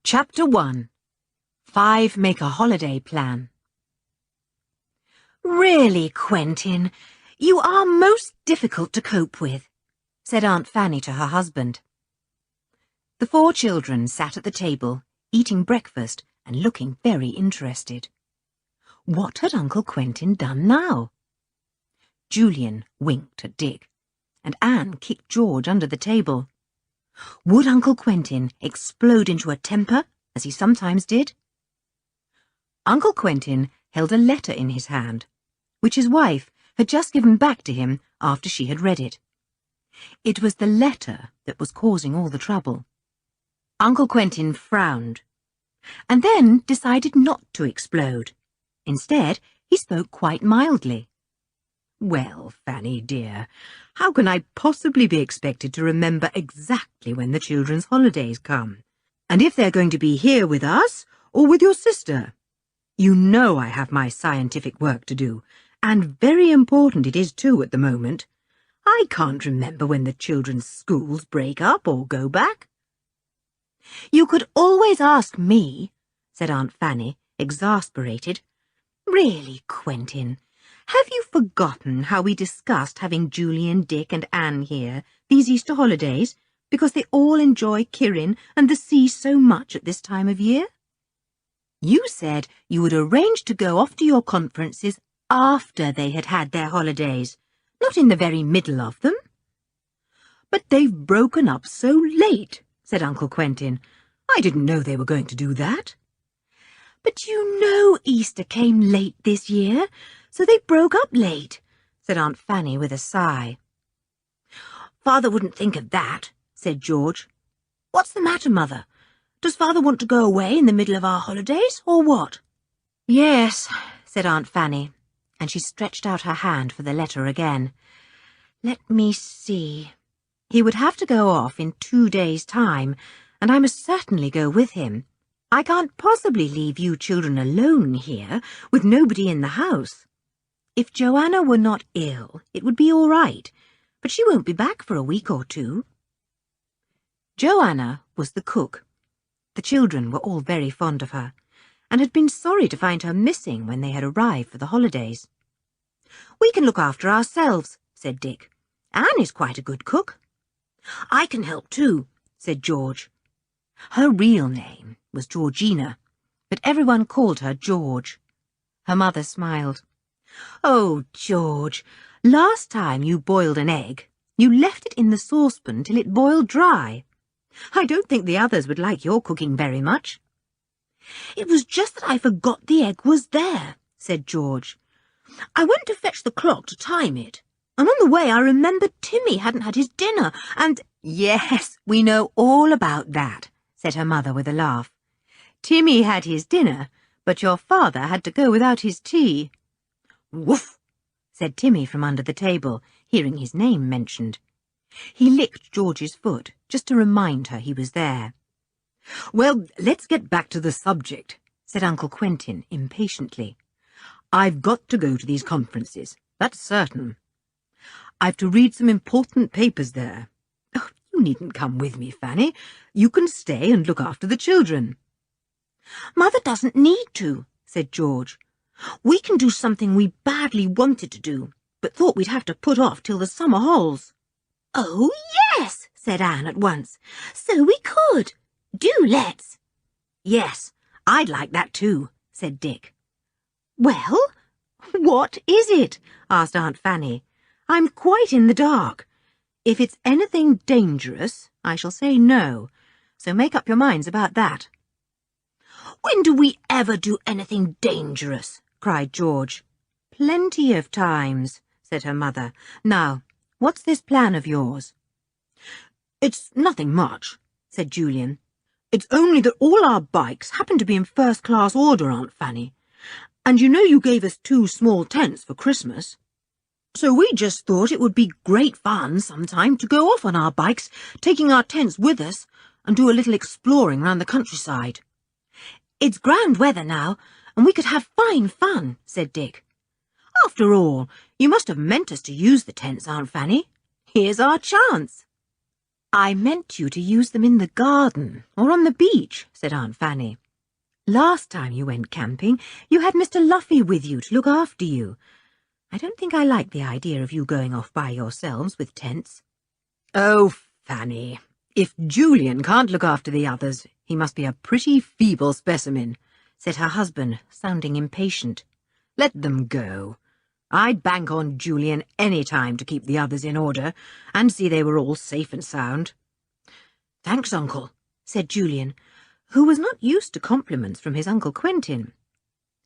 Chapter 1. 5 Make a Holiday Plan. "Really, Quentin, you are most difficult to cope with," said Aunt Fanny to her husband. The 4 children sat at the table, eating breakfast and looking very interested. What had Uncle Quentin done now? Julian winked at Dick, and Anne kicked George under the table. Would Uncle Quentin explode into a temper, as he sometimes did? Uncle Quentin held a letter in his hand, which his wife had just given back to him after she had read it. It was the letter that was causing all the trouble. Uncle Quentin frowned, and then decided not to explode. Instead, he spoke quite mildly. "Well, Fanny, dear, how can I possibly be expected to remember exactly when the children's holidays come? And if they're going to be here with us or with your sister? You know I have my scientific work to do, and very important it is too at the moment. I can't remember when the children's schools break up or go back." "You could always ask me," said Aunt Fanny, exasperated. "Really, Quentin, have you forgotten how we discussed having Julian, Dick and Anne here these Easter holidays, because they all enjoy Kirin and the sea so much at this time of year? You said you would arrange to go off to your conferences after they had had their holidays, not in the very middle of them." "But they've broken up so late," said Uncle Quentin. "I didn't know they were going to do that." "But you know Easter came late this year, so they broke up late," said Aunt Fanny with a sigh. "Father wouldn't think of that," said George. "What's the matter, Mother? Does Father want to go away in the middle of our holidays, or what?" "Yes," said Aunt Fanny, and she stretched out her hand for the letter again. "Let me see. He would have to go off in 2 days' time, and I must certainly go with him. I can't possibly leave you children alone here, with nobody in the house. If Joanna were not ill, it would be all right, but she won't be back for a week or 2. Joanna was the cook. The children were all very fond of her, and had been sorry to find her missing when they had arrived for the holidays. "We can look after ourselves," said Dick. "Anne is quite a good cook." "I can help too," said George. Her real name was Georgina, but everyone called her George. Her mother smiled. "Oh, George, last time you boiled an egg, you left it in the saucepan till it boiled dry. I don't think the others would like your cooking very much." "It was just that I forgot the egg was there," said George. "I went to fetch the clock to time it, and on the way I remembered Timmy hadn't had his dinner, and—" "Yes, we know all about that," said her mother with a laugh. "Timmy had his dinner, but your father had to go without his tea." "Woof!" said Timmy from under the table, hearing his name mentioned. He licked George's foot, just to remind her he was there. "Well, let's get back to the subject," said Uncle Quentin impatiently. "I've got to go to these conferences, that's certain. I've to read some important papers there. Oh, you needn't come with me, Fanny. You can stay and look after the children." "Mother doesn't need to," said George. "We can do something we badly wanted to do, but thought we'd have to put off till the summer hols." "Oh, yes," said Anne at once. "So we could. Do let's." "Yes, I'd like that too," said Dick. "Well, what is it?" asked Aunt Fanny. "I'm quite in the dark. If it's anything dangerous, I shall say no, so make up your minds about that." "When do we ever do anything dangerous?" cried George. "Plenty of times," said her mother. "Now, what's this plan of yours?" "It's nothing much," said Julian. "It's only that all our bikes happen to be in first-class order, Aunt Fanny, and you know you gave us 2 small tents for Christmas. So we just thought it would be great fun sometime to go off on our bikes, taking our tents with us, and do a little exploring round the countryside." "It's grand weather now, and we could have fine fun," said Dick. "After all, you must have meant us to use the tents, Aunt Fanny. Here's our chance." I meant you to use them in the garden or on the beach, said Aunt Fanny. Last time you went camping, you had Mr. Luffy with you to look after you. I don't think I like the idea of you going off by yourselves with tents. Oh, Fanny, if Julian can't look after the others, he must be a pretty feeble specimen, said her husband, sounding impatient. Let them go. I'd bank on Julian any time to keep the others in order and see they were all safe and sound. Thanks, Uncle, said Julian, who was not used to compliments from his Uncle Quentin.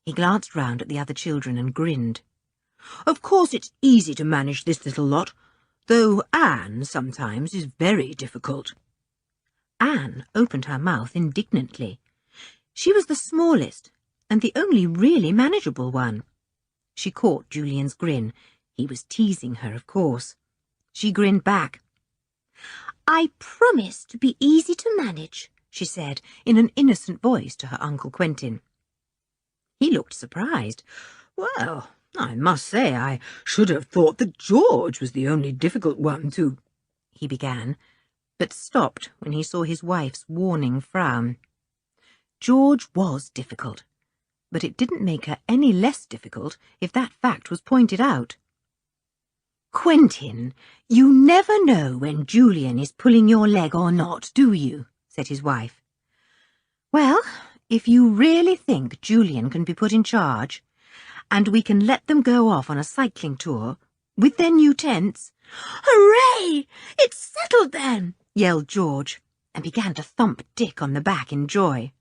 He glanced round at the other children and grinned. Of course it's easy to manage this little lot, though Anne sometimes is very difficult. Anne opened her mouth indignantly. She was the smallest and the only really manageable one. She caught Julian's grin. He was teasing her, of course. She grinned back. I promise to be easy to manage, she said in an innocent voice to her Uncle Quentin. He looked surprised. Well, I must say I should have thought that George was the only difficult one to... he began, but stopped when he saw his wife's warning frown. George was difficult, but it didn't make her any less difficult if that fact was pointed out. Quentin, you never know when Julian is pulling your leg or not, do you? Said his wife. Well, if you really think Julian can be put in charge, and we can let them go off on a cycling tour with their new tents... Hooray! It's settled then, yelled George, and began to thump Dick on the back in joy.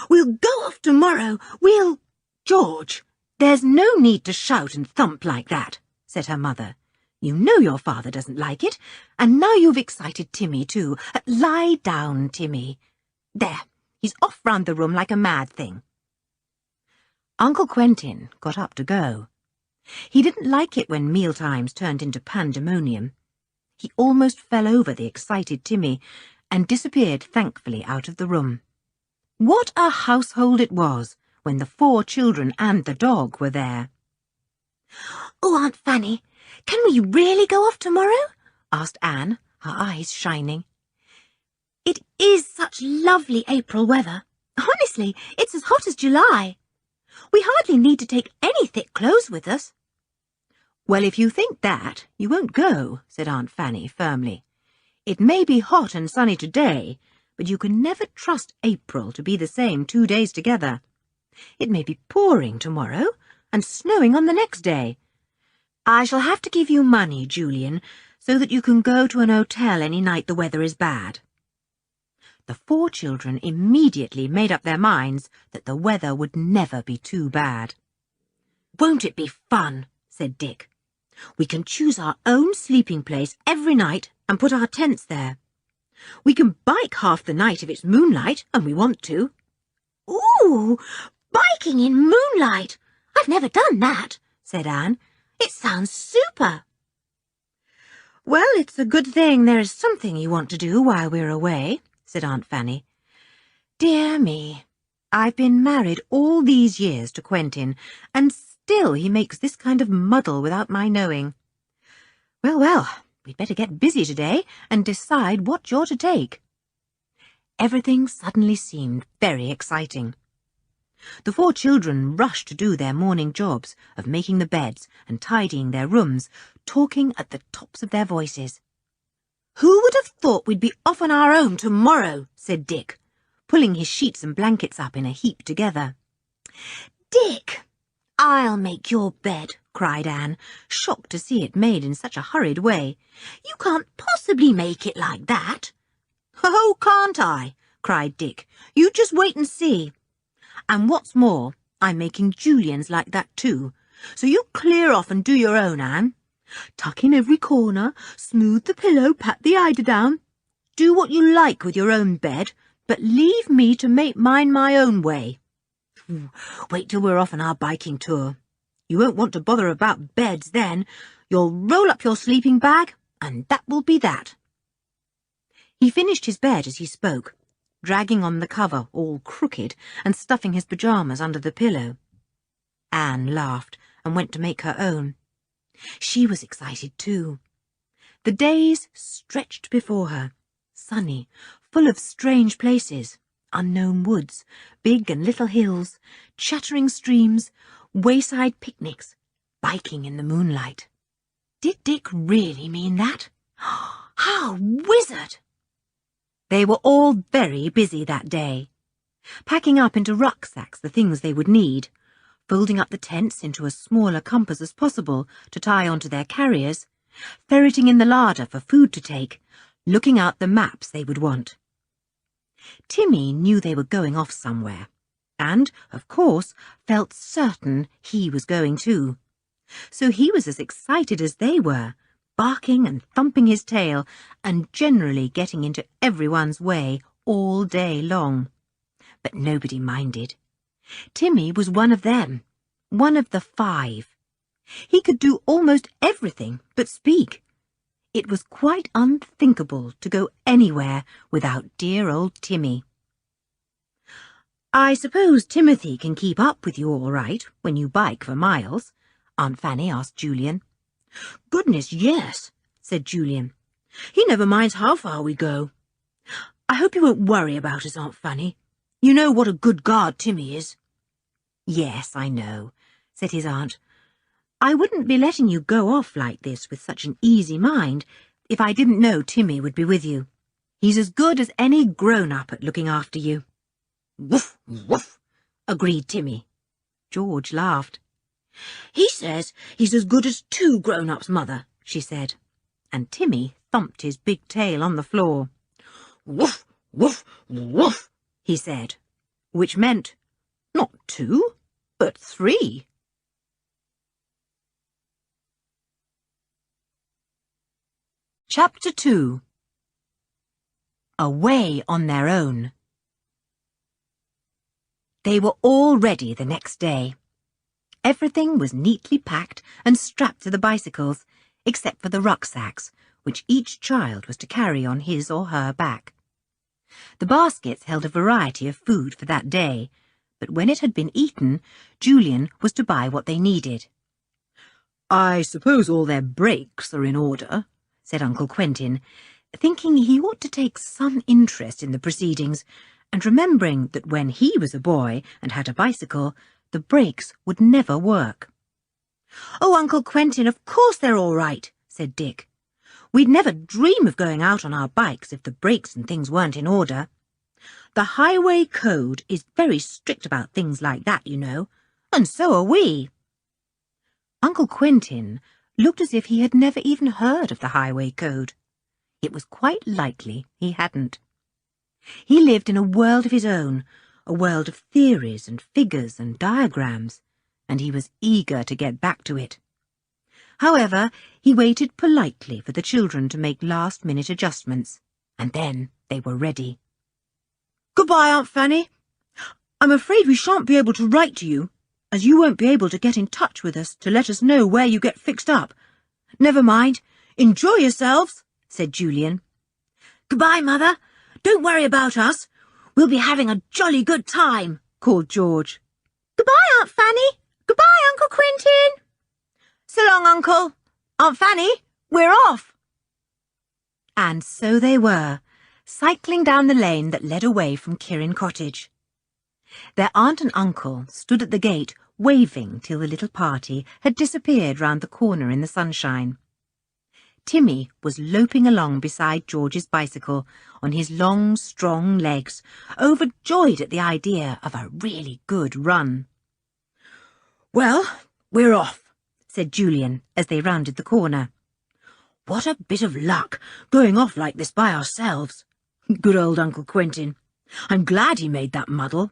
We'll go off tomorrow, we'll... George, there's no need to shout and thump like that, said her mother. You know your father doesn't like it, and now you've excited Timmy too. Lie down, Timmy. There, he's off round the room like a mad thing. Uncle Quentin got up to go. He didn't like it when mealtimes turned into pandemonium. He almost fell over the excited Timmy and disappeared thankfully out of the room. What a household it was when the 4 children and the dog were there. Oh, Aunt Fanny, can we really go off tomorrow? Asked Anne, her eyes shining. It is such lovely April weather. Honestly, it's as hot as July. We hardly need to take any thick clothes with us. Well, if you think that, you won't go, said Aunt Fanny firmly. It may be hot and sunny today, but you can never trust April to be the same 2 days together. It may be pouring tomorrow and snowing on the next day. I shall have to give you money, Julian, so that you can go to an hotel any night the weather is bad. The 4 children immediately made up their minds that the weather would never be too bad. Won't it be fun? Said Dick. We can choose our own sleeping place every night and put our tents there. We can bike half the night if it's moonlight and we want to. Ooh, biking in moonlight! I've never done that, said Anne. It sounds super. Well, it's a good thing there is something you want to do while we're away, said Aunt Fanny. Dear me, I've been married all these years to Quentin, and still he makes this kind of muddle without my knowing. Well, well, we'd better get busy today and decide what you're to take. Everything suddenly seemed very exciting. The 4 children rushed to do their morning jobs of making the beds and tidying their rooms, talking at the tops of their voices. Who would have thought we'd be off on our own tomorrow, said Dick, pulling his sheets and blankets up in a heap together. Dick, I'll make your bed, cried Anne, shocked to see it made in such a hurried way. You can't possibly make it like that. Oh, can't I? Cried Dick. You just wait and see. And what's more, I'm making Julian's like that too. So you clear off and do your own, Anne. Tuck in every corner, smooth the pillow, pat the eiderdown. Do what you like with your own bed, but leave me to make mine my own way. Wait till we're off on our biking tour. You won't want to bother about beds then. You'll roll up your sleeping bag, and that will be that. He finished his bed as he spoke, dragging on the cover all crooked and stuffing his pyjamas under the pillow. Anne laughed and went to make her own. She was excited too. The days stretched before her, sunny, full of strange places, unknown woods, big and little hills, chattering streams, wayside picnics, biking in the moonlight. Did Dick really mean that? How wizard! They were all very busy that day, packing up into rucksacks the things they would need, folding up the tents into as small a compass as possible to tie onto their carriers, ferreting in the larder for food to take, looking out the maps they would want. Timmy knew they were going off somewhere, and, of course, felt certain he was going too. So he was as excited as they were, barking and thumping his tail, and generally getting into everyone's way all day long. But nobody minded. Timmy was one of them, one of the 5. He could do almost everything but speak. It was quite unthinkable to go anywhere without dear old Timmy. "I suppose Timothy can keep up with you all right when you bike for miles?" Aunt Fanny asked Julian. "Goodness, yes," said Julian. "He never minds how far we go. I hope you won't worry about us, Aunt Fanny. You know what a good guard Timmy is." "Yes, I know," said his aunt. "I wouldn't be letting you go off like this with such an easy mind if I didn't know Timmy would be with you. He's as good as any grown-up at looking after you." "Woof, woof," agreed Timmy. George laughed. "He says he's as good as 2 grown-ups, Mother," she said, and Timmy thumped his big tail on the floor. "Woof, woof, woof," he said, which meant not 2, but 3. Chapter 2. Away on their own. They were all ready the next day. Everything was neatly packed and strapped to the bicycles, except for the rucksacks, which each child was to carry on his or her back. The baskets held a variety of food for that day, but when it had been eaten, Julian was to buy what they needed. "I suppose all their brakes are in order," said Uncle Quentin, thinking he ought to take some interest in the proceedings, and remembering that when he was a boy and had a bicycle, the brakes would never work. "Oh, Uncle Quentin, of course they're all right," said Dick. "We'd never dream of going out on our bikes if the brakes and things weren't in order. The highway code is very strict about things like that, you know, and so are we." Uncle Quentin looked as if he had never even heard of the highway code. It was quite likely he hadn't. He lived in a world of his own, a world of theories and figures and diagrams, and he was eager to get back to it. However, he waited politely for the children to make last-minute adjustments, and then they were ready. "Goodbye, Aunt Fanny. I'm afraid we shan't be able to write to you, as you won't be able to get in touch with us to let us know where you get fixed up. Never mind. Enjoy yourselves," said Julian. "Goodbye, Mother. Don't worry about us. We'll be having a jolly good time," called George. "Goodbye, Aunt Fanny. Goodbye, Uncle Quentin." "So long, Uncle. Aunt Fanny, we're off." And so they were, cycling down the lane that led away from Kirin Cottage. Their aunt and uncle stood at the gate, waving till the little party had disappeared round the corner in the sunshine. Timmy was loping along beside George's bicycle on his long, strong legs, overjoyed at the idea of a really good run. "Well, we're off," said Julian as they rounded the corner. "What a bit of luck, going off like this by ourselves. Good old Uncle Quentin. I'm glad he made that muddle."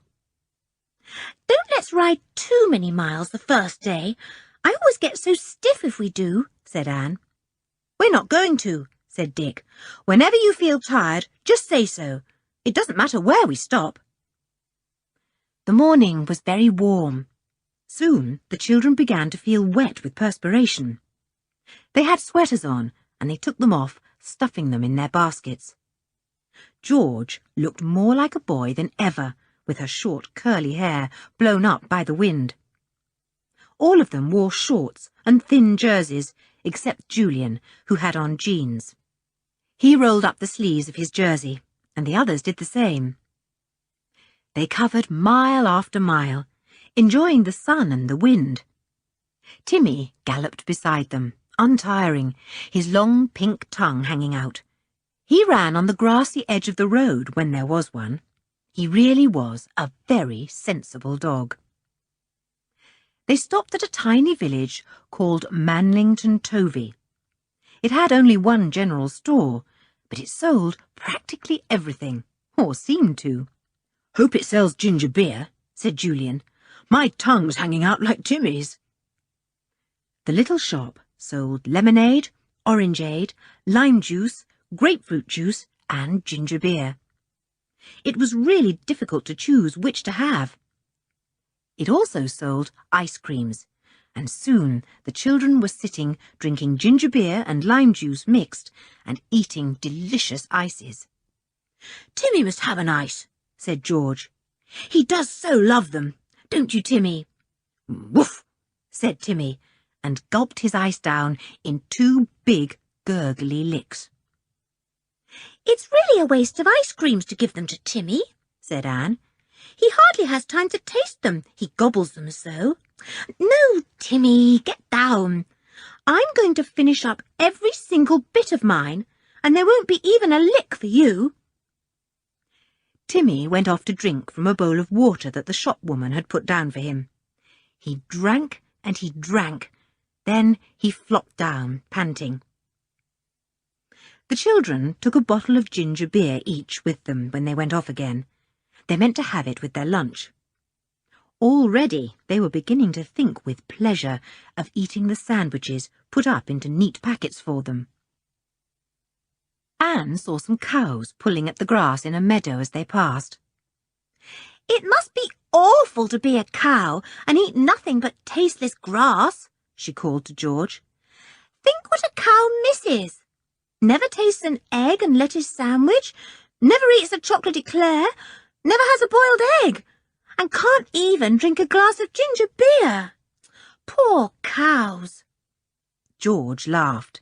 "Don't let's ride too many miles the first day. I always get so stiff if we do," said Anne. "We're not going to," said Dick. "Whenever you feel tired, just say so. It doesn't matter where we stop." The morning was very warm. Soon the children began to feel wet with perspiration. They had sweaters on, and they took them off, stuffing them in their baskets. George looked more like a boy than ever, with her short curly hair blown up by the wind. All of them wore shorts and thin jerseys, except Julian, who had on jeans. He rolled up the sleeves of his jersey, and the others did the same. They covered mile after mile, enjoying the sun and the wind. Timmy galloped beside them, untiring, his long pink tongue hanging out. He ran on the grassy edge of the road when there was one. He really was a very sensible dog. They stopped at a tiny village called Manlington Tovey. It had only one general store, but it sold practically everything, or seemed to. "Hope it sells ginger beer," said Julian. "My tongue's hanging out like Timmy's." The little shop sold lemonade, orangeade, lime juice, grapefruit juice, and ginger beer. It was really difficult to choose which to have. It also sold ice creams, and soon the children were sitting drinking ginger beer and lime juice mixed and eating delicious ices. "Timmy must have an ice," said George. "He does so love them, don't you, Timmy?" "Woof," said Timmy, and gulped his ice down in 2 big, gurgly licks. "It's really a waste of ice creams to give them to Timmy," said Anne. "He hardly has time to taste them, he gobbles them so. No, Timmy, get down. I'm going to finish up every single bit of mine, and there won't be even a lick for you." Timmy went off to drink from a bowl of water that the shopwoman had put down for him. He drank and he drank. Then he flopped down, panting. The children took a bottle of ginger beer each with them when they went off again. They meant to have it with their lunch. Already they were beginning to think with pleasure of eating the sandwiches put up into neat packets for them. Anne saw some cows pulling at the grass in a meadow as they passed. "It must be awful to be a cow and eat nothing but tasteless grass," she called to George. "Think what a cow misses. Never tastes an egg and lettuce sandwich, never eats a chocolate eclair, never has a boiled egg, and can't even drink a glass of ginger beer. Poor cows." George laughed.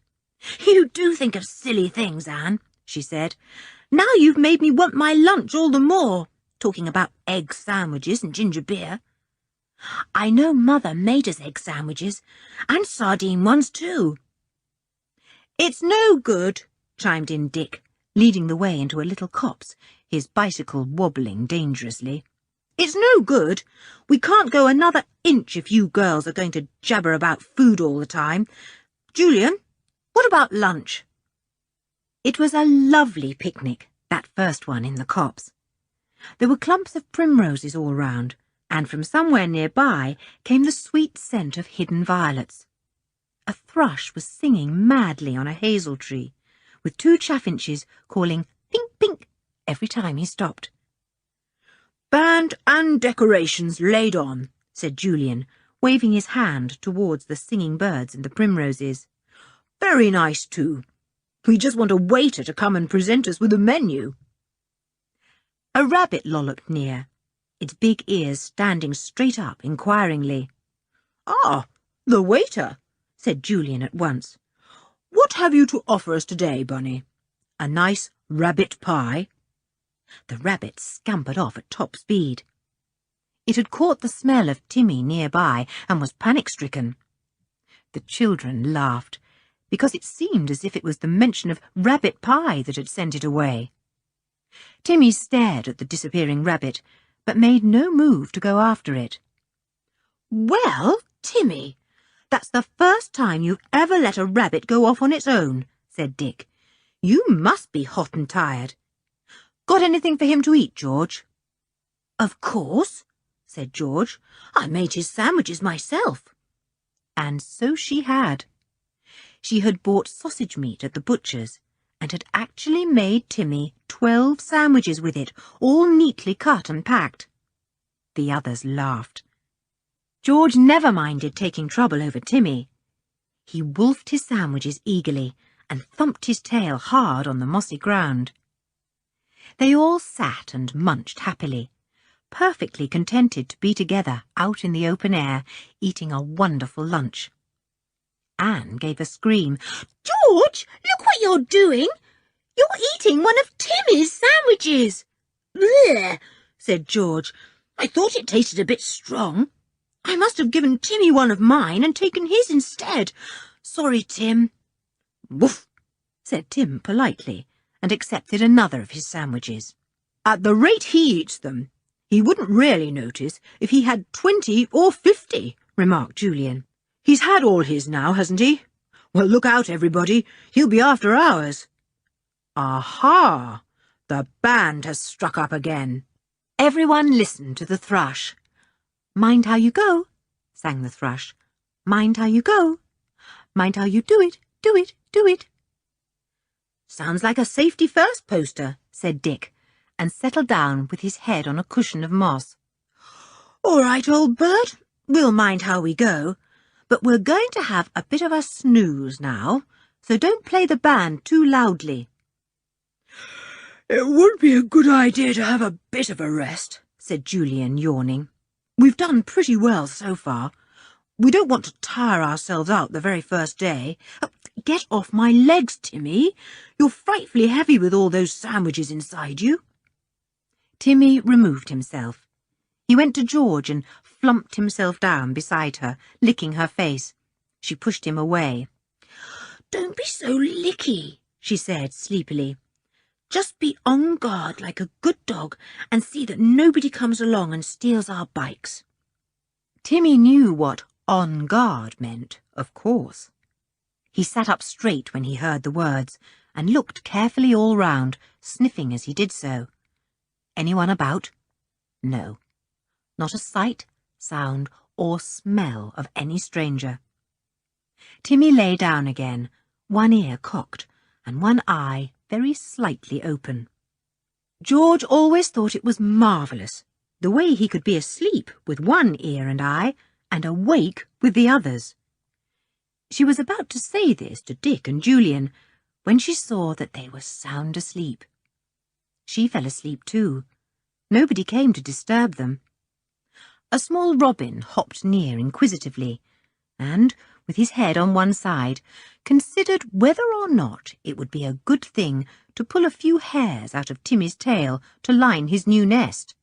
"You do think of silly things, Anne," she said. "Now you've made me want my lunch all the more, talking about egg sandwiches and ginger beer. I know Mother made us egg sandwiches, and sardine ones too." "It's no good," chimed in Dick, leading the way into a little copse, his bicycle wobbling dangerously. "It's no good. We can't go another inch if you girls are going to jabber about food all the time. Julian, what about lunch?" It was a lovely picnic, that first one in the copse. There were clumps of primroses all round, and from somewhere nearby came the sweet scent of hidden violets. A thrush was singing madly on a hazel tree, with 2 chaffinches calling pink, pink every time he stopped. "Band and decorations laid on," said Julian, waving his hand towards the singing birds and the primroses. "Very nice too. We just want a waiter to come and present us with a menu." A rabbit lolloped near, its big ears standing straight up inquiringly. "Ah, the waiter," said Julian at once. "What have you to offer us today, Bunny? A nice rabbit pie?" The rabbit scampered off at top speed. It had caught the smell of Timmy nearby and was panic-stricken. The children laughed, because it seemed as if it was the mention of rabbit pie that had sent it away. Timmy stared at the disappearing rabbit, but made no move to go after it. "Well, Timmy, that's the first time you've ever let a rabbit go off on its own," said Dick. "You must be hot and tired. Got anything for him to eat, George?" "Of course," said George. "I made his sandwiches myself." And so she had. She had bought sausage meat at the butcher's, and had actually made Timmy 12 sandwiches with it, all neatly cut and packed. The others laughed. George never minded taking trouble over Timmy. He wolfed his sandwiches eagerly and thumped his tail hard on the mossy ground. They all sat and munched happily, perfectly contented to be together out in the open air, eating a wonderful lunch. Anne gave a scream. "George, look what you're doing! You're eating one of Timmy's sandwiches. Bleh, said George. I thought it tasted a bit strong. I must have given Timmy one of mine and taken his instead. Sorry, Tim. Woof, said Tim politely, and accepted another of his sandwiches. At the rate he eats them, he wouldn't really notice if he had 20 or 50, remarked Julian. He's had all his now, hasn't he? Well, look out, everybody. He'll be after ours. Aha! The band has struck up again. Everyone listened to the thrush. Mind how you go, sang the thrush. Mind how you go. Mind how you do it, do it, do it. Sounds like a safety first poster, said Dick, and settled down with his head on a cushion of moss. All right, old bird, we'll mind how we go, but we're going to have a bit of a snooze now, so don't play the band too loudly. It would be a good idea to have a bit of a rest, said Julian, yawning. We've done pretty well so far. We don't want to tire ourselves out the very first day. Get off my legs, Timmy. You're frightfully heavy with all those sandwiches inside you. Timmy removed himself. He went to George and flumped himself down beside her, licking her face. She pushed him away. Don't be so licky, she said sleepily. Just be on guard like a good dog and see that nobody comes along and steals our bikes. Timmy knew what on guard meant, of course. He sat up straight when he heard the words and looked carefully all round, sniffing as he did so. Anyone about? No. Not a sight, sound, or smell of any stranger. Timmy lay down again, one ear cocked and one eye very slightly open. George always thought it was marvellous, the way he could be asleep with one ear and eye and awake with the others. She was about to say this to Dick and Julian when she saw that they were sound asleep. She fell asleep too. Nobody came to disturb them. A small robin hopped near inquisitively, and, with his head on one side, considered whether or not it would be a good thing to pull a few hairs out of Timmy's tail to line his new nest.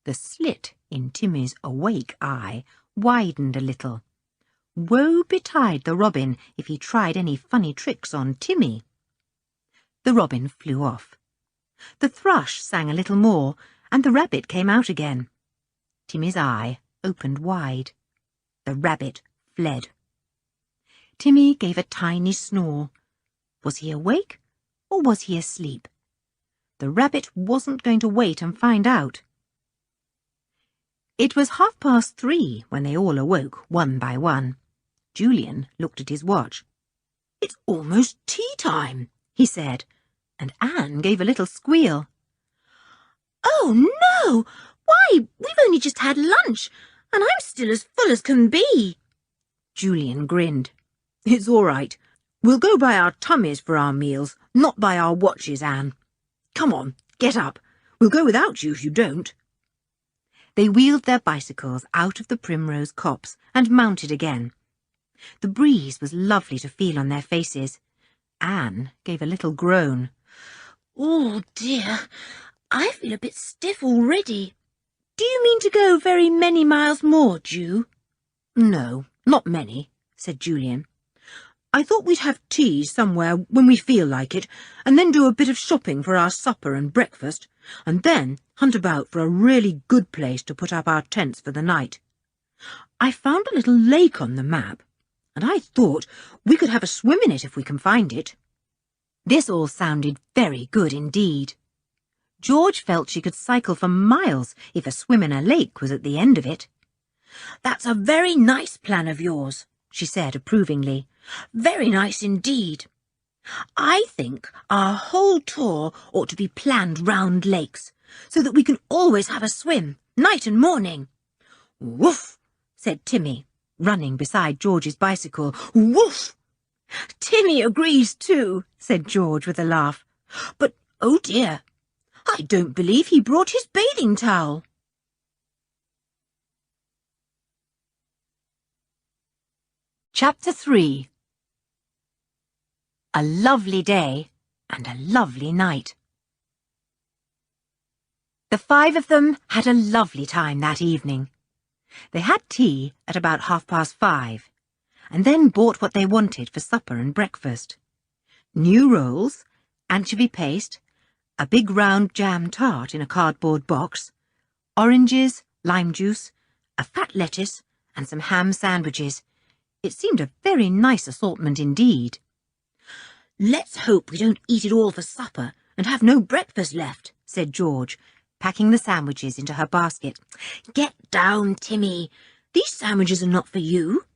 The slit in Timmy's awake eye widened a little. Woe betide the robin if he tried any funny tricks on Timmy. The robin flew off. The thrush sang a little more, and the rabbit came out again. Timmy's eye opened wide. The rabbit fled. Timmy gave a tiny snore. Was he awake, or was he asleep? The rabbit wasn't going to wait and find out. It was 3:30 when they all awoke, one by one. Julian looked at his watch. It's almost tea time, he said, and Anne gave a little squeal. Oh, no! Why, we've only just had lunch, and I'm still as full as can be. Julian grinned. It's all right. We'll go by our tummies for our meals, not by our watches, Anne. Come on, get up. We'll go without you if you don't. They wheeled their bicycles out of the primrose copse and mounted again. The breeze was lovely to feel on their faces. Anne gave a little groan. Oh, dear, I feel a bit stiff already. Do you mean to go very many miles more, Ju? No, not many, said Julian. I thought we'd have tea somewhere when we feel like it, and then do a bit of shopping for our supper and breakfast, and then hunt about for a really good place to put up our tents for the night. I found a little lake on the map, and I thought we could have a swim in it if we can find it. This all sounded very good indeed. George felt she could cycle for miles if a swim in a lake was at the end of it. That's a very nice plan of yours, she said approvingly. Very nice indeed. I think our whole tour ought to be planned round lakes, so that we can always have a swim, night and morning. Woof, said Timmy, running beside George's bicycle. Woof! Timmy agrees too, said George with a laugh. But, oh dear, I don't believe he brought his bathing towel. Chapter 3. A lovely day, and a lovely night. The 5 of them had a lovely time that evening. They had tea at about 5:30, and then bought what they wanted for supper and breakfast. New rolls, anchovy paste, a big round jam tart in a cardboard box, oranges, lime juice, a fat lettuce, and some ham sandwiches. It seemed a very nice assortment indeed. "Let's hope we don't eat it all for supper and have no breakfast left," said George, packing the sandwiches into her basket. "Get down, Timmy. These sandwiches are not for you.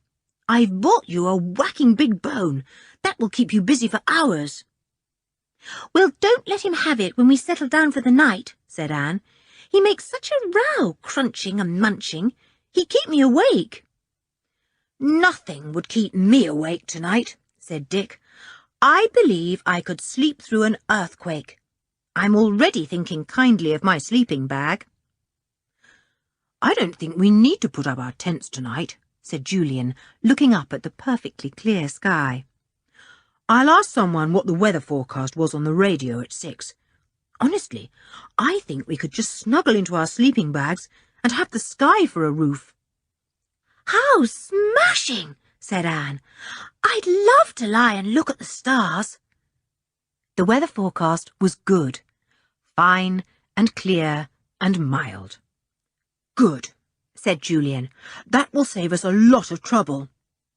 I've bought you a whacking big bone. That will keep you busy for hours." "Well, don't let him have it when we settle down for the night," said Anne. "He makes such a row, crunching and munching. He'd keep me awake." "Nothing would keep me awake tonight," said Dick. "I believe I could sleep through an earthquake. I'm already thinking kindly of my sleeping bag." "I don't think we need to put up our tents tonight," said Julian, looking up at the perfectly clear sky. "I'll ask someone what the weather forecast was on the radio at 6. Honestly, I think we could just snuggle into our sleeping bags and have the sky for a roof." "How smashing!" said Anne. "I'd love to lie and look at the stars." The weather forecast was good, fine and clear and mild. "Good," said Julian. "That will save us a lot of trouble.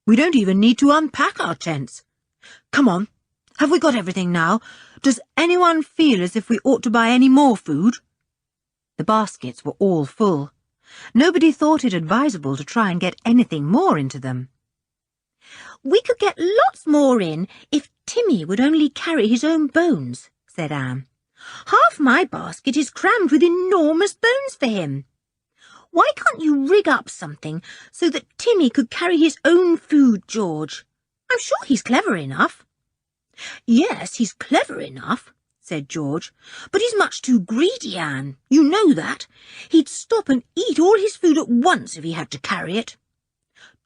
We don't even need to unpack our tents. Come on, have we got everything now? Does anyone feel as if we ought to buy any more food?" The baskets were all full. Nobody thought it advisable to try and get anything more into them. "We could get lots more in if Timmy would only carry his own bones," said Anne. "Half my basket is crammed with enormous bones for him. Why can't you rig up something so that Timmy could carry his own food, George? I'm sure he's clever enough." "Yes, he's clever enough," said George, "but he's much too greedy, Anne. You know that. He'd stop and eat all his food at once if he had to carry it.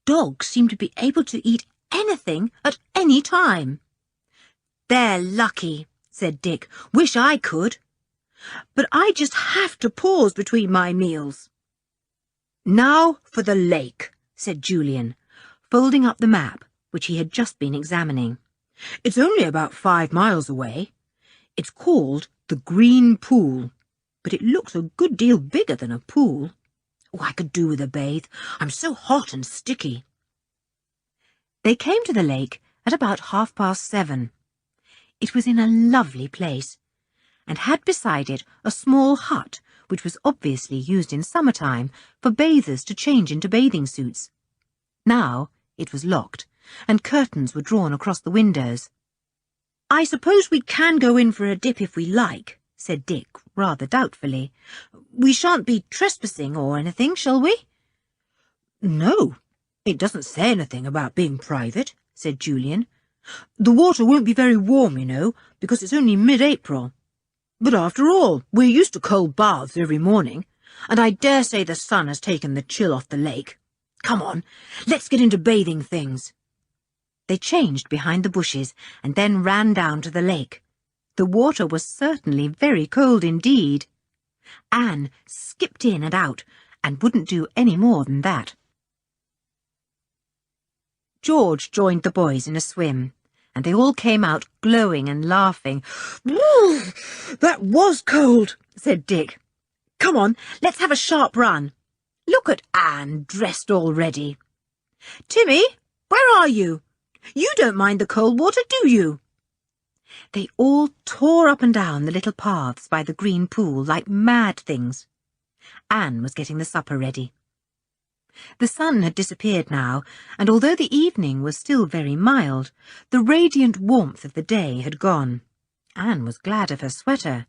Dogs seem to be able to eat anything at any time." "They're lucky," said Dick. "Wish I could. But I just have to pause between my meals." "Now for the lake," said Julian, folding up the map which he had just been examining. "It's only about 5 miles away. It's called the Green Pool, but it looks a good deal bigger than a pool. Oh, I could do with a bathe. I'm so hot and sticky." They came to the lake at about 7:30. It was in a lovely place, and had beside it a small hut which was obviously used in summertime for bathers to change into bathing suits. Now it was locked, and curtains were drawn across the windows. "I suppose we can go in for a dip if we like," said Dick, rather doubtfully. "We shan't be trespassing or anything, shall we?" "No, it doesn't say anything about being private," said Julian. "The water won't be very warm, you know, because it's only mid-April. But after all, we're used to cold baths every morning, and I dare say the sun has taken the chill off the lake. Come on, let's get into bathing things." They changed behind the bushes and then ran down to the lake. The water was certainly very cold indeed. Anne skipped in and out and wouldn't do any more than that. George joined the boys in a swim, and they all came out glowing and laughing. "Woo! That was cold," said Dick. "Come on, let's have a sharp run. Look at Anne, dressed already. Timmy, where are you? You don't mind the cold water, do you?" They all tore up and down the little paths by the green pool like mad things. Anne was getting the supper ready. The sun had disappeared now, and although the evening was still very mild, the radiant warmth of the day had gone. Anne was glad of her sweater.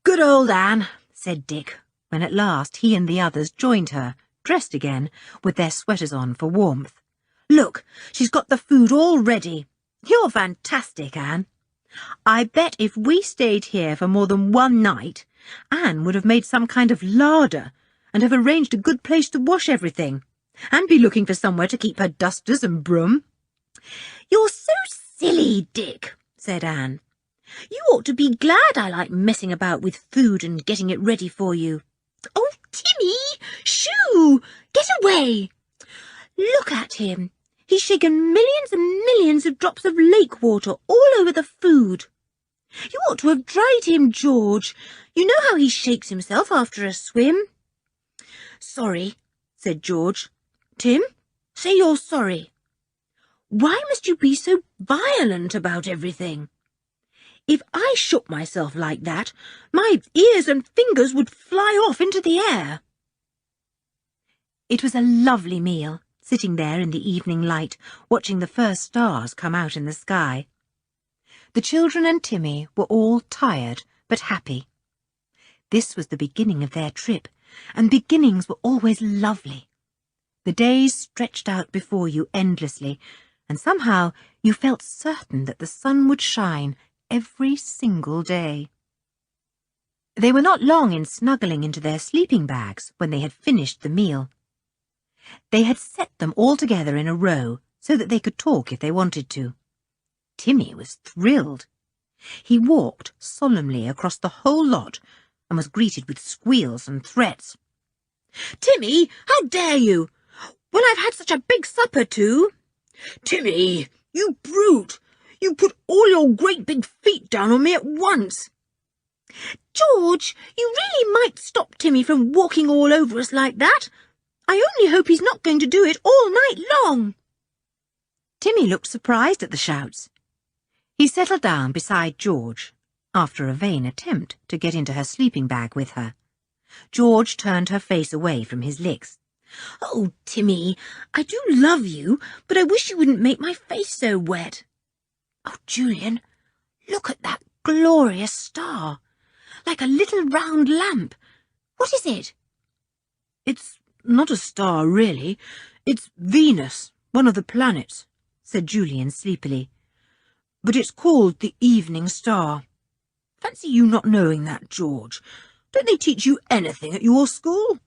"Good old Anne," said Dick, when at last he and the others joined her, dressed again, with their sweaters on for warmth. "Look, she's got the food all ready. You're fantastic, Anne. I bet if we stayed here for more than one night, Anne would have made some kind of larder and have arranged a good place to wash everything, and be looking for somewhere to keep her dusters and broom." "You're so silly, Dick," said Anne. You ought to be glad I like messing about with food and getting it ready for you. Oh, Timmy! Shoo! Get away! Look at him. He's shaken millions and millions of drops of lake water all over the food. You ought to have dried him, George. You know how he shakes himself after a swim. Sorry, said George. Tim, say you're sorry. Why must you be so violent about everything? If I shook myself like that, my ears and fingers would fly off into the air. It was a lovely meal, sitting there in the evening light, watching the first stars come out in the sky. The children and Timmy were all tired but happy. This was the beginning of their trip, and beginnings were always lovely. The days stretched out before you endlessly, and somehow you felt certain that the sun would shine every single day. They were not long in snuggling into their sleeping bags when they had finished the meal. They had set them all together in a row so that they could talk if they wanted to. Timmy was thrilled. He walked solemnly across the whole lot and was greeted with squeals and threats. Timmy, how dare you? When I've had such a big supper too. Timmy, you brute! You put all your great big feet down on me at once. George, you really might stop Timmy from walking all over us like that. I only hope he's not going to do it all night long. Timmy looked surprised at the shouts. He settled down beside George, after a vain attempt to get into her sleeping bag with her. George turned her face away from his licks. Oh, Timmy, I do love you, but I wish you wouldn't make my face so wet. Oh, Julian, look at that glorious star, like a little round lamp. What is it? It's not a star, really. It's Venus, one of the planets, said Julian sleepily. But it's called the evening star. Fancy you not knowing that, George. Don't they teach you anything at your school?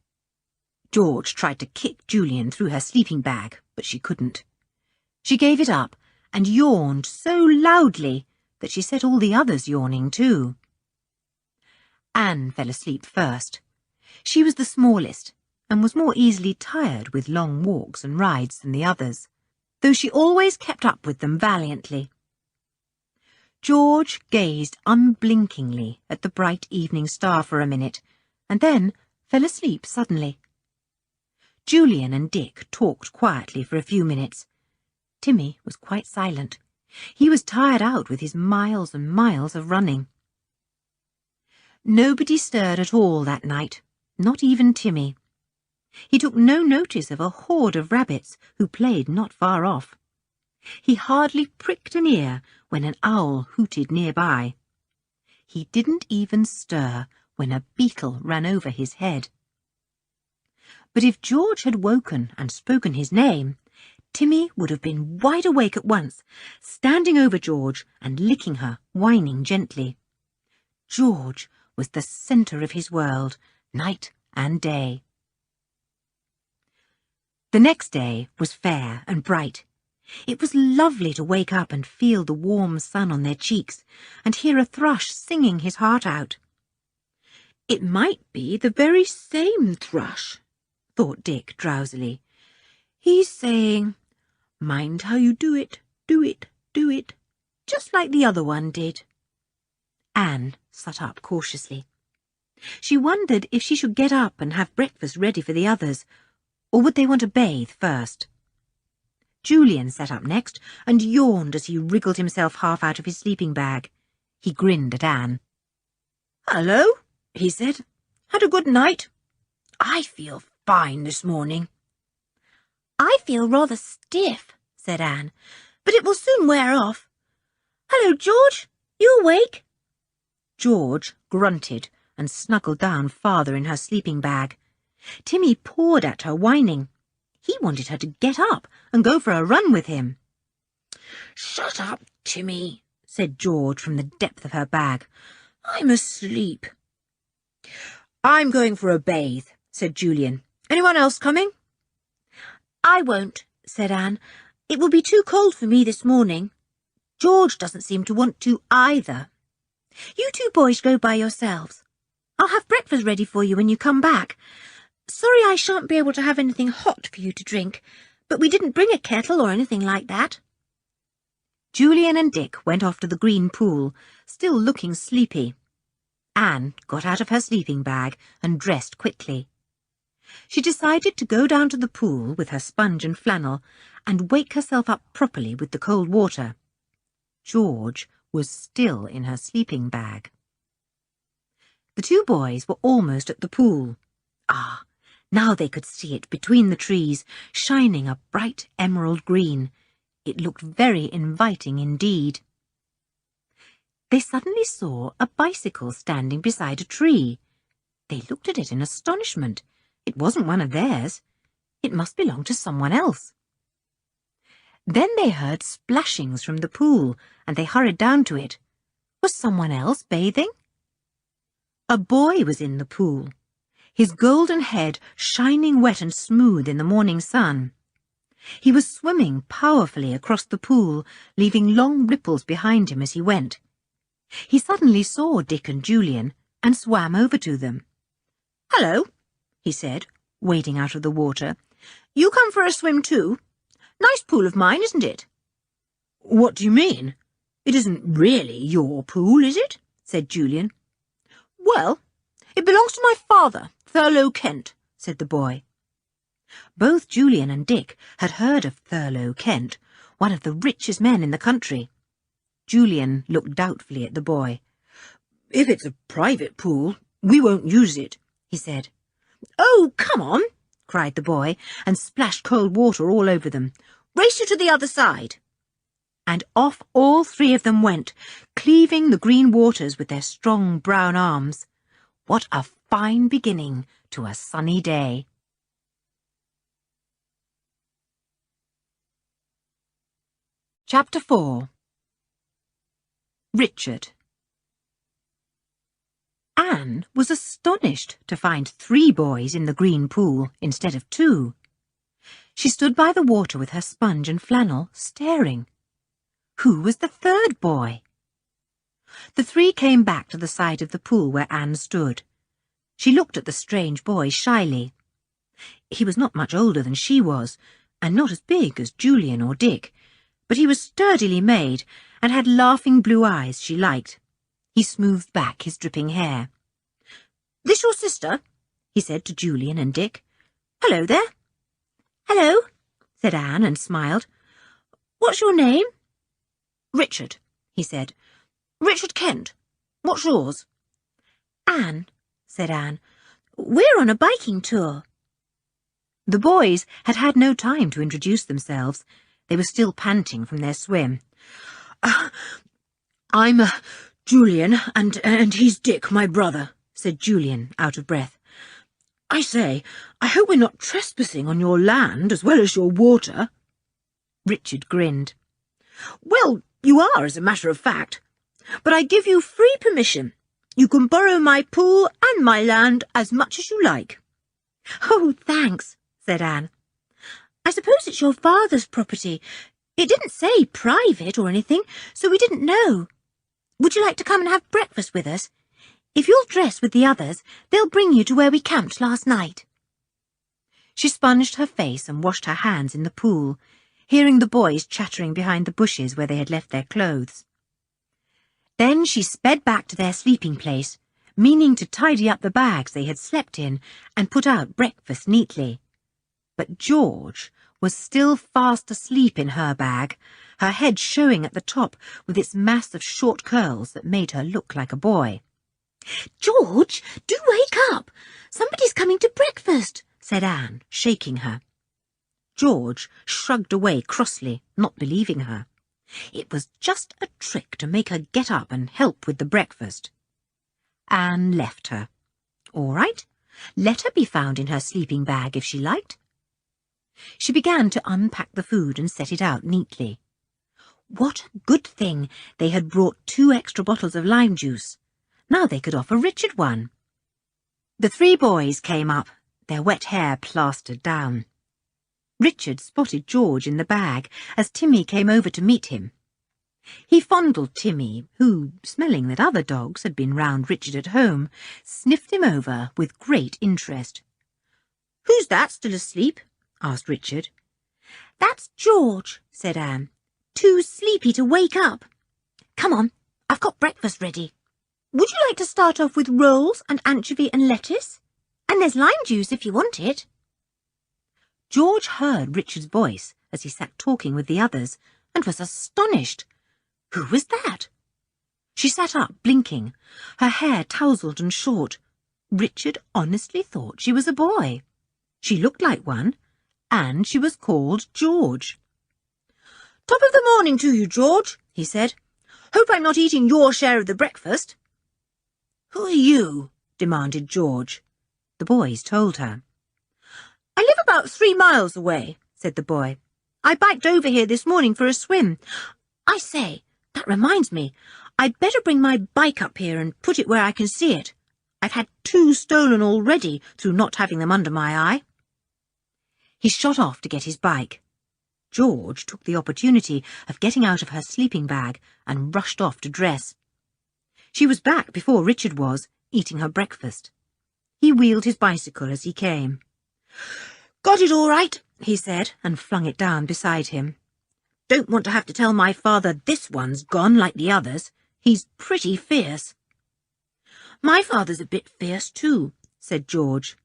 George tried to kick Julian through her sleeping bag, but she couldn't. She gave it up and yawned so loudly that she set all the others yawning too. Anne fell asleep first. She was the smallest and was more easily tired with long walks and rides than the others, though she always kept up with them valiantly. George gazed unblinkingly at the bright evening star for a minute, and then fell asleep suddenly. Julian and Dick talked quietly for a few minutes. Timmy was quite silent. He was tired out with his miles and miles of running. Nobody stirred at all that night, not even Timmy. He took no notice of a horde of rabbits who played not far off. He hardly pricked an ear when an owl hooted nearby. He didn't even stir when a beetle ran over his head. But if George had woken and spoken his name, Timmy would have been wide awake at once, standing over George and licking her, whining gently. George was the centre of his world, night and day. The next day was fair and bright. It was lovely to wake up and feel the warm sun on their cheeks and hear a thrush singing his heart out. It might be the very same thrush, thought Dick drowsily. He's saying, "Mind how you do it, do it, do it," just like the other one did. Anne sat up cautiously. She wondered if she should get up and have breakfast ready for the others, or would they want to bathe first? Julian sat up next and yawned as he wriggled himself half out of his sleeping bag. He grinned at Anne. "Hello," he said. "Had a good night? I feel fine this morning." "I feel rather stiff," said Anne, "but it will soon wear off. Hello, George. You awake?" George grunted and snuggled down farther in her sleeping bag. Timmy pawed at her, whining. He wanted her to get up and go for a run with him. "Shut up, Timmy," said George from the depth of her bag. "I'm asleep." "I'm going for a bathe," said Julian. "Anyone else coming?" "I won't," said Anne. "It will be too cold for me this morning. George doesn't seem to want to either." You two boys go by yourselves. I'll have breakfast ready for you when you come back. Sorry I shan't be able to have anything hot for you to drink, but we didn't bring a kettle or anything like that." Julian and Dick went off to the green pool, still looking sleepy. Anne got out of her sleeping bag and dressed quickly. She decided to go down to the pool with her sponge and flannel and wake herself up properly with the cold water. George was still in her sleeping bag. The two boys were almost at the pool. Ah, now they could see it between the trees, shining a bright emerald green. It looked very inviting indeed. They suddenly saw a bicycle standing beside a tree. They looked at it in astonishment. It wasn't one of theirs. It must belong to someone else. Then they heard splashings from the pool, and they hurried down to it. Was someone else bathing? A boy was in the pool, his golden head shining wet and smooth in the morning sun. He was swimming powerfully across the pool, leaving long ripples behind him as he went. He suddenly saw Dick and Julian and swam over to them. "Hello," he said, wading out of the water. "You come for a swim too? Nice pool of mine, isn't it?" "What do you mean? It isn't really your pool, is it?" said Julian. "Well, it belongs to my father, Thurlow Kent," said the boy. Both Julian and Dick had heard of Thurlow Kent, one of the richest men in the country. Julian looked doubtfully at the boy. "If it's a private pool, we won't use it," he said. "Oh, come on," cried the boy, and splashed cold water all over them. "Race you to the other side." And off all three of them went, cleaving the green waters with their strong brown arms. What a fine beginning to a sunny day. Chapter 4. Richard. Anne was astonished to find 3 boys in the green pool instead of 2. She stood by the water with her sponge and flannel, staring. Who was the 3rd boy? The 3 came back to the side of the pool where Anne stood. She looked at the strange boy shyly. He was not much older than she was, and not as big as Julian or Dick, but he was sturdily made and had laughing blue eyes she liked. He smoothed back his dripping hair. "This your sister?" he said to Julian and Dick. "Hello there." "Hello," said Anne and smiled. "What's your name?" "Richard," he said. "Richard Kent. What's yours?" "Anne," said Anne. "We're on a biking tour." The boys had had no time to introduce themselves. They were still panting from their swim. "I'm Julian, and he's Dick, my brother," said Julian, out of breath. "I say, I hope we're not trespassing on your land as well as your water." Richard grinned. "Well, you are, as a matter of fact. But I give you free permission. You can borrow my pool and my land as much as you like." "Oh, thanks," said Anne. "I suppose it's your father's property. It didn't say private or anything, so we didn't know. Would you like to come and have breakfast with us? If you'll dress with the others, they'll bring you to where we camped last night." She sponged her face and washed her hands in the pool, hearing the boys chattering behind the bushes where they had left their clothes. Then she sped back to their sleeping place, meaning to tidy up the bags they had slept in and put out breakfast neatly. But George was still fast asleep in her bag, her head showing at the top with its mass of short curls that made her look like a boy. "George, do wake up! Somebody's coming to breakfast," said Anne, shaking her. George shrugged away crossly, not believing her. It was just a trick to make her get up and help with the breakfast. Anne left her. All right, let her be found in her sleeping bag if she liked. She began to unpack the food and set it out neatly. What a good thing they had brought 2 extra bottles of lime juice. Now they could offer Richard one. The 3 boys came up, their wet hair plastered down. Richard spotted George in the bag as Timmy came over to meet him. He fondled Timmy, who, smelling that other dogs had been round Richard at home, sniffed him over with great interest. "Who's that still asleep?" asked Richard. "That's George," said Anne. "Too sleepy to wake up. Come on, I've got breakfast ready. Would you like to start off with rolls and anchovy and lettuce? And there's lime juice if you want it." George heard Richard's voice as he sat talking with the others and was astonished. Who was that? She sat up, blinking, her hair tousled and short. Richard honestly thought she was a boy. She looked like one, and she was called George. "Top of the morning to you, George," he said. "Hope I'm not eating your share of the breakfast." "Who are you?" demanded George. The boys told her. "I live about 3 miles away," said the boy. "I biked over here this morning for a swim. I say, that reminds me, I'd better bring my bike up here and put it where I can see it. I've had 2 stolen already through not having them under my eye." He shot off to get his bike. George took the opportunity of getting out of her sleeping bag and rushed off to dress. She was back before Richard was, eating her breakfast. He wheeled his bicycle as he came. "Got it all right," he said, and flung it down beside him. "Don't want to have to tell my father this one's gone like the others. He's pretty fierce." "My father's a bit fierce too," said George.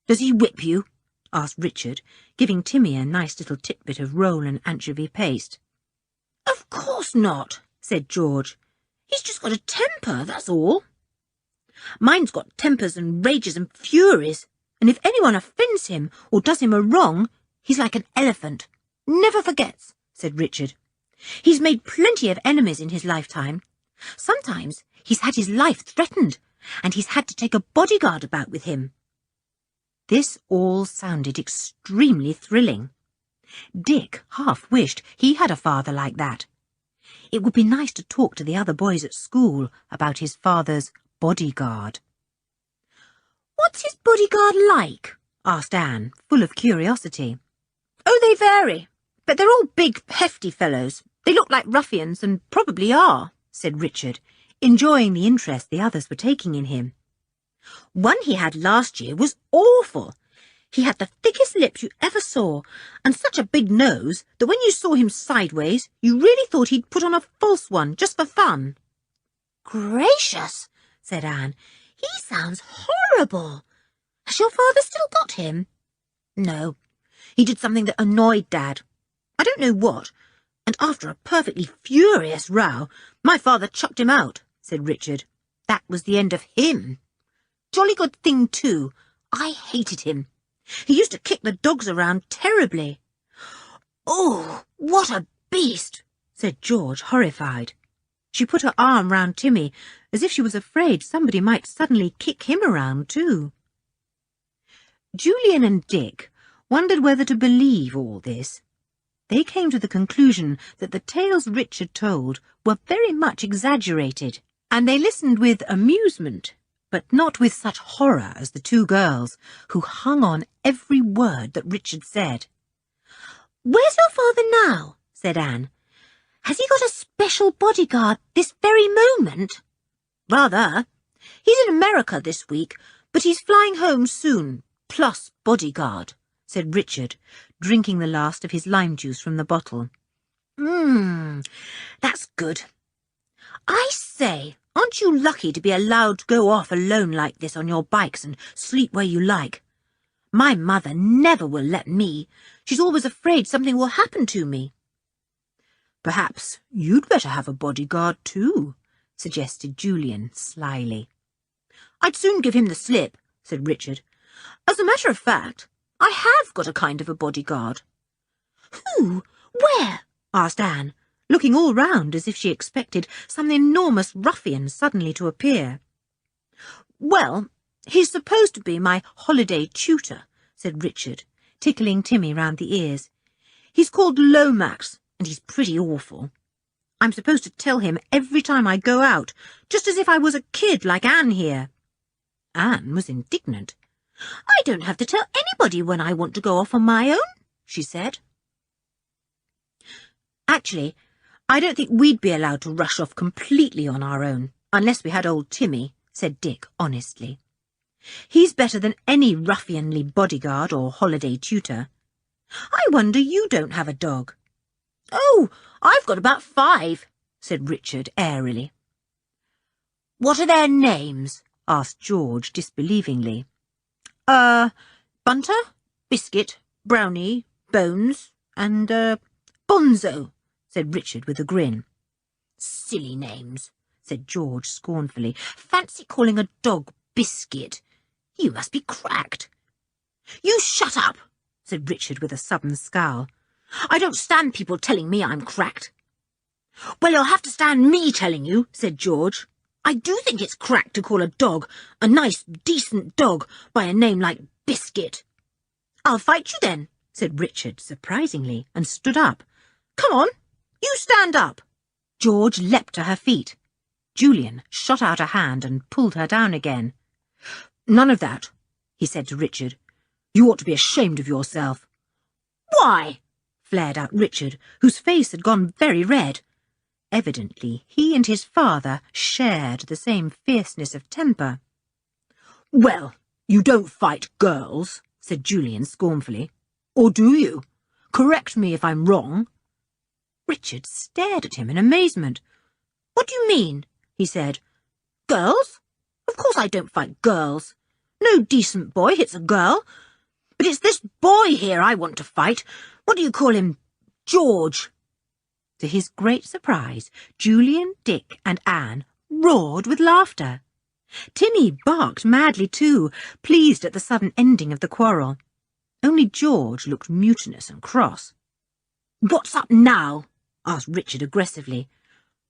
"Does he whip you?" asked Richard, giving Timmy a nice little titbit of roll and anchovy paste. "Of course not," said George. "He's just got a temper, that's all." "Mine's got tempers and rages and furies, and if anyone offends him or does him a wrong, he's like an elephant. Never forgets," said Richard. "He's made plenty of enemies in his lifetime. Sometimes he's had his life threatened, and he's had to take a bodyguard about with him." This all sounded extremely thrilling. Dick half wished he had a father like that. It would be nice to talk to the other boys at school about his father's bodyguard. "What's his bodyguard like?" asked Anne, full of curiosity. "Oh, they vary, but they're all big, hefty fellows. They look like ruffians, and probably are," said Richard, enjoying the interest the others were taking in him. "One he had last year was awful. He had the thickest lips you ever saw, and such a big nose that when you saw him sideways, you really thought he'd put on a false one just for fun." "Gracious," said Anne. "He sounds horrible. Has your father still got him?" "No. He did something that annoyed Dad. I don't know what, and after a perfectly furious row, my father chucked him out," said Richard. "That was the end of him. Jolly good thing, too. I hated him. He used to kick the dogs around terribly." "Oh, what a beast," said George, horrified. She put her arm round Timmy, as if she was afraid somebody might suddenly kick him around too. Julian and Dick wondered whether to believe all this. They came to the conclusion that the tales Richard told were very much exaggerated, and they listened with amusement, but not with such horror as the 2 girls, who hung on every word that Richard said. "Where's your father now?" said Anne. "Has he got a special bodyguard this very moment?" "Rather. He's in America this week, but he's flying home soon, plus bodyguard," said Richard, drinking the last of his lime juice from the bottle. That's good. I say, aren't you lucky to be allowed to go off alone like this on your bikes and sleep where you like? My mother never will let me. She's always afraid something will happen to me." "Perhaps you'd better have a bodyguard too," suggested Julian slyly. "I'd soon give him the slip," said Richard. "As a matter of fact, I have got a kind of a bodyguard." "Who? Where?" asked Anne, looking all round as if she expected some enormous ruffian suddenly to appear. "Well, he's supposed to be my holiday tutor," said Richard, tickling Timmy round the ears. "He's called Lomax, and he's pretty awful. I'm supposed to tell him every time I go out, just as if I was a kid like Anne here." Anne was indignant. "I don't have to tell anybody when I want to go off on my own," she said. "Actually, I don't think we'd be allowed to rush off completely on our own, unless we had old Timmy, said Dick honestly. He's better than any ruffianly bodyguard or holiday tutor. I wonder you don't have a dog. Oh, I've got about 5, said Richard airily. What are their names? Asked George disbelievingly. Bunter, Biscuit, Brownie, Bones, and, Bonzo, said Richard with a grin. Silly names, said George scornfully. Fancy calling a dog Biscuit. You must be cracked. You shut up, said Richard with a sudden scowl. I don't stand people telling me I'm cracked. Well, you'll have to stand me telling you, said George. I do think it's cracked to call a dog, a nice, decent dog, by a name like Biscuit. I'll fight you then, said Richard surprisingly, and stood up. Come on, you stand up. George leapt to her feet. Julian shot out a hand and pulled her down again. None of that, he said to Richard. You ought to be ashamed of yourself. Why? Flared out Richard, whose face had gone very red. Evidently, he and his father shared the same fierceness of temper. Well, you don't fight girls, said Julian scornfully. Or do you? Correct me if I'm wrong. Richard stared at him in amazement. What do you mean? He said. Girls? Of course I don't fight girls. No decent boy hits a girl. But it's this boy here I want to fight. What do you call him? George. To his great surprise, Julian, Dick, and Anne roared with laughter. Timmy barked madly too, pleased at the sudden ending of the quarrel. Only George looked mutinous and cross. What's up now? Asked Richard aggressively.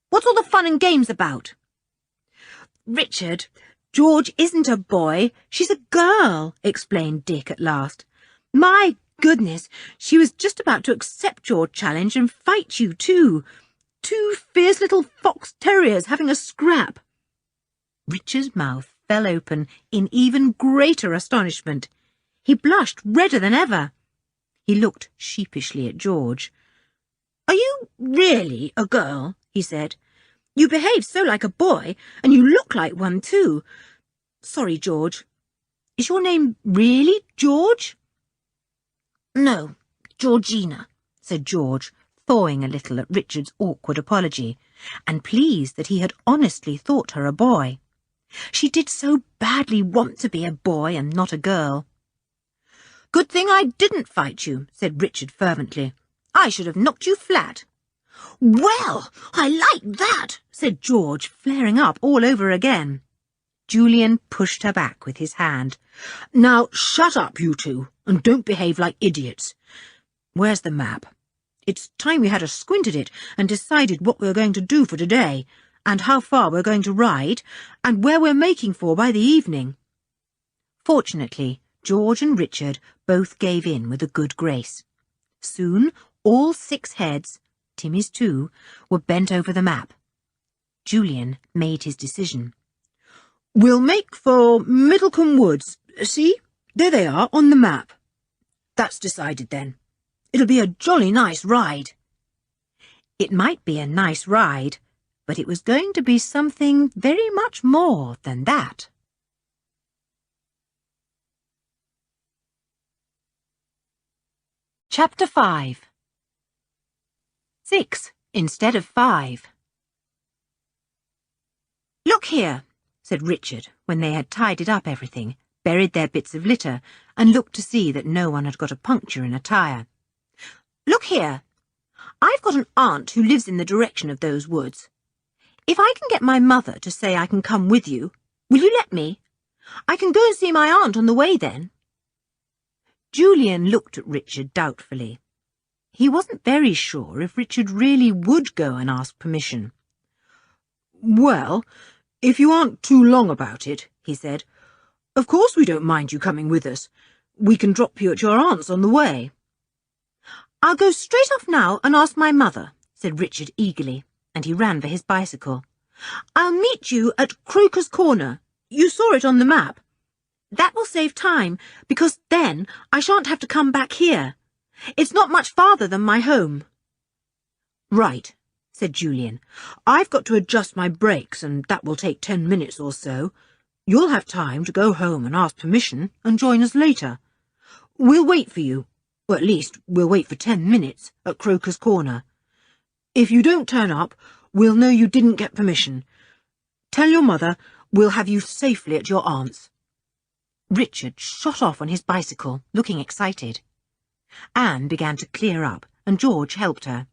What's all the fun and games about? Richard, George isn't a boy, she's a girl, explained Dick at last. My goodness, she was just about to accept your challenge and fight you too. 2 fierce little fox terriers having a scrap. Richard's mouth fell open in even greater astonishment. He blushed redder than ever. He looked sheepishly at George. Are you really a girl? He said. You behave so like a boy, and you look like one too. Sorry, George. Is your name really George? No, Georgina, said George, thawing a little at Richard's awkward apology, and pleased that he had honestly thought her a boy. She did so badly want to be a boy and not a girl. Good thing I didn't fight you, said Richard fervently. I should have knocked you flat. Well, I like that, said George, flaring up all over again. Julian pushed her back with his hand. Now shut up, you two, and don't behave like idiots. Where's the map? It's time we had a squint at it and decided what we're going to do for today, and how far we're going to ride, and where we're making for by the evening. Fortunately, George and Richard both gave in with a good grace. Soon all 6 heads, Timmy's too, were bent over the map. Julian made his decision. We'll make for Middlecombe Woods. See, there they are on the map. That's decided then. It'll be a jolly nice ride. It might be a nice ride, but it was going to be something very much more than that. Chapter 5. 6 instead of 5. Look here, said Richard, when they had tidied up everything, buried their bits of litter, and looked to see that no one had got a puncture in a tyre. Look here. I've got an aunt who lives in the direction of those woods. If I can get my mother to say I can come with you, will you let me? I can go and see my aunt on the way then. Julian looked at Richard doubtfully. He wasn't very sure if Richard really would go and ask permission. Well, if you aren't too long about it, he said, of course we don't mind you coming with us. We can drop you at your aunt's on the way. I'll go straight off now and ask my mother, said Richard eagerly, and he ran for his bicycle. I'll meet you at Croker's Corner. You saw it on the map. That will save time, because then I shan't have to come back here. It's not much farther than my home. Right, said Julian. "I've got to adjust my brakes, and that will take 10 minutes or so. You'll have time to go home and ask permission and join us later. We'll wait for you. Or at least, we'll wait for 10 minutes at Croker's Corner. If you don't turn up, we'll know you didn't get permission. Tell your mother we'll have you safely at your aunt's." Richard shot off on his bicycle, looking excited. Anne began to clear up, and George helped her.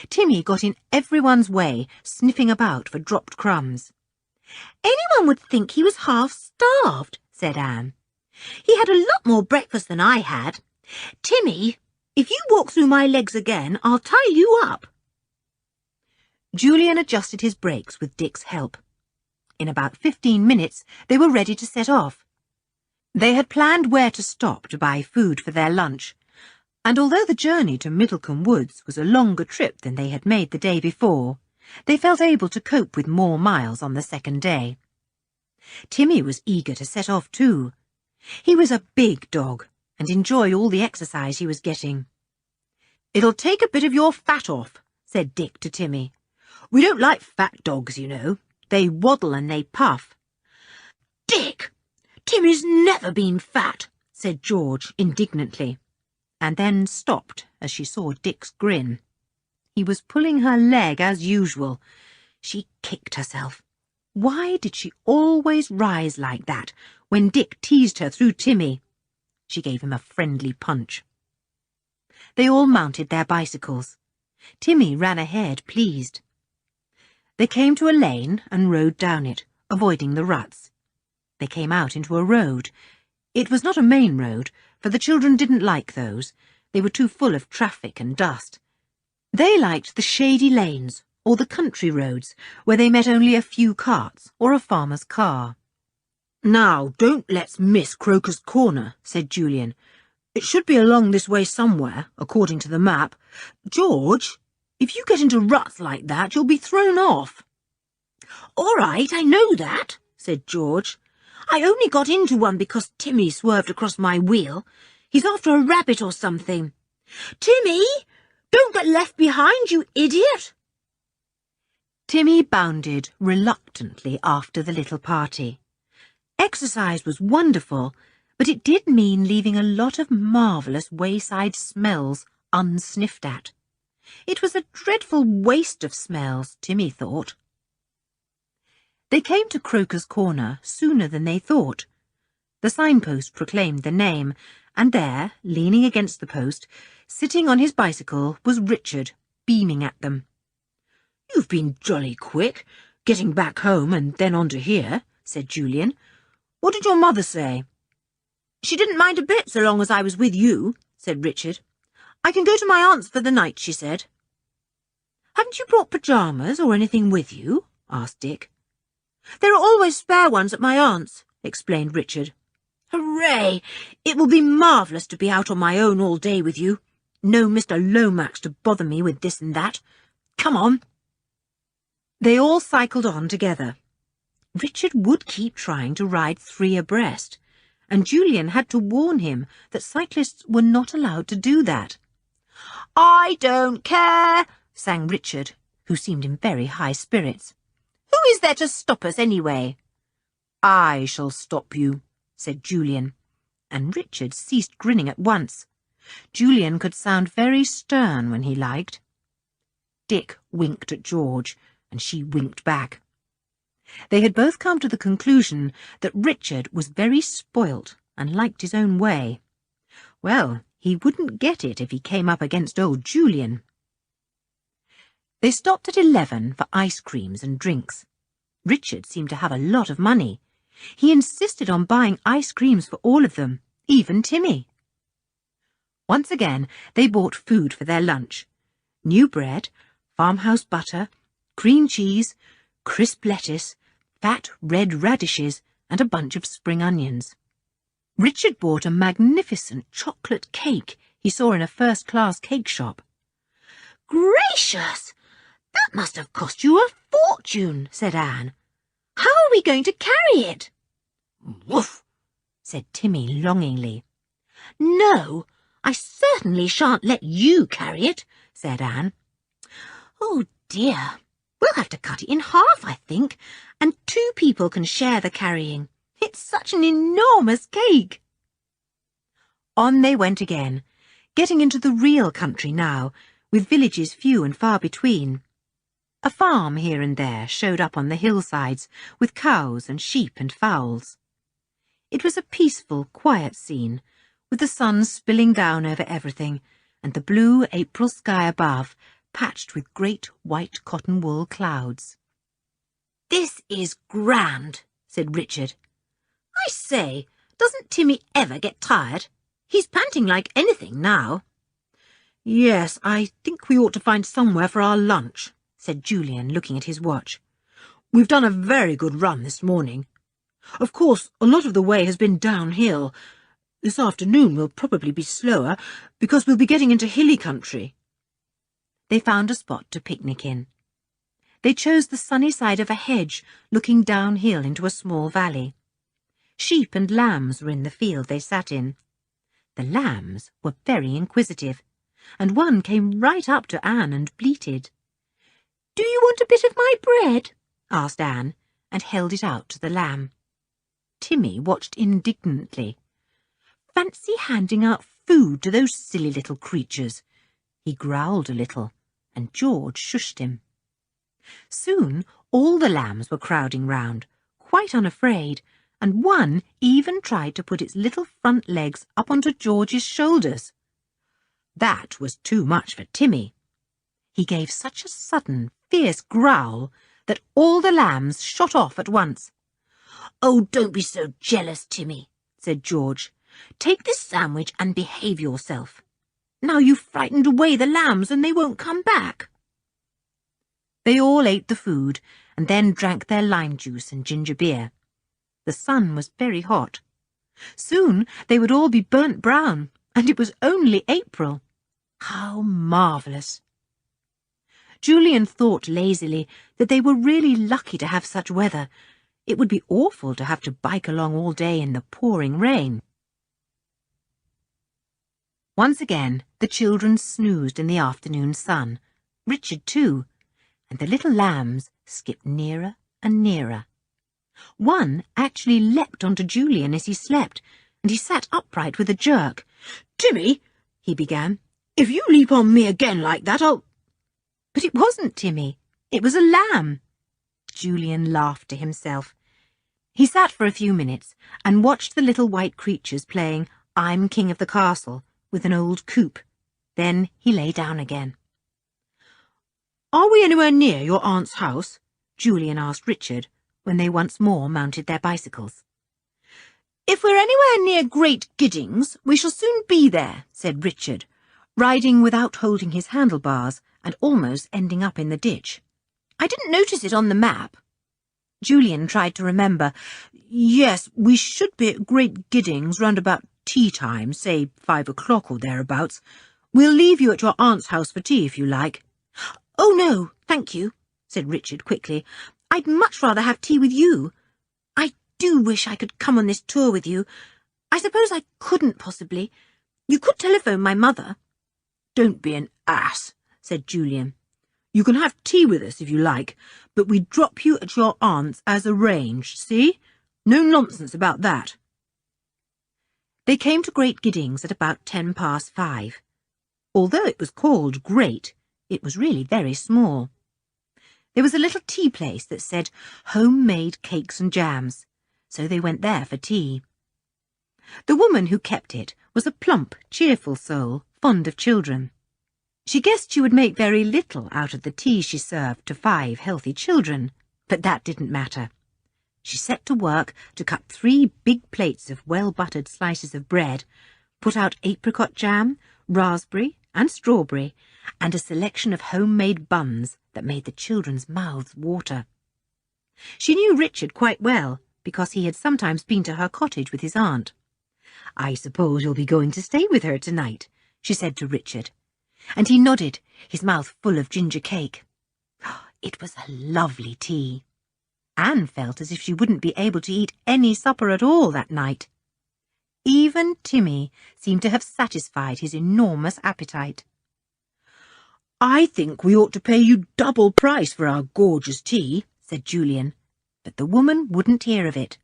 Timmy got in everyone's way, sniffing about for dropped crumbs. "Anyone would think he was half-starved," said Anne. "He had a lot more breakfast than I had. Timmy, if you walk through my legs again, I'll tie you up." Julian adjusted his brakes with Dick's help. In about 15 minutes, they were ready to set off. They had planned where to stop to buy food for their lunch, and although the journey to Middlecombe Woods was a longer trip than they had made the day before, they felt able to cope with more miles on the second day. Timmy was eager to set off too. He was a big dog and enjoyed all the exercise he was getting. "It'll take a bit of your fat off," said Dick to Timmy. "We don't like fat dogs, you know. They waddle and they puff." "Dick, Timmy's never been fat," said George indignantly, and then stopped as she saw Dick's grin. He was pulling her leg as usual. She kicked herself. Why did she always rise like that when Dick teased her through Timmy? She gave him a friendly punch. They all mounted their bicycles. Timmy ran ahead, pleased. They came to a lane and rode down it, avoiding the ruts. They came out into a road. It was not a main road, for the children didn't like those. They were too full of traffic and dust. They liked the shady lanes or the country roads where they met only a few carts or a farmer's car. "Now, don't let's miss Croker's Corner," said Julian. "It should be along this way somewhere, according to the map. George, if you get into ruts like that, you'll be thrown off." "All right, I know that," said George. "I only got into one because Timmy swerved across my wheel. He's after a rabbit or something. Timmy, don't get left behind, you idiot!" Timmy bounded reluctantly after the little party. Exercise was wonderful, but it did mean leaving a lot of marvellous wayside smells unsniffed at. It was a dreadful waste of smells, Timmy thought. They came to Croker's Corner sooner than they thought. The signpost proclaimed the name, and there, leaning against the post, sitting on his bicycle, was Richard, beaming at them. "You've been jolly quick, getting back home and then on to here," said Julian. "What did your mother say?" "She didn't mind a bit so long as I was with you," said Richard. "I can go to my aunt's for the night," she said. "Haven't you brought pyjamas or anything with you?" asked Dick. "There are always spare ones at my aunt's," explained Richard. "Hooray! It will be marvellous to be out on my own all day with you. No Mr. Lomax to bother me with this and that. Come on." They all cycled on together. Richard would keep trying to ride 3 abreast, and Julian had to warn him that cyclists were not allowed to do that. "I don't care," sang Richard, who seemed in very high spirits. "Who is there to stop us anyway?" "I shall stop you," said Julian, and Richard ceased grinning at once. Julian could sound very stern when he liked. Dick winked at George, and she winked back. They had both come to the conclusion that Richard was very spoilt and liked his own way. Well, he wouldn't get it if he came up against old Julian. They stopped at 11 for ice creams and drinks. Richard seemed to have a lot of money. He insisted on buying ice creams for all of them, even Timmy. Once again, they bought food for their lunch. New bread, farmhouse butter, cream cheese, crisp lettuce, fat red radishes, and a bunch of spring onions. Richard bought a magnificent chocolate cake he saw in a first-class cake shop. "Gracious! That must have cost you a fortune," said Anne. "How are we going to carry it?" "Woof!" said Timmy longingly. "No, I certainly shan't let you carry it," said Anne. "Oh dear, we'll have to cut it in half, I think, and 2 people can share the carrying. It's such an enormous cake. On they went again, getting into the real country now, with villages few and far between. A farm here and there showed up on the hillsides, with cows and sheep and fowls. It was a peaceful, quiet scene, with the sun spilling down over everything, and the blue April sky above, patched with great white cotton wool clouds. "This is grand," said Richard. "I say, doesn't Timmy ever get tired? He's panting like anything now." "Yes, I think we ought to find somewhere for our lunch," said Julian, looking at his watch. "We've done a very good run this morning. Of course, a lot of the way has been downhill. This afternoon will probably be slower, because we'll be getting into hilly country." They found a spot to picnic in. They chose the sunny side of a hedge, looking downhill into a small valley. Sheep and lambs were in the field they sat in. The lambs were very inquisitive, and one came right up to Anne and bleated. "Do you want a bit of my bread?" asked Anne, and held it out to the lamb. Timmy watched indignantly. Fancy handing out food to those silly little creatures. He growled a little, and George shushed him. Soon all the lambs were crowding round, quite unafraid, and one even tried to put its little front legs up onto George's shoulders. That was too much for Timmy. He gave such a sudden, fierce growl that all the lambs shot off at once. "Oh, don't be so jealous, Timmy," said George. "Take this sandwich and behave yourself. Now you've frightened away the lambs and they won't come back." They all ate the food and then drank their lime juice and ginger beer. The sun was very hot. Soon they would all be burnt brown, and it was only April. How marvellous! Julian thought lazily that they were really lucky to have such weather. It would be awful to have to bike along all day in the pouring rain. Once again the children snoozed in the afternoon sun, Richard too, and the little lambs skipped nearer and nearer. One actually leapt onto Julian as he slept, and he sat upright with a jerk. "Timmy," he began, "if you leap on me again like that, I'll—" But it wasn't Timmy, it was a lamb. Julian laughed to himself. He sat for a few minutes and watched the little white creatures playing "I'm King of the Castle" with an old coop. Then he lay down again. "Are we anywhere near your aunt's house?" Julian asked Richard, when they once more mounted their bicycles. "If we're anywhere near Great Giddings, we shall soon be there," said Richard, riding without holding his handlebars and almost ending up in the ditch. "I didn't notice it on the map." Julian tried to remember. "Yes, we should be at Great Giddings round about tea time, say 5 o'clock or thereabouts. We'll leave you at your aunt's house for tea if you like." "Oh, no, thank you," said Richard quickly. "I'd much rather have tea with you. I do wish I could come on this tour with you. I suppose I couldn't possibly. You could telephone my mother." "Don't be an ass," said Julian. "You can have tea with us if you like, but we drop you at your aunt's as arranged, see? No nonsense about that." They came to Great Giddings at about 5:10. Although it was called Great, it was really very small. There was a little tea place that said homemade cakes and jams, so they went there for tea. The woman who kept it was a plump, cheerful soul, fond of children. She guessed she would make very little out of the tea she served to 5 healthy children, but that didn't matter. She set to work to cut 3 big plates of well-buttered slices of bread, put out apricot jam, raspberry and strawberry, and a selection of homemade buns that made the children's mouths water. She knew Richard quite well, because he had sometimes been to her cottage with his aunt. "I suppose you'll be going to stay with her tonight," she said to Richard, and he nodded, his mouth full of ginger cake. It was a lovely tea. Anne felt as if she wouldn't be able to eat any supper at all that night. Even Timmy seemed to have satisfied his enormous appetite. I think we ought to pay you double price for our gorgeous tea, said Julian, but the woman wouldn't hear of it.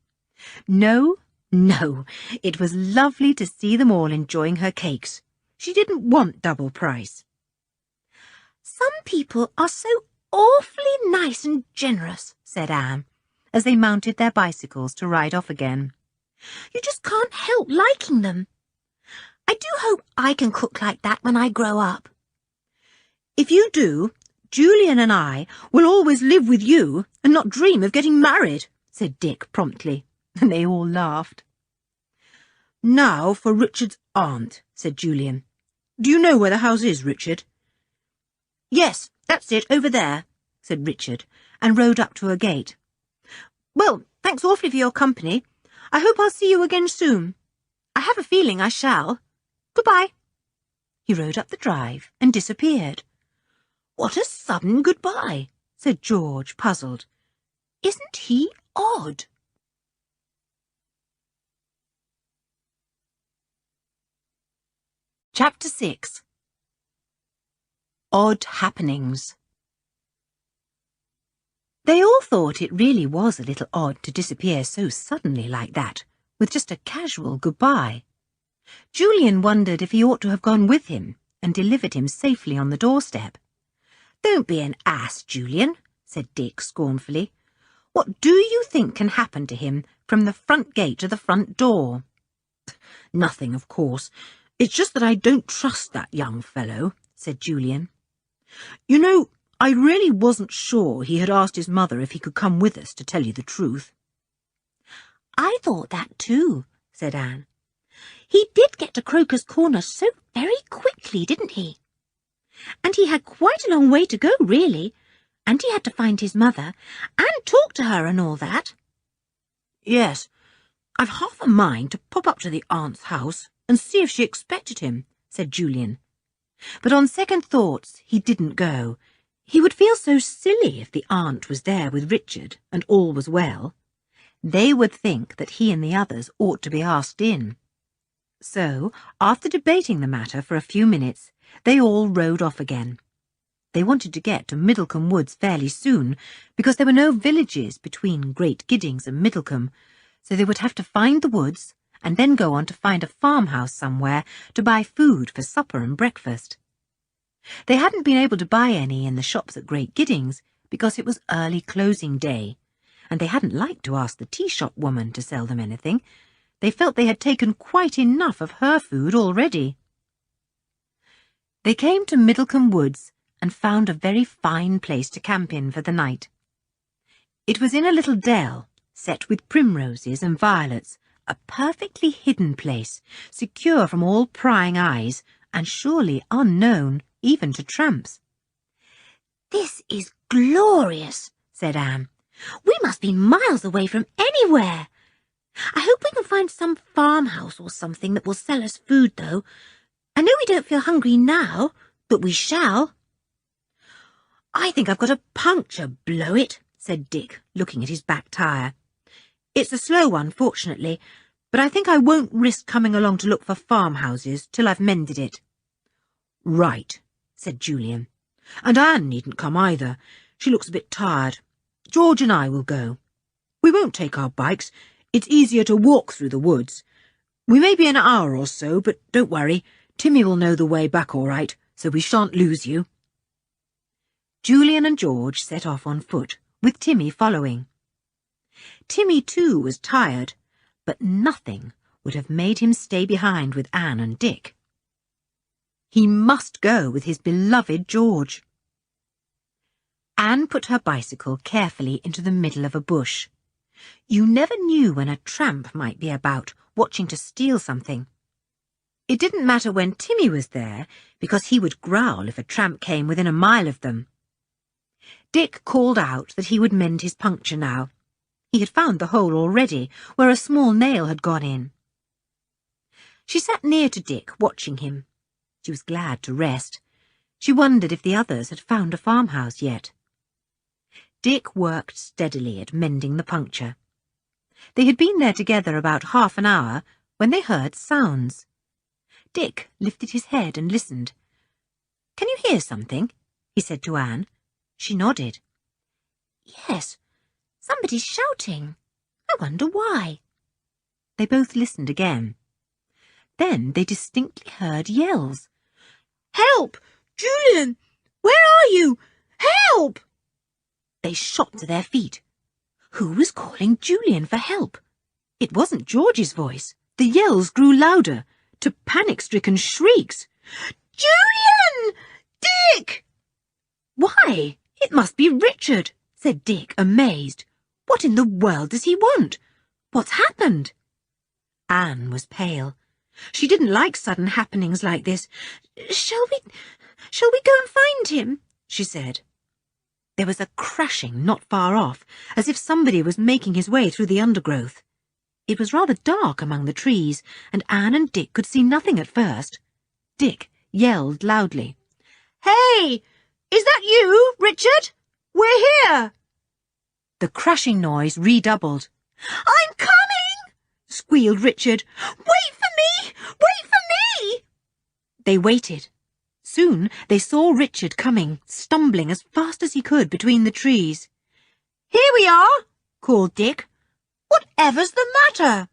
No, no, it was lovely to see them all enjoying her cakes. She didn't want double price. Some people are so awfully nice and generous, said Anne, as they mounted their bicycles to ride off again. You just can't help liking them. I do hope I can cook like that when I grow up. If you do, Julian and I will always live with you and not dream of getting married, said Dick promptly, and they all laughed. Now for Richard's aunt, said Julian. Do you know where the house is, Richard? Yes, that's it, over there, said Richard, and rode up to a gate. Well, thanks awfully for your company. I hope I'll see you again soon. I have a feeling I shall. Goodbye. He rode up the drive and disappeared. What a sudden goodbye, said George, puzzled. Isn't he odd? Chapter 6. Odd Happenings. They all thought it really was a little odd to disappear so suddenly like that, with just a casual goodbye. Julian wondered if he ought to have gone with him and delivered him safely on the doorstep. Don't be an ass, Julian, said Dick scornfully. What do you think can happen to him from the front gate to the front door? Nothing, of course. It's just that I don't trust that young fellow, said Julian. You know, I really wasn't sure he had asked his mother if he could come with us, to tell you the truth. I thought that too, said Anne. He did get to Croker's Corner so very quickly, didn't he? And he had quite a long way to go, really, and he had to find his mother and talk to her and all that. Yes, I've half a mind to pop up to the aunt's house and see if she expected him, said Julian. But on second thoughts, he didn't go. He would feel so silly if the aunt was there with Richard and all was well. They would think that he and the others ought to be asked in. So, after debating the matter for a few minutes, they all rode off again. They wanted to get to Middlecombe Woods fairly soon, because there were no villages between Great Giddings and Middlecombe, so they would have to find the woods and then go on to find a farmhouse somewhere to buy food for supper and breakfast. They hadn't been able to buy any in the shops at Great Giddings because it was early closing day, and they hadn't liked to ask the tea-shop woman to sell them anything. They felt they had taken quite enough of her food already. They came to Middlecombe Woods and found a very fine place to camp in for the night. It was in a little dell, set with primroses and violets, a perfectly hidden place, secure from all prying eyes, and surely unknown even to tramps. This is glorious, said Anne. We must be miles away from anywhere. I hope we can find some farmhouse or something that will sell us food, though. I know we don't feel hungry now, but we shall. I think I've got a puncture, blow it, said Dick, looking at his back tyre. It's a slow one, fortunately, but I think I won't risk coming along to look for farmhouses till I've mended it. Right, said Julian. And Anne needn't come either. She looks a bit tired. George and I will go. We won't take our bikes. It's easier to walk through the woods. We may be an hour or so, but don't worry. Timmy will know the way back all right, so we shan't lose you. Julian and George set off on foot, with Timmy following. Timmy, too, was tired, but nothing would have made him stay behind with Anne and Dick. He must go with his beloved George. Anne put her bicycle carefully into the middle of a bush. You never knew when a tramp might be about, watching to steal something. It didn't matter when Timmy was there, because he would growl if a tramp came within a mile of them. Dick called out that he would mend his puncture now. He had found the hole already, where a small nail had gone in. She sat near to Dick, watching him. She was glad to rest. She wondered if the others had found a farmhouse yet. Dick worked steadily at mending the puncture. They had been there together about half an hour when they heard sounds. Dick lifted his head and listened. "Can you hear something?" he said to Anne. She nodded. Yes, somebody's shouting. I wonder why. They both listened again. Then they distinctly heard yells. Help! Julian! Where are you? Help! They shot to their feet. Who was calling Julian for help? It wasn't George's voice. The yells grew louder, to panic-stricken shrieks. Julian! Dick! Why, it must be Richard, said Dick, amazed. What in the world does he want? What's happened? Anne was pale. She didn't like sudden happenings like this. Shall we go and find him? She said. There was a crashing not far off, as if somebody was making his way through the undergrowth. It was rather dark among the trees, and Anne and Dick could see nothing at first. Dick yelled loudly. Hey! Is that you, Richard? We're here! The crashing noise redoubled. I'm coming! Squealed Richard. Wait for me! Wait for me! They waited. Soon they saw Richard coming, stumbling as fast as he could between the trees. Here we are, called Dick. Whatever's the matter?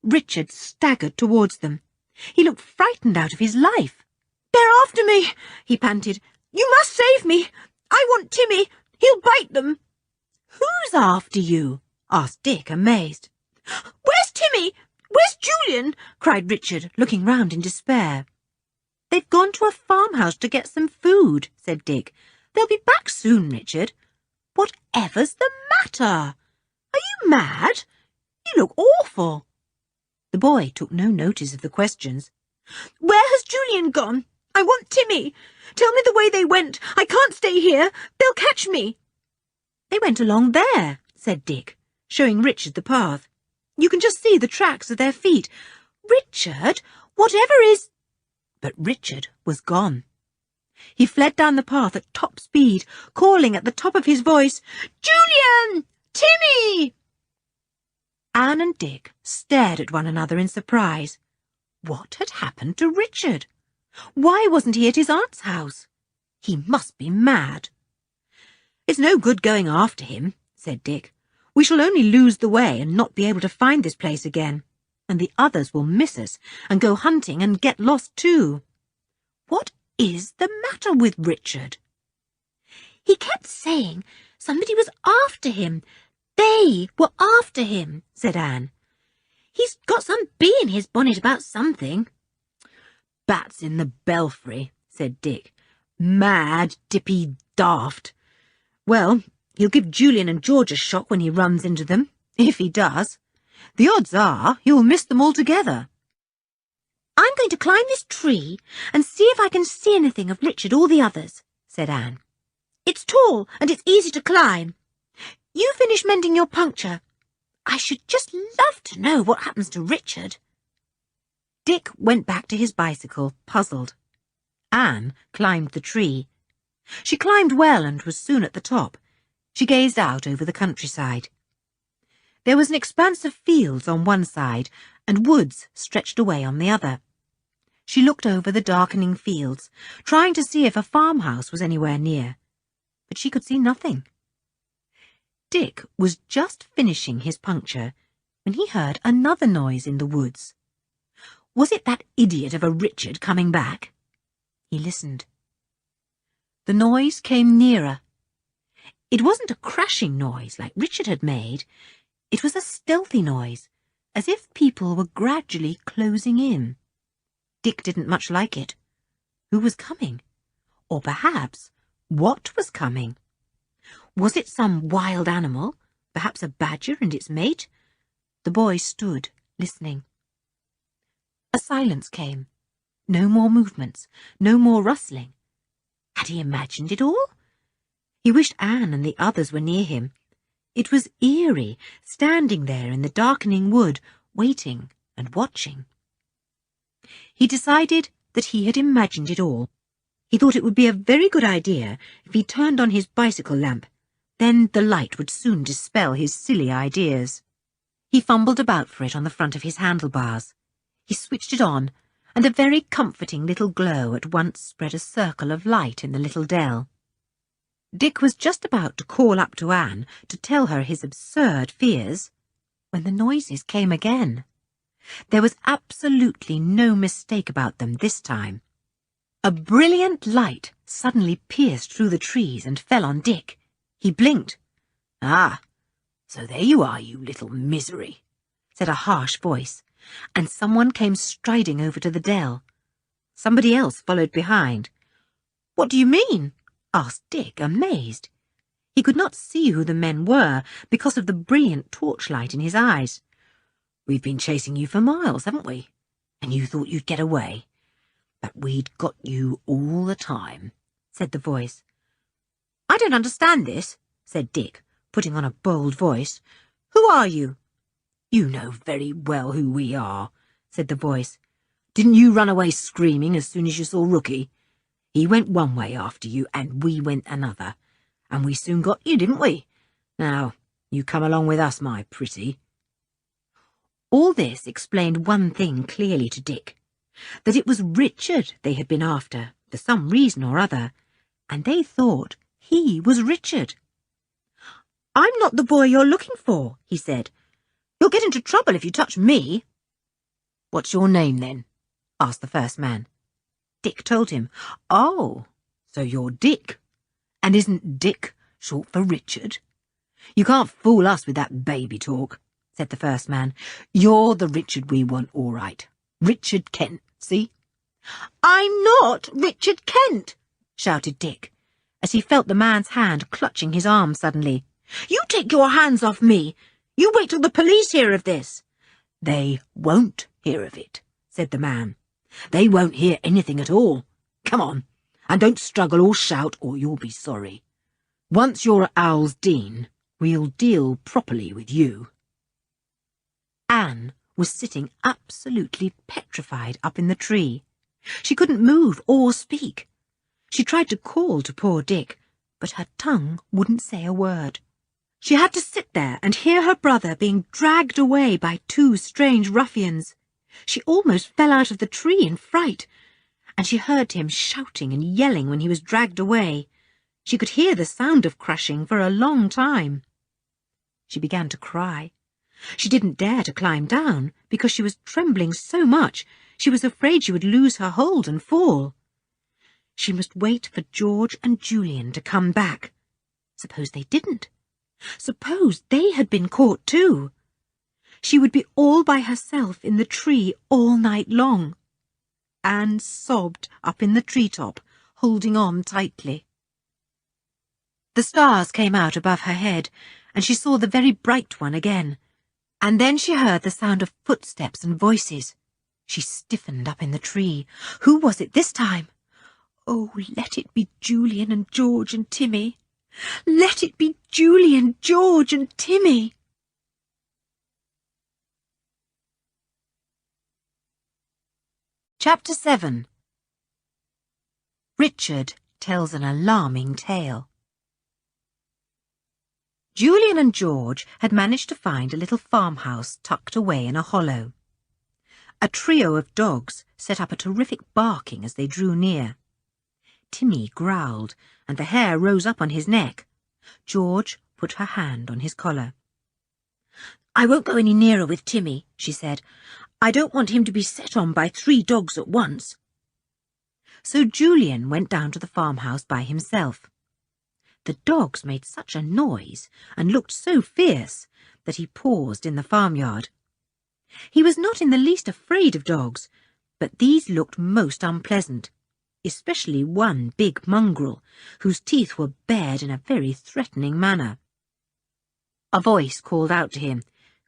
Richard staggered towards them. He looked frightened out of his life. They're after me, he panted. You must save me. I want Timmy. He'll bite them. Who's after you? Asked Dick, amazed. Where's Timmy? Where's Julian? Cried Richard, looking round in despair. They've gone to a farmhouse to get some food, said Dick. They'll be back soon, Richard. Whatever's the matter? Are you mad? You look awful. The boy took no notice of the questions. Where has Julian gone? I want Timmy. Tell me the way they went. I can't stay here. They'll catch me. They went along there, said Dick, showing Richard the path. You can just see the tracks of their feet. Richard, whatever is... But Richard was gone. He fled down the path at top speed, calling at the top of his voice, Julian! Timmy! Anne and Dick stared at one another in surprise. What had happened to Richard? Why wasn't he at his aunt's house? He must be mad. It's no good going after him, said Dick. We shall only lose the way and not be able to find this place again, and the others will miss us and go hunting and get lost too. What is the matter with Richard? He kept saying somebody was after him. They were after him, said Anne. He's got some bee in his bonnet about something. Bats in the belfry, said Dick. Mad, dippy, daft. Well, he'll give Julian and George a shock when he runs into them, if he does. The odds are he'll miss them altogether. I'm going to climb this tree and see if I can see anything of Richard or the others, said Anne. It's tall and it's easy to climb. You finish mending your puncture. I should just love to know what happens to Richard. Dick went back to his bicycle, puzzled. Anne climbed the tree. She climbed well and was soon at the top. She gazed out over the countryside. There was an expanse of fields on one side and woods stretched away on the other. She looked over the darkening fields, trying to see if a farmhouse was anywhere near, but she could see nothing. Dick was just finishing his puncture when he heard another noise in the woods. Was it that idiot of a Richard coming back? He listened. The noise came nearer. It wasn't a crashing noise like Richard had made. It was a stealthy noise, as if people were gradually closing in. Dick didn't much like it. Who was coming? Or perhaps, what was coming? Was it some wild animal, perhaps a badger and its mate? The boy stood, listening. A silence came. No more movements, no more rustling. Had he imagined it all? He wished Anne and the others were near him. It was eerie, standing there in the darkening wood, waiting and watching. He decided that he had imagined it all. He thought it would be a very good idea if he turned on his bicycle lamp. Then the light would soon dispel his silly ideas. He fumbled about for it on the front of his handlebars. He switched it on, and a very comforting little glow at once spread a circle of light in the little dell. Dick was just about to call up to Anne to tell her his absurd fears, when the noises came again. There was absolutely no mistake about them this time. A brilliant light suddenly pierced through the trees and fell on Dick. He blinked. "Ah, so there you are, you little misery," said a harsh voice, and someone came striding over to the dell. Somebody else followed behind. "What do you mean?" asked Dick, amazed. He could not see who the men were because of the brilliant torchlight in his eyes. "We've been chasing you for miles, haven't we? And you thought you'd get away. But we'd got you all the time," said the voice. "I don't understand this," said Dick, putting on a bold voice. "Who are you?" "You know very well who we are," said the voice. "Didn't you run away screaming as soon as you saw Rookie? He went one way after you, and we went another. And we soon got you, didn't we? Now, you come along with us, my pretty." All this explained one thing clearly to Dick, that it was Richard they had been after, for some reason or other, and they thought he was Richard. "I'm not the boy you're looking for," he said. "You'll get into trouble if you touch me." "What's your name, then?" asked the first man. Dick told him. "Oh, so you're Dick. And isn't Dick short for Richard?" "You can't fool us with that baby talk," said the first man. "You're the Richard we want, all right. Richard Kent, see?" "I'm not Richard Kent," shouted Dick, as he felt the man's hand clutching his arm suddenly. "You take your hands off me. You wait till the police hear of this." "They won't hear of it," said the man. "They won't hear anything at all. Come on, and don't struggle or shout, or you'll be sorry. Once you're at Owl's Dean, we'll deal properly with you." Anne was sitting absolutely petrified up in the tree. She couldn't move or speak. She tried to call to poor Dick, but her tongue wouldn't say a word. She had to sit there and hear her brother being dragged away by two strange ruffians. She almost fell out of the tree in fright, and she heard him shouting and yelling when he was dragged away. She could hear the sound of crushing for a long time. She began to cry. She didn't dare to climb down because she was trembling so much she was afraid she would lose her hold and fall. She must wait for George and Julian to come back. Suppose they didn't? Suppose they had been caught too? She would be all by herself in the tree all night long. Anne sobbed up in the treetop, holding on tightly. The stars came out above her head, and she saw the very bright one again. And then she heard the sound of footsteps and voices. She stiffened up in the tree. Who was it this time? Oh, let it be Julian and George and Timmy. Let it be Julian, George and Timmy. Chapter 7. Richard tells an alarming tale. Julian and George had managed to find a little farmhouse tucked away in a hollow. A trio of dogs set up a terrific barking as they drew near. Timmy growled, and the hair rose up on his neck. George put her hand on his collar. "I won't go any nearer with Timmy," she said. "I don't want him to be set on by 3 dogs at once." So Julian went down to the farmhouse by himself. The dogs made such a noise and looked so fierce that he paused in the farmyard. He was not in the least afraid of dogs, but these looked most unpleasant, especially one big mongrel, whose teeth were bared in a very threatening manner. A voice called out to him,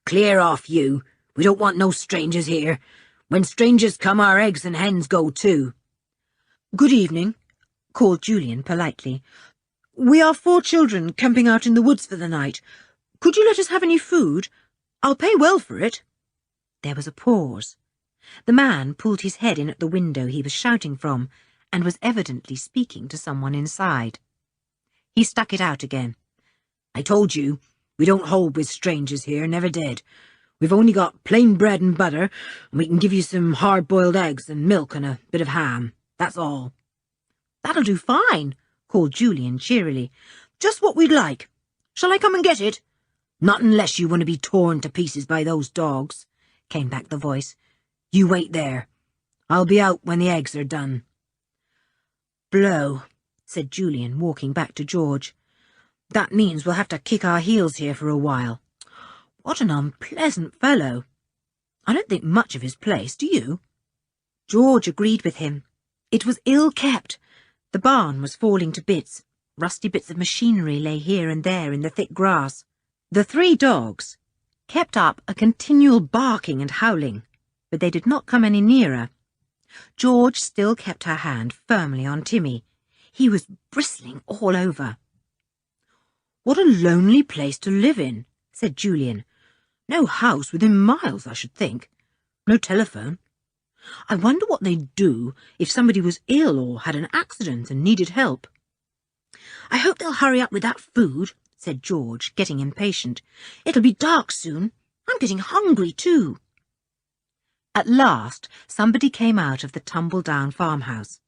"Clear off, you! We don't want no strangers here. When strangers come, our eggs and hens go too." "Good evening," called Julian politely. "We are 4 children camping out in the woods for the night. Could you let us have any food? I'll pay well for it." There was a pause. The man pulled his head in at the window he was shouting from, and was evidently speaking to someone inside. He stuck it out again. "I told you, we don't hold with strangers here, never did. We've only got plain bread and butter, and we can give you some hard-boiled eggs and milk and a bit of ham. That's all." "That'll do fine," called Julian cheerily. "Just what we'd like. Shall I come and get it?" "Not unless you want to be torn to pieces by those dogs," came back the voice. "You wait there. I'll be out when the eggs are done." "Blow," said Julian, walking back to George. "That means we'll have to kick our heels here for a while. What an unpleasant fellow. I don't think much of his place, do you?" George agreed with him. It was ill kept. The barn was falling to bits. Rusty bits of machinery lay here and there in the thick grass. The 3 dogs kept up a continual barking and howling, but they did not come any nearer. George still kept her hand firmly on Timmy. He was bristling all over. "What a lonely place to live in," said Julian. "No house within miles, I should think. No telephone. I wonder what they'd do if somebody was ill or had an accident and needed help." "I hope they'll hurry up with that food," said George, getting impatient. "It'll be dark soon. I'm getting hungry too." At last somebody came out of the tumble-down farmhouse.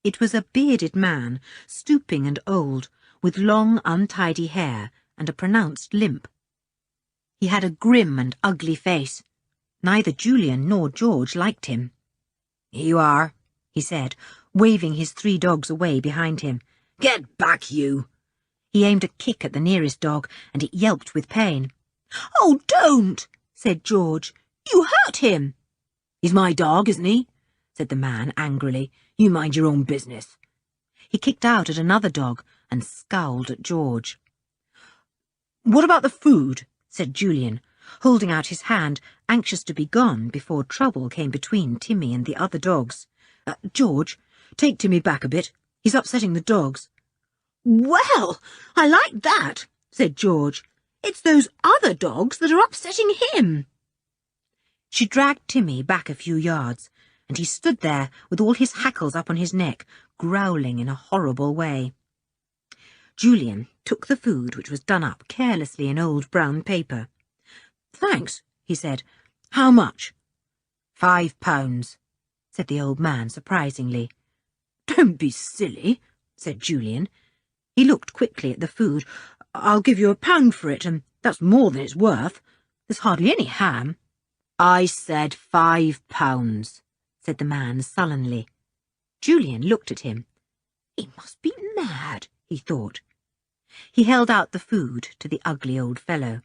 It was a bearded man, stooping and old, with long, untidy hair and a pronounced limp. He had a grim and ugly face. Neither Julian nor George liked him. "Here you are," he said, waving his 3 dogs away behind him. "Get back, you!" He aimed a kick at the nearest dog, and it yelped with pain. "Oh, don't!" said George. "You hurt him." "He's my dog, isn't he?" said the man angrily. "You mind your own business." He kicked out at another dog and scowled at George. "What about the food?" said Julian, holding out his hand, anxious to be gone before trouble came between Timmy and the other dogs. "George, take Timmy back a bit. He's upsetting the dogs." "Well, I like that," said George. "It's those other dogs that are upsetting him." She dragged Timmy back a few yards, and he stood there with all his hackles up on his neck, growling in a horrible way. Julian took the food, which was done up carelessly in old brown paper. "Thanks," he said. "How much?" £5, said the old man surprisingly. "Don't be silly," said Julian. He looked quickly at the food. "I'll give you £1 for it, and that's more than it's worth. There's hardly any ham." "I said £5, said the man sullenly. Julian looked at him. He must be mad, he thought. He held out the food to the ugly old fellow.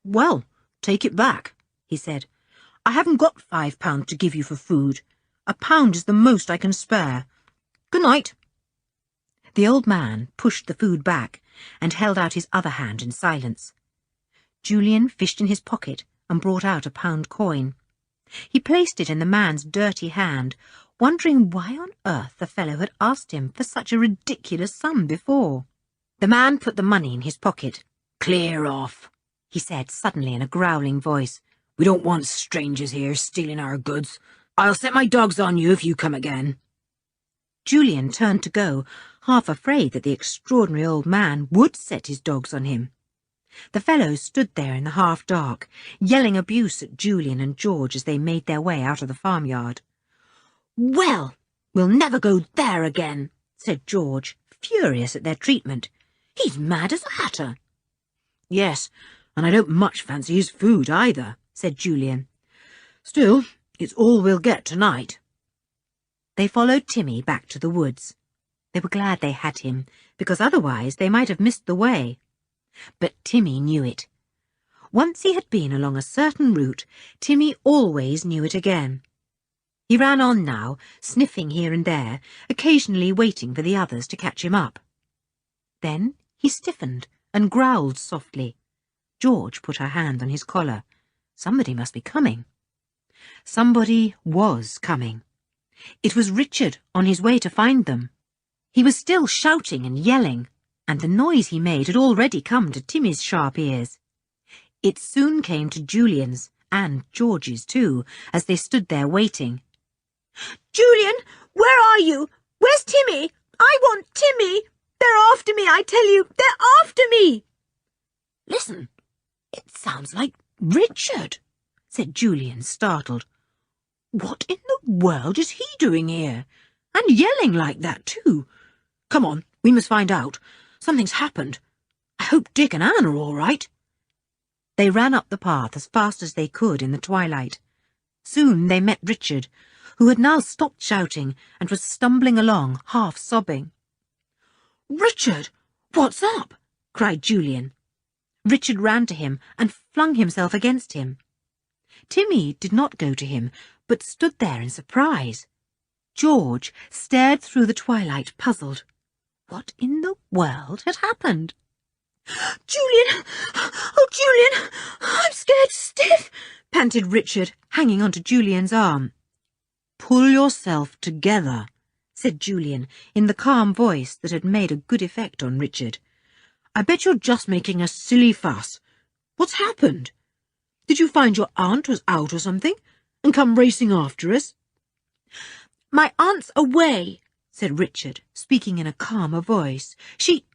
"Well, take it back," he said. "I haven't got £5 to give you for food. £1 is the most I can spare. Good night." The old man pushed the food back and held out his other hand in silence. Julian fished in his pocket and brought out a £1 coin. He placed it in the man's dirty hand, wondering why on earth the fellow had asked him for such a ridiculous sum before. The man put the money in his pocket. "Clear off," he said suddenly in a growling voice. "We don't want strangers here stealing our goods. I'll set my dogs on you if you come again." Julian turned to go, half afraid that the extraordinary old man would set his dogs on him. The fellows stood there in the half-dark, yelling abuse at Julian and George as they made their way out of the farmyard. "Well, we'll never go there again," said George, furious at their treatment. "He's mad as a hatter." "Yes, and I don't much fancy his food either," said Julian. "Still, it's all we'll get tonight." They followed Timmy back to the woods. They were glad they had him, because otherwise they might have missed the way. But Timmy knew it. Once he had been along a certain route, Timmy always knew it again. He ran on now, sniffing here and there, occasionally waiting for the others to catch him up. Then he stiffened and growled softly. George put her hand on his collar. Somebody must be coming. Somebody was coming. It was Richard on his way to find them. He was still shouting and yelling, and the noise he made had already come to Timmy's sharp ears. It soon came to Julian's, and George's too, as they stood there waiting. "Julian, where are you? Where's Timmy? I want Timmy! They're after me, I tell you! They're after me!" "Listen, it sounds like Richard," said Julian, startled. "What in the world is he doing here? And yelling like that, too. Come on, we must find out. Something's happened. I hope Dick and Anne are all right." They ran up the path as fast as they could in the twilight. Soon they met Richard, who had now stopped shouting and was stumbling along, half sobbing. "Richard, what's up?" cried Julian. Richard ran to him and flung himself against him. Timmy did not go to him, but stood there in surprise. George stared through the twilight, puzzled. What in the world had happened? "Julian! Oh, Julian! I'm scared stiff!" panted Richard, hanging onto Julian's arm. "Pull yourself together," said Julian, in the calm voice that had made a good effect on Richard. "I bet you're just making a silly fuss. What's happened? Did you find your aunt was out or something, and come racing after us?" "My aunt's away," said Richard, speaking in a calmer voice. "She...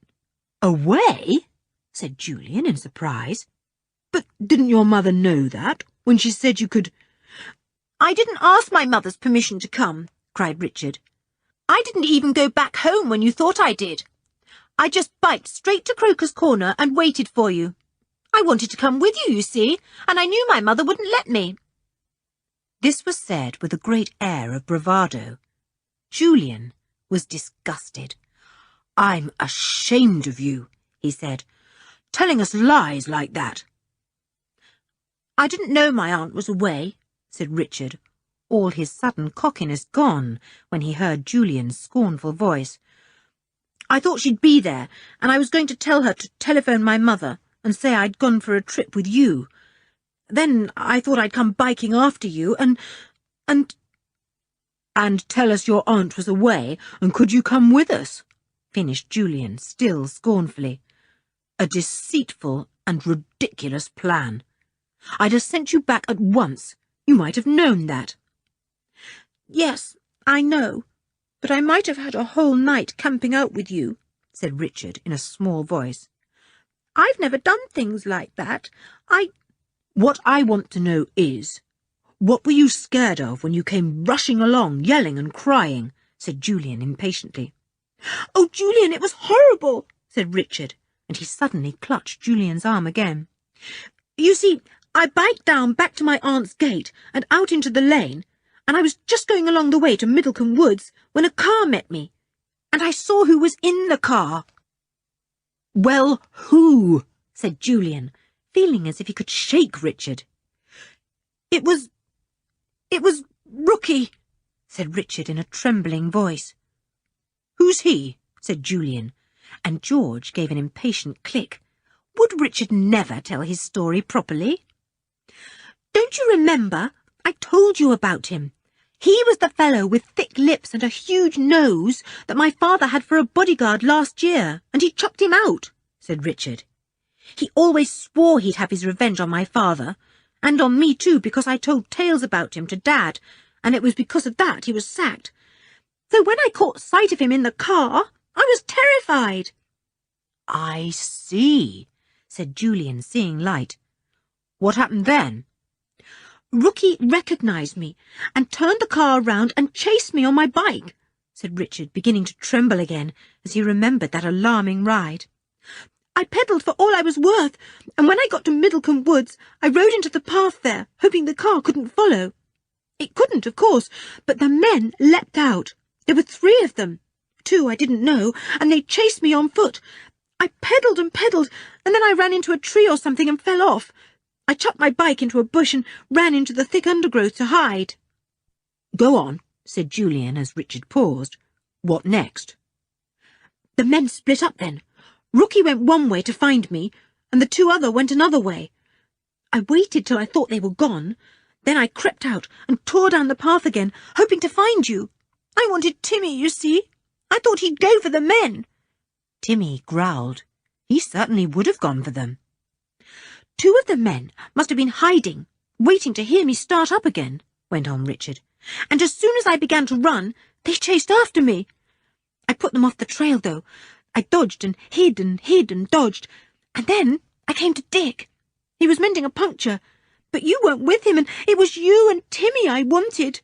away?" said Julian in surprise. "But didn't your mother know that, when she said you could—" "I didn't ask my mother's permission to come," cried Richard. "I didn't even go back home when you thought I did. I just biked straight to Croker's Corner and waited for you. I wanted to come with you see, and I knew my mother wouldn't let me." This was said with a great air of bravado. Julian was disgusted. "I'm ashamed of you," he said, "telling us lies like that." "I didn't know my aunt was away," said Richard, all his sudden cockiness gone when he heard Julian's scornful voice. "I thought she'd be there, and I was going to tell her to telephone my mother and say I'd gone for a trip with you. Then I thought I'd come biking after you and... "And tell us your aunt was away, and could you come with us?" finished Julian, still scornfully. "A deceitful and ridiculous plan. I'd have sent you back at once. You might have known that." "Yes, I know, but I might have had a whole night camping out with you," said Richard in a small voice. "I've never done things like that. What I want to know is, what were you scared of when you came rushing along, yelling and crying?" said Julian impatiently. "Oh, Julian, it was horrible," said Richard, and he suddenly clutched Julian's arm again. "You see, I biked down back to my aunt's gate and out into the lane, and I was just going along the way to Middlecombe Woods when a car met me, and I saw who was in the car." "Well, who?" said Julian, feeling as if he could shake Richard. It was Rookie," said Richard in a trembling voice. "Who's he?" said Julian, and George gave an impatient click. Would Richard never tell his story properly? "Don't you remember? I told you about him. He was the fellow with thick lips and a huge nose that my father had for a bodyguard last year, and he chucked him out," said Richard. "He always swore he'd have his revenge on my father, and on me too, because I told tales about him to Dad, and it was because of that he was sacked. So when I caught sight of him in the car, I was terrified." "I see," said Julian, seeing light. "What happened then?" "Rookie recognised me and turned the car around and chased me on my bike," said Richard, beginning to tremble again as he remembered that alarming ride. "I pedalled for all I was worth, and when I got to Middlecombe Woods, I rode into the path there, hoping the car couldn't follow. It couldn't, of course, but the men leapt out. There were 3 of them. 2 I didn't know, and they chased me on foot. I pedalled and pedalled, and then I ran into a tree or something and fell off. I chucked my bike into a bush and ran into the thick undergrowth to hide." "Go on," said Julian as Richard paused. "What next?" "The men split up then. Rookie went one way to find me, and the 2 other went another way. I waited till I thought they were gone. Then I crept out and tore down the path again, hoping to find you. I wanted Timmy, you see. I thought he'd go for the men." Timmy growled. He certainly would have gone for them. "2 of the men must have been hiding, waiting to hear me start up again," went on Richard. "And as soon as I began to run, they chased after me. I put them off the trail, though. I dodged and hid and dodged, and then I came to Dick. He was mending a puncture, But you weren't with him, and it was you and Timmy I wanted.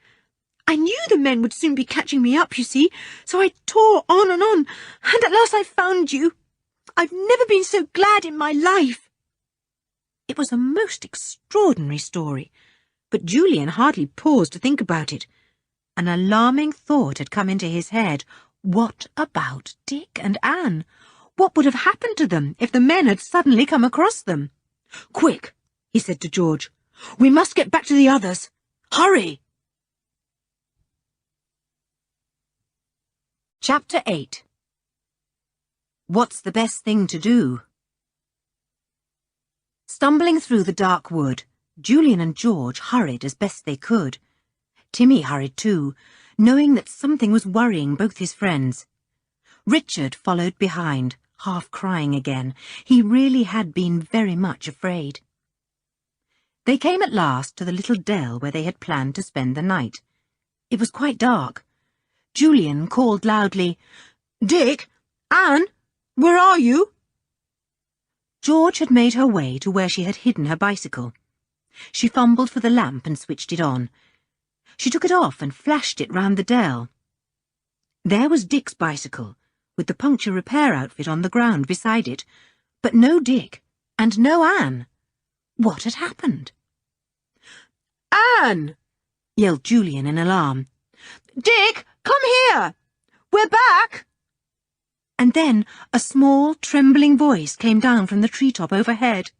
I knew the men would soon be catching me up, you see, so I tore on, and at last I found you. I've never been so glad in my life." It was a most extraordinary story, but Julian hardly paused to think about it. An alarming thought had come into his head. What about Dick and Anne? What would have happened to them if the men had suddenly come across them? "Quick," he said to George. "We must get back to the others. Hurry!" Chapter 8. What's the best thing to do? Stumbling through the dark wood, Julian and George hurried as best they could. Timmy hurried too, knowing that something was worrying both his friends. Richard followed behind, half crying again. He really had been very much afraid. They came at last to the little dell where they had planned to spend the night. It was quite dark. Julian called loudly, "Dick! Anne! Where are you?" George had made her way to where she had hidden her bicycle. She fumbled for the lamp and switched it on. She took it off and flashed it round the dell. There was Dick's bicycle, with the puncture repair outfit on the ground beside it, but no Dick, and no Anne. What had happened? "Anne!" yelled Julian in alarm. "Dick, come here! We're back!" And then a small, trembling voice came down from the treetop overhead.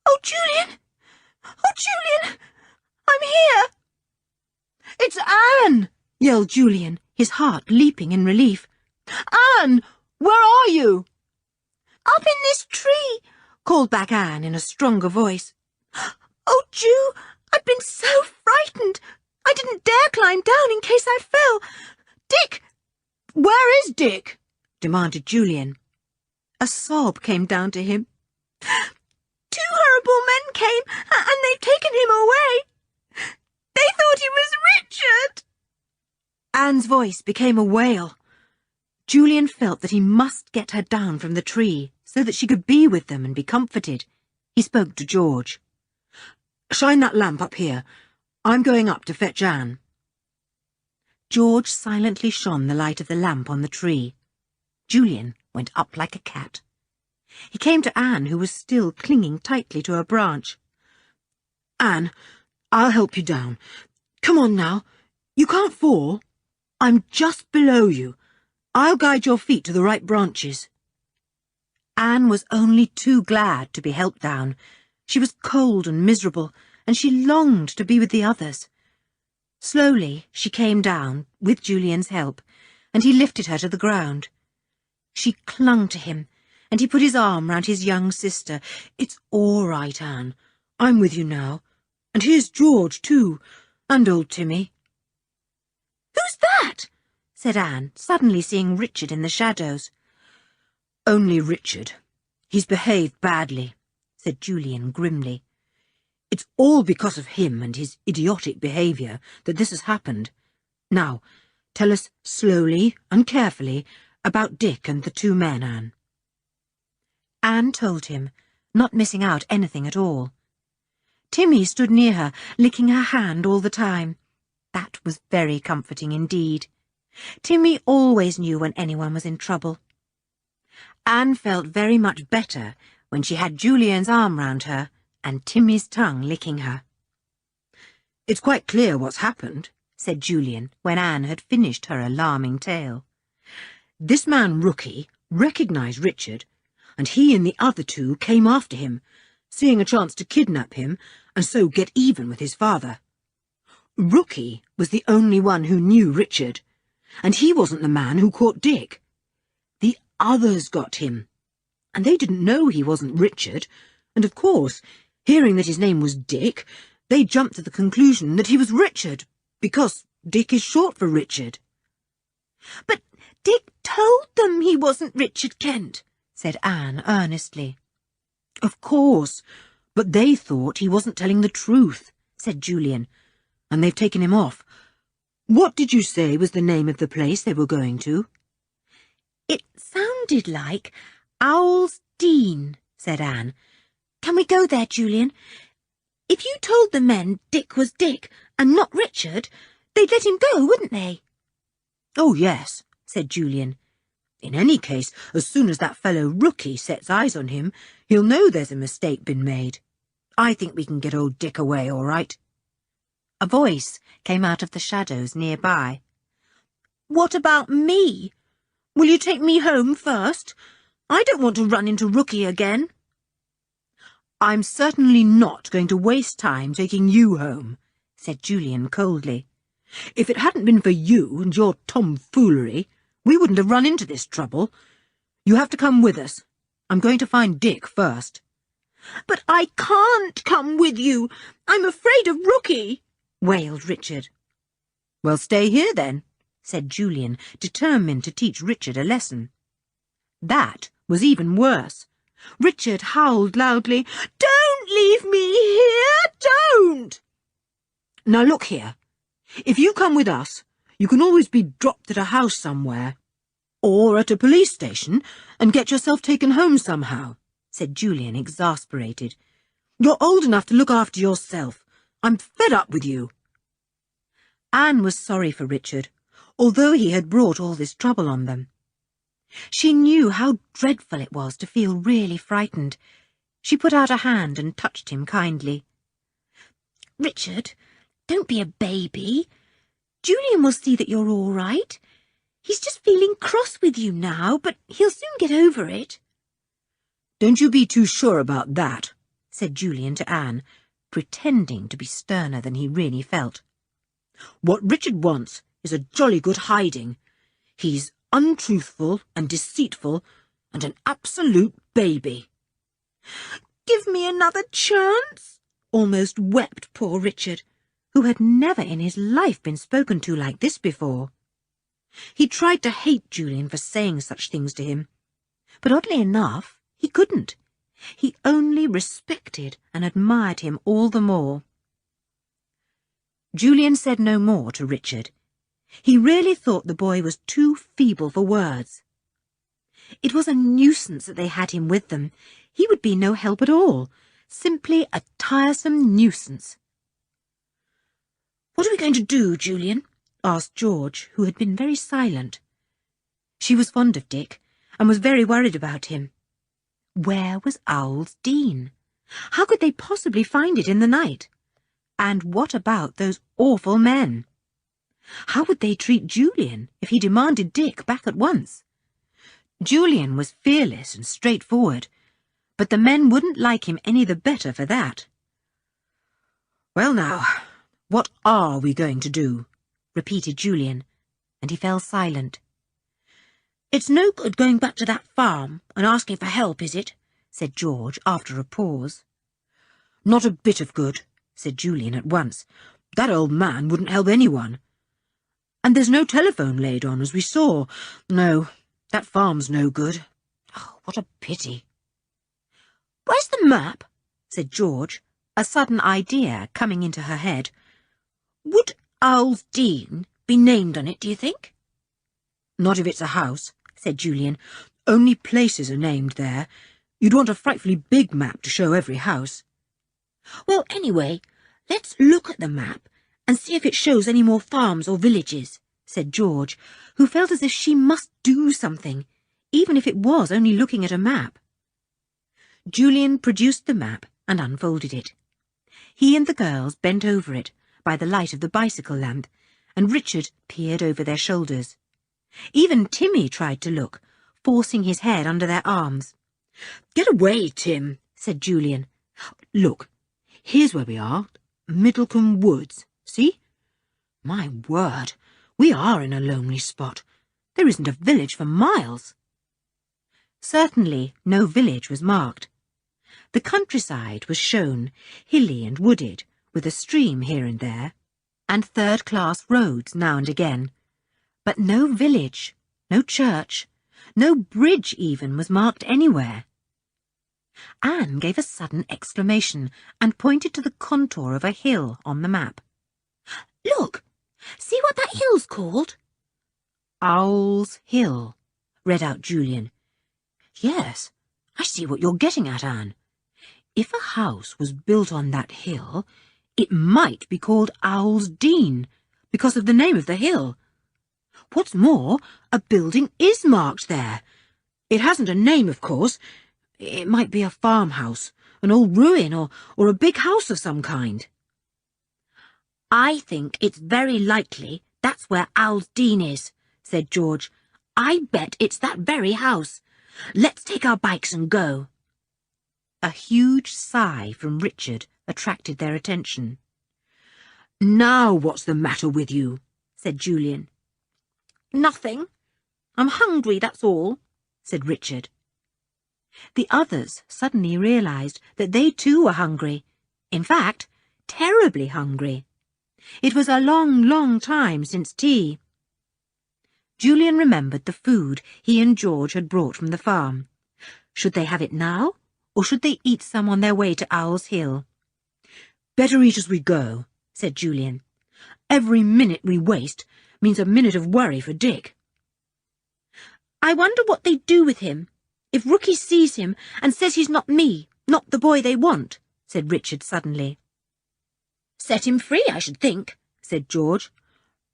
"Oh, Julian! Oh, Julian! I'm here!" "It's Anne!" yelled Julian, his heart leaping in relief. "Anne, where are you?" "Up in this tree," called back Anne in a stronger voice. "Oh, Ju, I've been so frightened. I didn't dare climb down in case I fell. Dick!" "Where is Dick?" demanded Julian. A sob came down to him. "Two horrible men came, and they've taken him away. They thought he was Richard." Anne's voice became a wail. Julian felt that he must get her down from the tree so that she could be with them and be comforted. He spoke to George. "Shine that lamp up here. I'm going up to fetch Anne." George silently shone the light of the lamp on the tree. Julian went up like a cat. He came to Anne, who was still clinging tightly to a branch. "Anne, I'll help you down. Come on now. You can't fall. I'm just below you. I'll guide your feet to the right branches." Anne was only too glad to be helped down. She was cold and miserable, and she longed to be with the others. Slowly she came down, with Julian's help, and he lifted her to the ground. She clung to him, and he put his arm round his young sister. "It's all right, Anne. I'm with you now. And here's George, too, and old Timmy." "Who's that?" said Anne, suddenly seeing Richard in the shadows. "Only Richard. He's behaved badly," said Julian grimly. "It's all because of him and his idiotic behaviour that this has happened. Now, tell us slowly and carefully about Dick and the two men, Anne." Anne told him, not missing out anything at all. Timmy stood near her, licking her hand all the time. That was very comforting indeed. Timmy always knew when anyone was in trouble. Anne felt very much better when she had Julian's arm round her and Timmy's tongue licking her. "It's quite clear what's happened," said Julian when Anne had finished her alarming tale. "This man Rookie recognised Richard, and he and the other two came after him, seeing a chance to kidnap him and so get even with his father. Rookie was the only one who knew Richard, and he wasn't the man who caught Dick. The others got him, and they didn't know he wasn't Richard, and of course, hearing that his name was Dick, they jumped to the conclusion that he was Richard, because Dick is short for Richard." "But Dick told them he wasn't Richard Kent," said Anne earnestly. "Of course, but they thought he wasn't telling the truth," said Julian, "and they've taken him off. What did you say was the name of the place they were going to?" "It sounded like Owl's Dean," said Anne. "Can we go there, Julian? If you told the men Dick was Dick and not Richard, they'd let him go, wouldn't they? Oh, yes, said Julian. In any case, as soon as that fellow Rookie sets eyes on him, he'll know there's a mistake been made. I think we can get old Dick away, all right. A voice came out of the shadows nearby. What about me? Will you take me home first? I don't want to run into Rookie again. I'm certainly not going to waste time taking you home, said Julian coldly. If it hadn't been for you and your tomfoolery, we wouldn't have run into this trouble. You have to come with us. I'm going to find Dick first. But I can't come with you. I'm afraid of Rookie, wailed Richard. Well, stay here then, said Julian, determined to teach Richard a lesson. That was even worse. Richard howled loudly, "Don't leave me here, don't!" Now look here. If you come with us, you can always be dropped at a house somewhere, or at a police station, and get yourself taken home somehow, said Julian, exasperated. You're old enough to look after yourself. I'm fed up with you. Anne was sorry for Richard, although he had brought all this trouble on them. She knew how dreadful it was to feel really frightened. She put out a hand and touched him kindly. "Richard, don't be a baby. Julian will see that you're all right. He's just feeling cross with you now, but he'll soon get over it." "Don't you be too sure about that," said Julian to Anne, pretending to be sterner than he really felt. "What Richard wants is a jolly good hiding. He's untruthful and deceitful and an absolute baby." "Give me another chance," almost wept poor Richard, who had never in his life been spoken to like this before. He tried to hate Julian for saying such things to him, but oddly enough, he couldn't. He only respected and admired him all the more. Julian said no more to Richard. He really thought the boy was too feeble for words. It was a nuisance that they had him with them. He would be no help at all, simply a tiresome nuisance. "What are we going to do, Julian?" asked George, who had been very silent. She was fond of Dick, and was very worried about him. Where was Owl's Dean? How could they possibly find it in the night? And what about those awful men? How would they treat Julian if he demanded Dick back at once? Julian was fearless and straightforward, but the men wouldn't like him any the better for that. "Well now, what are we going to do?" repeated Julian, and he fell silent. "It's no good going back to that farm and asking for help, is it?" said George after a pause. "Not a bit of good," said Julian at once. "That old man wouldn't help anyone. And there's no telephone laid on, as we saw. No, that farm's no good. Oh, what a pity." "Where's the map?" said George, a sudden idea coming into her head. "Would Owl's Dean be named on it, do you think?" "Not if it's a house," said Julian. "Only places are named there. You'd want a frightfully big map to show every house." "Well, anyway, let's look at the map and see if it shows any more farms or villages," said George, who felt as if she must do something, even if it was only looking at a map. Julian produced the map and unfolded it. He and the girls bent over it by the light of the bicycle lamp, and Richard peered over their shoulders. Even Timmy tried to look, forcing his head under their arms. "Get away, Tim," said Julian. "Look, here's where we are, Middlecombe Woods, see? My word, we are in a lonely spot. There isn't a village for miles." Certainly no village was marked. The countryside was shown, hilly and wooded, with a stream here and there, and third-class roads now and again. But no village, no church, no bridge even was marked anywhere. Anne gave a sudden exclamation and pointed to the contour of a hill on the map. "Look! See what that hill's called?" "Owl's Hill," read out Julian. "Yes, I see what you're getting at, Anne. If a house was built on that hill, it might be called Owl's Dean, because of the name of the hill. What's more, a building is marked there. It hasn't a name, of course. It might be a farmhouse, an old ruin, or a big house of some kind. I think it's very likely that's where Owl's Dean is, said George. I bet it's that very house. Let's take our bikes and go. A huge sigh from Richard attracted their attention. Now what's the matter with you? Said Julian. Nothing. I'm hungry, that's all, said Richard. The others suddenly realized that they too were hungry. In fact, terribly hungry. It was a long, long time since tea. Julian remembered the food he and George had brought from the farm. Should they have it now, or should they eat some on their way to Owl's Hill? Better eat as we go, said Julian. Every minute we waste means a minute of worry for Dick. I wonder what they do with him, if Rookie sees him and says he's not me, not the boy they want, said Richard suddenly. Set him free, I should think, said George.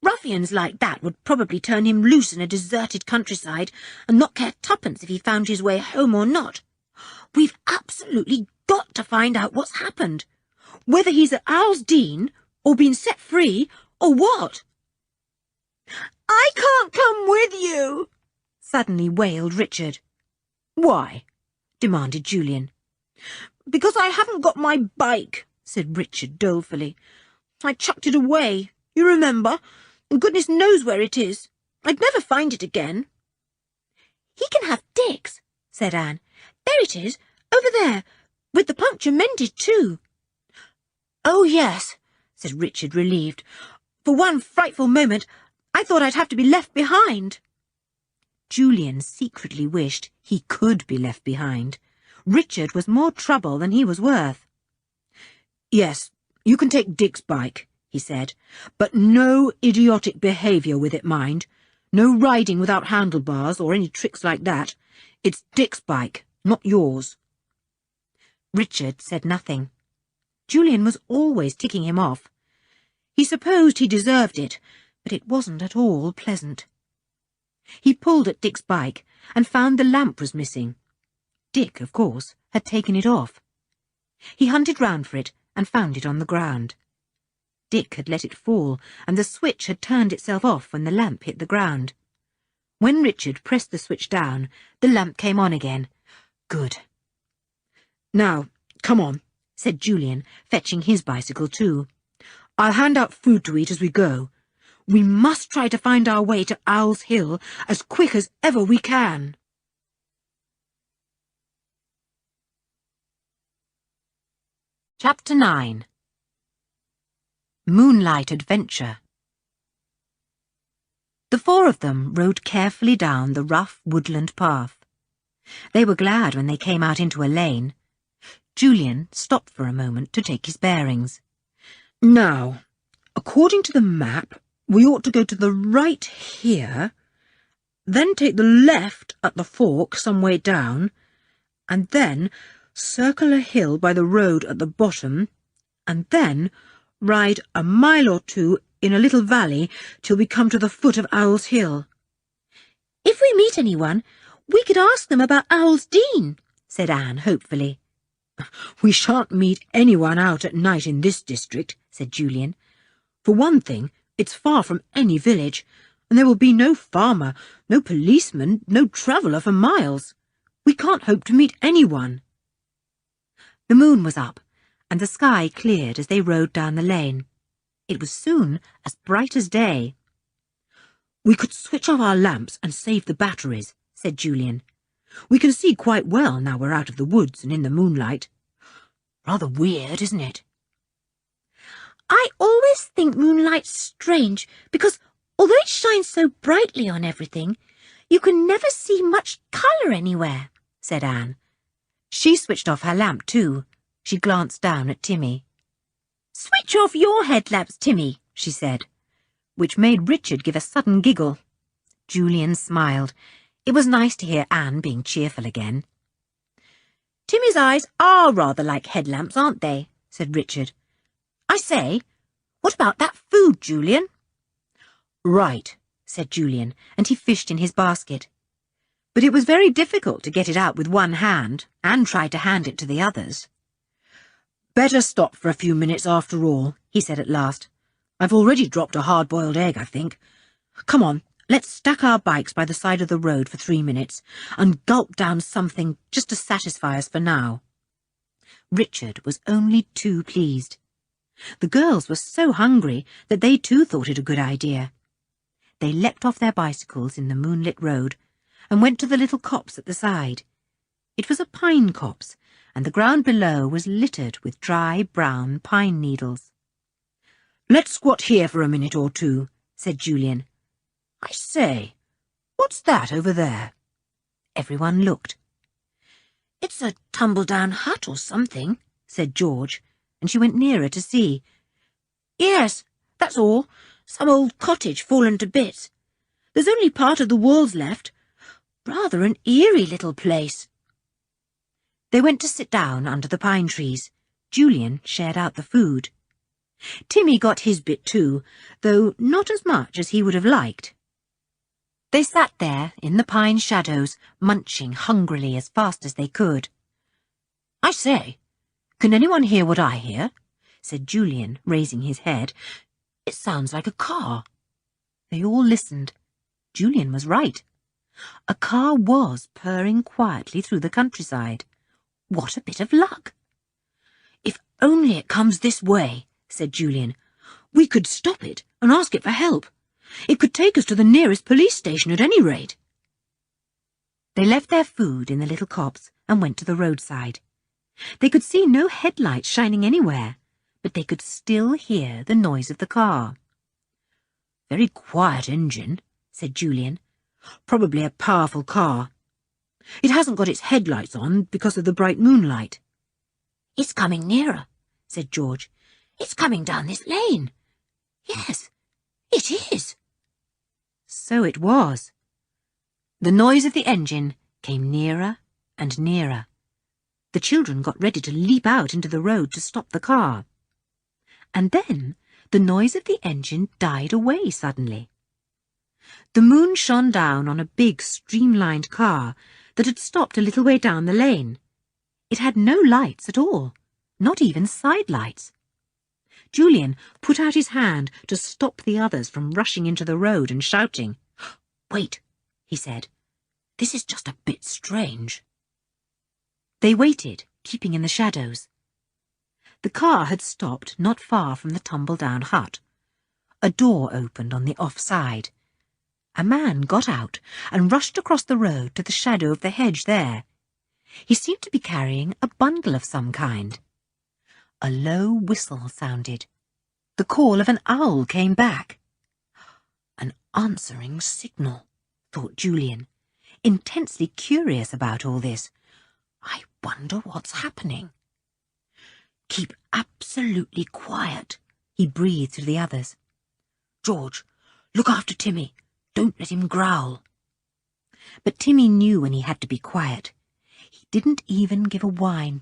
Ruffians like that would probably turn him loose in a deserted countryside and not care twopence if he found his way home or not. We've absolutely got to find out what's happened, whether he's at Owl's Dean, or been set free, or what. I can't come with you, suddenly wailed Richard. Why? Demanded Julian. Because I haven't got my bike, said Richard dolefully. I chucked it away, you remember, and goodness knows where it is. I'd never find it again. He can have Dick's, said Anne. There it is, over there, with the puncture mended too. Oh, yes, said Richard, relieved. For one frightful moment, I thought I'd have to be left behind. Julian secretly wished he could be left behind. Richard was more trouble than he was worth. Yes, you can take Dick's bike, he said, but no idiotic behaviour with it, mind. No riding without handlebars or any tricks like that. It's Dick's bike, not yours. Richard said nothing. Julian was always ticking him off. He supposed he deserved it, but it wasn't at all pleasant. He pulled at Dick's bike and found the lamp was missing. Dick, of course, had taken it off. He hunted round for it and found it on the ground. Dick had let it fall, and the switch had turned itself off when the lamp hit the ground. When Richard pressed the switch down, the lamp came on again. Good. Now, come on, said Julian, fetching his bicycle too. I'll hand out food to eat as we go. We must try to find our way to Owl's Hill as quick as ever we can. Chapter 9. Moonlight Adventure. The four of them rode carefully down the rough woodland path. They were glad when they came out into a lane. Julian stopped for a moment to take his bearings. Now, according to the map, we ought to go to the right here, then take the left at the fork some way down, and then circle a hill by the road at the bottom, and then ride a mile or two in a little valley till we come to the foot of Owl's Hill. If we meet anyone, we could ask them about Owl's Dean, said Anne hopefully. We shan't meet anyone out at night in this district, said Julian. For one thing, it's far from any village, and there will be no farmer, no policeman, no traveller for miles. We can't hope to meet anyone. The moon was up, and the sky cleared as they rode down the lane. It was soon as bright as day. We could switch off our lamps and save the batteries, said Julian. We can see quite well now we're out of the woods and in the moonlight. Rather weird, isn't it? I always think moonlight's strange, because although it shines so brightly on everything, you can never see much colour anywhere, said Anne. She switched off her lamp too. She glanced down at Timmy. Switch off your headlamps, Timmy, she said, which made Richard give a sudden giggle. Julian smiled. It was nice to hear Anne being cheerful again. Timmy's eyes are rather like headlamps, aren't they? Said Richard. I say, what about that food, Julian? Right, said Julian, and he fished in his basket. But it was very difficult to get it out with one hand and try to hand it to the others. Better stop for a few minutes after all, he said at last. I've already dropped a hard-boiled egg, I think. Come on, let's stack our bikes by the side of the road for 3 minutes and gulp down something just to satisfy us for now. Richard was only too pleased. The girls were so hungry that they too thought it a good idea. They leapt off their bicycles in the moonlit road and went to the little copse at the side. It was a pine copse, and the ground below was littered with dry brown pine needles. Let's squat here for a minute or two, said Julian. I say, what's that over there? Everyone looked. It's a tumble-down hut or something, said George, and she went nearer to see. Yes, that's all. Some old cottage fallen to bits. There's only part of the walls left. Rather an eerie little place. They went to sit down under the pine trees. Julian shared out the food. Timmy got his bit too, though not as much as he would have liked. They sat there in the pine shadows, munching hungrily as fast as they could. I say, can anyone hear what I hear? Said Julian, raising his head. It sounds like a car. They all listened. Julian was right. A car was purring quietly through the countryside. What a bit of luck! If only it comes this way, said Julian. We could stop it and ask it for help. It could take us to the nearest police station at any rate. They left their food in the little copse and went to the roadside. They could see no headlights shining anywhere, but they could still hear the noise of the car. Very quiet engine, said Julian. Probably a powerful car. It hasn't got its headlights on because of the bright moonlight. It's coming nearer, said George. It's coming down this lane. Yes, it is. So it was. The noise of the engine came nearer and nearer. The children got ready to leap out into the road to stop the car. And then the noise of the engine died away suddenly. The moon shone down on a big streamlined car that had stopped a little way down the lane. It had no lights at all, not even side lights. Julian put out his hand to stop the others from rushing into the road and shouting. Wait, he said. This is just a bit strange. They waited, keeping in the shadows. The car had stopped not far from the tumble-down hut. A door opened on the off side. A man got out and rushed across the road to the shadow of the hedge there. He seemed to be carrying a bundle of some kind. A low whistle sounded. The call of an owl came back. An answering signal, thought Julian, intensely curious about all this. I wonder what's happening. Keep absolutely quiet, he breathed to the others. George, look after Timmy. Don't let him growl. But Timmy knew when he had to be quiet. He didn't even give a whine.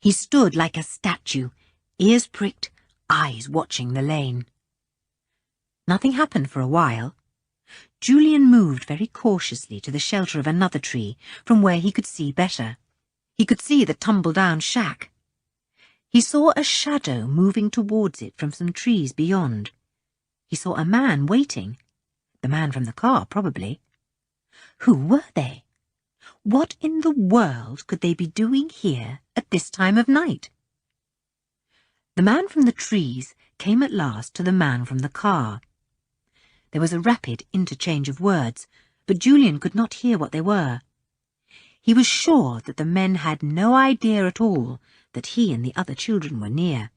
He stood like a statue, ears pricked, eyes watching the lane. Nothing happened for a while. Julian moved very cautiously to the shelter of another tree from where he could see better. He could see the tumble-down shack. He saw a shadow moving towards it from some trees beyond. He saw a man waiting. The man from the car, probably. Who were they? What in the world could they be doing here at this time of night? The man from the trees came at last to the man from the car. There was a rapid interchange of words, but Julian could not hear what they were. He was sure that the men had no idea at all that he and the other children were near.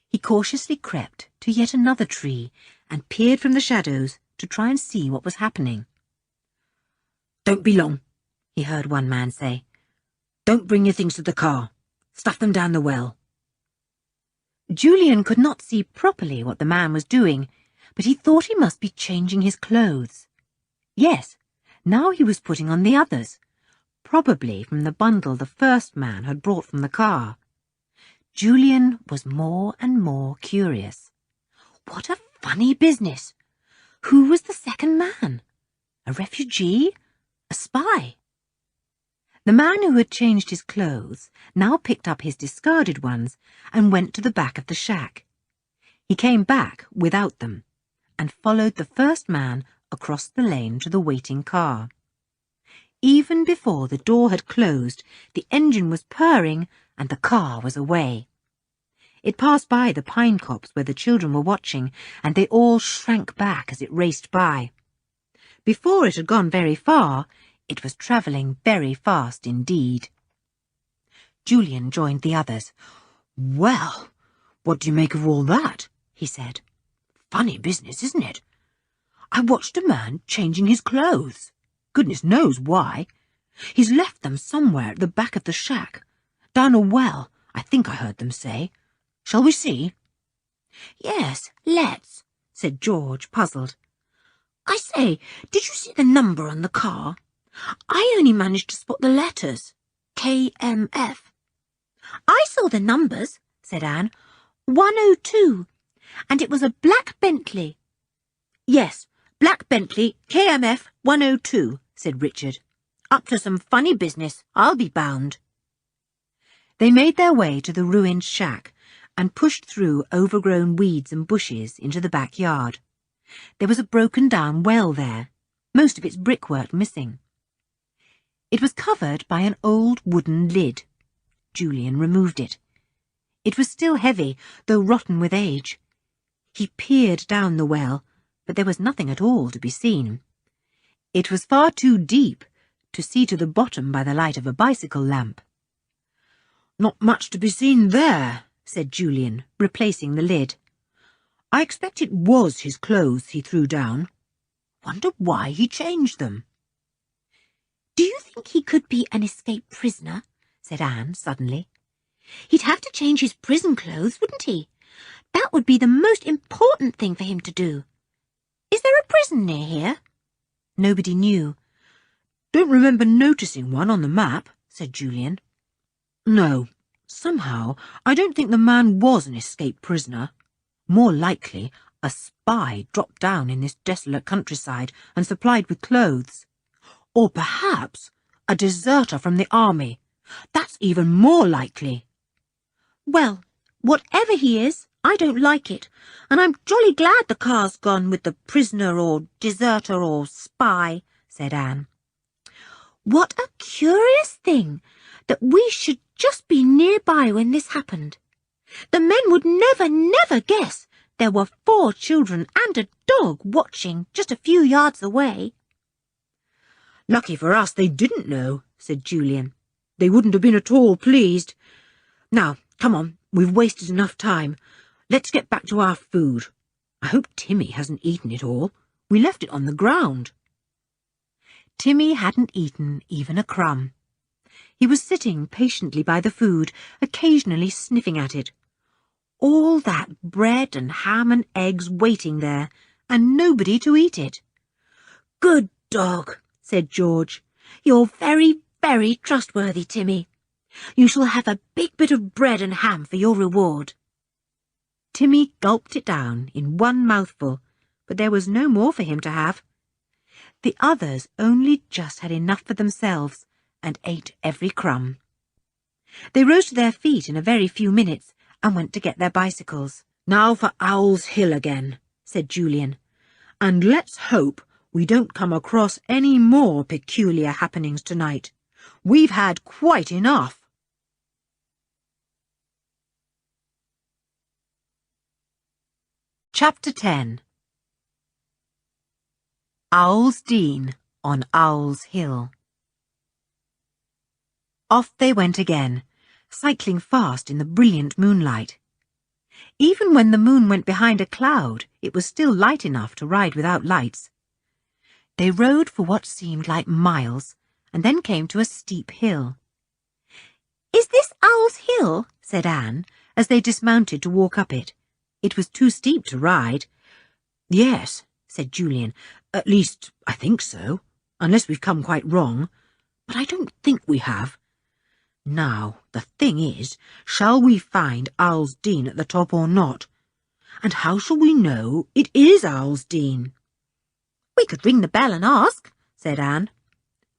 He cautiously crept to yet another tree and peered from the shadows to try and see what was happening. Don't be long, he heard one man say. Don't bring your things to the car. Stuff them down the well. Julian could not see properly what the man was doing, but he thought he must be changing his clothes. Yes, now he was putting on the others. probably from the bundle the first man had brought from the car. Julian was more and more curious. What a funny business! Who was the second man? A refugee? A spy? The man who had changed his clothes now picked up his discarded ones and went to the back of the shack. He came back without them and followed the first man across the lane to the waiting car. Even before the door had closed, the engine was purring and the car was away. It passed by the pine copse where the children were watching, and they all shrank back as it raced by. Before it had gone very far, it was travelling very fast indeed. Julian joined the others. "Well, what do you make of all that?" he said. "Funny business, isn't it? I watched a man changing his clothes. Goodness knows why. He's left them somewhere at the back of the shack. Down a well, I think I heard them say. Shall we see?" "Yes, let's," said George, puzzled. "I say, did you see the number on the car? I only managed to spot the letters. KMF. "I saw the numbers," said Anne. 102. And it was a black Bentley. "Yes, black Bentley, KMF 102, said Richard. "Up to some funny business, I'll be bound." They made their way to the ruined shack and pushed through overgrown weeds and bushes into the backyard. There was a broken-down well there, most of its brickwork missing. It was covered by an old wooden lid. Julian removed it. It was still heavy, though rotten with age. He peered down the well, but there was nothing at all to be seen. It was far too deep to see to the bottom by the light of a bicycle lamp. "Not much to be seen there," said Julian, replacing the lid. "I expect it was his clothes he threw down. Wonder why he changed them." "Do you think he could be an escaped prisoner?" said Anne suddenly. "He'd have to change his prison clothes, wouldn't he? That would be the most important thing for him to do. Is there a prison near here?" Nobody knew. "Don't remember noticing one on the map," said Julian. "No, somehow I don't think the man was an escaped prisoner. More likely, a spy dropped down in this desolate countryside and supplied with clothes. Or perhaps a deserter from the army. That's even more likely." "Well, whatever he is, I don't like it, and I'm jolly glad the car's gone with the prisoner or deserter or spy," said Anne. "What a curious thing that we should just be nearby when this happened. The men would never guess there were 4 children and a dog watching just a few yards away." "Lucky for us they didn't know," said Julian. "They wouldn't have been at all pleased. Now, come on, we've wasted enough time. Let's get back to our food. I hope Timmy hasn't eaten it all. We left it on the ground." Timmy hadn't eaten even a crumb. He was sitting patiently by the food, occasionally sniffing at it. All that bread and ham and eggs waiting there, and nobody to eat it. "Good dog," said George. "You're very, very trustworthy, Timmy. You shall have a big bit of bread and ham for your reward." Timmy gulped it down in one mouthful, but there was no more for him to have. The others only just had enough for themselves and ate every crumb. They rose to their feet in a very few minutes and went to get their bicycles. "Now for Owl's Hill again," said Julian. "And let's hope we don't come across any more peculiar happenings tonight. We've had quite enough." Chapter 10. Owl's Dean on Owl's Hill. Off they went again, cycling fast in the brilliant moonlight. Even when the moon went behind a cloud, it was still light enough to ride without lights. They rode for what seemed like miles, and then came to a steep hill. "Is this Owl's Hill?" said Anne, as they dismounted to walk up it. It was too steep to ride. "Yes," said Julian. "At least, I think so, unless we've come quite wrong. but I don't think we have. Now, the thing is, shall we find Owl's Dean at the top or not? And how shall we know it is Owl's Dean? We could ring the bell and ask, said Anne.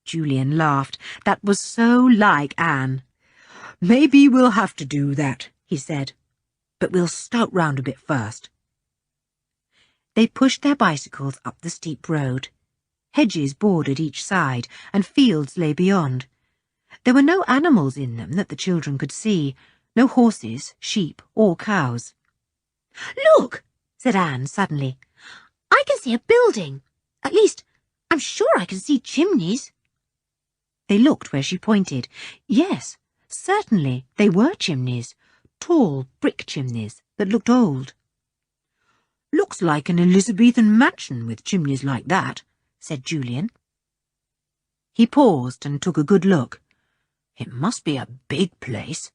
Julian laughed. That was so like Anne. Maybe we'll have to do that, he said. But we'll scout round a bit first. They pushed their bicycles up the steep road. Hedges bordered each side, and fields lay beyond. There were no animals in them that the children could see, no horses, sheep, or cows. "Look," said Anne suddenly. "I can see a building. At least, I'm sure I can see chimneys." They looked where she pointed. Yes, certainly they were chimneys, tall brick chimneys that looked old. "Looks like an Elizabethan mansion with chimneys like that," said Julian. He paused and took a good look. "It must be a big place.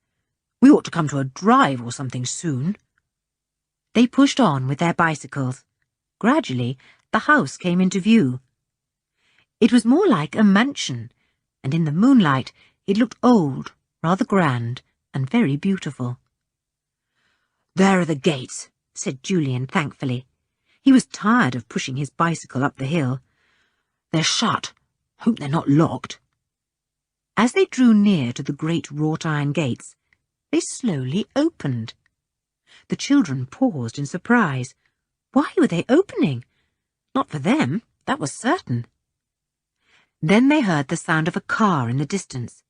We ought to come to a drive or something soon." They pushed on with their bicycles. Gradually, the house came into view. It was more like a mansion, and in the moonlight it looked old, rather grand, and very beautiful. "There are the gates," said Julian thankfully. He was tired of pushing his bicycle up the hill. "They're shut. Hope they're not locked." As they drew near to the great wrought-iron gates, they slowly opened. The children paused in surprise. Why were they opening? Not for them, that was certain. Then they heard the sound of a car in the distance.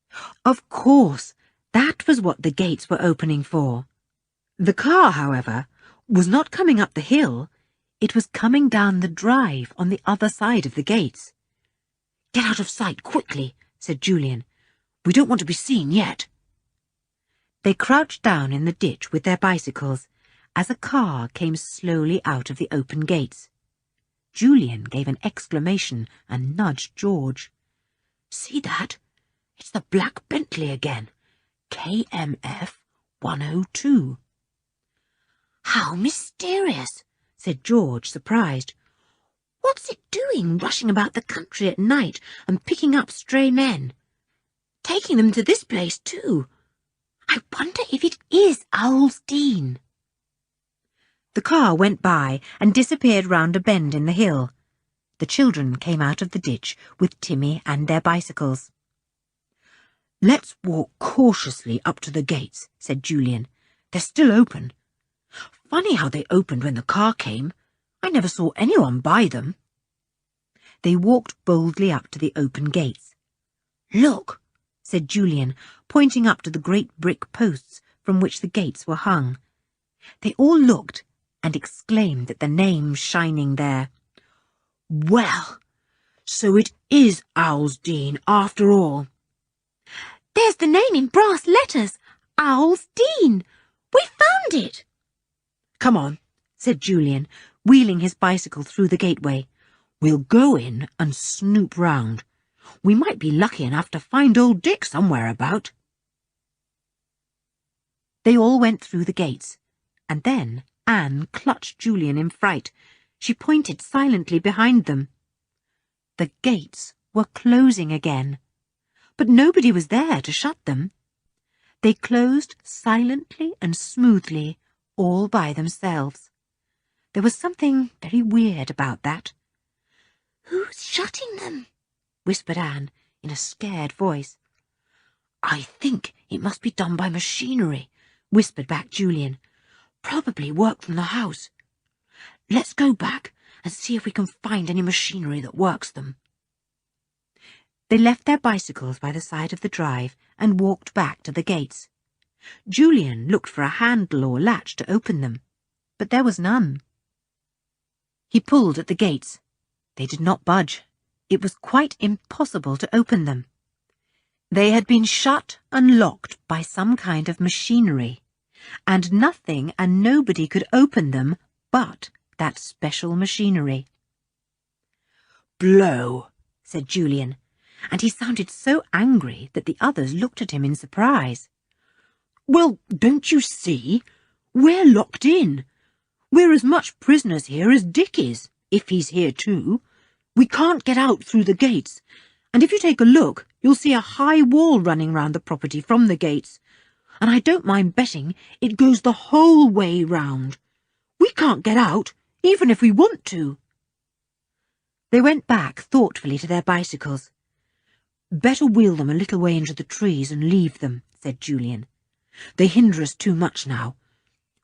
Of course, that was what the gates were opening for. The car, however, was not coming up the hill. It was coming down the drive on the other side of the gates. "Get out of sight quickly," said Julian. "We don't want to be seen yet." They crouched down in the ditch with their bicycles as a car came slowly out of the open gates. Julian gave an exclamation and nudged George. "See that? It's the black Bentley again. KMF 102. "How mysterious," said George, surprised. "What's it doing, rushing about the country at night and picking up stray men? Taking them to this place, too. I wonder if it is Owl's Dean." The car went by and disappeared round a bend in the hill. The children came out of the ditch with Timmy and their bicycles. "Let's walk cautiously up to the gates," said Julian. "They're still open. Funny how they opened when the car came. I never saw anyone by them." They walked boldly up to the open gates. "Look," said Julian, pointing up to the great brick posts from which the gates were hung. They all looked and exclaimed at the names shining there. "Well, so it is Owl's Dean after all." "There's the name in brass letters, Owl's Dean. We found it." "Come on," said Julian, wheeling his bicycle through the gateway. "We'll go in and snoop round. We might be lucky enough to find old Dick somewhere about." They all went through the gates, and then Anne clutched Julian in fright. She pointed silently behind them. The gates were closing again, but nobody was there to shut them. They closed silently and smoothly, all by themselves. There was something very weird about that. "Who's shutting them?" whispered Anne in a scared voice. "I think it must be done by machinery," whispered back Julian. "Probably work from the house. Let's go back and see if we can find any machinery that works them." They left their bicycles by the side of the drive and walked back to the gates. Julian looked for a handle or latch to open them, but there was none. He pulled at the gates. They did not budge. It was quite impossible to open them. They had been shut and locked by some kind of machinery, and nothing and nobody could open them but that special machinery. "Blow," said Julian, and he sounded so angry that the others looked at him in surprise. "Well, don't you see? We're locked in. We're as much prisoners here as Dick is, if he's here too. We can't get out through the gates, And if you take a look, you'll see a high wall running round the property from the gates. And I don't mind betting it goes the whole way round. We can't get out, even if we want to." They went back thoughtfully to their bicycles. "Better wheel them a little way into the trees and leave them," said Julian. "They hinder us too much now.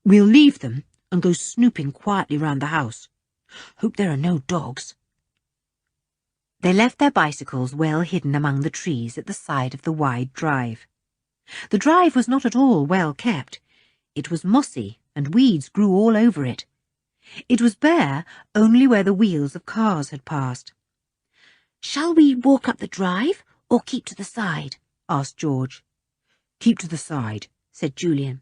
We'll leave them and go snooping quietly round the house. Hope there are no dogs." They left their bicycles well hidden among the trees at the side of the wide drive. The drive was not at all well kept. It was mossy, and weeds grew all over it. It was bare only where the wheels of cars had passed. "Shall we walk up the drive or keep to the side?" asked George. "Keep to the side," said Julian.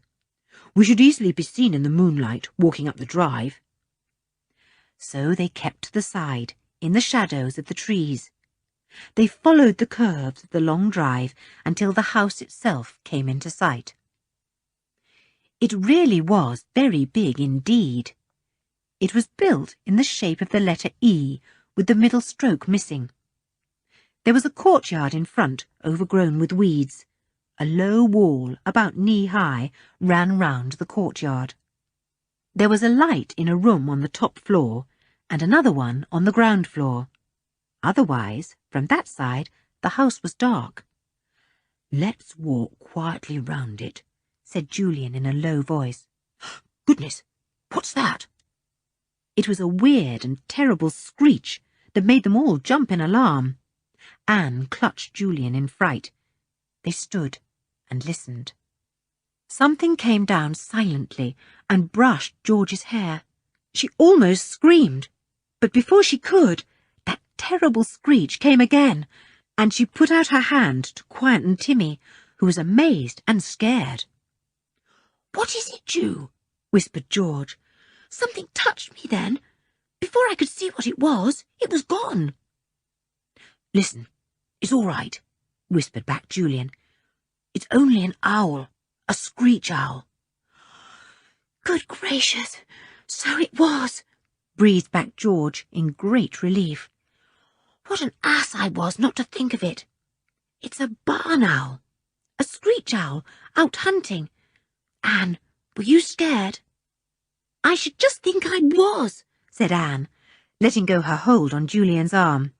"We should easily be seen in the moonlight walking up the drive." So they kept to the side, in the shadows of the trees. They followed the curves of the long drive until the house itself came into sight. It really was very big indeed. It was built in the shape of the letter E, with the middle stroke missing. There was a courtyard in front, overgrown with weeds. A low wall, about knee-high, ran round the courtyard. There was a light in a room on the top floor, and another one on the ground floor. Otherwise, from that side, the house was dark. "Let's walk quietly round it," said Julian in a low voice. "Goodness, what's that?" It was a weird and terrible screech that made them all jump in alarm. Anne clutched Julian in fright. They stood and listened. Something came down silently and brushed George's hair. She almost screamed, but before she could, that terrible screech came again, and she put out her hand to quieten Timmy, who was amazed and scared. "What is it, Ju?" whispered George. "Something touched me then. Before I could see what it was gone." "Listen, it's all right," whispered back Julian. "It's only an owl, a screech owl." "Good gracious, so it was," breathed back George in great relief. "What an ass I was not to think of it. It's a barn owl, a screech owl, out hunting. Anne, were you scared?" "I should just think I was," said Anne, letting go her hold on Julian's arm.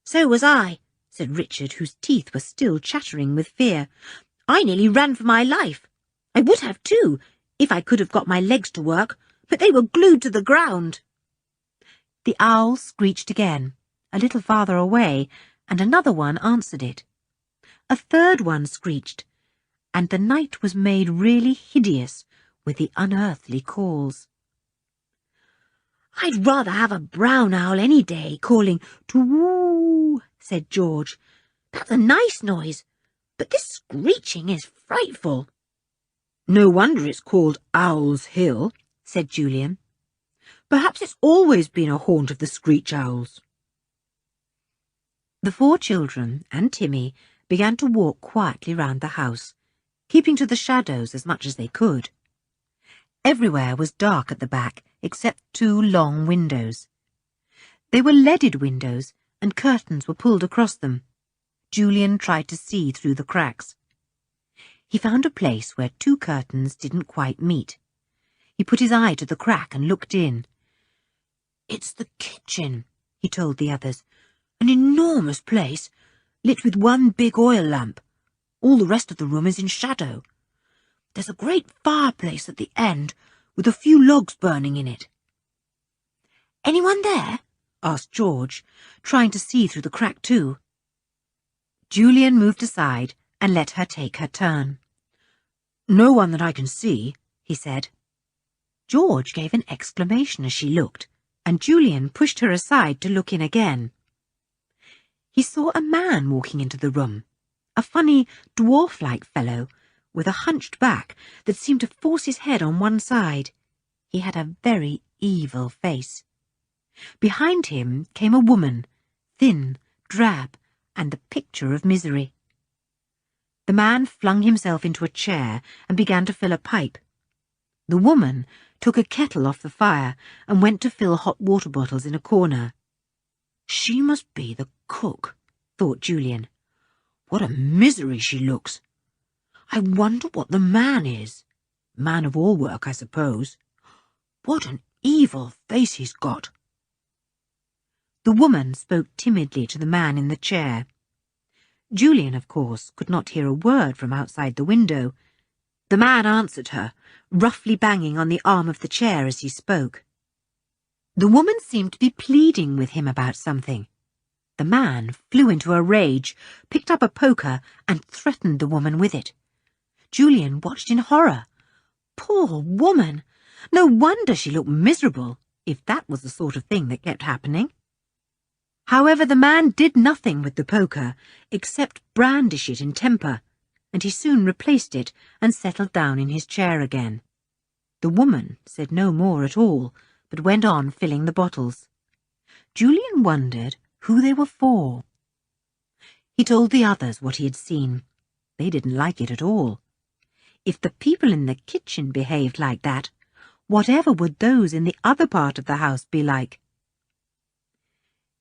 "So was I," said Richard, whose teeth were still chattering with fear. "I nearly ran for my life. I would have too, if I could have got my legs to work, but they were glued to the ground." The owl screeched again, a little farther away, and another one answered it. A third one screeched, and the night was made really hideous with the unearthly calls. "I'd rather have a brown owl any day, calling to-woo," said George. "That's a nice noise, but this screeching is frightful." "No wonder it's called Owl's Hill," said Julian. "Perhaps it's always been a haunt of the screech owls." The 4 children and Timmy began to walk quietly round the house, keeping to the shadows as much as they could. Everywhere was dark at the back, except 2 long windows. They were leaded windows, and curtains were pulled across them. Julian tried to see through the cracks. He found a place where 2 curtains didn't quite meet. He put his eye to the crack and looked in. "It's the kitchen," he told the others. "An enormous place, lit with one big oil lamp. All the rest of the room is in shadow. There's a great fireplace at the end, with a few logs burning in it." "Anyone there?" asked George, trying to see through the crack too. Julian moved aside and let her take her turn. "No one that I can see," he said. George gave an exclamation as she looked, and Julian pushed her aside to look in again. He saw a man walking into the room, a funny, dwarf-like fellow, with a hunched back that seemed to force his head on one side. He had a very evil face. Behind him came a woman, thin, drab, and the picture of misery. The man flung himself into a chair and began to fill a pipe. The woman took a kettle off the fire and went to fill hot water bottles in a corner. "She must be the cook," thought Julian. What a misery she looks. I wonder what the man is. Man of all work, I suppose. What an evil face he's got. The woman spoke timidly to the man in the chair. Julian, of course, could not hear a word from outside the window. The man answered her, roughly banging on the arm of the chair as he spoke. The woman seemed to be pleading with him about something. The man flew into a rage, picked up a poker, and threatened the woman with it. Julian watched in horror. Poor woman! No wonder she looked miserable, if that was the sort of thing that kept happening. However, the man did nothing with the poker, except brandish it in temper, and he soon replaced it and settled down in his chair again. The woman said no more at all, but went on filling the bottles. Julian wondered who they were for. He told the others what he had seen. They didn't like it at all. If the people in the kitchen behaved like that, whatever would those in the other part of the house be like?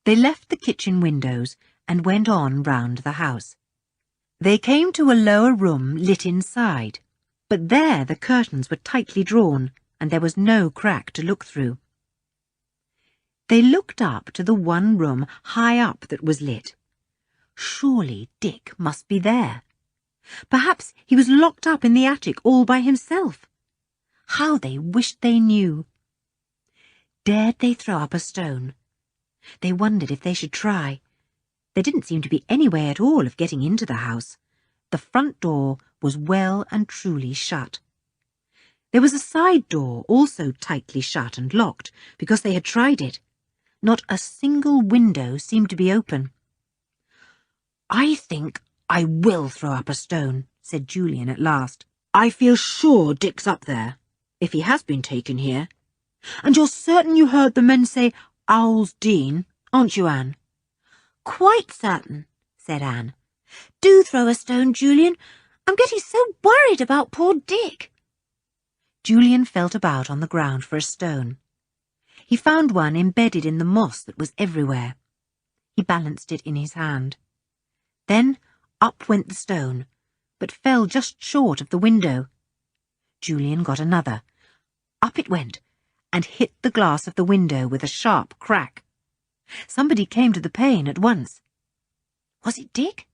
They left the kitchen windows and went on round the house. They came to a lower room lit inside, but there the curtains were tightly drawn and there was no crack to look through. They looked up to the one room high up that was lit. Surely Dick must be there. Perhaps he was locked up in the attic all by himself. How they wished they knew. Dared they throw up a stone? They wondered if they should try. There didn't seem to be any way at all of getting into the house. The front door was well and truly shut. There was a side door also tightly shut and locked, because they had tried it. Not a single window seemed to be open. "I think I will throw up a stone," said Julian at last. "I feel sure Dick's up there, if he has been taken here. And you're certain you heard the men say Owl's Dean, aren't you, Anne?" "Quite certain," said Anne. "Do throw a stone, Julian. I'm getting so worried about poor Dick." Julian felt about on the ground for a stone. He found one embedded in the moss that was everywhere. He balanced it in his hand. Then up went the stone, but fell just short of the window. Julian got another. Up it went, and hit the glass of the window with a sharp crack. Somebody came to the pane at once. Was it Dick?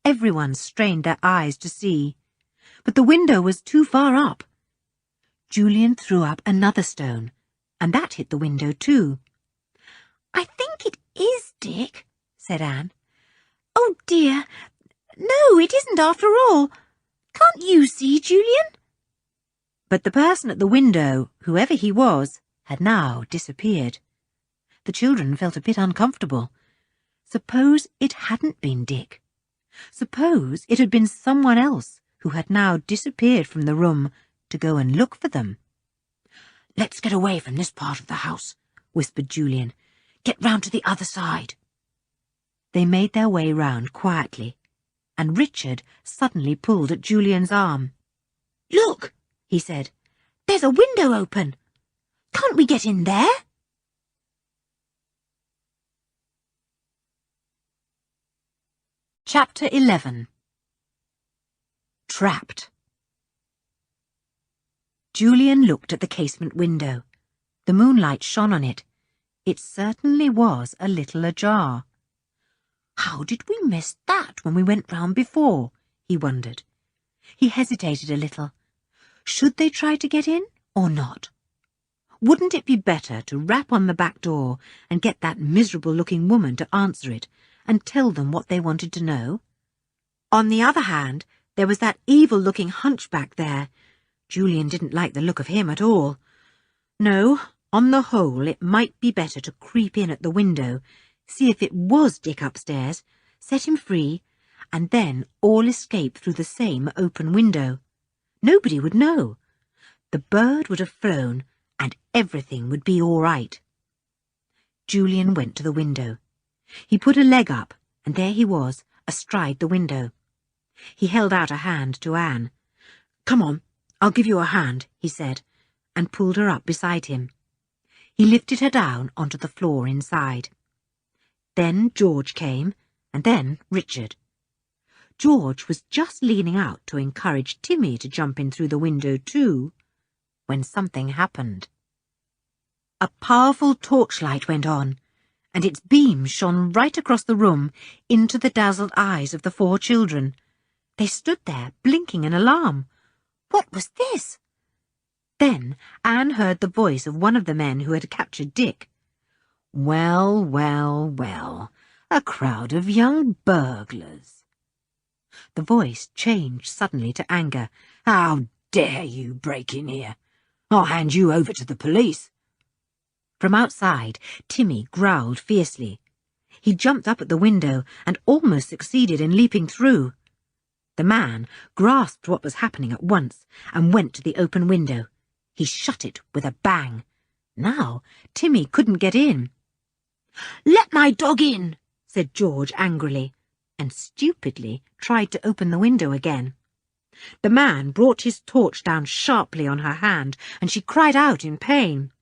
Everyone strained their eyes to see, but the window was too far up. Julian threw up another stone, and that hit the window too. "I think it is Dick," said Anne. "Oh dear, no, it isn't after all. Can't you see, Julian?" But the person at the window, whoever he was, had now disappeared. The children felt a bit uncomfortable. Suppose it hadn't been Dick? Suppose it had been someone else who had now disappeared from the room to go and look for them? "Let's get away from this part of the house," whispered Julian. "Get round to the other side." They made their way round quietly, and Richard suddenly pulled at Julian's arm. "Look," he said. "There's a window open. Can't we get in there?" Chapter 11. Trapped. Julian looked at the casement window. The moonlight shone on it. It certainly was a little ajar. How did we miss that when we went round before? He wondered. He hesitated a little. Should they try to get in or not? Wouldn't it be better to rap on the back door and get that miserable-looking woman to answer it and tell them what they wanted to know? On the other hand, there was that evil-looking hunchback there. Julian didn't like the look of him at all. No, on the whole, it might be better to creep in at the window, see if it was Dick upstairs, set him free, and then all escape through the same open window. Nobody would know. The bird would have flown, and everything would be all right. Julian went to the window. He put a leg up, and there he was, astride the window. He held out a hand to Anne. "Come on, I'll give you a hand," he said, and pulled her up beside him. He lifted her down onto the floor inside. Then George came, and then Richard. George was just leaning out to encourage Timmy to jump in through the window too, when something happened. A powerful torchlight went on, and its beam shone right across the room into the dazzled eyes of the 4 children. They stood there, blinking in alarm. What was this? Then Anne heard the voice of one of the men who had captured Dick. "Well, well, well, a crowd of young burglars." The voice changed suddenly to anger. "How dare you break in here? I'll hand you over to the police." From outside, Timmy growled fiercely. He jumped up at the window and almost succeeded in leaping through. The man grasped what was happening at once and went to the open window. He shut it with a bang. Now Timmy couldn't get in. "Let my dog in," said George angrily, and stupidly tried to open the window again. The man brought his torch down sharply on her hand, and she cried out in pain.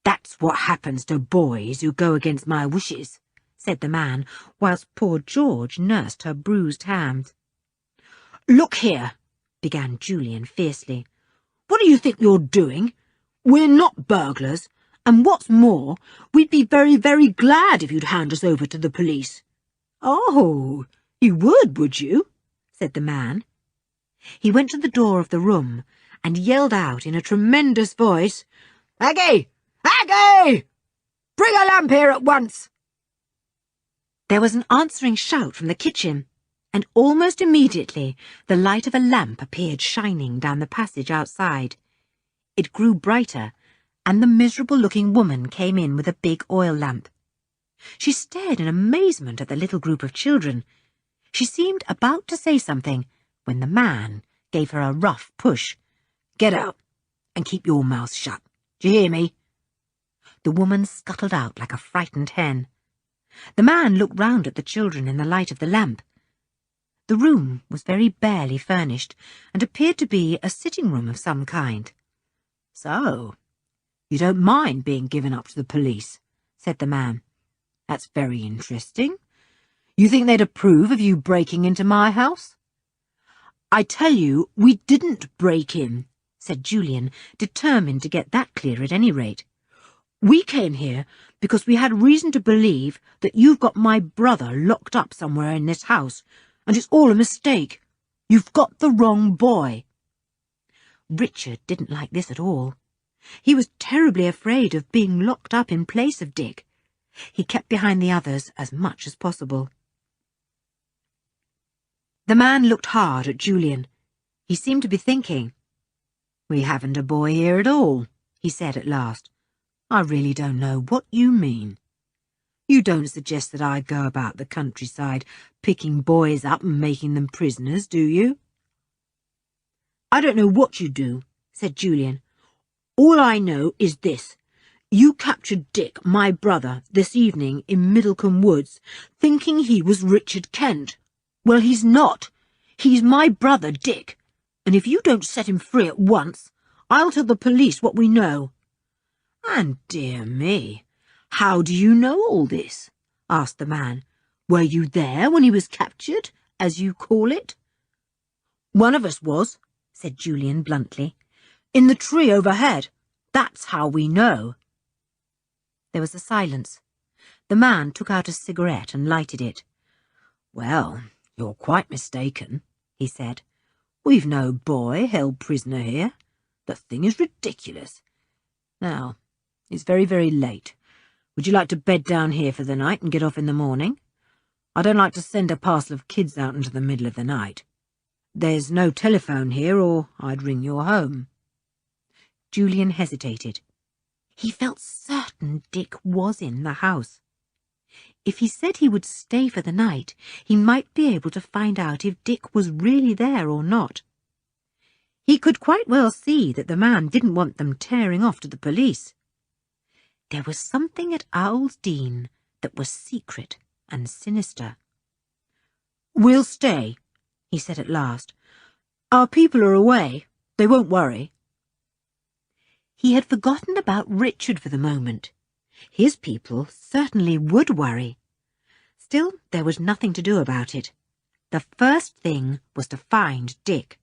"That's what happens to boys who go against my wishes," said the man, whilst poor George nursed her bruised hand. "Look here," began Julian fiercely. "What do you think you're doing? We're not burglars, and what's more, we'd be very, very glad if you'd hand us over to the police." "Oh, you would you?" said the man. He went to the door of the room and yelled out in a tremendous voice, "Aggie! Aggie! Bring a lamp here at once!" There was an answering shout from the kitchen, and almost immediately the light of a lamp appeared shining down the passage outside. It grew brighter, and the miserable-looking woman came in with a big oil lamp. She stared in amazement at the little group of children. She seemed about to say something when the man gave her a rough push. "Get out, and keep your mouth shut. Do you hear me?" The woman scuttled out like a frightened hen. The man looked round at the children in the light of the lamp. The room was very barely furnished, and appeared to be a sitting-room of some kind. "So, you don't mind being given up to the police?" said the man. "That's very interesting. You think they'd approve of you breaking into my house?" "I tell you, we didn't break in," said Julian, determined to get that clear at any rate. "We came here because we had reason to believe that you've got my brother locked up somewhere in this house, and it's all a mistake. You've got the wrong boy." Richard didn't like this at all. He was terribly afraid of being locked up in place of Dick. He kept behind the others as much as possible. The man looked hard at Julian. He seemed to be thinking. "We haven't a boy here at all," he said at last. "I really don't know what you mean. You don't suggest that I go about the countryside picking boys up and making them prisoners, do you?" "I don't know what you do," said Julian. "All I know is this. You captured Dick, my brother, this evening in Middlecombe Woods, thinking he was Richard Kent. Well, he's not. He's my brother, Dick, and if you don't set him free at once, I'll tell the police what we know." "And dear me, how do you know all this?" asked the man. "Were you there when he was captured, as you call it?" "One of us was," said Julian bluntly. "In the tree overhead. That's how we know." There was a silence. The man took out a cigarette and lighted it. "Well, you're quite mistaken," he said. "We've no boy held prisoner here. The thing is ridiculous. Now, it's very, very late. Would you like to bed down here for the night and get off in the morning? I don't like to send a parcel of kids out into the middle of the night. There's no telephone here, or I'd ring your home." Julian hesitated. He felt certain Dick was in the house. If he said he would stay for the night, he might be able to find out if Dick was really there or not. He could quite well see that the man didn't want them tearing off to the police. There was something at Owl's Dean that was secret and sinister. "We'll stay," he said at last. "Our people are away. They won't worry." He had forgotten about Richard for the moment. His people certainly would worry. Still, there was nothing to do about it. The first thing was to find Dick.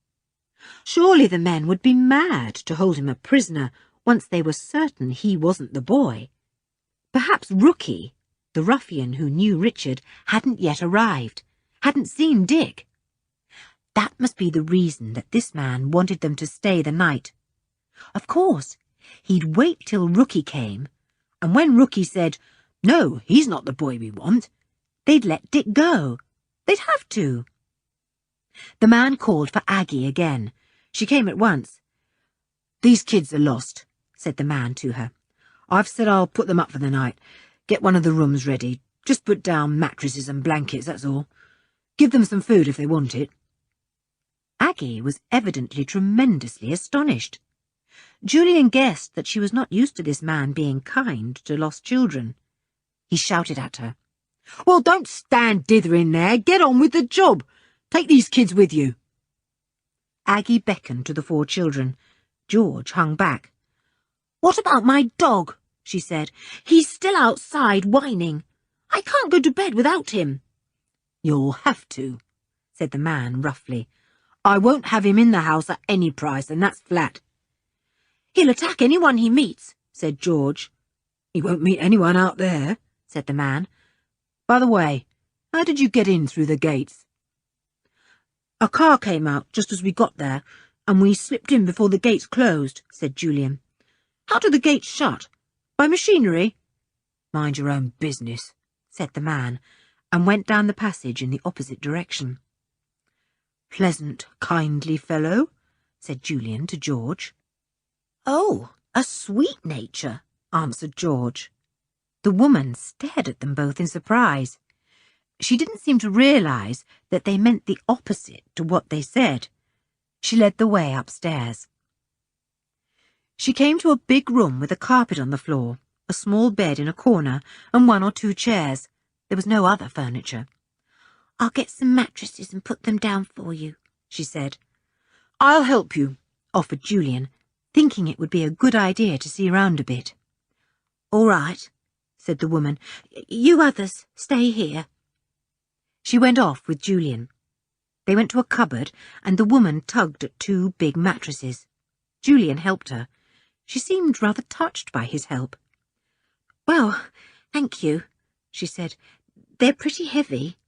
Surely the men would be mad to hold him a prisoner once they were certain he wasn't the boy. Perhaps Rookie, the ruffian who knew Richard, hadn't yet arrived, hadn't seen Dick. That must be the reason that this man wanted them to stay the night. Of course, he'd wait till Rookie came, and when Rookie said, "No, he's not the boy we want," they'd let Dick go. They'd have to. The man called for Aggie again. She came at once. "These kids are lost," said the man to her. "I've said I'll put them up for the night. Get one of the rooms ready. Just put down mattresses and blankets, that's all. Give them some food if they want it." Aggie was evidently tremendously astonished. Julian guessed that she was not used to this man being kind to lost children. He shouted at her. "Well, don't stand dithering there. Get on with the job. Take these kids with you." Aggie beckoned to the 4 children. George hung back. "What about my dog?" she said. "He's still outside whining. I can't go to bed without him." "You'll have to," said the man roughly. "I won't have him in the house at any price, and that's flat." "He'll attack anyone he meets," said George. "He won't meet anyone out there," said the man. "By the way, how did you get in through the gates?" "A car came out just as we got there, and we slipped in before the gates closed," said Julian. "How do the gates shut? By machinery?" "Mind your own business," said the man, and went down the passage in the opposite direction. "Pleasant, kindly fellow," said Julian to George. "Oh, a sweet nature," answered George. The woman stared at them both in surprise. She didn't seem to realize that they meant the opposite to what they said. She led the way upstairs. She came to a big room with a carpet on the floor, a small bed in a corner, and 1 or 2 chairs. There was no other furniture. "I'll get some mattresses and put them down for you," she said. "I'll help you," offered Julian, thinking it would be a good idea to see round a bit. "All right," said the woman. "You others stay here." She went off with Julian. They went to a cupboard, and the woman tugged at 2 big mattresses. Julian helped her. She seemed rather touched by his help. "Well, thank you," she said. "They're pretty heavy."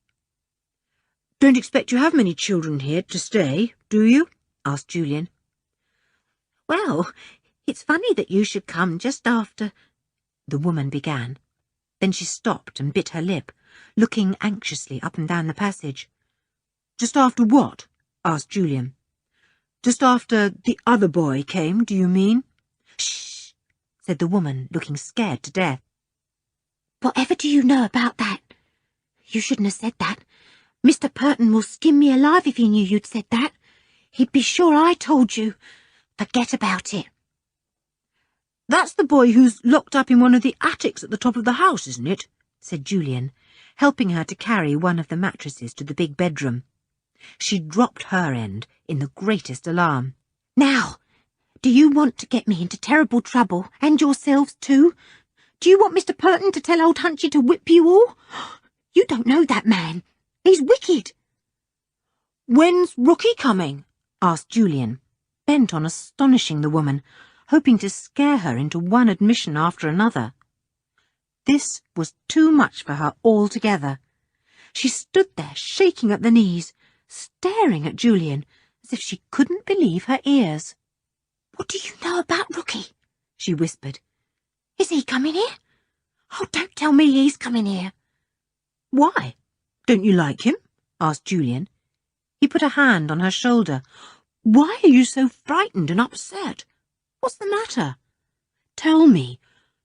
"Don't expect you have many children here to stay, do you?" asked Julian. "Well, it's funny that you should come just after—" the woman began. Then she stopped and bit her lip, looking anxiously up and down the passage. "Just after what?" asked Julian. "Just after the other boy came, do you mean?" "Shh," said the woman, looking scared to death. "Whatever do you know about that? You shouldn't have said that. Mr. Purton will skin me alive if he knew you'd said that. He'd be sure I told you. Forget about it." "That's the boy who's locked up in one of the attics at the top of the house, isn't it?" said Julian, helping her to carry one of the mattresses to the big bedroom. She dropped her end in the greatest alarm. "Now, do you want to get me into terrible trouble, and yourselves too? Do you want Mr. Purton to tell old Hunchy to whip you all? You don't know that man. He's wicked." "When's Rookie coming?" asked Julian, bent on astonishing the woman, hoping to scare her into one admission after another. This was too much for her altogether. She stood there shaking at the knees, staring at Julian as if she couldn't believe her ears. "What do you know about Rookie?" she whispered. "Is he coming here? Oh, don't tell me he's coming here." "Why? Don't you like him?" asked Julian. He put a hand on her shoulder. "Why are you so frightened and upset? What's the matter? Tell me.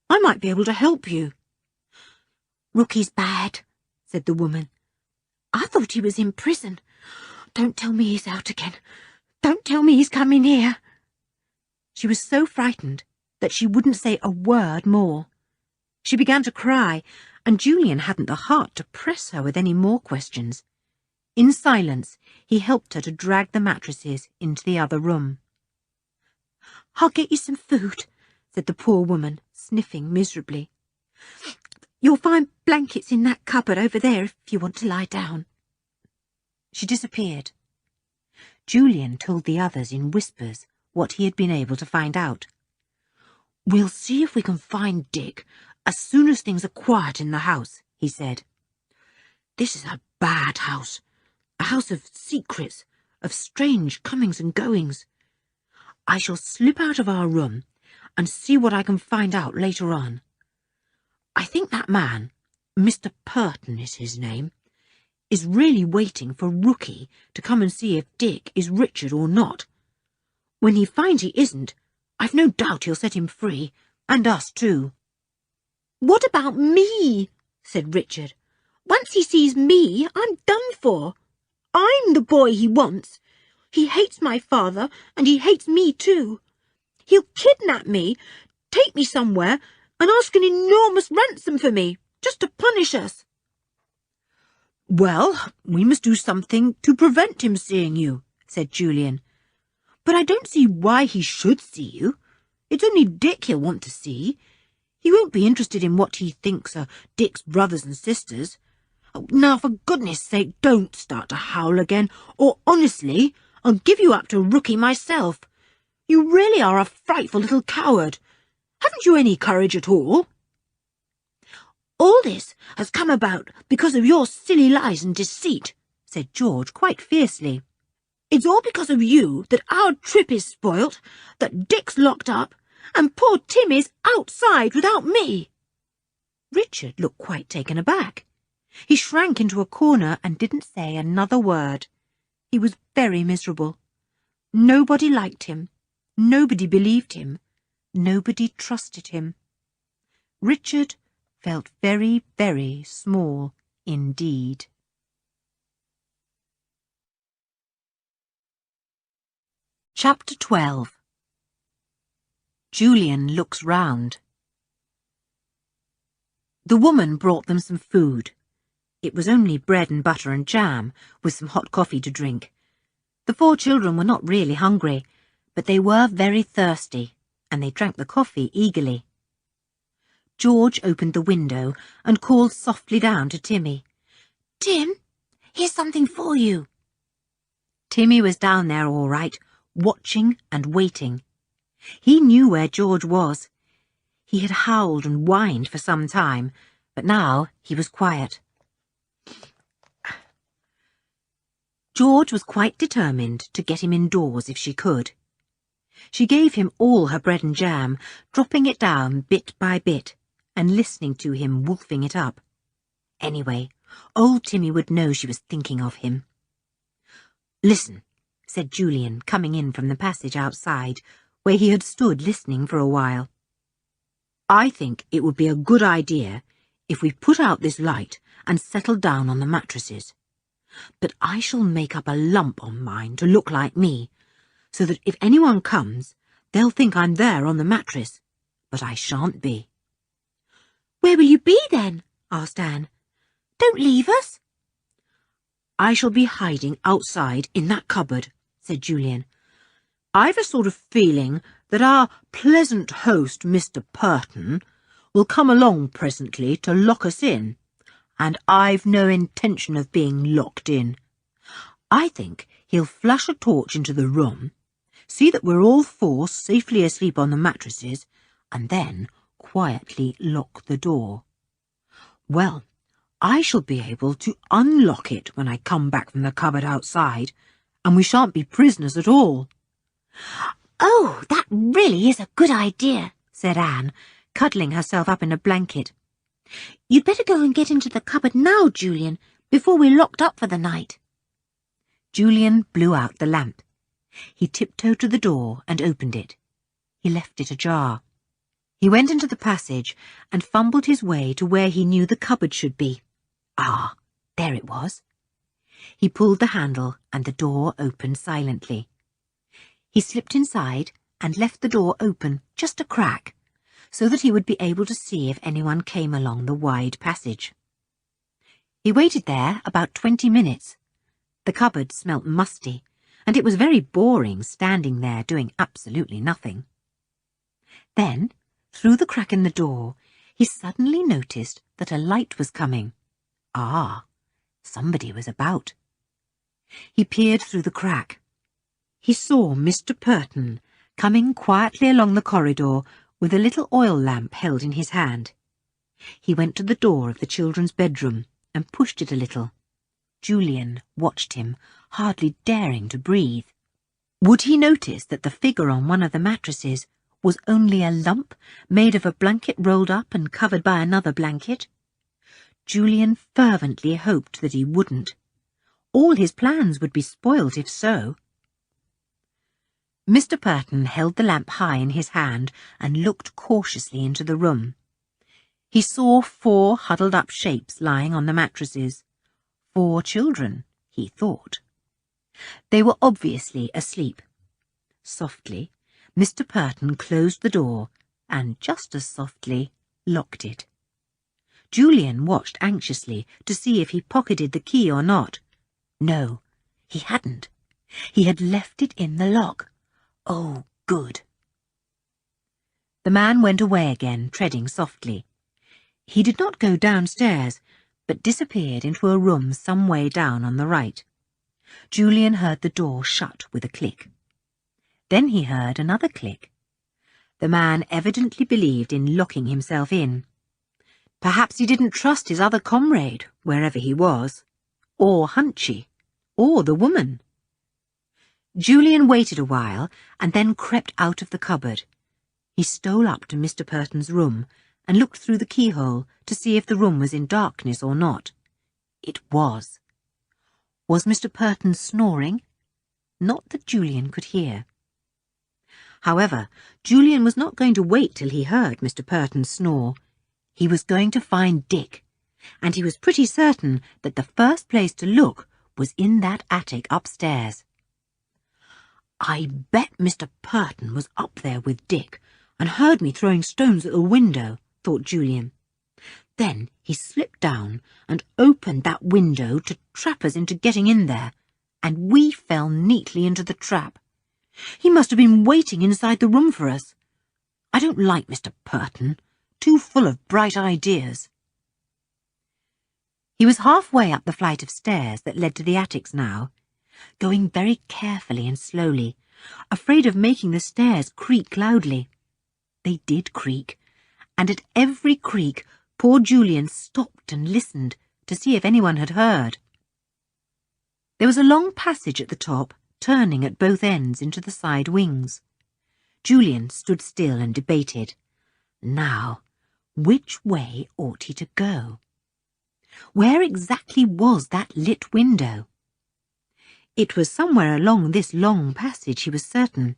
I might be able to help you." "Rookie's bad," said the woman. "I thought he was in prison. Don't tell me he's out again. Don't tell me he's coming here." She was so frightened that she wouldn't say a word more. She began to cry, and Julian hadn't the heart to press her with any more questions. In silence, he helped her to drag the mattresses into the other room. "I'll get you some food," said the poor woman, sniffing miserably. You'll find blankets in that cupboard over there if you want to lie down. She disappeared. Julian told the others in whispers what he had been able to find out. We'll see if we can find Dick as soon as things are quiet in the house, he said. This is a bad house, a house of secrets, of strange comings and goings. I shall slip out of our room and see what I can find out later on. I think that man, Mr. Purton is his name, is really waiting for Rookie to come and see if Dick is Richard or not. When he finds he isn't, I've no doubt he'll set him free, and us too. What about me? Said Richard. Once he sees me, I'm done for. I'm the boy he wants. He hates my father, and he hates me too. He'll kidnap me, take me somewhere, and ask an enormous ransom for me, just to punish us. Well, we must do something to prevent him seeing you, said Julian. But I don't see why he should see you. It's only Dick he'll want to see. He won't be interested in what he thinks are Dick's brothers and sisters. Oh, now, for goodness sake, don't start to howl again, or honestly, I'll give you up to Rookie myself. You really are a frightful little coward. Haven't you any courage at all? All this has come about because of your silly lies and deceit, said George quite fiercely. It's all because of you that our trip is spoilt, that Dick's locked up, and poor Tim is outside without me. Richard looked quite taken aback. He shrank into a corner and didn't say another word. He was very miserable. Nobody liked him. Nobody believed him. Nobody trusted him. Richard felt very, very small indeed. Chapter 12. Julian looks round. The woman brought them some food. It was only bread and butter and jam, with some hot coffee to drink. The 4 children were not really hungry, but they were very thirsty, and they drank the coffee eagerly. George opened the window and called softly down to Timmy. Tim, here's something for you. Timmy was down there all right, watching and waiting. He knew where George was. He had howled and whined for some time, but now he was quiet. George was quite determined to get him indoors if she could. She gave him all her bread and jam, dropping it down bit by bit, and listening to him wolfing it up. Anyway, old Timmy would know she was thinking of him. "Listen," said Julian, coming in from the passage outside, where he had stood listening for a while. "I think it would be a good idea if we put out this light and settle down on the mattresses. But I shall make up a lump on mine to look like me, so that if anyone comes, they'll think I'm there on the mattress, but I shan't be." "Where will you be then?" asked Anne. "Don't leave us." "I shall be hiding outside in that cupboard," said Julian. "I've a sort of feeling that our pleasant host, Mr. Purton, will come along presently to lock us in, and I've no intention of being locked in. I think he'll flash a torch into the room, see that we're all 4 safely asleep on the mattresses, and then quietly lock the door. Well, I shall be able to unlock it when I come back from the cupboard outside, and we shan't be prisoners at all." "Oh, that really is a good idea," said Anne, cuddling herself up in a blanket. "You'd better go and get into the cupboard now, Julian, before we're locked up for the night." Julian blew out the lamp. He tiptoed to the door and opened it. He left it ajar. He went into the passage and fumbled his way to where he knew the cupboard should be. Ah, there it was. He pulled the handle and the door opened silently. He slipped inside and left the door open just a crack, so that he would be able to see if anyone came along the wide passage. He waited there about 20 minutes. The cupboard smelt musty, and it was very boring standing there doing absolutely nothing. Then, through the crack in the door, he suddenly noticed that a light was coming. Ah, somebody was about. He peered through the crack. He saw Mr. Purton coming quietly along the corridor with a little oil lamp held in his hand. He went to the door of the children's bedroom and pushed it a little. Julian watched him, hardly daring to breathe. Would he notice that the figure on one of the mattresses was only a lump made of a blanket rolled up and covered by another blanket? Julian fervently hoped that he wouldn't. All his plans would be spoilt if so. Mr. Purton held the lamp high in his hand and looked cautiously into the room. He saw 4 huddled-up shapes lying on the mattresses. 4 children, he thought. They were obviously asleep. Softly, Mr. Purton closed the door and, just as softly, locked it. Julian watched anxiously to see if he pocketed the key or not. No, he hadn't. He had left it in the lock. Oh, good. The man went away again, treading softly. He did not go downstairs, but disappeared into a room some way down on the right. Julian heard the door shut with a click. Then he heard another click. The man evidently believed in locking himself in. Perhaps he didn't trust his other comrade, wherever he was, or Hunchy, or the woman. Julian waited a while and then crept out of the cupboard. He stole up to Mr. Purton's room and looked through the keyhole to see if the room was in darkness or not. It was. Was Mr. Purton snoring? Not that Julian could hear. However, Julian was not going to wait till he heard Mr. Purton snore. He was going to find Dick, and he was pretty certain that the first place to look was in that attic upstairs. I bet Mr. Purton was up there with Dick and heard me throwing stones at the window, thought Julian. Then he slipped down and opened that window to trap us into getting in there, and we fell neatly into the trap. He must have been waiting inside the room for us. I don't like Mr. Purton, too full of bright ideas. He was halfway up the flight of stairs that led to the attics now, going very carefully and slowly, afraid of making the stairs creak loudly. They did creak, and at every creak poor Julian stopped and listened to see if anyone had heard. There was a long passage at the top, turning at both ends into the side wings. Julian stood still and debated. Now, which way ought he to go? Where exactly was that lit window? It was somewhere along this long passage, he was certain.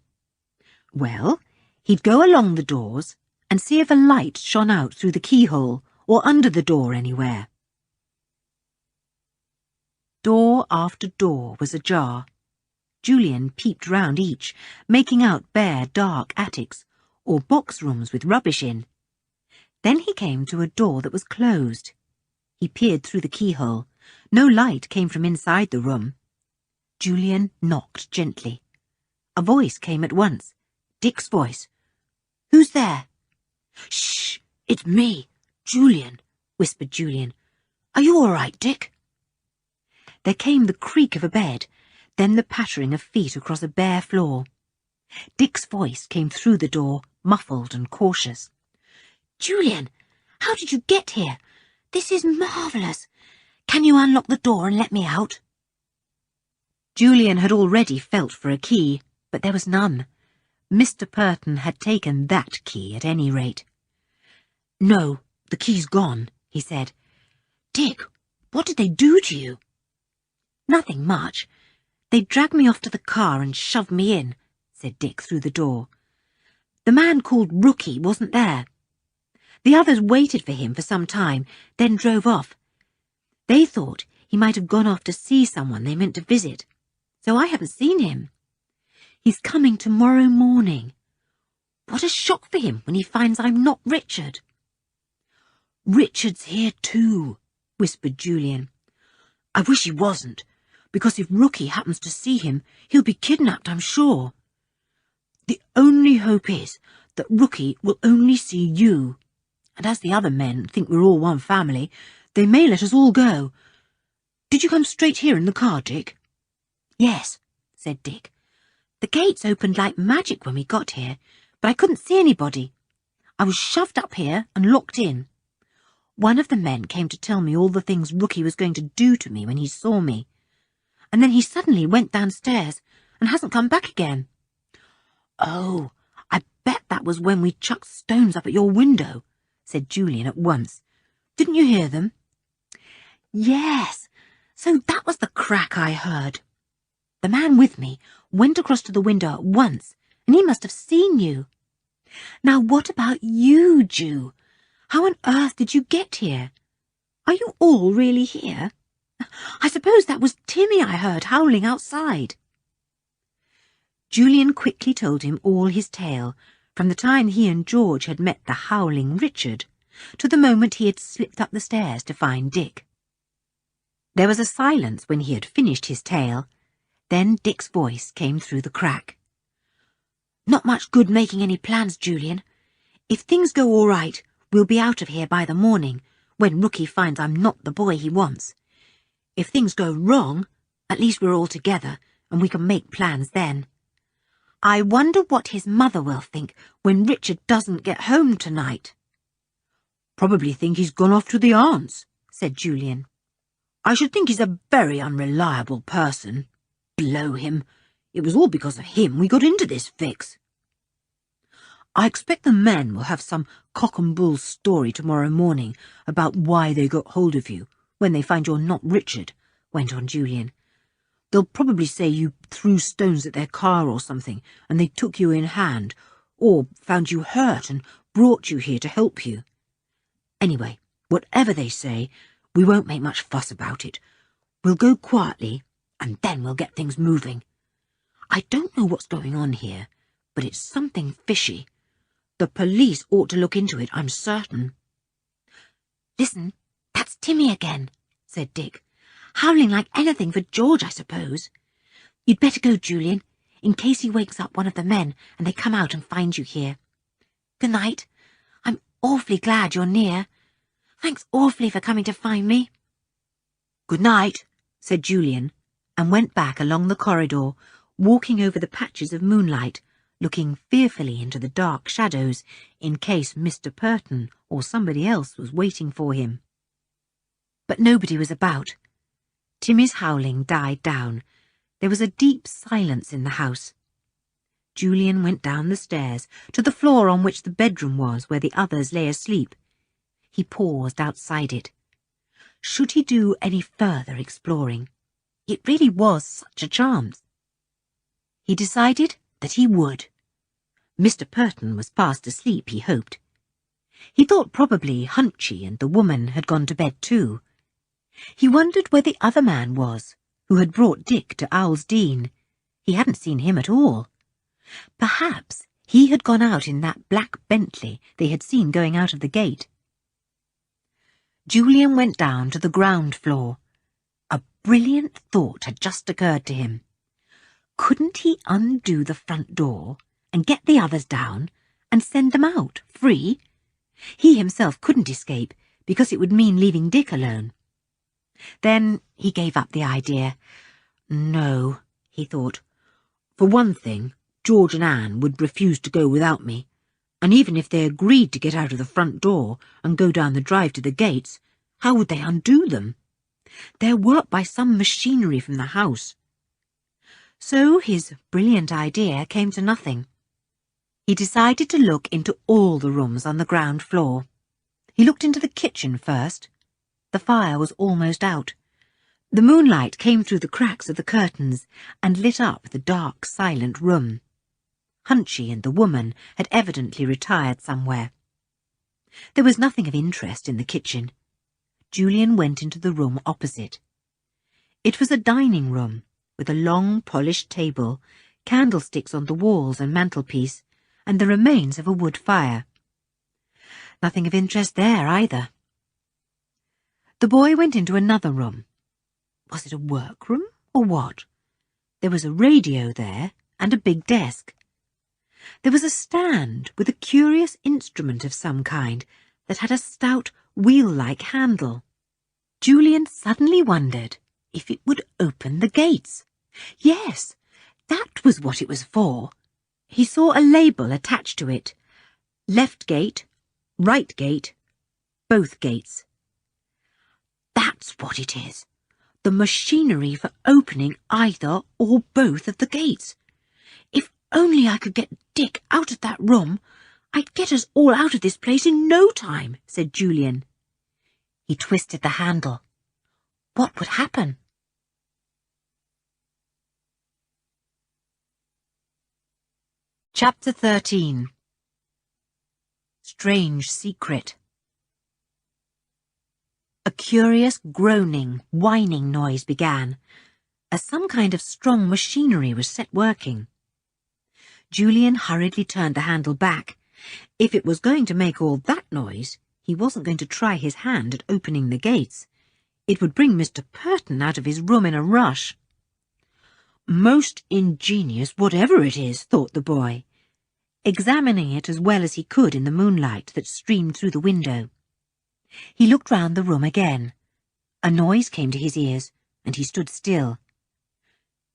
Well, he'd go along the doors and see if a light shone out through the keyhole or under the door anywhere. Door after door was ajar. Julian peeped round each, making out bare, dark attics, or box rooms with rubbish in. Then he came to a door that was closed. He peered through the keyhole. No light came from inside the room. Julian knocked gently. A voice came at once. Dick's voice. "Who's there?" "Shh! It's me, Julian," whispered Julian. "Are you all right, Dick?" There came the creak of a bed, then the pattering of feet across a bare floor. Dick's voice came through the door, muffled and cautious. "Julian, how did you get here? This is marvellous. Can you unlock the door and let me out?" Julian had already felt for a key, but there was none. Mr. Purton had taken that key at any rate. "No, the key's gone," he said. "Dick, what did they do to you?" "Nothing much. They dragged me off to the car and shoved me in," said Dick through the door. "The man called Rookie wasn't there. The others waited for him for some time, then drove off. They thought he might have gone off to see someone they meant to visit, so I haven't seen him. He's coming tomorrow morning. What a shock for him when he finds I'm not Richard." "Richard's here too," whispered Julian. "I wish he wasn't, because if Rookie happens to see him, he'll be kidnapped, I'm sure. The only hope is that Rookie will only see you. and as the other men think we're all one family, they may let us all go. Did you come straight here in the car, Dick?" "Yes," said Dick. "The gates opened like magic when we got here, but I couldn't see anybody. I was shoved up here and locked in. One of the men came to tell me all the things Rookie was going to do to me when he saw me. And then he suddenly went downstairs and hasn't come back again." "Oh, I bet that was when we chucked stones up at your window," said Julian at once. "Didn't you hear them?" "Yes, so that was the crack I heard. The man with me went across to the window at once, and he must have seen you. Now what about you, Ju? How on earth did you get here? Are you all really here? I suppose that was Timmy I heard howling outside." Julian quickly told him all his tale, from the time he and George had met the howling Richard, to the moment he had slipped up the stairs to find Dick. There was a silence when he had finished his tale. Then Dick's voice came through the crack. "Not much good making any plans, Julian. If things go all right, we'll be out of here by the morning, when Rookie finds I'm not the boy he wants. If things go wrong, at least we're all together, and we can make plans then. I wonder what his mother will think when Richard doesn't get home tonight." "Probably think he's gone off to the aunt's," said Julian. "I should think he's a very unreliable person. Blow him. It was all because of him we got into this fix." "I expect the men will have some cock and bull story tomorrow morning about why they got hold of you when they find you're not Richard," went on Julian. "They'll probably say you threw stones at their car or something, and they took you in hand, or found you hurt and brought you here to help you. Anyway, whatever they say, we won't make much fuss about it. We'll go quietly, and then we'll get things moving. I don't know what's going on here, but it's something fishy. The police ought to look into it, I'm certain." "Listen, that's Timmy again," said Dick. "Howling like anything for George, I suppose. You'd better go, Julian, in case he wakes up one of the men and they come out and find you here. Good night. I'm awfully glad you're near. Thanks awfully for coming to find me." "Good night," said Julian, and went back along the corridor, walking over the patches of moonlight, looking fearfully into the dark shadows in case Mr. Purton or somebody else was waiting for him. But nobody was about. Timmy's howling died down. There was a deep silence in the house. Julian went down the stairs to the floor on which the bedroom was, where the others lay asleep. He paused outside it. Should he do any further exploring? It really was such a chance. He decided that he would. Mr. Purton was fast asleep, he hoped. He thought probably Hunchy and the woman had gone to bed too. He wondered where the other man was, who had brought Dick to Owl's Dean. He hadn't seen him at all. Perhaps he had gone out in that black Bentley they had seen going out of the gate. Julian went down to the ground floor. A brilliant thought had just occurred to him. Couldn't he undo the front door and get the others down and send them out free? He himself couldn't escape because it would mean leaving Dick alone. Then he gave up the idea. No, he thought. For one thing, George and Anne would refuse to go without me, and even if they agreed to get out of the front door and go down the drive to the gates, how would they undo them? They're worked by some machinery from the house. So his brilliant idea came to nothing. He decided to look into all the rooms on the ground floor. He looked into the kitchen first. The fire was almost out. The moonlight came through the cracks of the curtains and lit up the dark, silent room. Hunchy and the woman had evidently retired somewhere. There was nothing of interest in the kitchen. Julian went into the room opposite. It was a dining room, with a long polished table, candlesticks on the walls and mantelpiece, and the remains of a wood fire. Nothing of interest there either. The boy went into another room. Was it a workroom or what? There was a radio there and a big desk. There was a stand with a curious instrument of some kind, that had a stout, wheel-like handle. Julian suddenly wondered if it would open the gates. Yes, that was what it was for. He saw a label attached to it. Left gate, right gate, both gates. That's what it is. The machinery for opening either or both of the gates. If only I could get Dick out of that room, I'd get us all out of this place in no time, said Julian. He twisted the handle. What would happen? Chapter 13. Strange Secret. A curious groaning, whining noise began, as some kind of strong machinery was set working. Julian hurriedly turned the handle back. If it was going to make all that noise, he wasn't going to try his hand at opening the gates. It would bring Mr. Purton out of his room in a rush. Most ingenious, whatever it is, thought the boy, examining it as well as he could in the moonlight that streamed through the window. He looked round the room again. A noise came to his ears, and he stood still.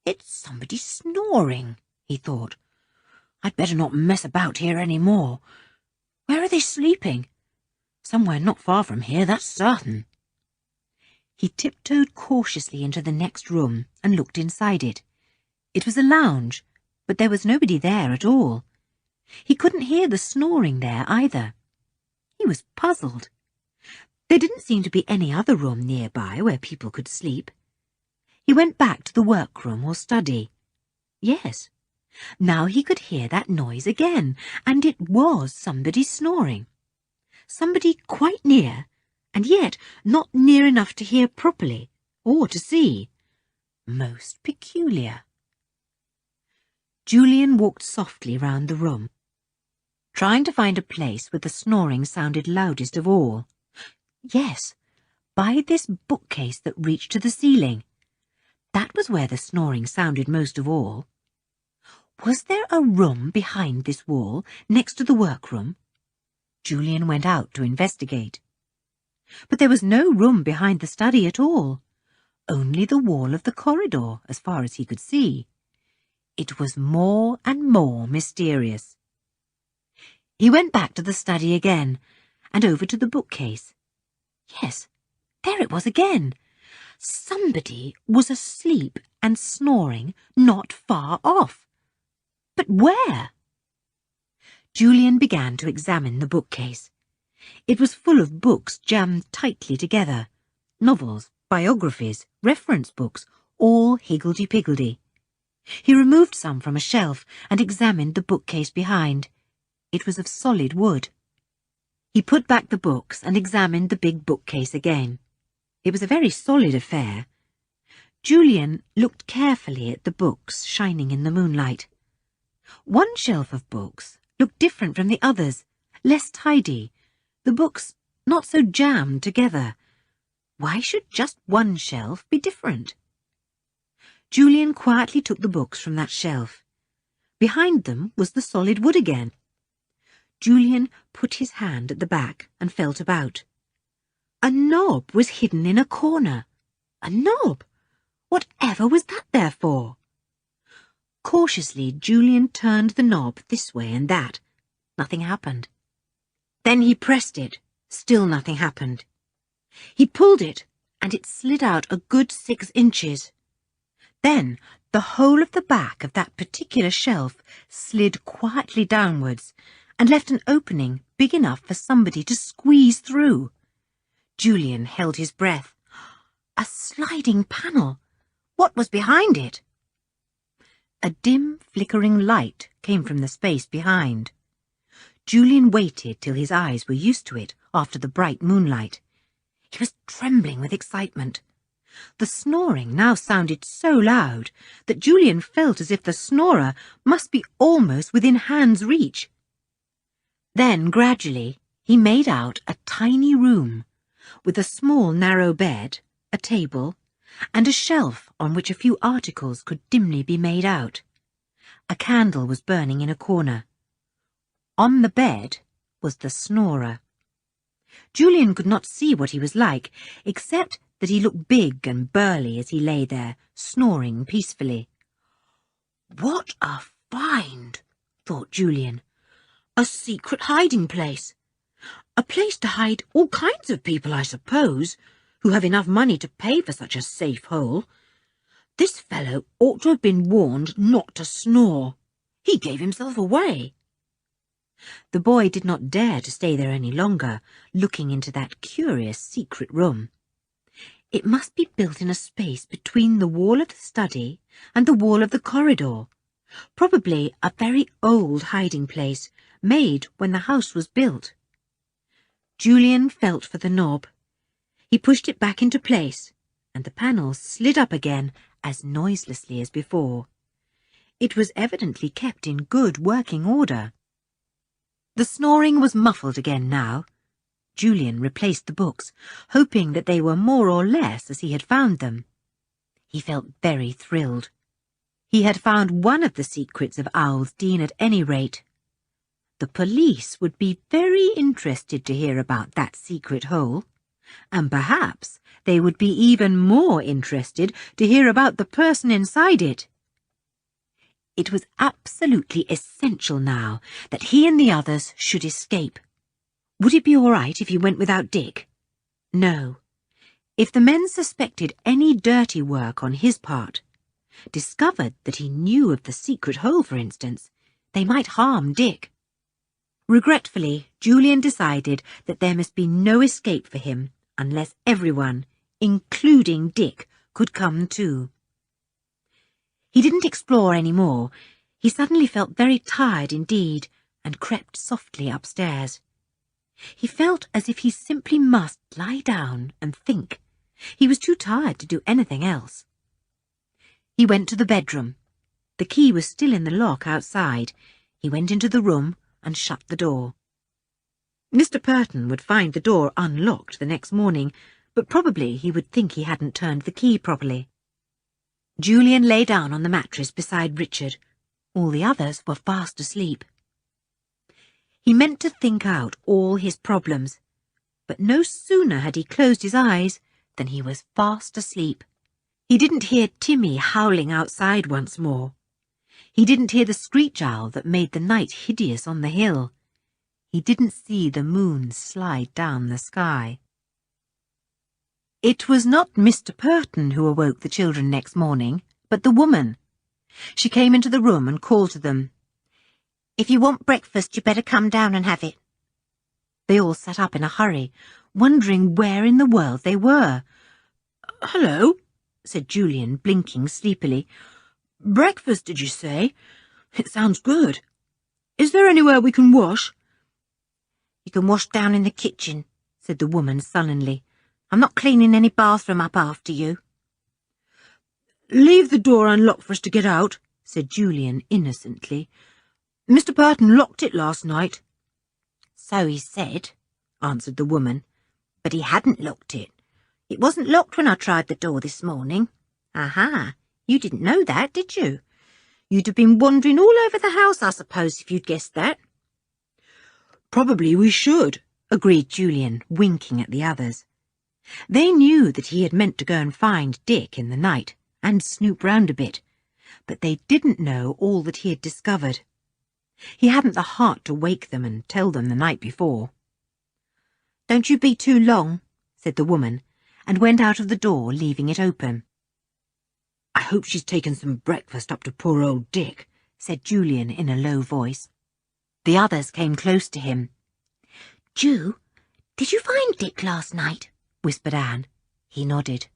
It's somebody snoring, he thought. I'd better not mess about here any more. Where are they sleeping? Somewhere not far from here, that's certain. He tiptoed cautiously into the next room and looked inside it. It was a lounge, but there was nobody there at all. He couldn't hear the snoring there either. He was puzzled. There didn't seem to be any other room nearby where people could sleep. He went back to the workroom or study. Yes, now he could hear that noise again, and it was somebody snoring. Somebody quite near, and yet not near enough to hear properly, or to see. Most peculiar. Julian walked softly round the room, trying to find a place where the snoring sounded loudest of all. Yes, by this bookcase that reached to the ceiling. That was where the snoring sounded most of all. Was there a room behind this wall, next to the workroom? Julian went out to investigate. But there was no room behind the study at all, only the wall of the corridor, as far as he could see. It was more and more mysterious. He went back to the study again, and over to the bookcase. Yes, there it was again. Somebody was asleep and snoring not far off. But where? Julian began to examine the bookcase. It was full of books jammed tightly together. Novels, biographies, reference books, all higgledy-piggledy. He removed some from a shelf and examined the bookcase behind. It was of solid wood. He put back the books and examined the big bookcase again. It was a very solid affair. Julian looked carefully at the books shining in the moonlight. One shelf of books looked different from the others, less tidy, the books not so jammed together. Why should just one shelf be different? Julian quietly took the books from that shelf. Behind them was the solid wood again. Julian put his hand at the back and felt about. A knob was hidden in a corner. A knob? Whatever was that there for? Cautiously, Julian turned the knob this way and that. Nothing happened. Then he pressed it. Still nothing happened. He pulled it, and it slid out a good 6 inches. Then the whole of the back of that particular shelf slid quietly downwards and left an opening big enough for somebody to squeeze through. Julian held his breath. A sliding panel. What was behind it? A dim, flickering light came from the space behind. Julian waited till his eyes were used to it after the bright moonlight. He was trembling with excitement. The snoring now sounded so loud that Julian felt as if the snorer must be almost within hand's reach. Then, gradually, he made out a tiny room, with a small narrow bed, a table, and a shelf on which a few articles could dimly be made out. A candle was burning in a corner. On the bed was the snorer. Julian could not see what he was like, except that he looked big and burly as he lay there, snoring peacefully. What a find, thought Julian. A secret hiding place. A place to hide all kinds of people, I suppose, who have enough money to pay for such a safe hole. This fellow ought to have been warned not to snore. He gave himself away. The boy did not dare to stay there any longer, looking into that curious secret room. It must be built in a space between the wall of the study and the wall of the corridor, probably a very old hiding place, made when the house was built. Julian felt for the knob. He pushed it back into place, and the panel slid up again as noiselessly as before. It was evidently kept in good working order. The snoring was muffled again now. Julian replaced the books, hoping that they were more or less as he had found them. He felt very thrilled. He had found one of the secrets of Owl's Dean at any rate. The police would be very interested to hear about that secret hole, and perhaps they would be even more interested to hear about the person inside it. It was absolutely essential now that he and the others should escape. Would it be all right if he went without Dick? No. If the men suspected any dirty work on his part, discovered that he knew of the secret hole, for instance, they might harm Dick. Regretfully, Julian decided that there must be no escape for him unless everyone, including Dick, could come too. He didn't explore any more. He suddenly felt very tired indeed, and crept softly upstairs. He felt as if he simply must lie down and think. He was too tired to do anything else. He went to the bedroom. The key was still in the lock outside. He went into the room and shut the door. Mr. Burton would find the door unlocked the next morning, but probably he would think he hadn't turned the key properly. Julian lay down on the mattress beside Richard. All the others were fast asleep. He meant to think out all his problems, but no sooner had he closed his eyes than he was fast asleep. He didn't hear Timmy howling outside once more. He didn't hear the screech owl that made the night hideous on the hill. He didn't see the moon slide down the sky. It was not Mr. Burton who awoke the children next morning, but the woman. She came into the room and called to them. If you want breakfast, you better come down and have it. They all sat up in a hurry, wondering where in the world they were. "Hello," said Julian, blinking sleepily. "Breakfast, did you say? It sounds good. Is there anywhere we can wash?" You can wash down in the kitchen, said the woman sullenly. I'm not cleaning any bathroom up after you. "Leave the door unlocked for us to get out," said Julian innocently. "Mr. Burton locked it last night." So he said, answered the woman, but he hadn't locked it. It wasn't locked when I tried the door this morning. Aha, you didn't know that, did you? You'd have been wandering all over the house, I suppose, if you'd guessed that. "Probably we should," agreed Julian, winking at the others. They knew that he had meant to go and find Dick in the night and snoop round a bit, but they didn't know all that he had discovered. He hadn't the heart to wake them and tell them the night before. Don't you be too long, said the woman, and went out of the door, leaving it open. "I hope she's taken some breakfast up to poor old Dick," said Julian in a low voice. The others came close to him. Ju, did you find Dick last night? Whispered Anne. He nodded.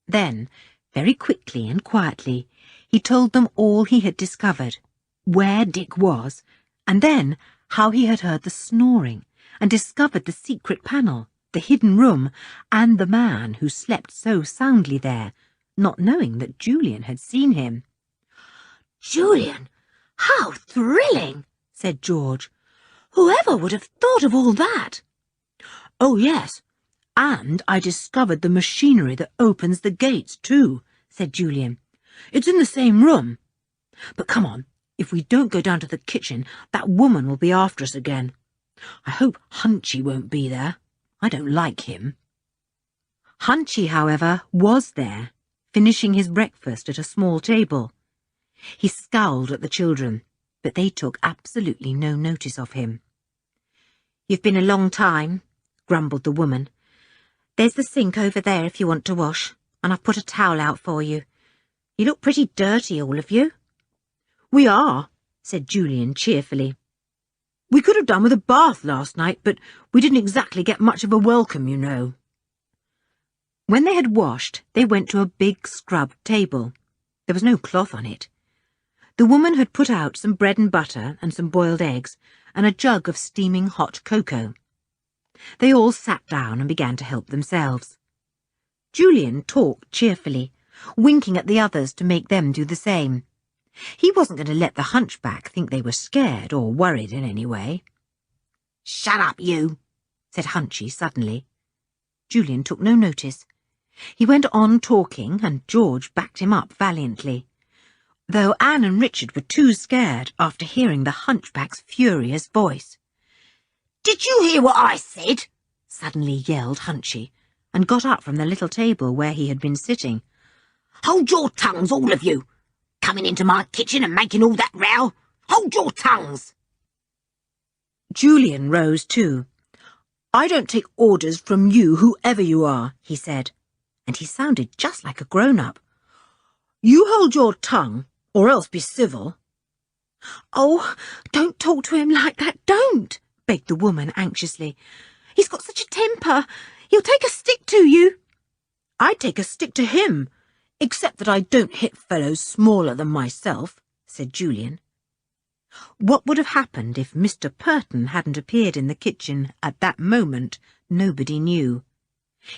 Then, very quickly and quietly, he told them all he had discovered, where Dick was, and then how he had heard the snoring and discovered the secret panel, the hidden room, and the man who slept so soundly there, not knowing that Julian had seen him. Julian, how thrilling, said George. Whoever would have thought of all that? "Oh, yes, and I discovered the machinery that opens the gates, too," said Julian. "It's in the same room. But come on, if we don't go down to the kitchen, that woman will be after us again. I hope Hunchy won't be there." I don't like him. Hunchy, however, was there, finishing his breakfast at a small table. He scowled at the children, but they took absolutely no notice of him. "You've been a long time," grumbled the woman. "There's the sink over there if you want to wash, and I've put a towel out for you. You look pretty dirty, all of you." "We are," said Julian cheerfully. "We could have done with a bath last night, but we didn't exactly get much of a welcome, you know." When they had washed, they went to a big scrubbed table. There was no cloth on it. The woman had put out some bread and butter and some boiled eggs and a jug of steaming hot cocoa. They all sat down and began to help themselves. Julian talked cheerfully, winking at the others to make them do the same. He wasn't going to let the hunchback think they were scared or worried in any way. "Shut up, you," said Hunchy suddenly. Julian took no notice. He went on talking, and George backed him up valiantly, though Anne and Richard were too scared after hearing the hunchback's furious voice. "Did you hear what I said?" suddenly yelled Hunchy, and got up from the little table where he had been sitting. "Hold your tongues, all of you! Coming into my kitchen and making all that row! Hold your tongues!" Julian rose too. "I don't take orders from you, whoever you are," he said, and he sounded just like a grown-up. "You hold your tongue, or else be civil." "Oh, don't talk to him like that, don't," begged the woman anxiously. "He's got such a temper. He'll take a stick to you." "I'd take a stick to him, except that I don't hit fellows smaller than myself," said Julian. What would have happened if Mr. Purton hadn't appeared in the kitchen at that moment, nobody knew.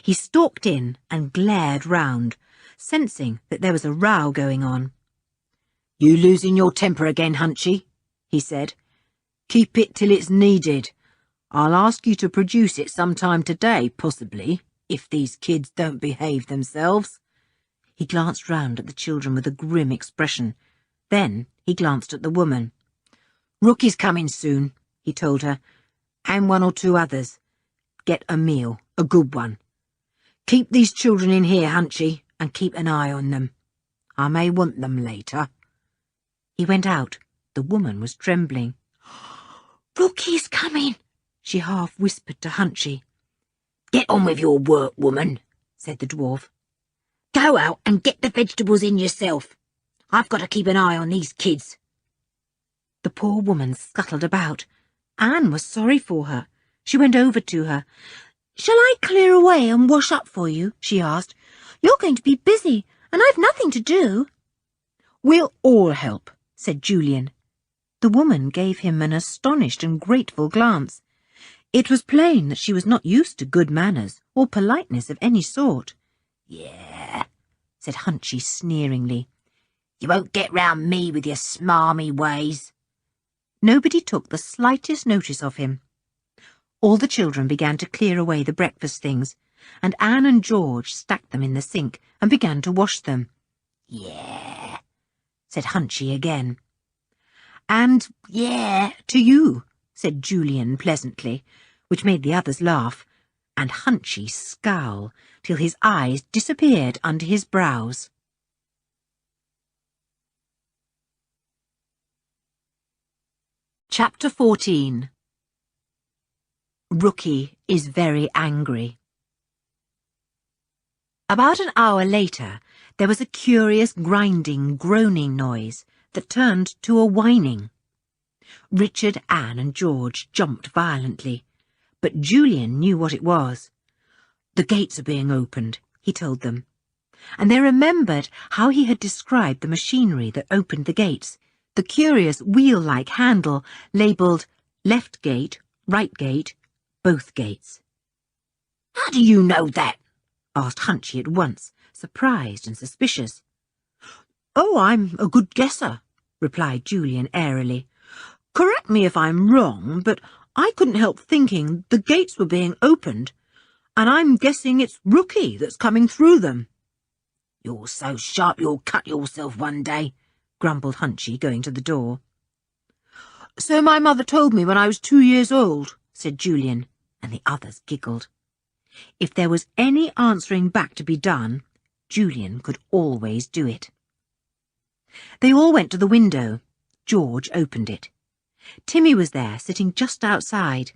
He stalked in and glared round, sensing that there was a row going on. "You losing your temper again, Hunchy?" he said. "Keep it till it's needed. I'll ask you to produce it sometime today, possibly, if these kids don't behave themselves." He glanced round at the children with a grim expression. Then he glanced at the woman. "Rookie's coming soon," he told her, "and one or two others. Get a meal, a good one. Keep these children in here, Hunchy, and keep an eye on them. I may want them later." He went out. The woman was trembling. "Rookie's coming," she half whispered to Hunchy. "Get on with your work, woman," said the dwarf. "Go out and get the vegetables in yourself. I've got to keep an eye on these kids." The poor woman scuttled about. Anne was sorry for her. She went over to her. "Shall I clear away and wash up for you?" she asked. "You're going to be busy, and I've nothing to do." "We'll all help," said Julian. The woman gave him an astonished and grateful glance. It was plain that she was not used to good manners or politeness of any sort. "Yeah," said Hunchy sneeringly. "You won't get round me with your smarmy ways." Nobody took the slightest notice of him. All the children began to clear away the breakfast things, and Anne and George stacked them in the sink and began to wash them. "Yeah," said Hunchy again. "And yeah, to you," said Julian pleasantly, which made the others laugh, and Hunchy scowl till his eyes disappeared under his brows. Chapter 14. Rookie is very angry. About an hour later, there was a curious grinding, groaning noise that turned to a whining. Richard, Anne, and George jumped violently, but Julian knew what it was. "The gates are being opened," he told them, and they remembered how he had described the machinery that opened the gates, the curious wheel-like handle labelled left gate, right gate, both gates. "How do you know that?" asked Hunchy at once, surprised and suspicious. "Oh, I'm a good guesser," replied Julian airily. "Correct me if I'm wrong, but I couldn't help thinking the gates were being opened, and I'm guessing it's Rookie that's coming through them." "You're so sharp you'll cut yourself one day," grumbled Hunchy, going to the door. "So my mother told me when I was 2 years old," said Julian, and the others giggled. If there was any answering back to be done, Julian could always do it. They all went to the window. George opened it. Timmy was there, sitting just outside.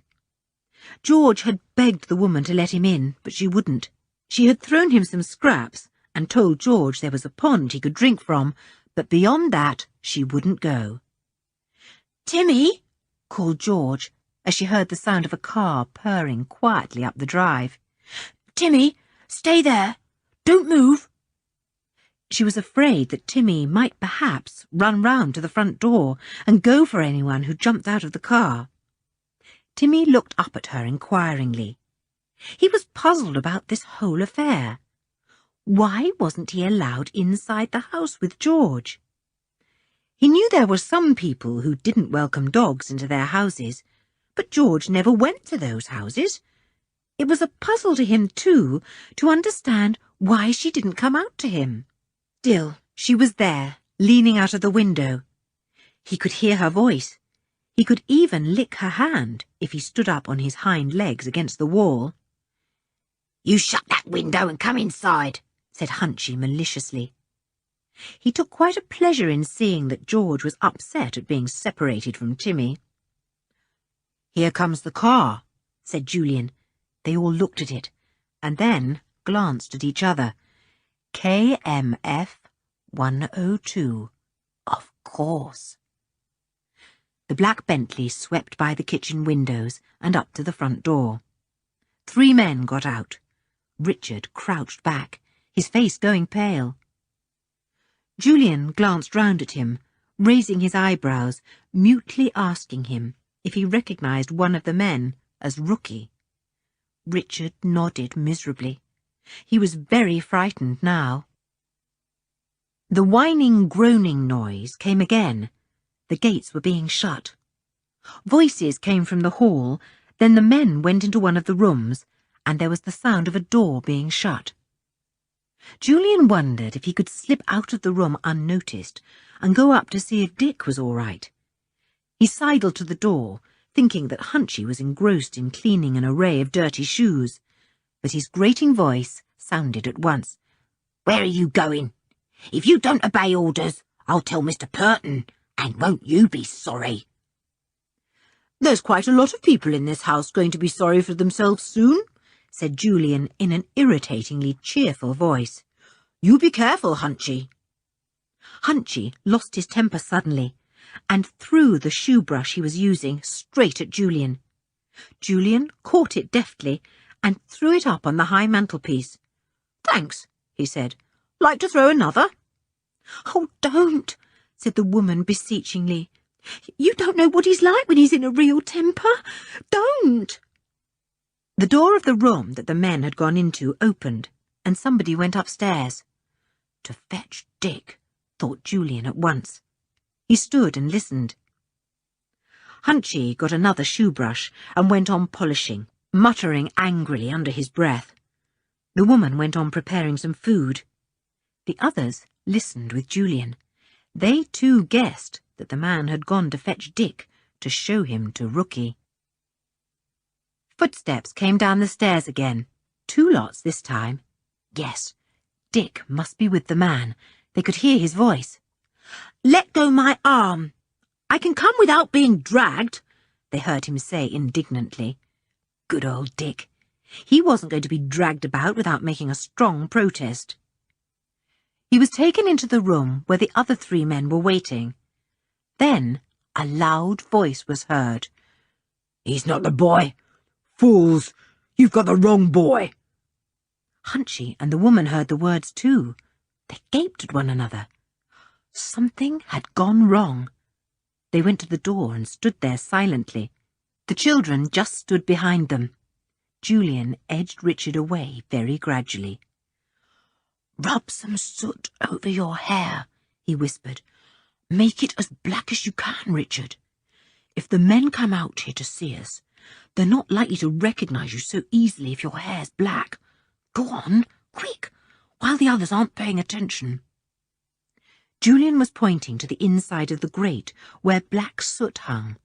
George had begged the woman to let him in, but she wouldn't. She had thrown him some scraps and told George there was a pond he could drink from, but beyond that she wouldn't go. Timmy, called George, as she heard the sound of a car purring quietly up the drive. Timmy, stay there. Don't move. She was afraid that Timmy might perhaps run round to the front door and go for anyone who jumped out of the car. Timmy looked up at her inquiringly. He was puzzled about this whole affair. Why wasn't he allowed inside the house with George? He knew there were some people who didn't welcome dogs into their houses, but George never went to those houses. It was a puzzle to him, too, to understand why she didn't come out to him. Still, she was there, leaning out of the window. He could hear her voice. He could even lick her hand if he stood up on his hind legs against the wall. You shut that window and come inside, said Hunchy maliciously. He took quite a pleasure in seeing that George was upset at being separated from Timmy. Here comes the car, said Julian. They all looked at it, and then glanced at each other. KMF 102. Of course. The black Bentley swept by the kitchen windows and up to the front door. 3 men got out. Richard crouched back, his face going pale. Julian glanced round at him, raising his eyebrows, mutely asking him if he recognised one of the men as Rookie. Richard nodded miserably. He was very frightened now. The whining, groaning noise came again. The gates were being shut. Voices came from the hall, then the men went into one of the rooms, and there was the sound of a door being shut. Julian wondered if he could slip out of the room unnoticed and go up to see if Dick was all right. He sidled to the door, thinking that Hunchy was engrossed in cleaning an array of dirty shoes, but his grating voice sounded at once. Where are you going? If you don't obey orders, I'll tell Mr. Burton, and won't you be sorry? There's quite a lot of people in this house going to be sorry for themselves soon, said Julian in an irritatingly cheerful voice. You be careful, Hunchy. Hunchy lost his temper suddenly and threw the shoe brush he was using straight at Julian. Julian caught it deftly and threw it up on the high mantelpiece. Thanks, he said. Like to throw another? Oh, don't, said the woman beseechingly. You don't know what he's like when he's in a real temper. Don't. The door of the room that the men had gone into opened, and somebody went upstairs. To fetch Dick, thought Julian at once. He stood and listened. Hunchy got another shoe brush and went on polishing, muttering angrily under his breath. The woman went on preparing some food. The others listened with Julian. They too guessed that the man had gone to fetch Dick to show him to Rookie. Footsteps came down the stairs again. 2 lots this time. Yes, Dick must be with the man. They could hear his voice. Let go my arm. I can come without being dragged, they heard him say indignantly. Good old Dick. He wasn't going to be dragged about without making a strong protest. He was taken into the room where the other 3 men were waiting. Then a loud voice was heard. He's not the boy. Fools, you've got the wrong boy. Hunchy and the woman heard the words too. They gaped at one another. Something had gone wrong. They went to the door and stood there silently. The children just stood behind them. Julian edged Richard away very gradually. Rub some soot over your hair, he whispered. Make it as black as you can, Richard. If the men come out here to see us, they're not likely to recognise you so easily if your hair's black. Go on, quick, while the others aren't paying attention. Julian was pointing to the inside of the grate where black soot hung.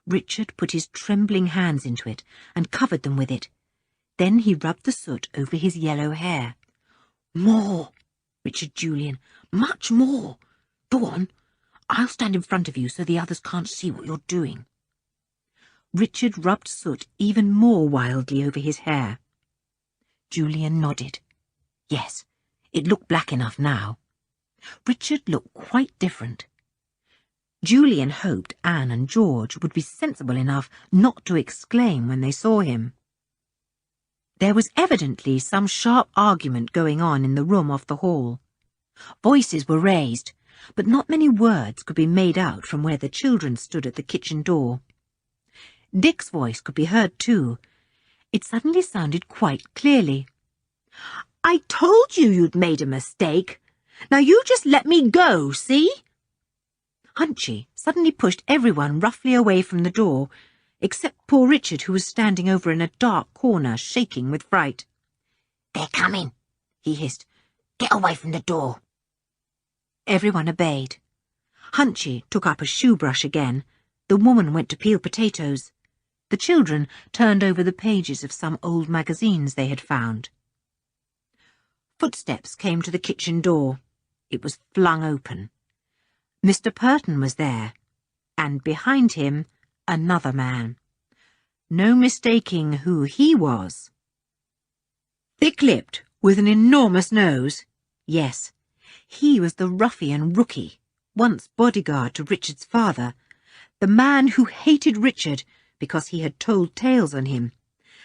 Richard put his trembling hands into it and covered them with it. Then he rubbed the soot over his yellow hair. "More," Richard Julian, "much more. Go on. I'll stand in front of you so the others can't see what you're doing." Richard rubbed soot even more wildly over his hair. Julian nodded. Yes, it looked black enough now. Richard looked quite different. Julian hoped Anne and George would be sensible enough not to exclaim when they saw him. There was evidently some sharp argument going on in the room off the hall. Voices were raised, but not many words could be made out from where the children stood at the kitchen door. Dick's voice could be heard too. It suddenly sounded quite clearly. "I told you you'd made a mistake. Now you just let me go, see?" Hunchy suddenly pushed everyone roughly away from the door, except poor Richard, who was standing over in a dark corner, shaking with fright. "They're coming," he hissed. "Get away from the door." Everyone obeyed. Hunchy took up a shoe brush again. The woman went to peel potatoes. The children turned over the pages of some old magazines they had found. Footsteps came to the kitchen door. It was flung open. Mr. Purton was there, and behind him another man. No mistaking who he was. Thick-lipped, with an enormous nose. Yes, he was the ruffian Rookie, once bodyguard to Richard's father, the man who hated Richard because he had told tales on him,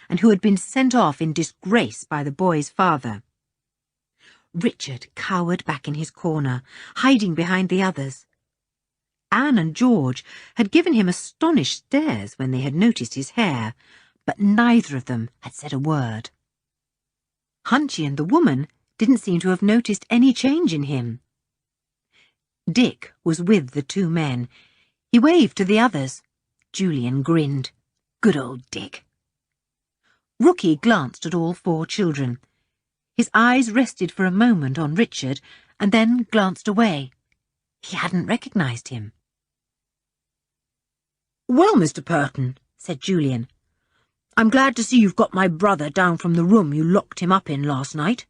and who had been sent off in disgrace by the boy's father. Richard cowered back in his corner, hiding behind the others. Anne and George had given him astonished stares when they had noticed his hair, but neither of them had said a word. Hunchy and the woman didn't seem to have noticed any change in him. Dick was with the two men. He waved to the others. Julian grinned. Good old Dick. Rookie glanced at all four children. His eyes rested for a moment on Richard and then glanced away. He hadn't recognised him. "Well, Mr. Purton," said Julian, "I'm glad to see you've got my brother down from the room you locked him up in last night.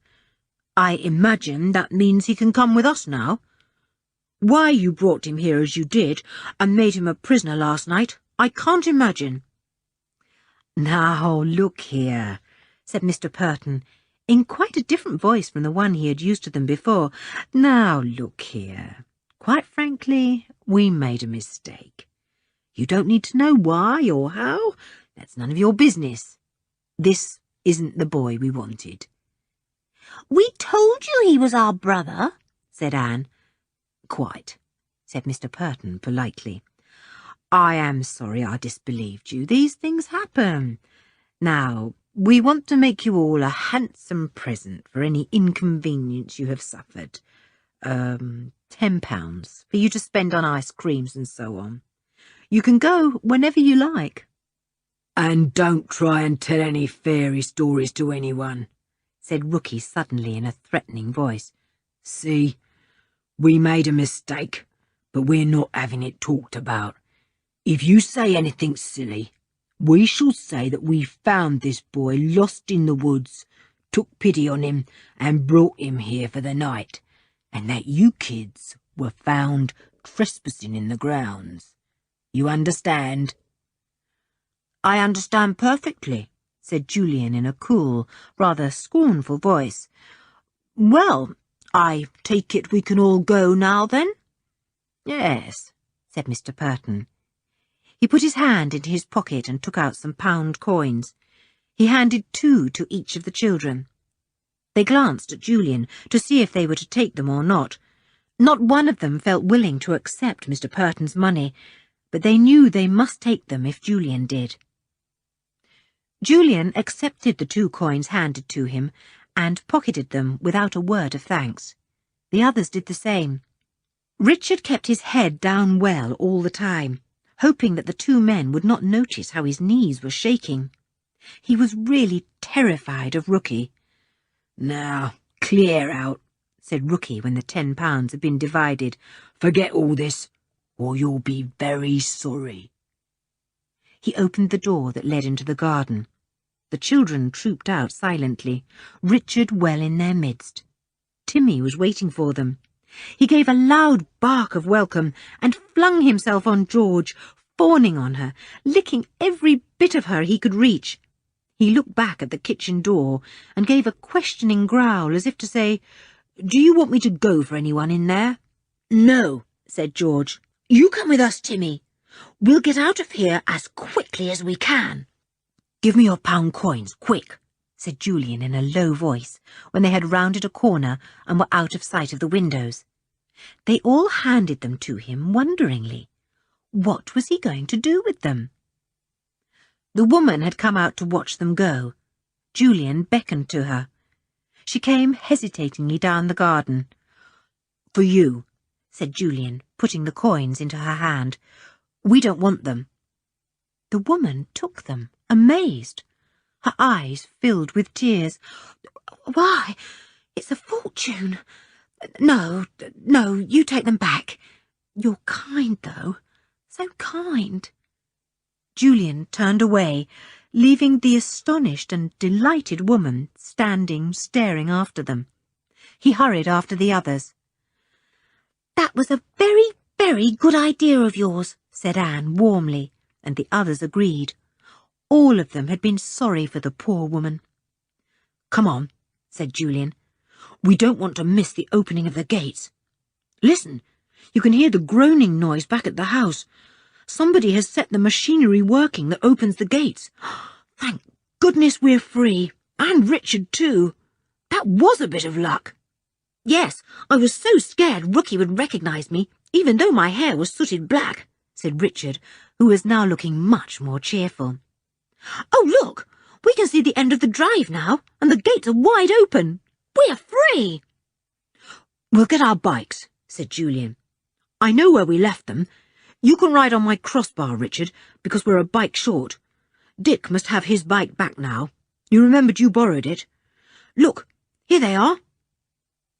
I imagine that means he can come with us now. Why you brought him here as you did and made him a prisoner last night, I can't imagine." "Now, look here," said Mr. Purton, in quite a different voice from the one he had used to them before. "Now, look here. Quite frankly, we made a mistake. You don't need to know why or how. That's none of your business. This isn't the boy we wanted." "We told you he was our brother," said Anne. "Quite," said Mr. Purton politely. "I am sorry I disbelieved you. These things happen. Now, we want to make you all a handsome present for any inconvenience you have suffered. £10 for you to spend on ice creams and so on. You can go whenever you like." "And don't try and tell any fairy stories to anyone," said Rookie suddenly in a threatening voice. "See, we made a mistake, but we're not having it talked about. If you say anything silly, we shall say that we found this boy lost in the woods, took pity on him, and brought him here for the night, and that you kids were found trespassing in the grounds. You understand?" "I understand perfectly," said Julian in a cool, rather scornful voice. "Well, I take it we can all go now, then?" "Yes," said Mr. Purton. He put his hand into his pocket and took out some pound coins. He handed 2 to each of the children. They glanced at Julian to see if they were to take them or not. Not one of them felt willing to accept Mr. Purton's money, but they knew they must take them if Julian did. Julian accepted the 2 coins handed to him and pocketed them without a word of thanks. The others did the same. Richard kept his head down well all the time, hoping that the 2 men would not notice how his knees were shaking. He was really terrified of Rookie. "Now, clear out," said Rookie when the £10 had been divided. "Forget all this, or you'll be very sorry." He opened the door that led into the garden. The children trooped out silently, Richard well in their midst. Timmy was waiting for them. He gave a loud bark of welcome and flung himself on George, fawning on her, licking every bit of her he could reach. He looked back at the kitchen door and gave a questioning growl as if to say, "Do you want me to go for anyone in there?" "No," said George. "You come with us, Timmy. We'll get out of here as quickly as we can." "Give me your pound coins, quick," said Julian in a low voice, when they had rounded a corner and were out of sight of the windows. They all handed them to him wonderingly. What was he going to do with them? The woman had come out to watch them go. Julian beckoned to her. She came hesitatingly down the garden. "For you," said Julian, putting the coins into her hand. "We don't want them." The woman took them, amazed. Her eyes filled with tears. "Why, it's a fortune. No, you take them back. You're kind, though. So kind." Julian turned away, leaving the astonished and delighted woman standing, staring after them. He hurried after the others. "That was a very, very good idea of yours," said Anne warmly, and the others agreed. All of them had been sorry for the poor woman. "Come on," said Julian. "We don't want to miss the opening of the gates. Listen, you can hear the groaning noise back at the house. Somebody has set the machinery working that opens the gates. Thank goodness we're free, and Richard too. That was a bit of luck." "Yes, I was so scared Rookie would recognise me, even though my hair was sooted black," said Richard, who was now looking much more cheerful. "Oh, look, we can see the end of the drive now, and the gates are wide open. We're free." "We'll get our bikes," said Julian. "I know where we left them. You can ride on my crossbar, Richard, because we're a bike short. Dick must have his bike back now. You remembered you borrowed it. Look, here they are."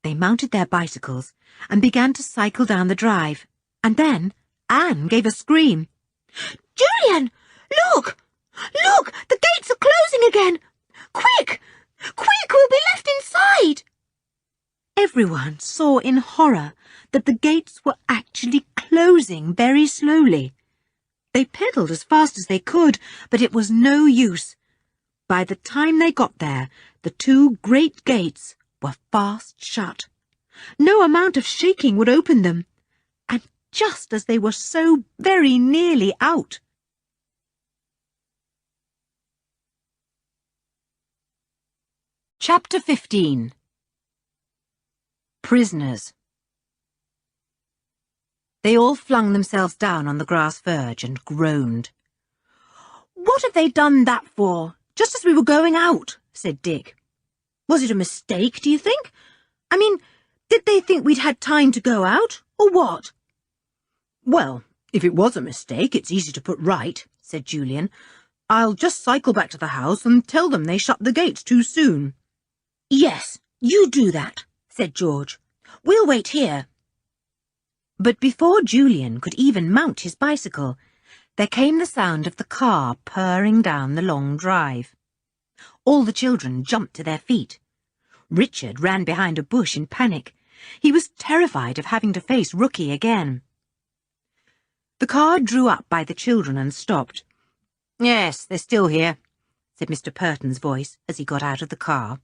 They mounted their bicycles and began to cycle down the drive, and then Anne gave a scream. "Julian, look! Look, the gates are closing again! Quick! Quick, we'll be left inside!" Everyone saw in horror that the gates were actually closing very slowly. They pedalled as fast as they could, but it was no use. By the time they got there, the two great gates were fast shut. No amount of shaking would open them, and just as they were so very nearly out. Chapter 15. Prisoners. They all flung themselves down on the grass verge and groaned. "What have they done that for, just as we were going out?" said Dick. "Was it a mistake, do you think? I mean, did they think we'd had time to go out, or what?" "Well, if it was a mistake, it's easy to put right," said Julian. "I'll just cycle back to the house and tell them they shut the gates too soon." "Yes, you do that," said George. "We'll wait here." But before Julian could even mount his bicycle, there came the sound of the car purring down the long drive. All the children jumped to their feet. Richard ran behind a bush in panic. He was terrified of having to face Rookie again. The car drew up by the children and stopped. "Yes, they're still here," said Mr. Purton's voice as he got out of the car.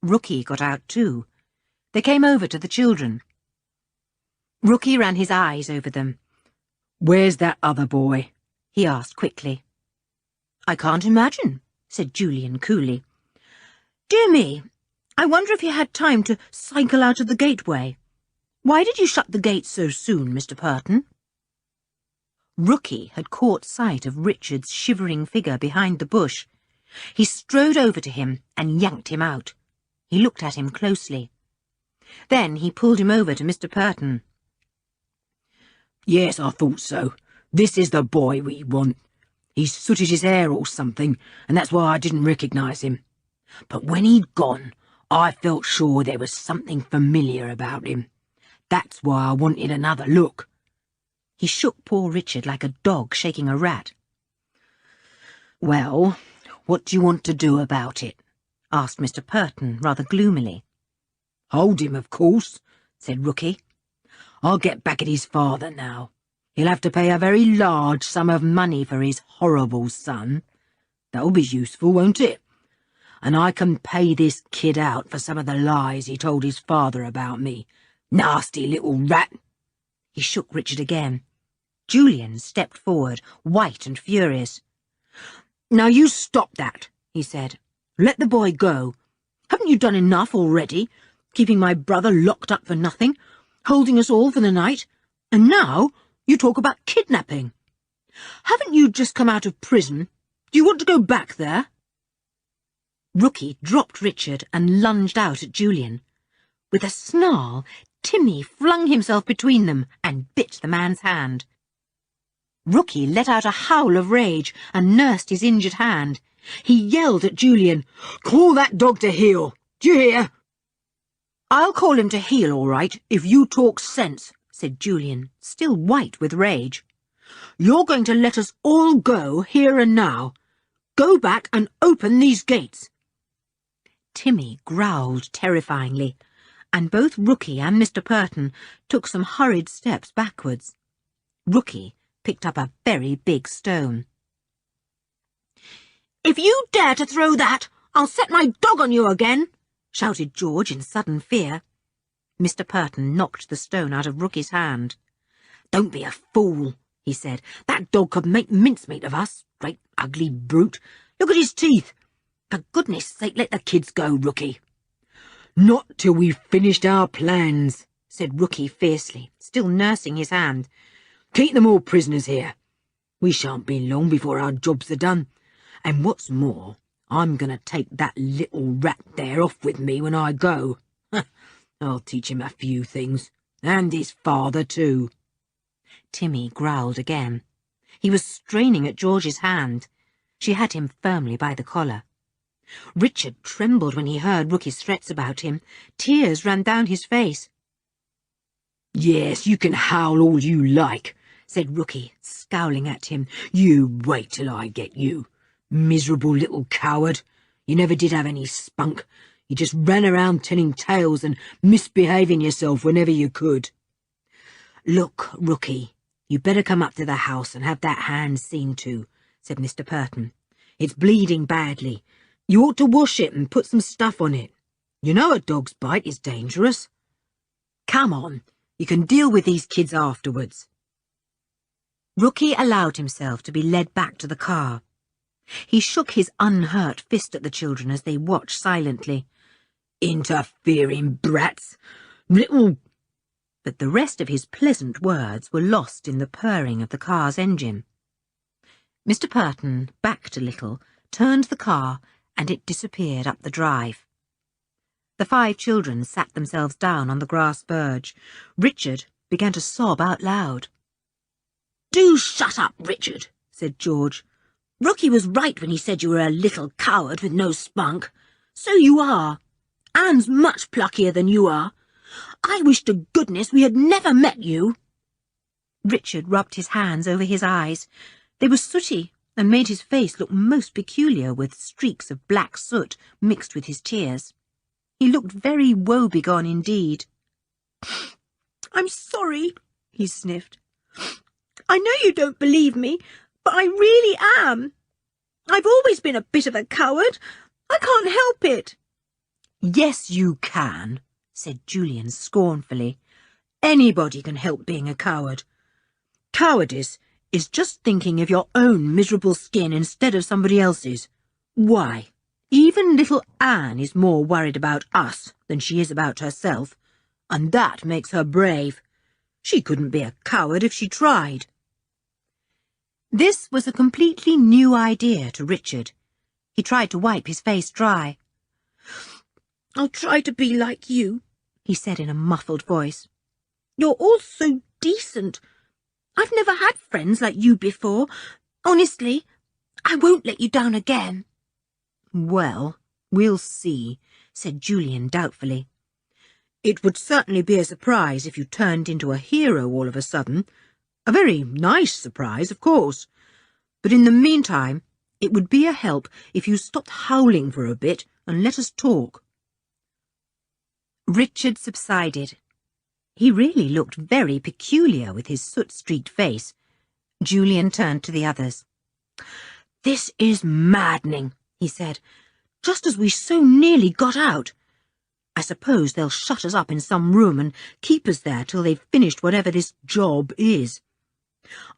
Rookie got out too. They came over to the children. Rookie ran his eyes over them. "Where's that other boy?" he asked quickly. "I can't imagine," said Julian coolly. "Dear me, I wonder if he had time to cycle out of the gateway. Why did you shut the gates so soon, Mr. Purton?" Rookie had caught sight of Richard's shivering figure behind the bush. He strode over to him and yanked him out. He looked at him closely. Then he pulled him over to Mr. Purton. "Yes, I thought so. This is the boy we want. He's sooted his hair or something, and that's why I didn't recognise him. But when he'd gone, I felt sure there was something familiar about him. That's why I wanted another look." He shook poor Richard like a dog shaking a rat. "Well, What do you want to do about it? Asked Mr. Purton rather gloomily. Hold him, of course, said Rookie. I'll get back at his father now. He'll have to pay a very large sum of money for his horrible son. That'll be useful, won't it? And I can pay this kid out for some of the lies he told his father about me. Nasty little rat. He shook Richard again. Julian stepped forward, white and furious. Now you stop that, he said. Let the boy go. Haven't you done enough already? Keeping my brother locked up for nothing, holding us all for the night, and now you talk about kidnapping. Haven't you just come out of prison? Do you want to go back there? Rookie dropped Richard and lunged out at Julian. With a snarl, Timmy flung himself between them and bit the man's hand. Rookie let out a howl of rage and nursed his injured hand. He yelled at Julian, "Call that dog to heel! Do you hear?" "I'll call him to heel, all right, if you talk sense," said Julian, still white with rage. "You're going to let us all go here and now. Go back and open these gates." Timmy growled terrifyingly, and both Rookie and Mr. Purton took some hurried steps backwards. Rookie picked up a very big stone. "If you dare to throw that, I'll set my dog on you again," shouted George in sudden fear. Mr. Purton knocked the stone out of Rookie's hand. "Don't be a fool," he said. "That dog could make mincemeat of us. Great ugly brute. Look at his teeth. For goodness sake, let the kids go, Rookie." "Not till we've finished our plans," said Rookie fiercely, still nursing his hand. "Keep them all prisoners here. We shan't be long before our jobs are done. And what's more, I'm going to take that little rat there off with me when I go. I'll teach him a few things, and his father too." Timmy growled again. He was straining at George's hand. She had him firmly by the collar. Richard trembled when he heard Rookie's threats about him. Tears ran down his face. "Yes, you can howl all you like," said Rookie, scowling at him. "You wait till I get you. Miserable little coward. You never did have any spunk. You just ran around telling tales and misbehaving yourself whenever you could." "Look, Rookie, you'd better come up to the house and have that hand seen to," said Mr. Purton. "It's bleeding badly. You ought to wash it and put some stuff on it. You know a dog's bite is dangerous. Come on, you can deal with these kids afterwards." Rookie allowed himself to be led back to the car. He shook his unhurt fist at the children as they watched silently. "Interfering brats! Little—" But the rest of his pleasant words were lost in the purring of the car's engine. Mr. Purton backed a little, turned the car, and it disappeared up the drive. The 5 children sat themselves down on the grass verge. Richard began to sob out loud. "Do shut up, Richard," said George. "Rookie was right when he said you were a little coward with no spunk. So you are. Anne's much pluckier than you are. I wish to goodness we had never met you." Richard rubbed his hands over his eyes. They were sooty and made his face look most peculiar with streaks of black soot mixed with his tears. He looked very woebegone indeed. "I'm sorry," he sniffed. "I know you don't believe me, but I really am. I've always been a bit of a coward. I can't help it." "Yes, you can," said Julian scornfully. "Anybody can help being a coward. Cowardice is just thinking of your own miserable skin instead of somebody else's. Why, even little Anne is more worried about us than she is about herself, and that makes her brave. She couldn't be a coward if she tried." This was a completely new idea to Richard. He tried to wipe his face dry. "I'll try to be like you," he said in a muffled voice. "You're all so decent. I've never had friends like you before. Honestly, I won't let you down again." "Well, we'll see," said Julian doubtfully. "It would certainly be a surprise if you turned into a hero all of a sudden. A very nice surprise, of course. But in the meantime, It would be a help if you stopped howling for a bit and let us talk. Richard subsided. He really looked very peculiar with his soot-streaked face. Julian turned to the others. This is maddening, he said, just as we so nearly got out. I suppose they'll shut us up in some room and keep us there till they've finished whatever this job is.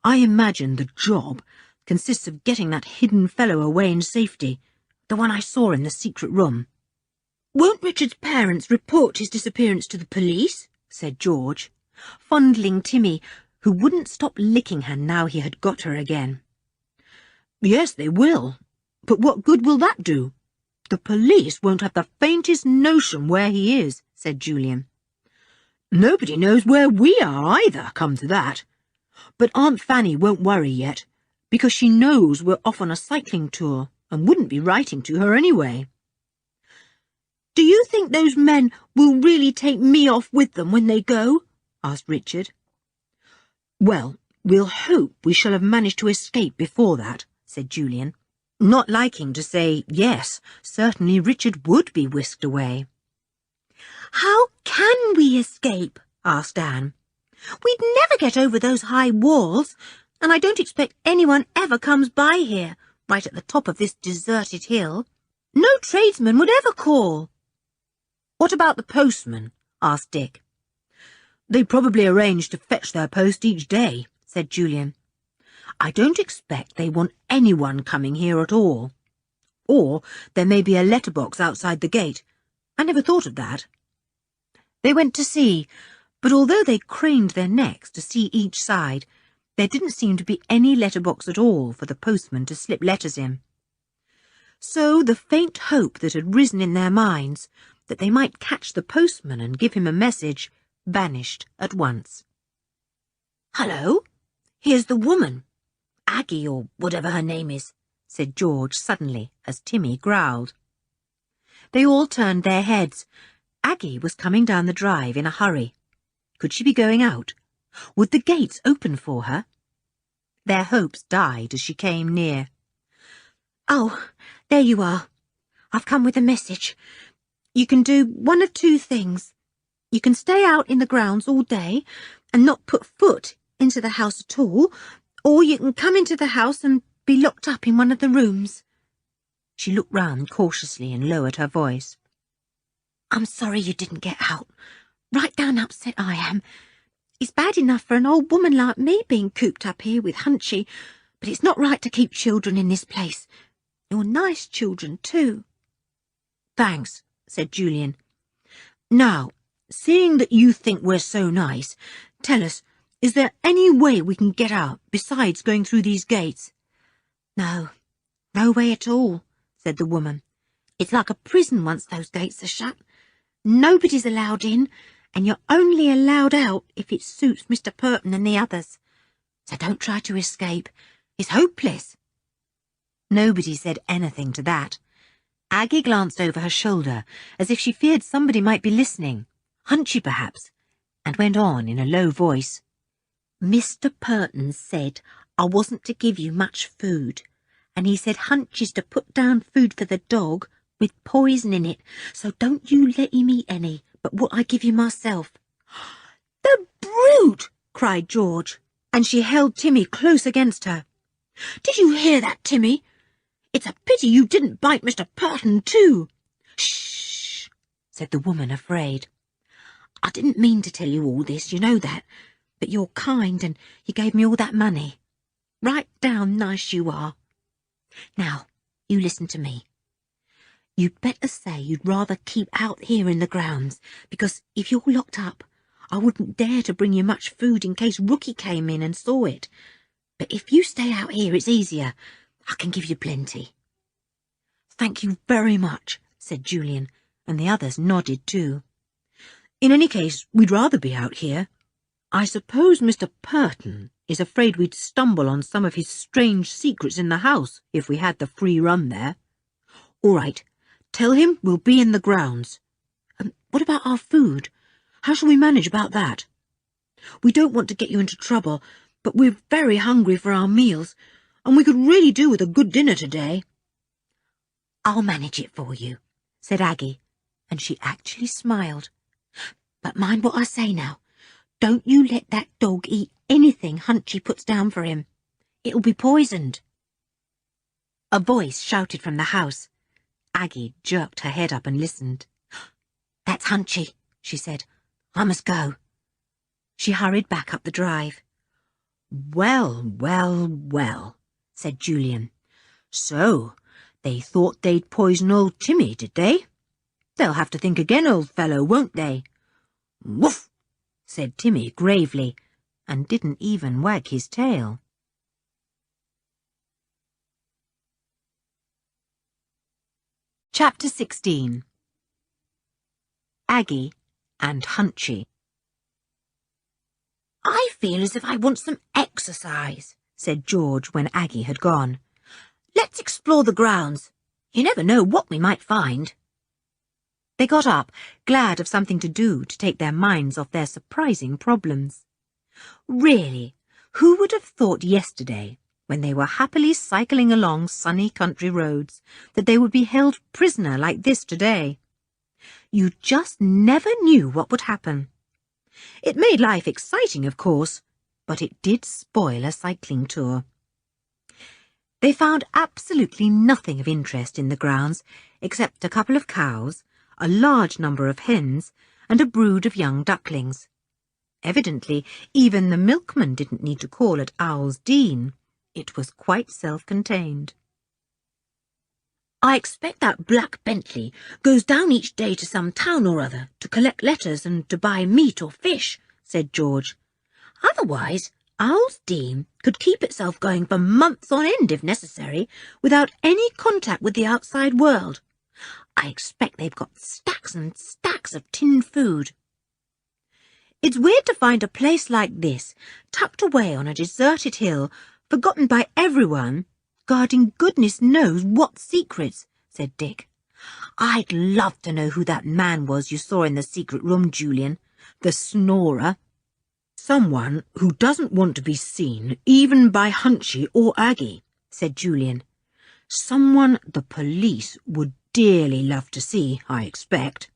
I imagine the job consists of getting that hidden fellow away in safety, the one I saw in the secret room. Won't Richard's parents report his disappearance to the police? Said George, fondling Timmy, who wouldn't stop licking her now he had got her again. Yes, they will. But what good will that do? The police won't have the faintest notion where he is, said Julian. Nobody knows where we are either, come to that. But Aunt Fanny won't worry yet, because she knows we're off on a cycling tour and wouldn't be writing to her anyway. Do you think those men will really take me off with them when they go? Asked Richard. Well, we'll hope we shall have managed to escape before that, said Julian, not liking to say yes, certainly Richard would be whisked away. How can we escape? Asked Anne. We'd never get over those high walls, and I don't expect anyone ever comes by here, right at the top of this deserted hill. No tradesman would ever call. What about the postman? Asked Dick. They probably arrange to fetch their post each day, said Julian. I don't expect they want anyone coming here at all. Or there may be a letterbox outside the gate. I never thought of that. They went to see, but although they craned their necks to see each side, there didn't seem to be any letterbox at all for the postman to slip letters in. So the faint hope that had risen in their minds that they might catch the postman and give him a message vanished at once. "Hello, here's the woman, Aggie or whatever her name is," said George suddenly as Timmy growled. They all turned their heads. Aggie was coming down the drive in a hurry. Could she be going out? Would the gates open for her? Their hopes died as she came near. "Oh, there you are. I've come with a message. You can do one of two things. You can stay out in the grounds all day and not put foot into the house at all, or you can come into the house and be locked up in one of the rooms." She looked round cautiously and lowered her voice. "I'm sorry you didn't get out. Right down upset I am. It's bad enough for an old woman like me being cooped up here with Hunchy, but it's not right to keep children in this place. You're nice children, too." "Thanks," said Julian. "Now, seeing that you think we're so nice, tell us, is there any way we can get out besides going through these gates?" "No, no way at all," said the woman. "It's like a prison once those gates are shut. Nobody's allowed in, and you're only allowed out if it suits Mr. Purton and the others. So don't try to escape. It's hopeless." Nobody said anything to that. Aggie glanced over her shoulder, as if she feared somebody might be listening, Hunchy perhaps, and went on in a low voice. "Mr. Purton said I wasn't to give you much food, and he said Hunchy's to put down food for the dog with poison in it, so don't you let him eat any but what I give you myself." "The brute!" cried George, and she held Timmy close against her. "Did you hear that, Timmy? It's a pity you didn't bite Mr. Purton too." "Shh," said the woman, afraid. "I didn't mean to tell you all this, you know that, but you're kind and you gave me all that money. Right down nice you are. Now, you listen to me. You'd better say you'd rather keep out here in the grounds, because if you're locked up, I wouldn't dare to bring you much food in case Rookie came in and saw it. But if you stay out here, it's easier. I can give you plenty." "Thank you very much," said Julian, and the others nodded too. "In any case, we'd rather be out here. I suppose Mr. Purton is afraid we'd stumble on some of his strange secrets in the house if we had the free run there. All right, tell him we'll be in the grounds. What about our food? How shall we manage about that? We don't want to get you into trouble, but we're very hungry for our meals, and we could really do with a good dinner today. I'll manage it for you, said Aggie, and she actually smiled. But mind what I say now. Don't you let that dog eat anything Hunchy puts down for him. It'll be poisoned. A voice shouted from the house. Aggie jerked her head up and listened. That's Hunchy, she said. I must go. She hurried back up the drive. Well, well, well, said Julian. So, they thought they'd poison old Timmy, did they? They'll have to think again, old fellow, won't they? Woof, said Timmy gravely, and didn't even wag his tail. Chapter 16. Aggie and Hunchy. I feel as if I want some exercise, said George when Aggie had gone. Let's explore the grounds. You never know what we might find. They got up, glad of something to do to take their minds off their surprising problems. Really, who would have thought yesterday, when they were happily cycling along sunny country roads, that they would be held prisoner like this today? You just never knew what would happen. It made life exciting, of course, but it did spoil a cycling tour. They found absolutely nothing of interest in the grounds except a couple of cows, a large number of hens, and a brood of young ducklings. Evidently, even the milkman didn't need to call at Owl's Dean. It was quite self-contained. I expect that black Bentley goes down each day to some town or other to collect letters and to buy meat or fish, said George. Otherwise, Owl's Dean could keep itself going for months on end if necessary, without any contact with the outside world. I expect they've got stacks and stacks of tinned food. It's weird to find a place like this, tucked away on a deserted hill, forgotten by everyone, guarding goodness knows what secrets, said Dick. I'd love to know who that man was you saw in the secret room, Julian. The snorer. Someone who doesn't want to be seen, even by Hunchy or Aggie, said Julian. Someone the police would dearly love to see, I expect.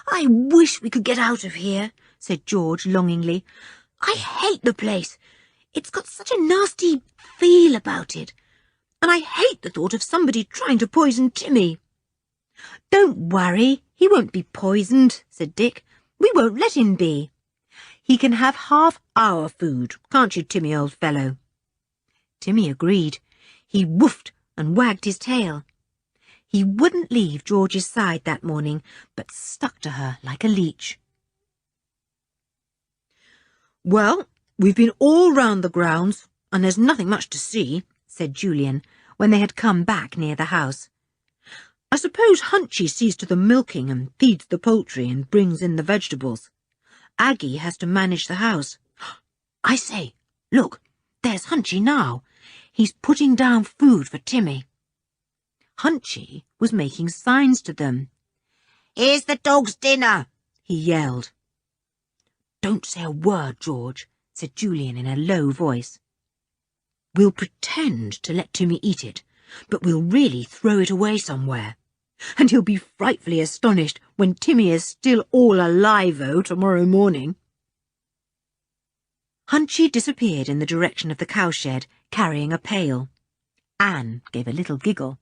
I wish we could get out of here, said George longingly. I hate the place. It's got such a nasty feel about it. And I hate the thought of somebody trying to poison Timmy. Don't worry, he won't be poisoned, said Dick. We won't let him be. He can have half our food, can't you, Timmy, old fellow? Timmy agreed. He woofed and wagged his tail. He wouldn't leave George's side that morning, but stuck to her like a leech. Well, we've been all round the grounds, and there's nothing much to see, said Julian, when they had come back near the house. I suppose Hunchy sees to the milking and feeds the poultry and brings in the vegetables. Aggie has to manage the house. I say, look, there's Hunchy now. He's putting down food for Timmy. Hunchy was making signs to them. Here's the dog's dinner, he yelled. Don't say a word, George, said Julian in a low voice. We'll pretend to let Timmy eat it, but we'll really throw it away somewhere. And he'll be frightfully astonished when Timmy is still all alive-o tomorrow morning. Hunchy disappeared in the direction of the cowshed, carrying a pail. Anne gave a little giggle.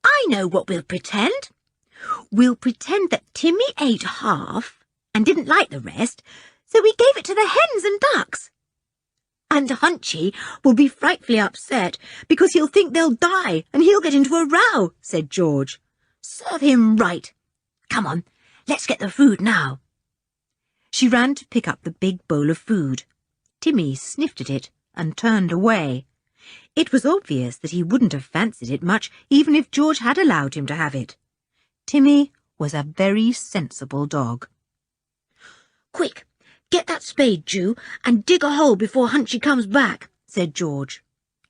I know what we'll pretend. We'll pretend that Timmy ate half and didn't like the rest, so we gave it to the hens and ducks. And Hunchy will be frightfully upset because he'll think they'll die and he'll get into a row, said George. Serve him right. Come on, let's get the food now. She ran to pick up the big bowl of food. Timmy sniffed at it and turned away. It was obvious that he wouldn't have fancied it much even if George had allowed him to have it. Timmy was a very sensible dog. Quick, get that spade, Ju, and dig a hole before Hunchy comes back, said George.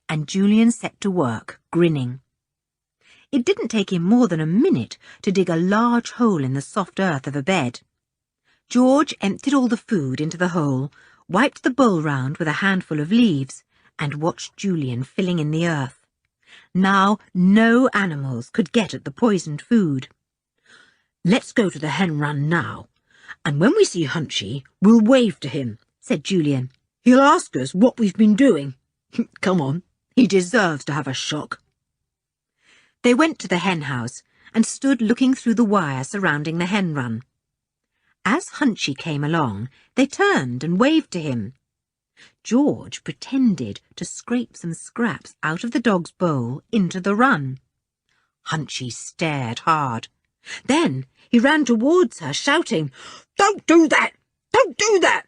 And Julian set to work, grinning. It didn't take him more than a minute to dig a large hole in the soft earth of a bed. George emptied all the food into the hole, wiped the bowl round with a handful of leaves, and watched Julian filling in the earth. Now no animals could get at the poisoned food. "Let's go to the hen run now, and when we see Hunchy, we'll wave to him," said Julian. "He'll ask us what we've been doing. Come on, he deserves to have a shock." They went to the hen house and stood looking through the wire surrounding the hen run. As Hunchy came along, they turned and waved to him. George pretended to scrape some scraps out of the dog's bowl into the run. Hunchy stared hard. Then he ran towards her, shouting, "Don't do that! Don't do that!"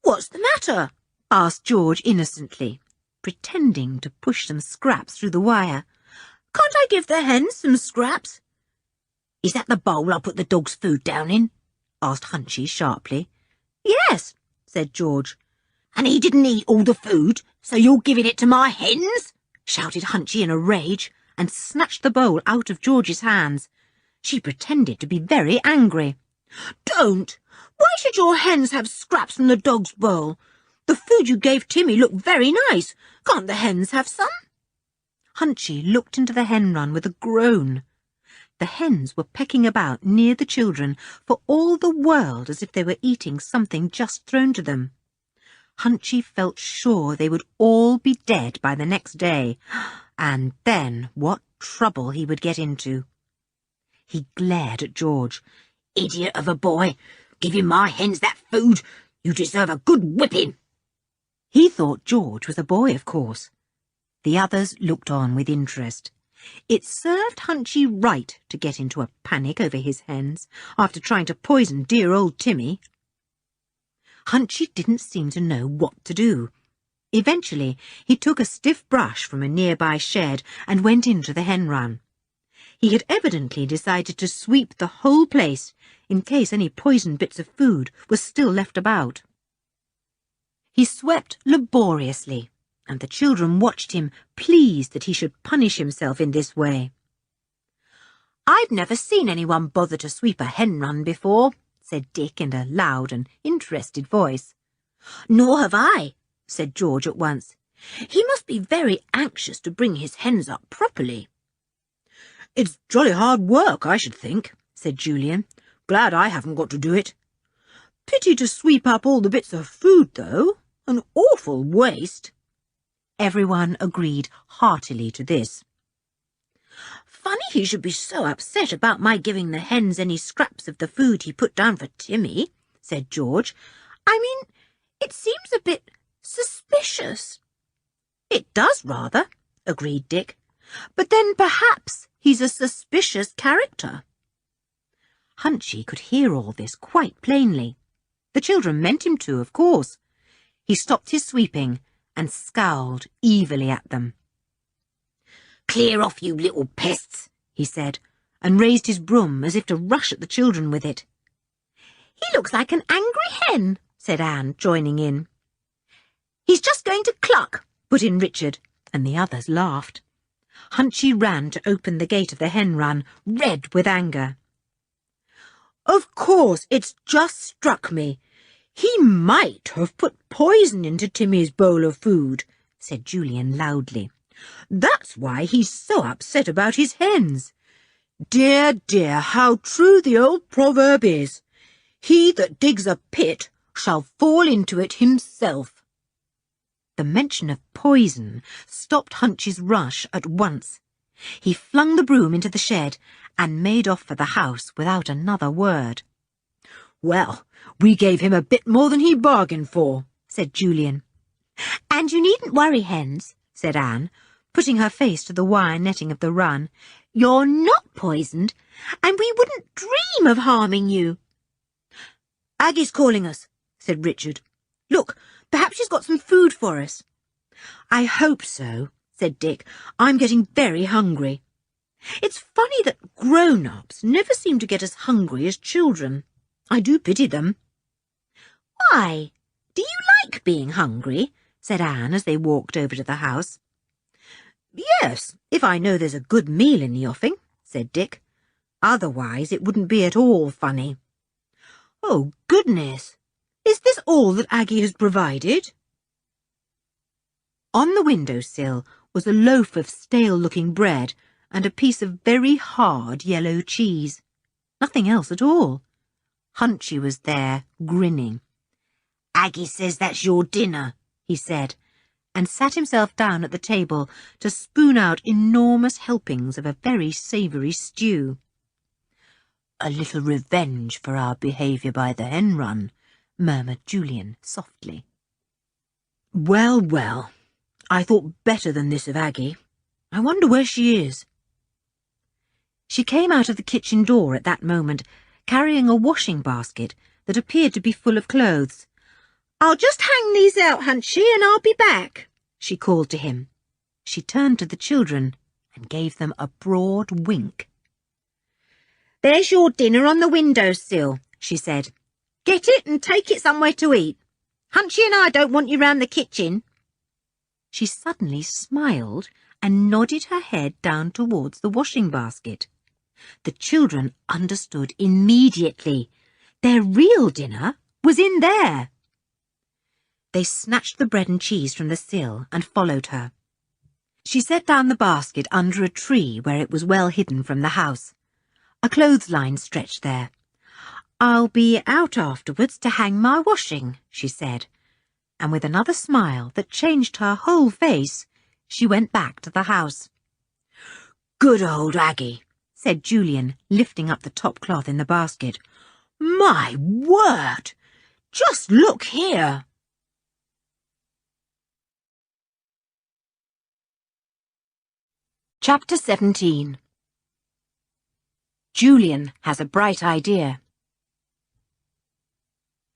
"What's the matter?" asked George innocently, pretending to push some scraps through the wire. "Can't I give the hens some scraps?" "Is that the bowl I put the dog's food down in?" asked Hunchy sharply. "Yes," said George. "And he didn't eat all the food, so you're giving it to my hens?" shouted Hunchy in a rage, and snatched the bowl out of George's hands. She pretended to be very angry. "Don't! Why should your hens have scraps from the dog's bowl? The food you gave Timmy looked very nice. Can't the hens have some?" Hunchy looked into the hen run with a groan. The hens were pecking about near the children for all the world as if they were eating something just thrown to them. Hunchy felt sure they would all be dead by the next day, and then what trouble he would get into. He glared at George. "Idiot of a boy! Giving my hens that food! You deserve a good whipping!" He thought George was a boy, of course. The others looked on with interest. It served Hunchy right to get into a panic over his hens after trying to poison dear old Timmy. Hunchy didn't seem to know what to do. Eventually, he took a stiff brush from a nearby shed and went into the hen run. He had evidently decided to sweep the whole place in case any poisoned bits of food were still left about. He swept laboriously, and the children watched him, pleased that he should punish himself in this way. "I've never seen anyone bother to sweep a hen run before," said Dick in a loud and interested voice. "Nor have I," said George at once. "He must be very anxious to bring his hens up properly." "It's jolly hard work, I should think," said Julian. "Glad I haven't got to do it. Pity to sweep up all the bits of food, though. An awful waste." Everyone agreed heartily to this. "Funny he should be so upset about my giving the hens any scraps of the food he put down for Timmy," said George. "I mean, it seems a bit suspicious." "It does rather," agreed Dick. "But then perhaps he's a suspicious character." Hunchy could hear all this quite plainly. The children meant him to, of course. He stopped his sweeping and scowled evilly at them. "Clear off, you little pests," he said, and raised his broom as if to rush at the children with it. "He looks like an angry hen," said Anne, joining in. "He's just going to cluck," put in Richard, and the others laughed. Hunchy ran to open the gate of the hen run, red with anger. "Of course, it's just struck me. He might have put poison into Timmy's bowl of food," said Julian loudly. "That's why he's so upset about his hens. Dear, dear, how true the old proverb is. He that digs a pit shall fall into it himself." The mention of poison stopped Hunchy's rush at once. He flung the broom into the shed and made off for the house without another word. "Well, we gave him a bit more than he bargained for," said Julian. "And you needn't worry, hens," said Anne, putting her face to the wire netting of the run. "You're not poisoned, and we wouldn't dream of harming you." "Aggie's calling us," said Richard. "Look, perhaps she's got some food for us." "I hope so," said Dick. "I'm getting very hungry. It's funny that grown-ups never seem to get as hungry as children. I do pity them." "Why? Do you like being hungry?" said Anne as they walked over to the house. "Yes, if I know there's a good meal in the offing," said Dick. "Otherwise it wouldn't be at all funny. Oh, goodness! Is this all that Aggie has provided?" On the window-sill was a loaf of stale-looking bread and a piece of very hard yellow cheese. Nothing else at all. Hunchy was there, grinning. "Aggie says that's your dinner," he said, and sat himself down at the table to spoon out enormous helpings of a very savoury stew. "A little revenge for our behaviour by the hen run," murmured Julian softly. "Well, well, I thought better than this of Aggie. I wonder where she is." She came out of the kitchen door at that moment, carrying a washing basket that appeared to be full of clothes. "I'll just hang these out, Hunchy, and I'll be back," she called to him. She turned to the children and gave them a broad wink. "There's your dinner on the window-sill," she said. "Get it and take it somewhere to eat. Hunchy and I don't want you round the kitchen." She suddenly smiled and nodded her head down towards the washing basket. The children understood immediately. Their real dinner was in there. They snatched the bread and cheese from the sill and followed her. She set down the basket under a tree where it was well hidden from the house. A clothesline stretched there. "I'll be out afterwards to hang my washing," she said, and with another smile that changed her whole face, she went back to the house. "Good old Aggie," said Julian, lifting up the top cloth in the basket. "My word! Just look here!" Chapter 17. Julian has a bright idea.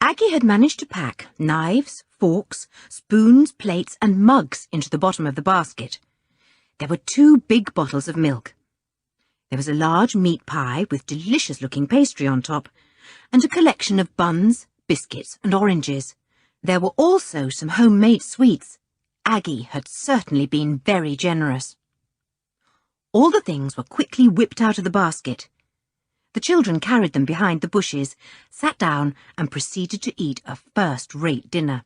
Aggie had managed to pack knives, forks, spoons, plates and mugs into the bottom of the basket. There were 2 big bottles of milk. There was a large meat pie with delicious-looking pastry on top, and a collection of buns, biscuits and oranges. There were also some homemade sweets. Aggie had certainly been very generous. All the things were quickly whipped out of the basket. The children carried them behind the bushes, sat down and proceeded to eat a first-rate dinner.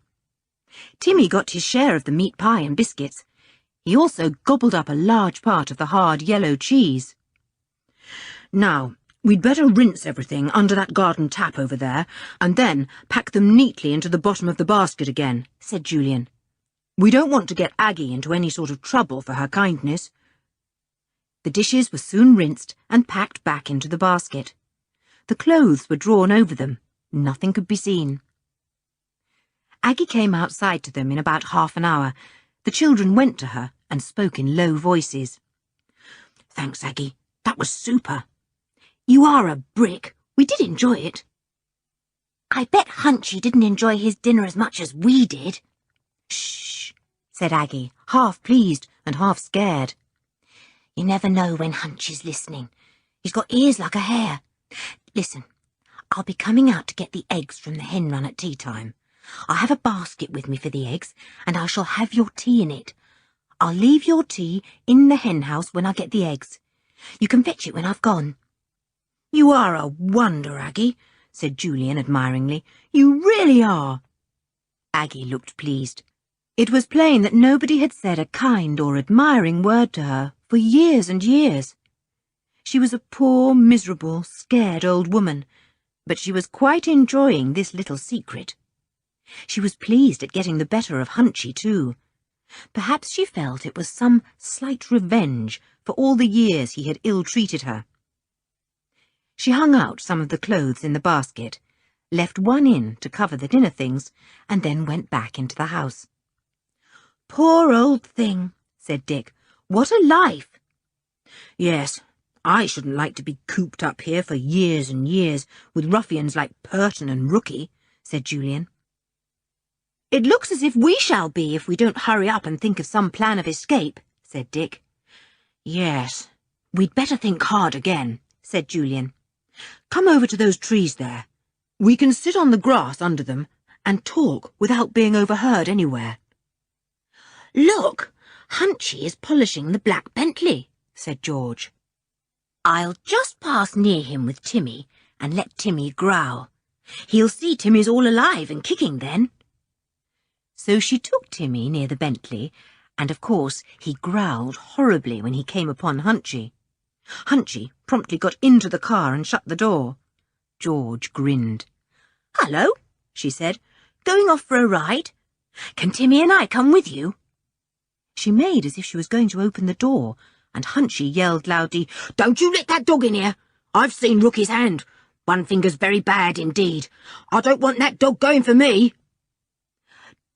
Timmy got his share of the meat pie and biscuits. He also gobbled up a large part of the hard yellow cheese. "Now, we'd better rinse everything under that garden tap over there, and then pack them neatly into the bottom of the basket again," said Julian. "We don't want to get Aggie into any sort of trouble for her kindness." The dishes were soon rinsed and packed back into the basket. The clothes were drawn over them. Nothing could be seen. Aggie came outside to them in about half an hour. The children went to her and spoke in low voices. "Thanks, Aggie. That was super. You are a brick. We did enjoy it." "I bet Hunchy didn't enjoy his dinner as much as we did." "Shh," said Aggie, half pleased and half scared. "You never know when Hunchy's listening. He's got ears like a hare. Listen, I'll be coming out to get the eggs from the hen run at tea time. I'll have a basket with me for the eggs, and I shall have your tea in it. I'll leave your tea in the hen house when I get the eggs. You can fetch it when I've gone." "You are a wonder, Aggie," said Julian admiringly. "You really are." Aggie looked pleased. It was plain that nobody had said a kind or admiring word to her for years and years. She was a poor, miserable, scared old woman, but she was quite enjoying this little secret. She was pleased at getting the better of Hunchy, too. Perhaps she felt it was some slight revenge for all the years he had ill-treated her. She hung out some of the clothes in the basket, left one in to cover the dinner things, and then went back into the house. "Poor old thing," said Dick. "What a life!" "Yes, I shouldn't like to be cooped up here for years and years with ruffians like Purton and Rookie," said Julian. "It looks as if we shall be if we don't hurry up and think of some plan of escape," said Dick. "Yes, we'd better think hard again," said Julian. "Come over to those trees there. We can sit on the grass under them and talk without being overheard anywhere." "Look, Hunchy is polishing the black Bentley," said George. "I'll just pass near him with Timmy and let Timmy growl. He'll see Timmy's all alive and kicking then." So she took Timmy near the Bentley and of course he growled horribly when he came upon Hunchy. Hunchy promptly got into the car and shut the door. George grinned. "Hello," she said. "Going off for a ride? Can Timmy and I come with you?" She made as if she was going to open the door, and Hunchy yelled loudly, "Don't you let that dog in here! I've seen Rookie's hand. One finger's very bad indeed. I don't want that dog going for me."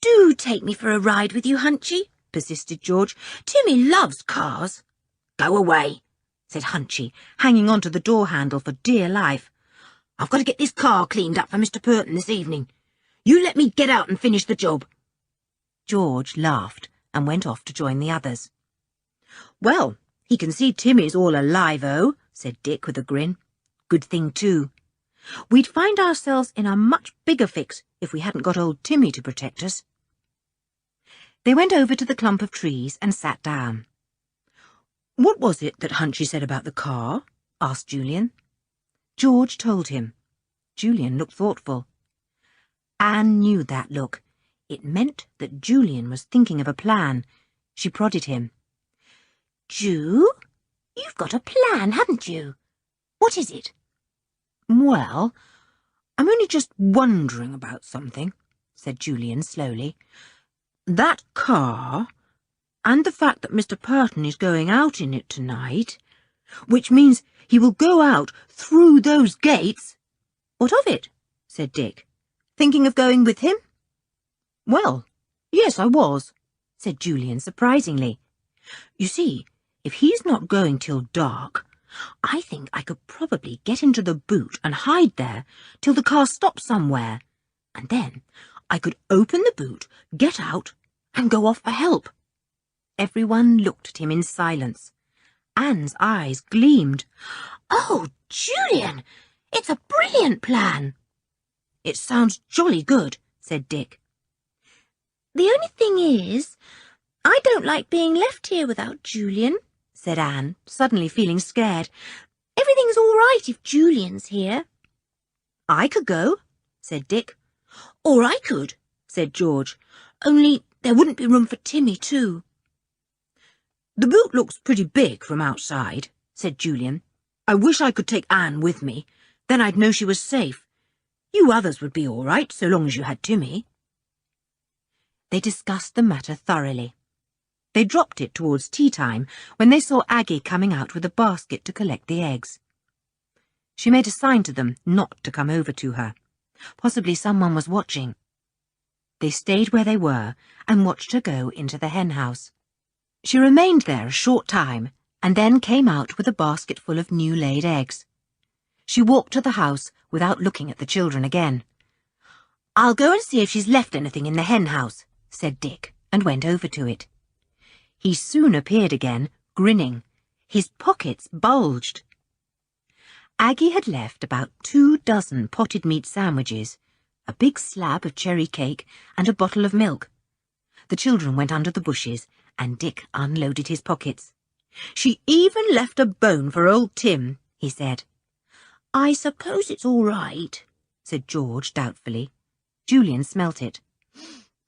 "Do take me for a ride with you, Hunchy," persisted George. "Timmy loves cars." "Go away," said Hunchy, hanging on to the door handle for dear life. "I've got to get this car cleaned up for Mr. Purton this evening. You let me get out and finish the job." George laughed and went off to join the others. "Well, he can see Timmy's all alive-o," said Dick with a grin. "Good thing, too. We'd find ourselves in a much bigger fix if we hadn't got old Timmy to protect us." They went over to the clump of trees and sat down. "What was it that Hunchy said about the car?" asked Julian. George told him. Julian looked thoughtful. Anne knew that look. It meant that Julian was thinking of a plan. She prodded him. "Ju, you've got a plan, haven't you? What is it?" "Well, I'm only just wondering about something," said Julian slowly. "That car, and the fact that Mr. Purton is going out in it tonight, which means he will go out through those gates—" "What of it?" said Dick. "Thinking of going with him?" "Well, yes, I was," said Julian surprisingly. "You see, if he's not going till dark, I think I could probably get into the boot and hide there till the car stops somewhere, and then I could open the boot, get out, and go off for help." Everyone looked at him in silence. Anne's eyes gleamed. "Oh, Julian, it's a brilliant plan." "It sounds jolly good," said Dick. "The only thing is, I don't like being left here without Julian," said Anne, suddenly feeling scared. "Everything's all right if Julian's here." "I could go," said Dick. "Or I could," said George. "Only there wouldn't be room for Timmy, too." "The boot looks pretty big from outside," said Julian. "I wish I could take Anne with me. Then I'd know she was safe. You others would be all right, so long as you had Timmy." They discussed the matter thoroughly. They dropped it towards tea-time when they saw Aggie coming out with a basket to collect the eggs. She made a sign to them not to come over to her. Possibly someone was watching. They stayed where they were and watched her go into the hen-house. She remained there a short time and then came out with a basket full of new-laid eggs. She walked to the house without looking at the children again. "I'll go and see if she's left anything in the hen-house," said Dick, and went over to it. He soon appeared again, grinning. His pockets bulged. Aggie had left about 24 potted meat sandwiches, a big slab of cherry cake, and a bottle of milk. The children went under the bushes, and Dick unloaded his pockets. "She even left a bone for old Tim," he said. "I suppose it's all right," said George doubtfully. Julian smelt it.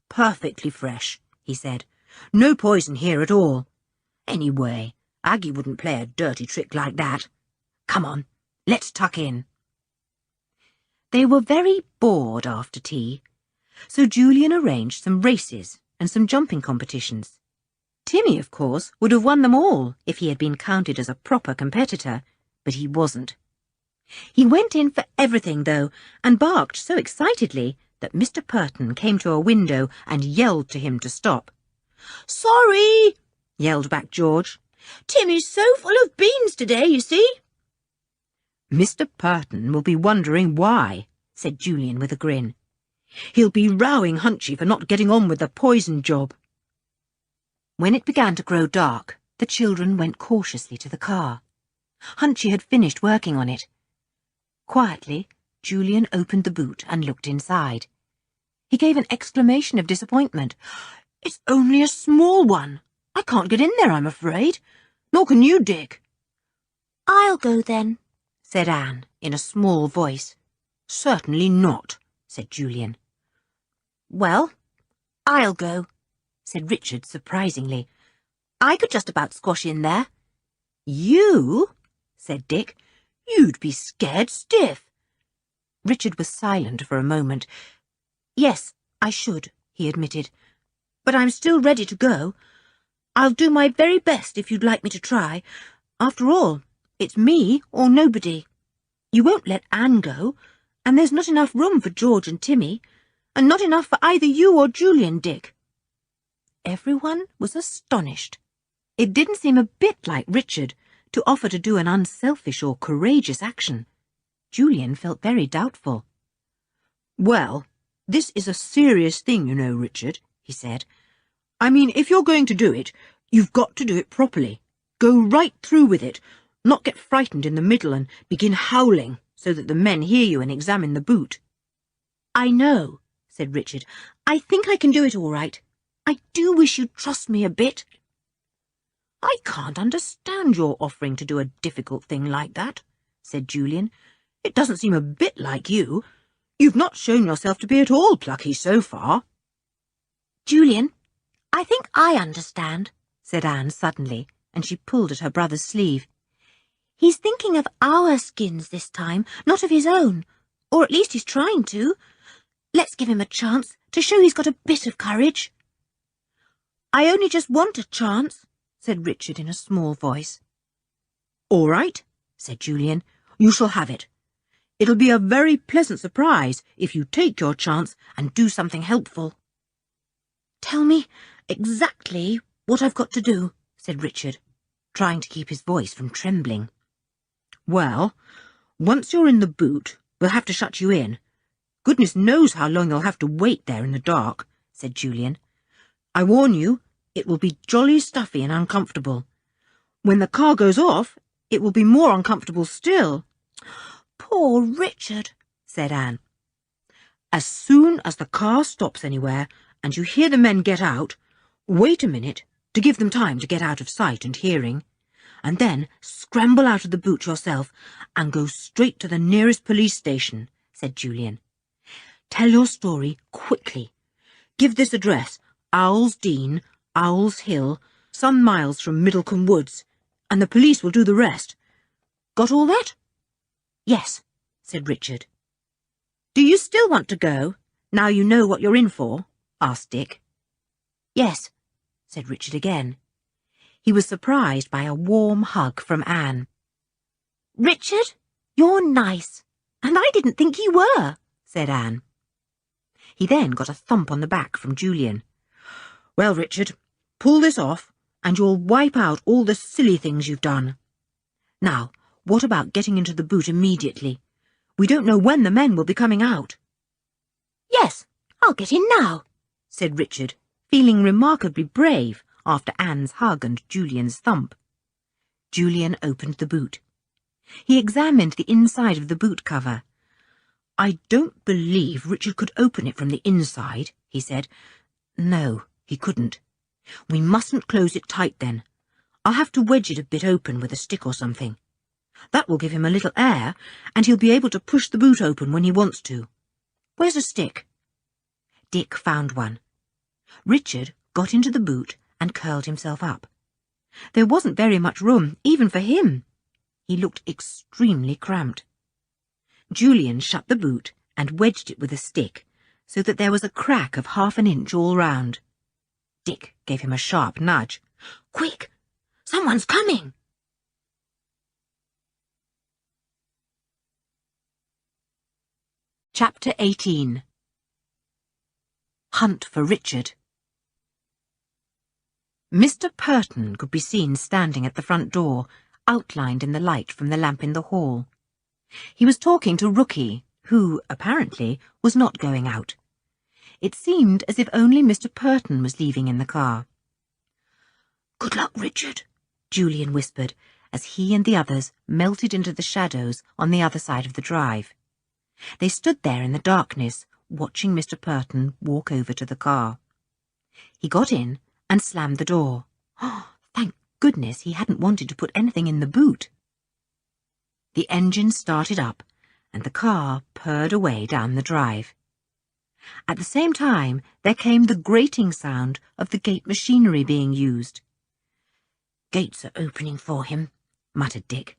"Perfectly fresh," he said. "No poison here at all. Anyway, Aggie wouldn't play a dirty trick like that. Come on, let's tuck in." They were very bored after tea, so Julian arranged some races and some jumping competitions. Timmy, of course, would have won them all if he had been counted as a proper competitor, but he wasn't. He went in for everything, though, and barked so excitedly that Mr. Purton came to a window and yelled to him to stop. "Sorry," yelled back George. "Timmy's so full of beans today, you see." "Mr. Purton will be wondering why," said Julian with a grin. "He'll be rowing Hunchy for not getting on with the poison job." When it began to grow dark, the children went cautiously to the car. Hunchy had finished working on it. Quietly, Julian opened the boot and looked inside. He gave an exclamation of disappointment. "It's only a small one. I can't get in there, I'm afraid. Nor can you, Dick." "I'll go then," said Anne in a small voice. "Certainly not," said Julian. "Well, I'll go," said Richard surprisingly. "I could just about squash in there." "You?" said Dick. "You'd be scared stiff." Richard was silent for a moment. "Yes, I should," he admitted. "But I'm still ready to go. I'll do my very best if you'd like me to try. After all, it's me or nobody. You won't let Anne go, and there's not enough room for George and Timmy, and not enough for either you or Julian, Dick." Everyone was astonished. It didn't seem a bit like Richard to offer to do an unselfish or courageous action. Julian felt very doubtful. "Well, this is a serious thing, you know, Richard," he said. "I mean, if you're going to do it, you've got to do it properly. Go right through with it, not get frightened in the middle and begin howling so that the men hear you and examine the boot." "I know," said Richard. "I think I can do it all right. I do wish you'd trust me a bit." "I can't understand your offering to do a difficult thing like that," said Julian. "It doesn't seem a bit like you. You've not shown yourself to be at all plucky so far." "Julian, I think I understand," said Anne suddenly, and she pulled at her brother's sleeve. "He's thinking of our skins this time, not of his own, or at least he's trying to. Let's give him a chance to show he's got a bit of courage." "I only just want a chance," said Richard in a small voice. "All right," said Julian. "You shall have it. It'll be a very pleasant surprise if you take your chance and do something helpful." "Tell me exactly what I've got to do," said Richard, trying to keep his voice from trembling. "Well, once you're in the boot, we'll have to shut you in. Goodness knows how long you'll have to wait there in the dark," said Julian. "I warn you, it will be jolly stuffy and uncomfortable. When the car goes off, it will be more uncomfortable still." "Poor Richard," said Anne. "As soon as the car stops anywhere and you hear the men get out, wait a minute to give them time to get out of sight and hearing, and then scramble out of the boot yourself and go straight to the nearest police station," said Julian. "Tell your story quickly. Give this address, Owl's Dean, Owl's Hill, some miles from Middlecombe Woods, and the police will do the rest. Got all that?" "Yes," said Richard. "Do you still want to go, now you know what you're in for?" asked Dick. "Yes," said Richard again. He was surprised by a warm hug from Anne. "Richard, you're nice, and I didn't think you were," said Anne. He then got a thump on the back from Julian. "Well, Richard, pull this off, and you'll wipe out all the silly things you've done. Now, what about getting into the boot immediately? We don't know when the men will be coming out." "Yes, I'll get in now," said Richard, feeling remarkably brave after Anne's hug and Julian's thump. Julian opened the boot. He examined the inside of the boot cover. "I don't believe Richard could open it from the inside," he said. "No, he couldn't. "We mustn't close it tight then. I'll have to wedge it a bit open with a stick or something. That will give him a little air, and he'll be able to push the boot open when he wants to. Where's a stick?" Dick found one. Richard got into the boot and curled himself up. There wasn't very much room, even for him. He looked extremely cramped. Julian shut the boot and wedged it with a stick, so that there was a crack of 1/2 inch all round. Dick gave him a sharp nudge. "Quick! Someone's coming!" Chapter 18. Hunt for Richard. Mr. Purton could be seen standing at the front door, outlined in the light from the lamp in the hall. He was talking to Rookie, who, apparently, was not going out. It seemed as if only Mr. Purton was leaving in the car. "Good luck, Richard," Julian whispered, as he and the others melted into the shadows on the other side of the drive. They stood there in the darkness, watching Mr. Purton walk over to the car. He got in and slammed the door. Oh, thank goodness he hadn't wanted to put anything in the boot. The engine started up, and the car purred away down the drive. At the same time, there came the grating sound of the gate machinery being used. "Gates are opening for him," muttered Dick.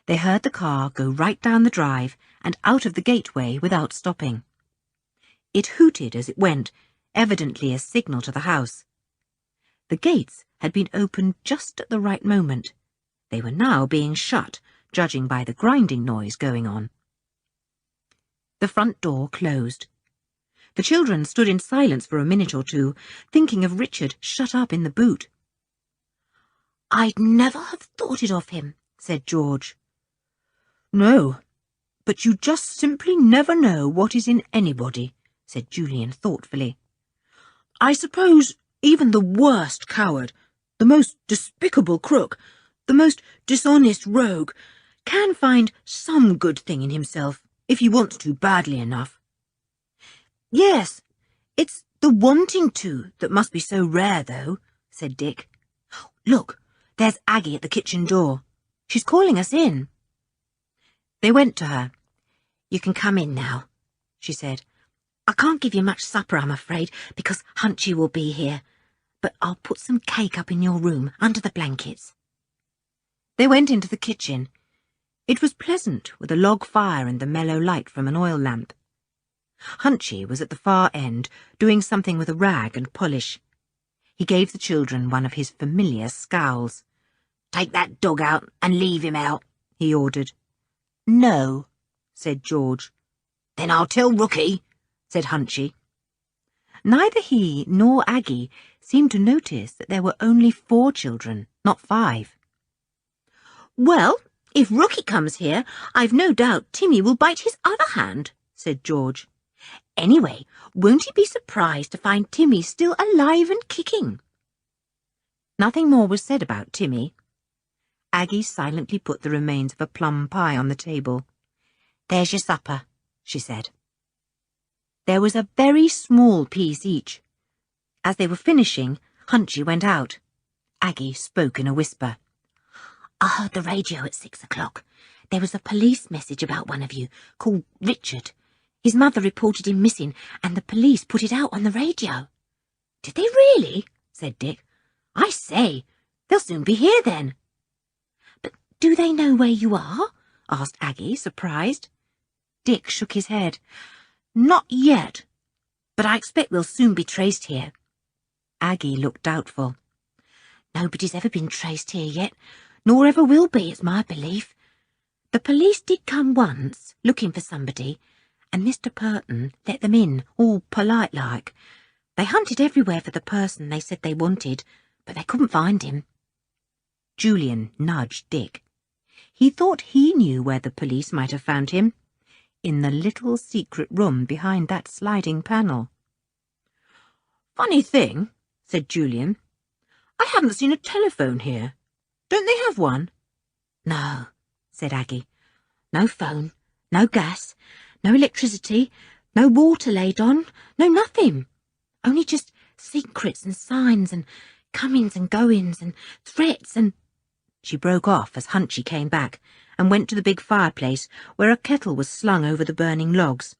They heard the car go right down the drive and out of the gateway without stopping. It hooted as it went, evidently a signal to the house. The gates had been opened just at the right moment. They were now being shut, judging by the grinding noise going on. The front door closed. The children stood in silence for a minute or two, thinking of Richard shut up in the boot. "I'd never have thought it of him," said George. "No, but you just simply never know what is in anybody," said Julian thoughtfully. "I suppose even the worst coward, the most despicable crook, the most dishonest rogue, can find some good thing in himself if he wants to badly enough." "Yes, it's the wanting to that must be so rare, though," said Dick. "Look, there's Aggie at the kitchen door. She's calling us in." They went to her. "You can come in now," she said. "I can't give you much supper, I'm afraid, because Hunchy will be here, but I'll put some cake up in your room under the blankets." They went into the kitchen. It was pleasant, with a log fire and the mellow light from an oil lamp. Hunchy was at the far end, doing something with a rag and polish. He gave the children one of his familiar scowls. "Take that dog out and leave him out," he ordered. "No," said George. "Then I'll tell Rookie," said Hunchy. Neither he nor Aggie seemed to notice that there were only 4 children, not 5. "Well, if Rookie comes here, I've no doubt Timmy will bite his other hand," said George. "Anyway, won't he be surprised to find Timmy still alive and kicking?" Nothing more was said about Timmy. Aggie silently put the remains of a plum pie on the table. "There's your supper," she said. There was a very small piece each. As they were finishing, Hunchy went out. Aggie spoke in a whisper. "I heard the radio at 6 o'clock. There was a police message about one of you, called Richard. His mother reported him missing, and the police put it out on the radio." "Did they really?" said Dick. "I say, they'll soon be here then." "But do they know where you are?" asked Aggie, surprised. Dick shook his head. "Not yet, but I expect we'll soon be traced here." Aggie looked doubtful. "Nobody's ever been traced here yet, nor ever will be, it's my belief. The police did come once, looking for somebody, and Mr. Purton let them in, all polite-like. They hunted everywhere for the person they said they wanted, but they couldn't find him." Julian nudged Dick. He thought he knew where the police might have found him. In the little secret room behind that sliding panel. "Funny thing," said Julian. "I haven't seen a telephone here. Don't they have one?" "No," said Aggie. "No phone, no gas, no electricity, no water laid on, no nothing. Only just secrets and signs and comings and goings and threats and—" She broke off as Hunchy came back and went to the big fireplace where a kettle was slung over the burning logs.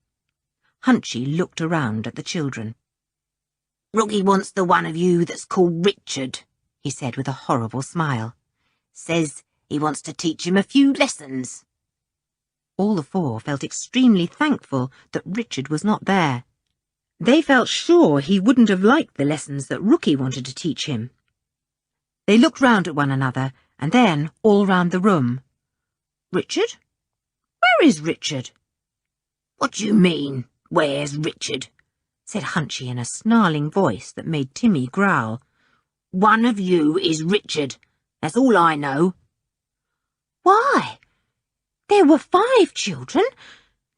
Hunchy looked around at the children. "Rookie wants the one of you that's called Richard," he said with a horrible smile. "Says he wants to teach him a few lessons." All the 4 felt extremely thankful that Richard was not there. They felt sure he wouldn't have liked the lessons that Rookie wanted to teach him. They looked round at one another, and then all round the room. "Richard? Where is Richard?" "What do you mean, where's Richard?" said Hunchy in a snarling voice that made Timmy growl. "One of you is Richard. That's all I know." "Why? There were 5 children.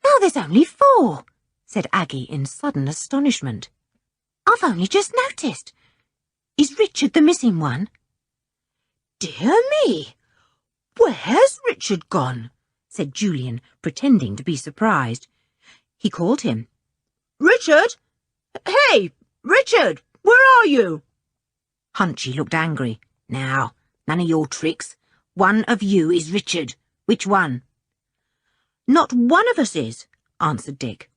Now there's only 4, said Aggie in sudden astonishment. "I've only just noticed. Is Richard the missing one?" "Dear me! Where's Richard gone?" said Julian, pretending to be surprised. He called him. "Richard! Hey, Richard, where are you?" Hunchy looked angry. "Now, none of your tricks. One of you is Richard. Which one?" "Not one of us is," answered Dick.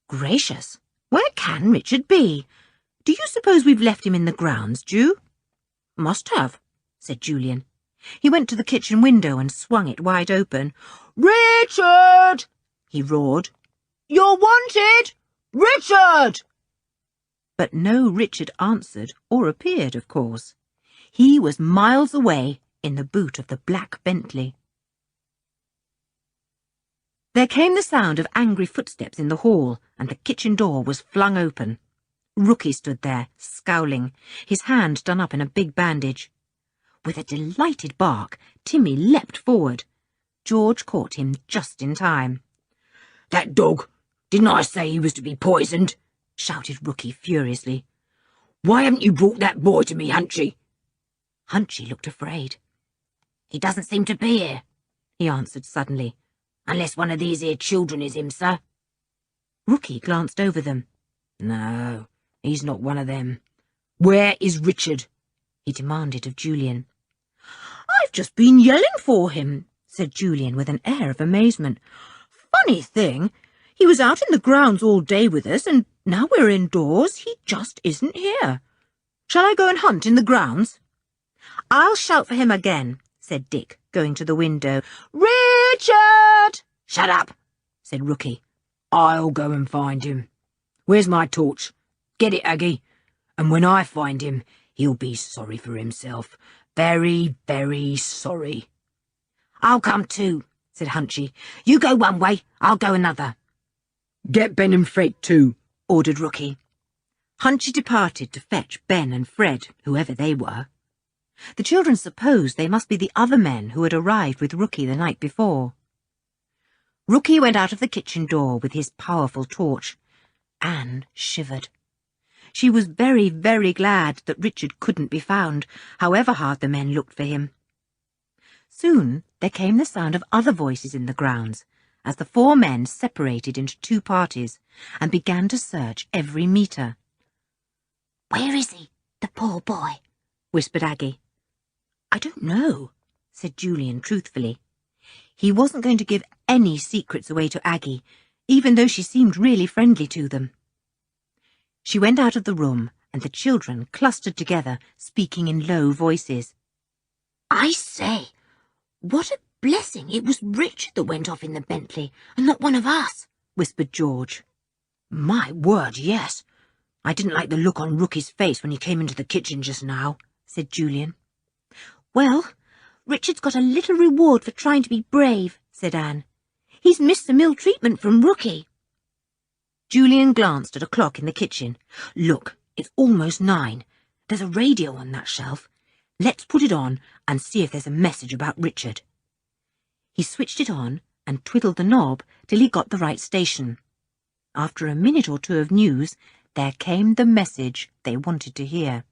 "Gracious, Where can Richard be? Do you suppose we've left him in the grounds, Ju? Must have, said Julian. He went to the kitchen window and swung it wide open. Richard! He roared. You're wanted! Richard! But no Richard answered or appeared, of course. He was miles away in the boot of the black Bentley. There came the sound of angry footsteps in the hall, and the kitchen door was flung open. Rookie stood there, scowling, his hand done up in a big bandage. With a delighted bark, Timmy leapt forward. George caught him just in time. That dog! Didn't I say he was to be poisoned? Shouted Rookie furiously. Why haven't you brought that boy to me, Hunchy? Hunchy looked afraid. He doesn't seem to be here, he answered suddenly. Unless one of these here children is him, sir. Rookie glanced over them. No, he's not one of them. Where is Richard? He demanded of Julian. I've just been yelling for him, said Julian with an air of amazement. Funny thing, he was out in the grounds all day with us, and now we're indoors, he just isn't here. Shall I go and hunt in the grounds? I'll shout for him again, said Dick, going to the window. Richard! Shut up, said Rookie. I'll go and find him. Where's my torch? Get it, Aggie. And when I find him, he'll be sorry for himself. Very, very sorry. I'll come too, said Hunchy. You go one way, I'll go another. Get Ben and Fred too, ordered Rookie. Hunchy departed to fetch Ben and Fred, whoever they were. The children supposed they must be the other men who had arrived with Rookie the night before. Rookie went out of the kitchen door with his powerful torch. Anne shivered. She was very, very glad that Richard couldn't be found, however hard the men looked for him. Soon there came the sound of other voices in the grounds, as the four men separated into two parties and began to search every metre. Where is he, the poor boy? Whispered Aggie. I don't know, said Julian truthfully. He wasn't going to give any secrets away to Aggie, even though she seemed really friendly to them. She went out of the room, and the children clustered together, speaking in low voices. I say, what a blessing it was Richard that went off in the Bentley, and not one of us, whispered George. My word, yes. I didn't like the look on Rookie's face when he came into the kitchen just now, said Julian. Well, Richard's got a little reward for trying to be brave, said Anne. He's missed some ill treatment from Rookie. Julian glanced at a clock in the kitchen. Look, it's almost 9. There's a radio on that shelf. Let's put it on and see if there's a message about Richard. He switched it on and twiddled the knob till he got the right station. After a minute or two of news, there came the message they wanted to hear.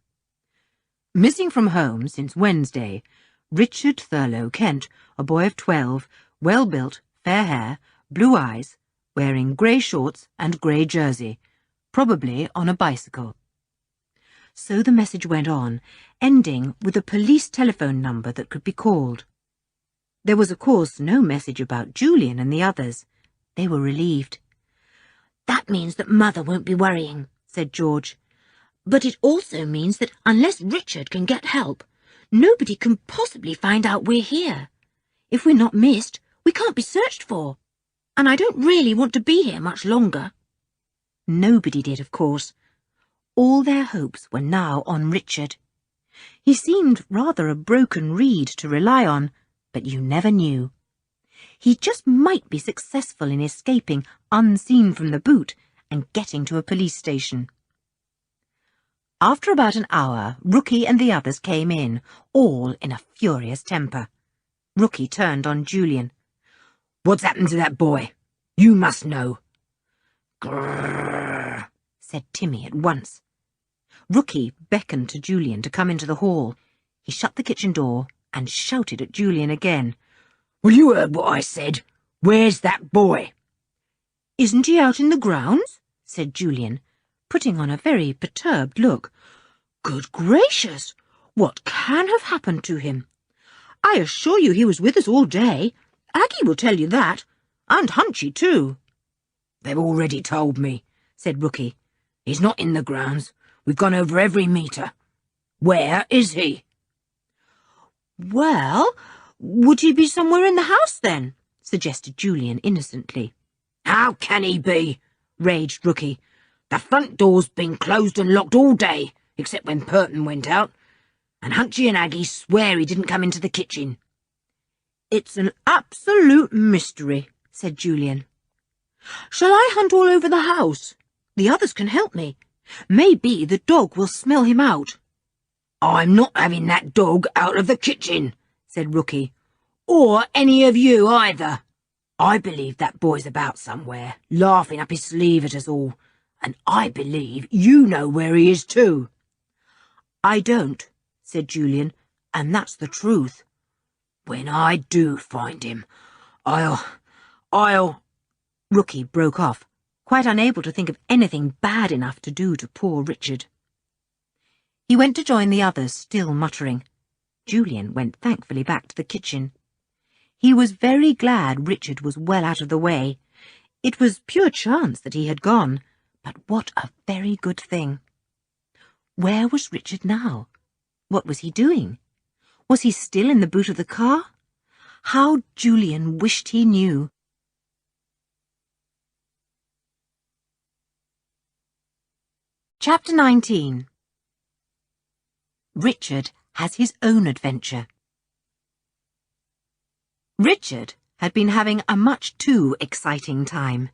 Missing from home since Wednesday, Richard Thurlow Kent, a boy of 12, well-built, fair hair, blue eyes, wearing grey shorts and grey jersey, probably on a bicycle. So the message went on, ending with a police telephone number that could be called. There was, of course, no message about Julian and the others. They were relieved. That means that Mother won't be worrying, said George. But it also means that unless Richard can get help, nobody can possibly find out we're here. If we're not missed, we can't be searched for. And I don't really want to be here much longer. Nobody did, of course. All their hopes were now on Richard. He seemed rather a broken reed to rely on, but you never knew. He just might be successful in escaping unseen from the boot and getting to a police station. After about an hour, Rookie and the others came in, all in a furious temper. Rookie turned on Julian. What's happened to that boy? You must know. Grrr, said Timmy at once. Rookie beckoned to Julian to come into the hall. He shut the kitchen door and shouted at Julian again. Well, you heard what I said. Where's that boy? Isn't he out in the grounds? Said Julian, putting on a very perturbed look. Good gracious! What can have happened to him? I assure you he was with us all day. Aggie will tell you that, and Hunchy too. They've already told me, said Rookie. He's not in the grounds. We've gone over every metre. Where is he?" "Well, would he be somewhere in the house, then?" suggested Julian innocently. "How can he be?" raged Rookie. "The front door's been closed and locked all day, except when Purton went out, and Hunchy and Aggie swear he didn't come into the kitchen." "It's an absolute mystery," said Julian. "Shall I hunt all over the house? The others can help me. Maybe the dog will smell him out." "I'm not having that dog out of the kitchen," said Rookie. "Or any of you either. I believe that boy's about somewhere, laughing up his sleeve at us all, and I believe you know where he is too." "I don't," said Julian, "and that's the truth." "When I do find him, I'll... Rookie broke off, quite unable to think of anything bad enough to do to poor Richard. He went to join the others, still muttering. Julian went thankfully back to the kitchen. He was very glad Richard was well out of the way. It was pure chance that he had gone, but what a very good thing. Where was Richard now? What was he doing? Was he still in the boot of the car? How Julian wished he knew. Chapter 19. Richard has his own adventure. Richard had been having a much too exciting time.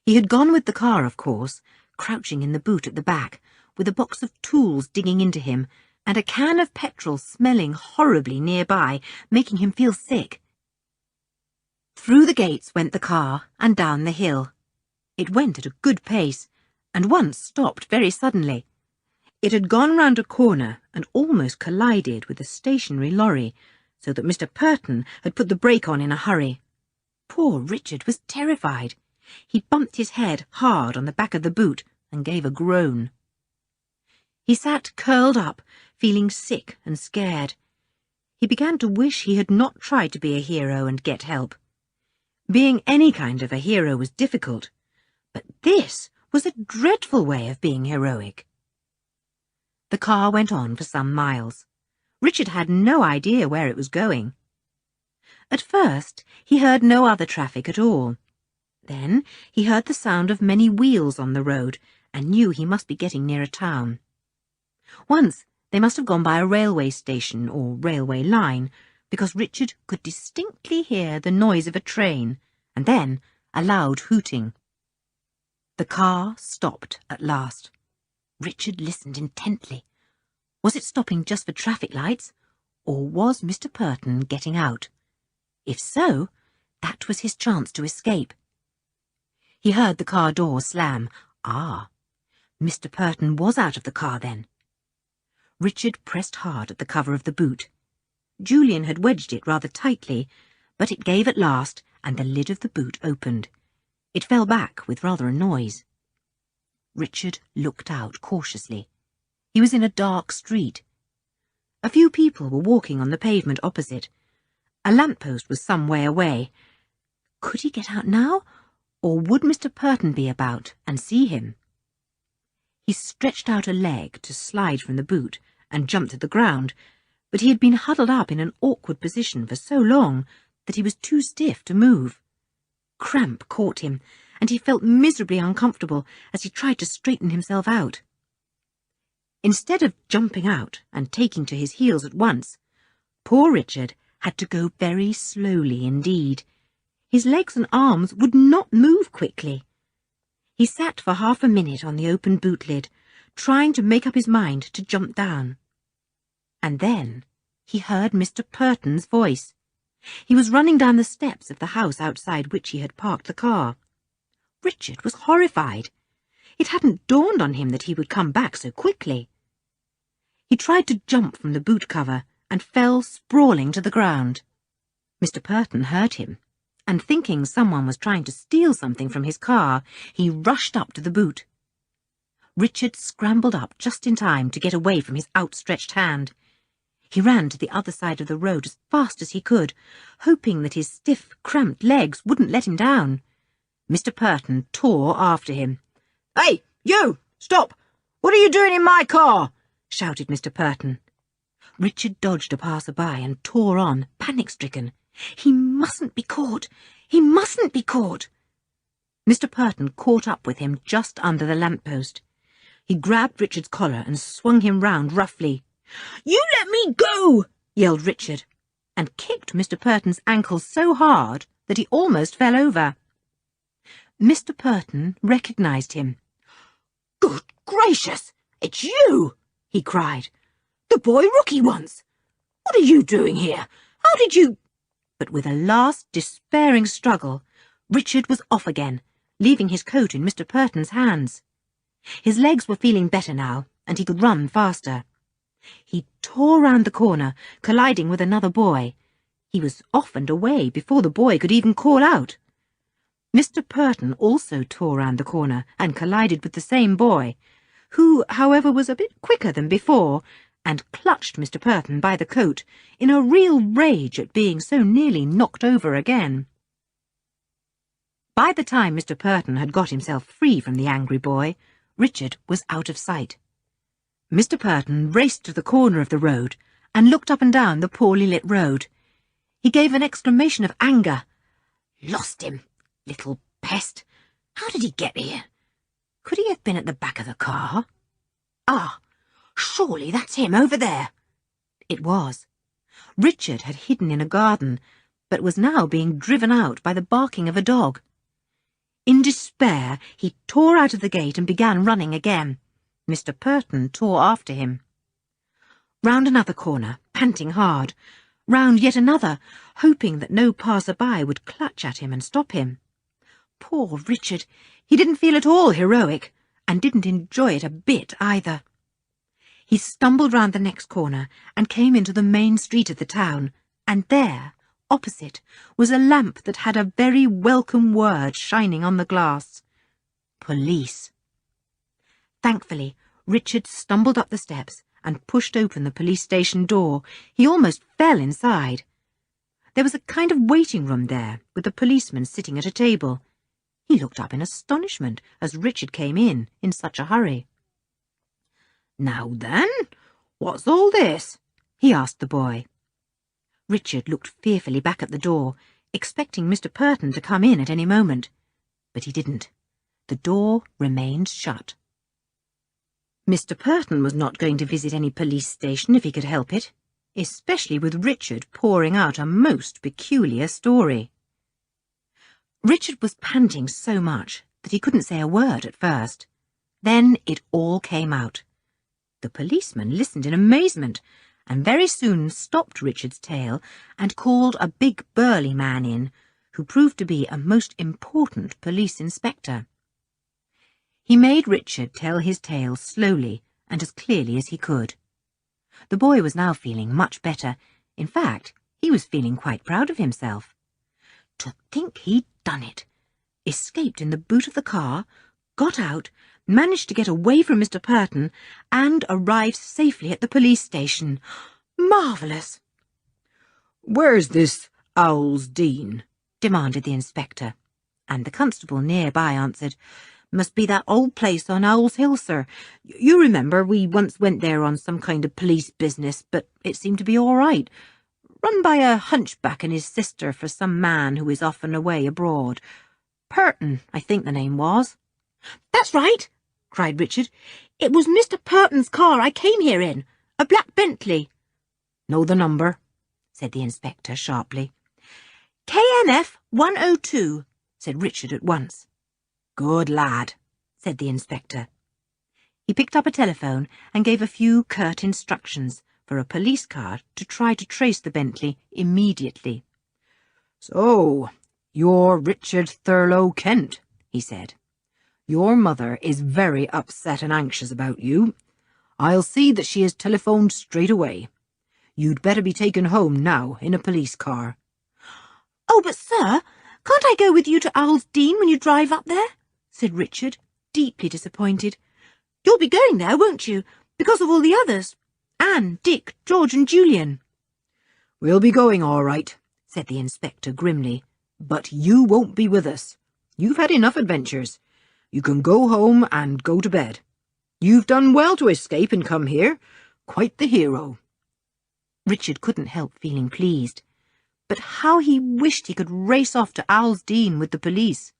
He had gone with the car, of course, crouching in the boot at the back, with a box of tools digging into him, and a can of petrol smelling horribly nearby, making him feel sick. Through the gates went the car, and down the hill. It went at a good pace, and once stopped very suddenly. It had gone round a corner and almost collided with a stationary lorry, so that Mr. Purton had put the brake on in a hurry. Poor Richard was terrified. He bumped his head hard on the back of the boot and gave a groan. He sat curled up, feeling sick and scared. He began to wish he had not tried to be a hero and get help. Being any kind of a hero was difficult, but this was a dreadful way of being heroic. The car went on for some miles. Richard had no idea where it was going. At first, he heard no other traffic at all. Then he heard the sound of many wheels on the road and knew he must be getting near a town. Once they must have gone by a railway station or railway line, because Richard could distinctly hear the noise of a train and then a loud hooting. The car stopped at last. Richard listened intently. Was it stopping just for traffic lights, or was Mr. Purton getting out? If so, that was his chance to escape. He heard the car door slam. Ah, Mr. Purton was out of the car then. Richard pressed hard at the cover of the boot. Julian had wedged it rather tightly, but it gave at last, and the lid of the boot opened. It fell back with rather a noise. Richard looked out cautiously. He was in a dark street. A few people were walking on the pavement opposite. A lamppost was some way away. Could he get out now, or would Mr. Purton be about and see him? He stretched out a leg to slide from the boot and jump to the ground, but he had been huddled up in an awkward position for so long that he was too stiff to move. Cramp caught him, and he felt miserably uncomfortable as he tried to straighten himself out. Instead of jumping out and taking to his heels at once, poor Richard had to go very slowly indeed. His legs and arms would not move quickly. He sat for half a minute on the open boot lid, trying to make up his mind to jump down. And then he heard Mr. Purton's voice. He was running down the steps of the house outside which he had parked the car. Richard was horrified. It hadn't dawned on him that he would come back so quickly. He tried to jump from the boot cover and fell sprawling to the ground. Mr. Purton heard him, and thinking someone was trying to steal something from his car, he rushed up to the boot. Richard scrambled up just in time to get away from his outstretched hand. He ran to the other side of the road as fast as he could, hoping that his stiff, cramped legs wouldn't let him down. Mr. Purton tore after him. "Hey, you! Stop! What are you doing in my car? Shouted Mr. Purton. Richard dodged a passer-by and tore on, panic-stricken. He mustn't be caught! He mustn't be caught! Mr. Purton caught up with him just under the lamp-post. He grabbed Richard's collar and swung him round roughly. "You let me go!" yelled Richard, and kicked Mr. Purton's ankle so hard that he almost fell over. Mr. Purton recognised him. "Good gracious! It's you!" he cried. "The boy Rookie once! What are you doing here? How did you—" But with a last despairing struggle, Richard was off again, leaving his coat in Mr. Purton's hands. His legs were feeling better now, and he could run faster. He tore round the corner, colliding with another boy. He was off and away before the boy could even call out. Mr. Purton also tore round the corner and collided with the same boy, who, however, was a bit quicker than before, and clutched Mr. Purton by the coat in a real rage at being so nearly knocked over again. By the time Mr. Purton had got himself free from the angry boy, Richard was out of sight. Mr. Purton raced to the corner of the road and looked up and down the poorly lit road. He gave an exclamation of anger. "Lost him! Little pest! How did he get here? Could he have been at the back of the car? Ah, surely that's him over there." It was. Richard had hidden in a garden, but was now being driven out by the barking of a dog. In despair, he tore out of the gate and began running again. Mr. Purton tore after him. Round another corner, panting hard, round yet another, hoping that no passer-by would clutch at him and stop him. Poor Richard! He didn't feel at all heroic, and didn't enjoy it a bit either. He stumbled round the next corner and came into the main street of the town, and there, opposite, was a lamp that had a very welcome word shining on the glass. Police. Thankfully, Richard stumbled up the steps and pushed open the police station door. He almost fell inside. There was a kind of waiting room there, with a policeman sitting at a table. He looked up in astonishment as Richard came in such a hurry. "Now then, what's all this?" he asked the boy. Richard looked fearfully back at the door, expecting Mr. Purton to come in at any moment. But he didn't. The door remained shut. Mr. Purton was not going to visit any police station if he could help it, especially with Richard pouring out a most peculiar story. Richard was panting so much that he couldn't say a word at first. Then it all came out. The policeman listened in amazement, and very soon stopped Richard's tale and called a big burly man in, who proved to be a most important police inspector. He made Richard tell his tale slowly and as clearly as he could. The boy was now feeling much better. In fact, he was feeling quite proud of himself. To think he'd done it. Escaped in the boot of the car, got out, managed to get away from Mr. Purton, and arrived safely at the police station. Marvellous! "Where's this Owl's Dean?" demanded the inspector, and the constable nearby answered, "Must be that old place on Owl's Hill, sir. You remember we once went there on some kind of police business, but it seemed to be all right. Run by a hunchback and his sister for some man who is off and away abroad. Purton, I think the name was." "That's right," cried Richard. "It was Mr. Purton's car I came here in, a black Bentley." "Know the number?" said the inspector sharply. "KNF 102, said Richard at once. "Good lad," said the inspector. He picked up a telephone and gave a few curt instructions for a police car to try to trace the Bentley immediately. "So, you're Richard Thurlow Kent," he said. "Your mother is very upset and anxious about you. I'll see that she is telephoned straight away. You'd better be taken home now in a police car." "Oh, but sir, can't I go with you to Owl's Dean when you drive up there?" said Richard, deeply disappointed. "You'll be going there, won't you, because of all the others? Anne, Dick, George and Julian." "We'll be going all right," said the inspector grimly, "but you won't be with us. You've had enough adventures. You can go home and go to bed. You've done well to escape and come here. Quite the hero. Richard couldn't help feeling pleased, but how he wished he could race off to Owl's Dean with the police.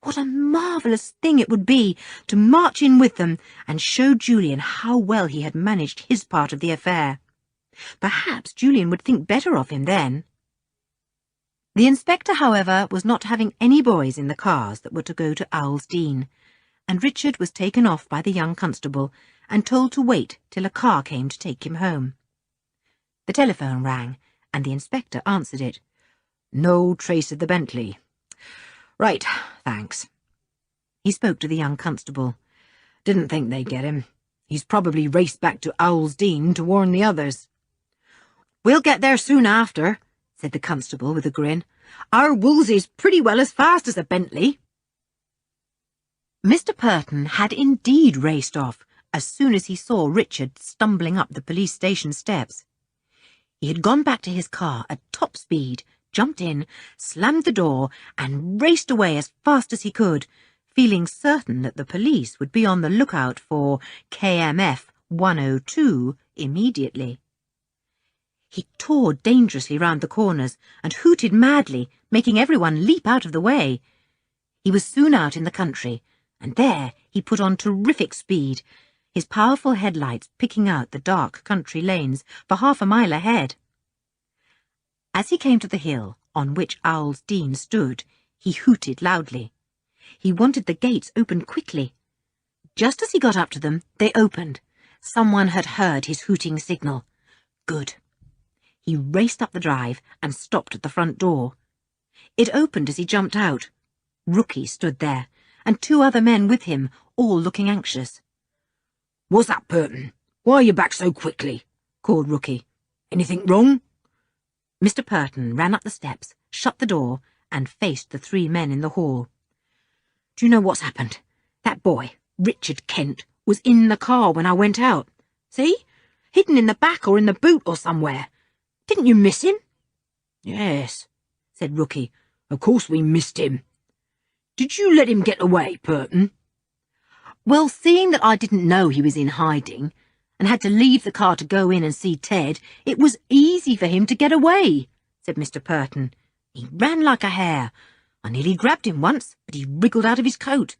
What a marvellous thing it would be to march in with them and show Julian how well he had managed his part of the affair. Perhaps Julian would think better of him then. The inspector, however, was not having any boys in the cars that were to go to Owl's Dean, and Richard was taken off by the young constable and told to wait till a car came to take him home. The telephone rang, and the inspector answered it. No trace of the Bentley. Right, thanks. He spoke to the young constable. Didn't think they'd get him. He's probably raced back to Owl's Dean to warn the others. We'll get there soon after, said the constable with a grin. Our Wolsey's pretty well as fast as a Bentley. Mr. Purton had indeed raced off as soon as he saw Richard stumbling up the police station steps. He had gone back to his car at top speed, jumped in, slammed the door, and raced away as fast as he could, feeling certain that the police would be on the lookout for KMF 102 immediately. He tore dangerously round the corners and hooted madly, making everyone leap out of the way. He was soon out in the country, and there he put on terrific speed, his powerful headlights picking out the dark country lanes for half a mile ahead. As he came to the hill on which Owl's Dean stood, he hooted loudly. He wanted the gates opened quickly. Just as he got up to them, they opened. Someone had heard his hooting signal. Good. He raced up the drive and stopped at the front door. It opened as he jumped out. Rookie stood there, and 2 other men with him, all looking anxious. What's that, Purton? Why are you back so quickly? Called Rookie. Anything wrong? Mr. Purton ran up the steps, shut the door, and faced the 3 men in the hall. Do you know what's happened? That boy, Richard Kent, was in the car when I went out. See? Hidden in the back or in the boot or somewhere. Didn't you miss him? Yes, said Rookie. Of course we missed him. Did you let him get away, Purton? Well, seeing that I didn't know he was in hiding, and had to leave the car to go in and see Ted, it was easy for him to get away, said Mr. Purton. He ran like a hare. I nearly grabbed him once, but he wriggled out of his coat.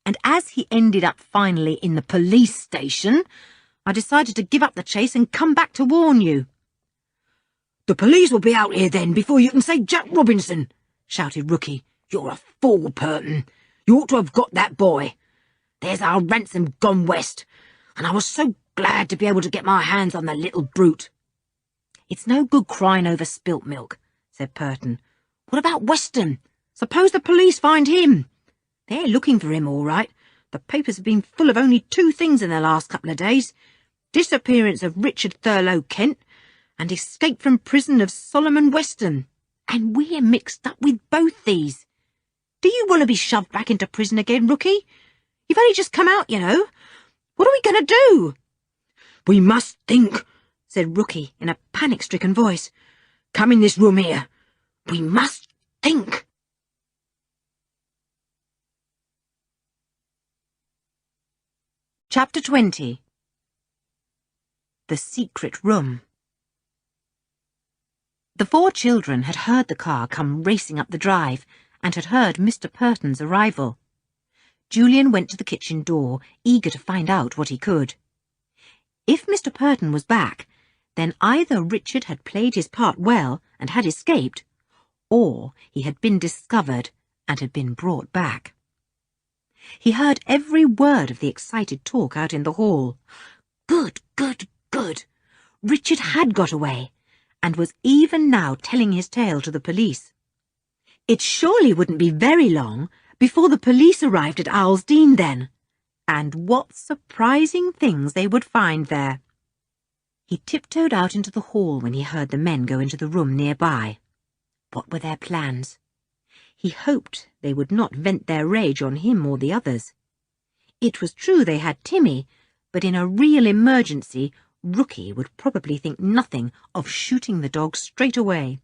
And as he ended up finally in the police station, I decided to give up the chase and come back to warn you. The police will be out here then before you can say Jack Robinson, shouted Rookie. You're a fool, Purton. You ought to have got that boy. There's our ransom gone west, and I was so glad to be able to get my hands on the little brute. It's no good crying over spilt milk, said Purton. What about Weston? Suppose the police find him? They're looking for him, all right. The papers have been full of only 2 things in the last couple of days. Disappearance of Richard Thurlow Kent and escape from prison of Solomon Weston. And we're mixed up with both these. Do you want to be shoved back into prison again, Rookie? You've only just come out, you know. What are we going to do? We must think, said Rookie in a panic-stricken voice. Come in this room here. We must think. Chapter 20. The Secret Room. The 4 children had heard the car come racing up the drive and had heard Mr. Purton's arrival. Julian went to the kitchen door, eager to find out what he could. If Mr. Purton was back, then either Richard had played his part well and had escaped, or he had been discovered and had been brought back. He heard every word of the excited talk out in the hall. Good, good, good. Richard had got away, and was even now telling his tale to the police. It surely wouldn't be very long before the police arrived at Owl's Dean then, and what surprising things they would find there. He tiptoed out into the hall when he heard the men go into the room nearby. What were their plans? He hoped they would not vent their rage on him or the others. It was true they had Timmy, but in a real emergency, Rookie would probably think nothing of shooting the dog straight away.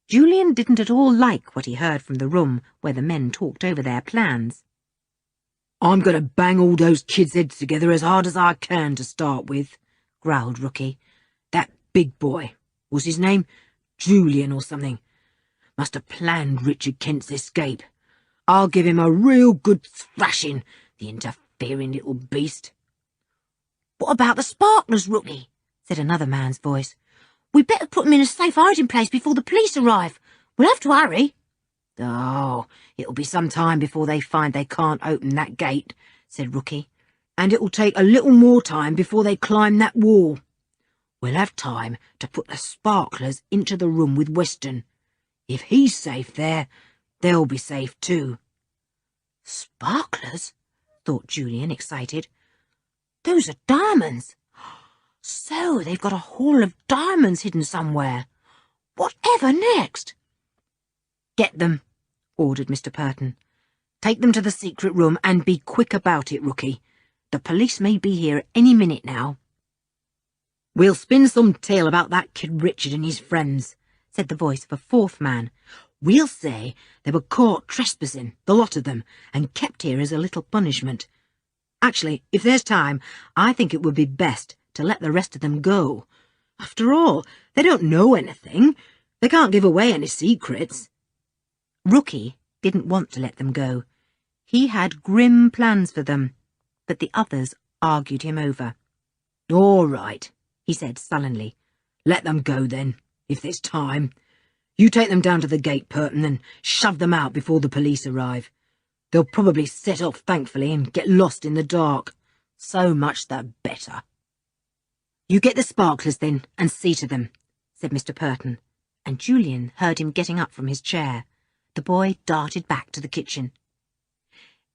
Julian didn't at all like what he heard from the room where the men talked over their plans. I'm going to bang all those kids' heads together as hard as I can to start with, growled Rookie. That big boy, was his name? Julian or something. Must have planned Richard Kent's escape. I'll give him a real good thrashing, the interfering little beast. What about the sparklers, Rookie? Said another man's voice. We'd better put them in a safe hiding place before the police arrive. We'll have to hurry. Oh, it'll be some time before they find they can't open that gate, said Rookie. And it'll take a little more time before they climb that wall. We'll have time to put the sparklers into the room with Weston. If he's safe there, they'll be safe too. Sparklers? Thought Julian, excited. Those are diamonds. So they've got a haul of diamonds hidden somewhere. Whatever next? Get them, ordered Mr. Purton. Take them to the secret room and be quick about it, Rookie. The police may be here any minute now. We'll spin some tale about that kid Richard and his friends, said the voice of a fourth man. We'll say they were caught trespassing, the lot of them, and kept here as a little punishment. Actually, if there's time, I think it would be best to let the rest of them go. After all, they don't know anything. They can't give away any secrets. Rookie didn't want to let them go. He had grim plans for them, but the others argued him over. All right, he said sullenly. Let them go then, if there's time. You take them down to the gate, Purton, and shove them out before the police arrive. They'll probably set off, thankfully, and get lost in the dark. So much the better. You get the sparklers, then, and see to them, said Mr. Purton, and Julian heard him getting up from his chair. The boy darted back to the kitchen.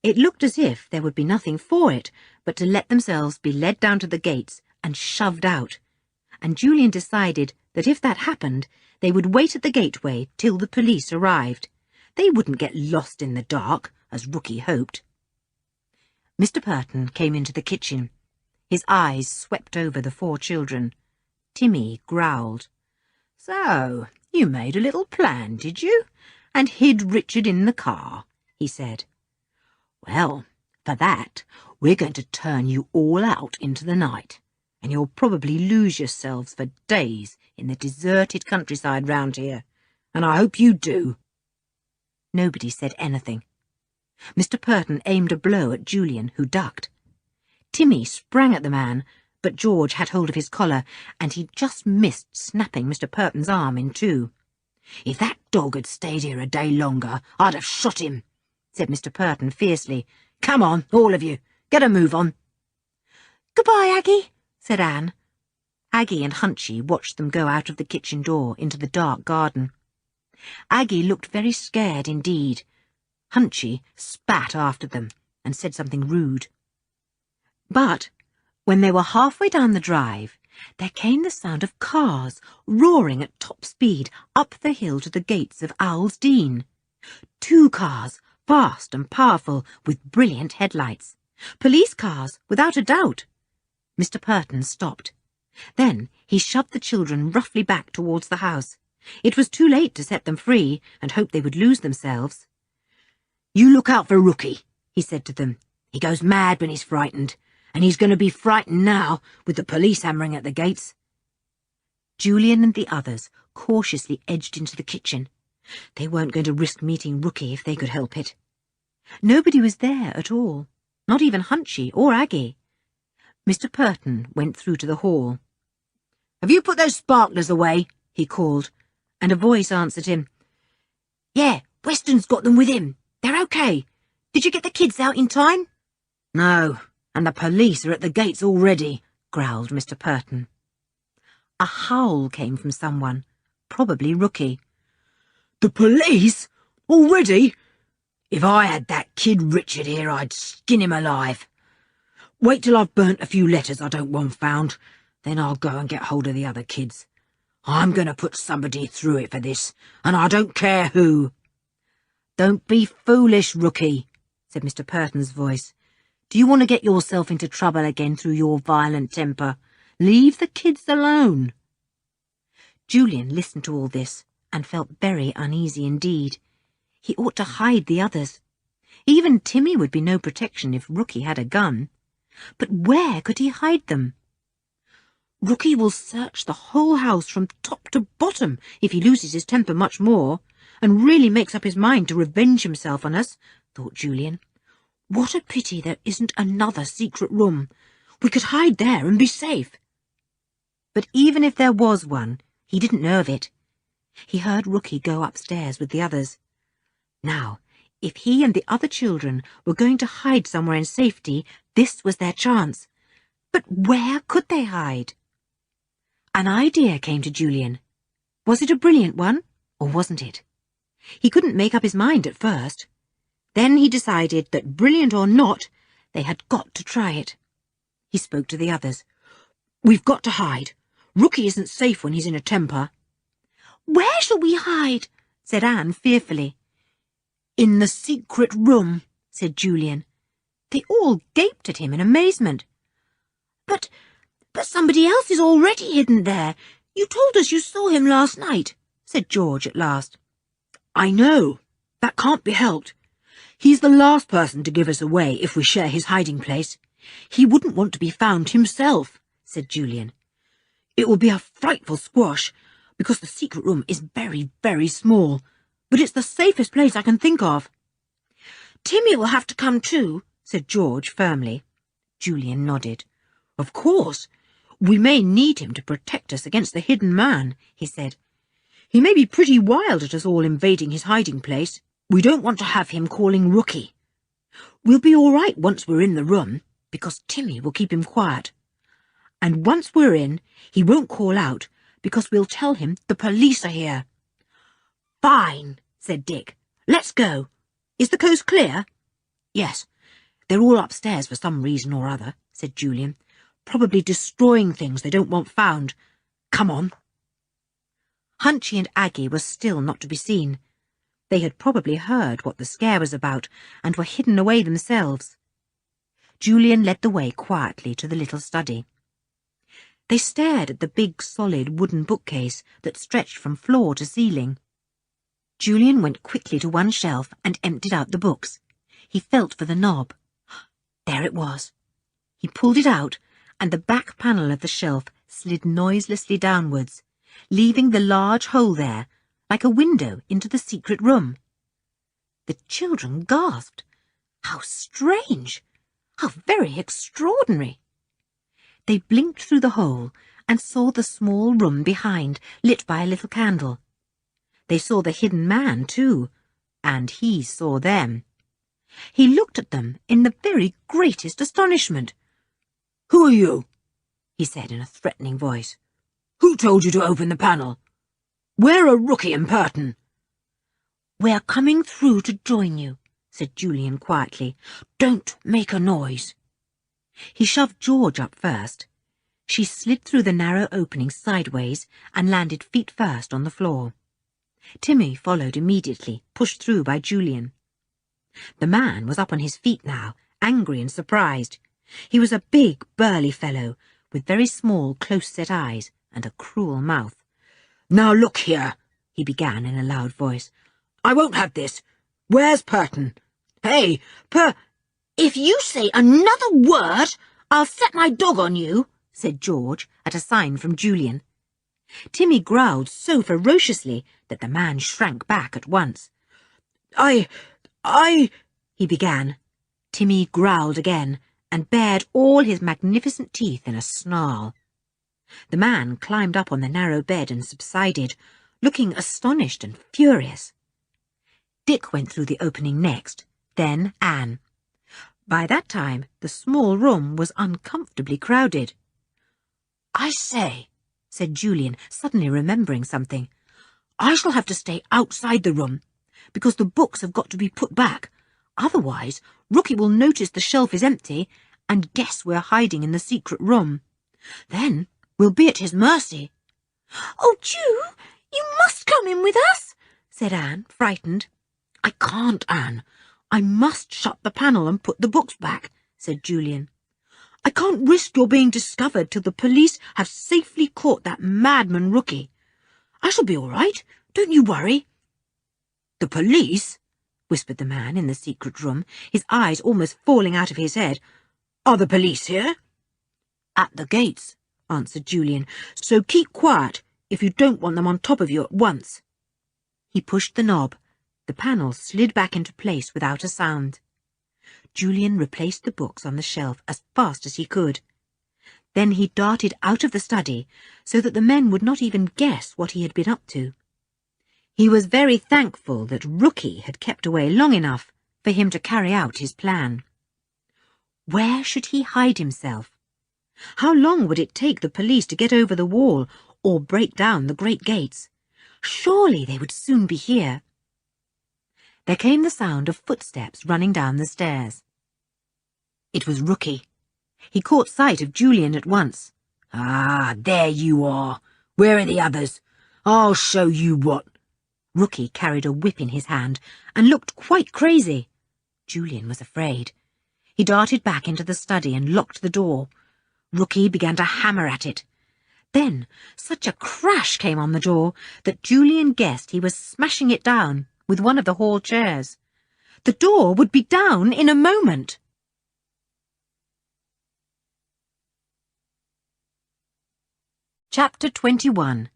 It looked as if there would be nothing for it but to let themselves be led down to the gates and shoved out, and Julian decided that if that happened, they would wait at the gateway till the police arrived. They wouldn't get lost in the dark, as Rookie hoped. Mr. Purton came into the kitchen. His eyes swept over the four children. Timmy growled. "So, you made a little plan, did you? And hid Richard in the car," he said. "Well, for that, we're going to turn you all out into the night, and you'll probably lose yourselves for days in the deserted countryside round here, and I hope you do." Nobody said anything. Mr. Purton aimed a blow at Julian, who ducked. Timmy sprang at the man, but George had hold of his collar, and he just missed snapping Mr. Purton's arm in two. "If that dog had stayed here a day longer, I'd have shot him," said Mr. Purton fiercely. "Come on, all of you, get a move on." "Goodbye, Aggie," said Anne. Aggie and Hunchy watched them go out of the kitchen door into the dark garden. Aggie looked very scared indeed. Hunchy spat after them and said something rude. But when they were halfway down the drive, there came the sound of cars roaring at top speed up the hill to the gates of Owl's Dean. 2 cars, fast and powerful, with brilliant headlights. Police cars, without a doubt. Mr. Purton stopped. Then he shoved the children roughly back towards the house. It was too late to set them free and hope they would lose themselves. "You look out for Rookie," he said to them. "He goes mad when he's frightened, and he's going to be frightened now with the police hammering at the gates." Julian and the others cautiously edged into the kitchen. They weren't going to risk meeting Rookie if they could help it. Nobody was there at all, not even Hunchy or Aggie. Mr. Purton went through to the hall. "Have you put those sparklers away?" he called, and a voice answered him. "Yeah, Weston's got them with him. They're okay. Did you get the kids out in time?" "No, and the police are at the gates already," growled Mr. Purton. A howl came from someone, probably Rookie. "The police? Already? If I had that kid Richard here, I'd skin him alive. Wait till I've burnt a few letters I don't want found, then I'll go and get hold of the other kids. I'm going to put somebody through it for this, and I don't care who." "Don't be foolish, Rookie," said Mr. Purton's voice. "Do you want to get yourself into trouble again through your violent temper? Leave the kids alone." Julian listened to all this and felt very uneasy indeed. He ought to hide the others. Even Timmy would be no protection if Rookie had a gun. But where could he hide them? Rookie will search the whole house from top to bottom if he loses his temper much more, and really makes up his mind to revenge himself on us, thought Julian. What a pity there isn't another secret room. We could hide there and be safe. But even if there was one, he didn't know of it. He heard Rookie go upstairs with the others. Now, if he and the other children were going to hide somewhere in safety, this was their chance. But where could they hide? An idea came to Julian. Was it a brilliant one, or wasn't it? He couldn't make up his mind at first. Then he decided that, brilliant or not, they had got to try it. He spoke to the others. We've got to hide. Rookie isn't safe when he's in a temper. Where shall we hide? Said Anne fearfully. In the secret room, said Julian. They all gaped at him in amazement. But somebody else is already hidden there. You told us you saw him last night, said George at last. I know. That can't be helped. He's the last person to give us away if we share his hiding place. He wouldn't want to be found himself, said Julian. It will be a frightful squash, because the secret room is very, very small, but it's the safest place I can think of. Timmy will have to come too, said George firmly. Julian nodded. Of course. We may need him to protect us against the hidden man, he said. He may be pretty wild at us all invading his hiding place. We don't want to have him calling Rookie. We'll be all right once we're in the room, because Timmy will keep him quiet. And once we're in, he won't call out, because we'll tell him the police are here. Fine, said Dick. Let's go. Is the coast clear? Yes. They're all upstairs for some reason or other, said Julian. Probably destroying things they don't want found. Come on. Hunchy and Aggie were still not to be seen. They had probably heard what the scare was about and were hidden away themselves. Julian led the way quietly to the little study. They stared at the big, solid wooden bookcase that stretched from floor to ceiling. Julian went quickly to one shelf and emptied out the books. He felt for the knob. There it was. He pulled it out, and the back panel of the shelf slid noiselessly downwards, leaving the large hole there, like a window into the secret room. The children gasped. How strange! How very extraordinary! They blinked through the hole and saw the small room behind, lit by a little candle. They saw the hidden man, too, and he saw them. He looked at them in the very greatest astonishment. Who are you? He said in a threatening voice. Who told you to open the panel? Where are Rookie and Blyton? We're coming through to join you, said Julian quietly. Don't make a noise. He shoved George up first. She slid through the narrow opening sideways and landed feet first on the floor. Timmy followed immediately, pushed through by Julian. The man was up on his feet now, angry and surprised. He was a big, burly fellow, with very small, close-set eyes and a cruel mouth. Now look here, he began in a loud voice. I won't have this. Where's Blyton? Hey, If you say another word, I'll set my dog on you, said George, at a sign from Julian. Timmy growled so ferociously that the man shrank back at once. I... he began. Timmy growled again, and bared all his magnificent teeth in a snarl. The man climbed up on the narrow bed and subsided, looking astonished and furious. Dick went through the opening next, then Anne. By that time, the small room was uncomfortably crowded. I say, said Julian, suddenly remembering something. I shall have to stay outside the room, because the books have got to be put back. Otherwise, Rookie will notice the shelf is empty and guess we're hiding in the secret room. Then we'll be at his mercy. Oh, Ju, you must come in with us, said Anne, frightened. I can't, Anne. I must shut the panel and put the books back, said Julian. I can't risk your being discovered till the police have safely caught that madman Rookie. I shall be all right, don't you worry. The police? whispered the man in the secret room, his eyes almost falling out of his head. "Are the police here?" "At the gates," answered Julian, "so keep quiet if you don't want them on top of you at once." He pushed the knob. The panel slid back into place without a sound. Julian replaced the books on the shelf as fast as he could. Then he darted out of the study so that the men would not even guess what he had been up to. He was very thankful that Rookie had kept away long enough for him to carry out his plan. Where should he hide himself? How long would it take the police to get over the wall or break down the great gates? Surely they would soon be here. There came the sound of footsteps running down the stairs. It was Rookie. He caught sight of Julian at once. "Ah, there you are. Where are the others? I'll show you what." Rookie carried a whip in his hand and looked quite crazy. Julian was afraid. He darted back into the study and locked the door. Rookie began to hammer at it. Then such a crash came on the door that Julian guessed he was smashing it down with one of the hall chairs. The door would be down in a moment. Chapter 21.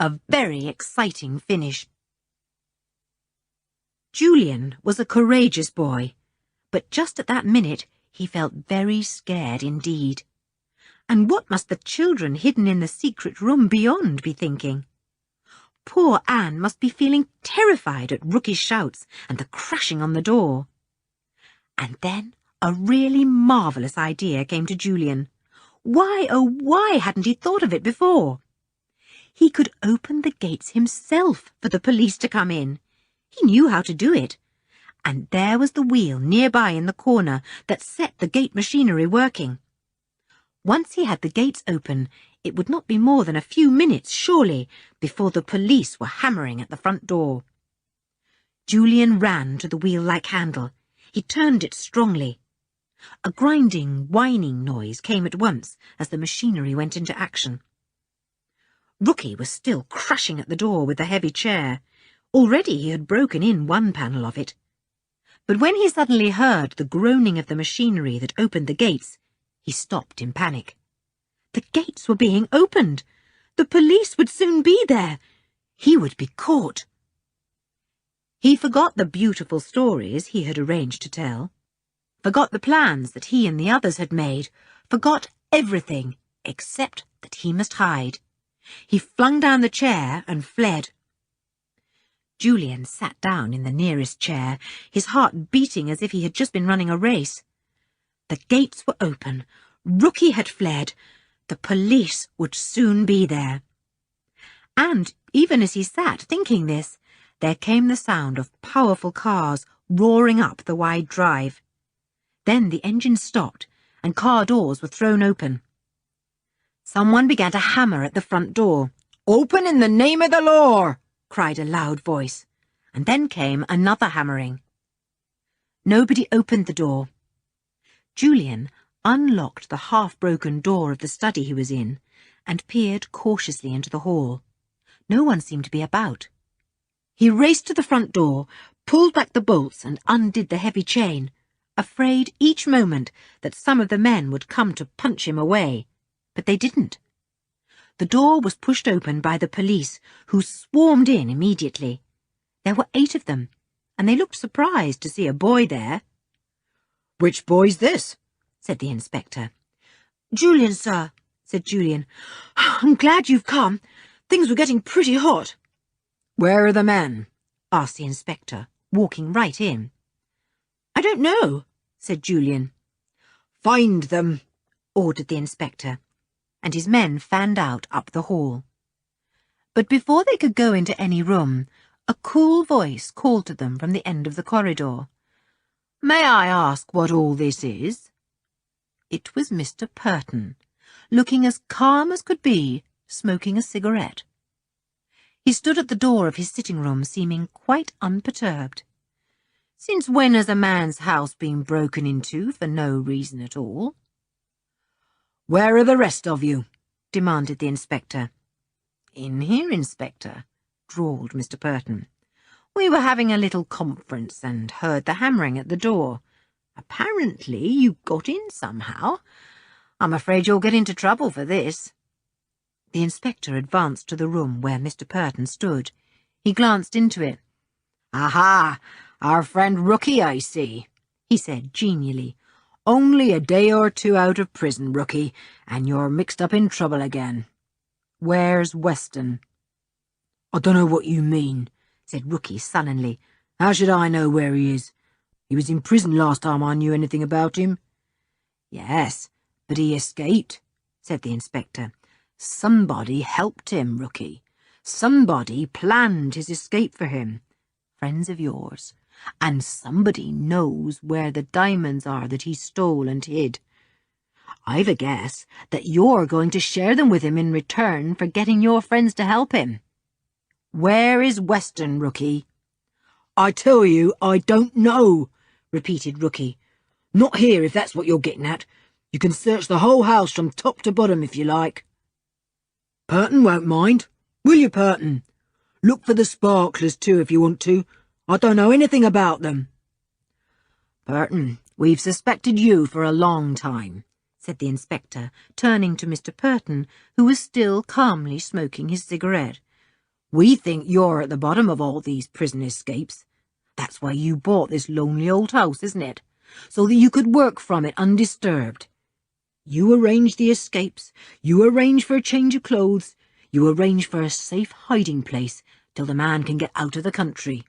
A very exciting finish. Julian was a courageous boy, but just at that minute he felt very scared indeed. And what must the children hidden in the secret room beyond be thinking? Poor Anne must be feeling terrified at Rookie's shouts and the crashing on the door. And then a really marvellous idea came to Julian. Why, oh why hadn't he thought of it before? He could open the gates himself for the police to come in. He knew how to do it. And there was the wheel nearby in the corner that set the gate machinery working. Once he had the gates open, it would not be more than a few minutes, surely, before the police were hammering at the front door. Julian ran to the wheel-like handle. He turned it strongly. A grinding, whining noise came at once as the machinery went into action. Rookie was still crashing at the door with the heavy chair. Already he had broken in one panel of it. But when he suddenly heard the groaning of the machinery that opened the gates, he stopped in panic. The gates were being opened. The police would soon be there. He would be caught. He forgot the beautiful stories he had arranged to tell, forgot the plans that he and the others had made, forgot everything except that he must hide. He flung down the chair and fled. Julian sat down in the nearest chair, his heart beating as if he had just been running a race. The gates were open. Rookie had fled. The police would soon be there. And even as he sat thinking this, there came the sound of powerful cars roaring up the wide drive. Then the engine stopped and car doors were thrown open. Someone began to hammer at the front door. "Open in the name of the law!" cried a loud voice, and then came another hammering. Nobody opened the door. Julian unlocked the half-broken door of the study he was in and peered cautiously into the hall. No one seemed to be about. He raced to the front door, pulled back the bolts and undid the heavy chain, afraid each moment that some of the men would come to punch him away. But they didn't. The door was pushed open by the police, who swarmed in immediately. There were 8 of them, and they looked surprised to see a boy there. "Which boy's this?" said the inspector. "Julian, sir," said Julian. "I'm glad you've come. Things were getting pretty hot." "Where are the men?" asked the inspector, walking right in. "I don't know," said Julian. "Find them," ordered the inspector, and his men fanned out up the hall. But before they could go into any room, a cool voice called to them from the end of the corridor. "May I ask what all this is?" It was Mr. Purton, looking as calm as could be, smoking a cigarette. He stood at the door of his sitting room, seeming quite unperturbed. "Since when has a man's house been broken into for no reason at all?" "Where are the rest of you?" demanded the inspector. "In here, Inspector," drawled Mr. Purton. We were having a little conference and heard the hammering at the door. Apparently you got in somehow. I'm afraid you'll get into trouble for this." The inspector advanced to the room where Mr. Purton stood. He glanced into it. "Aha! Our friend Rookie, I see," he said genially. "Only a day or two out of prison, Rookie, and you're mixed up in trouble again. Where's Weston?" "I don't know what you mean," said Rookie sullenly. "How should I know where he is? He was in prison last time I knew anything about him." "Yes, but he escaped," said the inspector. "Somebody helped him, Rookie. Somebody planned his escape for him. Friends of yours. And somebody knows where the diamonds are that he stole and hid. I've a guess that you're going to share them with him in return for getting your friends to help him. Where is Weston, Rookie?" "I tell you, I don't know," repeated Rookie. "Not here, if that's what you're getting at. You can search the whole house from top to bottom if you like." "Purton won't mind. Will you, Purton? Look for the sparklers too if you want to. I don't know anything about them." "Purton, we've suspected you for a long time," said the inspector, turning to Mr. Purton, who was still calmly smoking his cigarette. "We think you're at the bottom of all these prison escapes. That's why you bought this lonely old house, isn't it? So that you could work from it undisturbed. You arrange the escapes, you arrange for a change of clothes, you arrange for a safe hiding place till the man can get out of the country."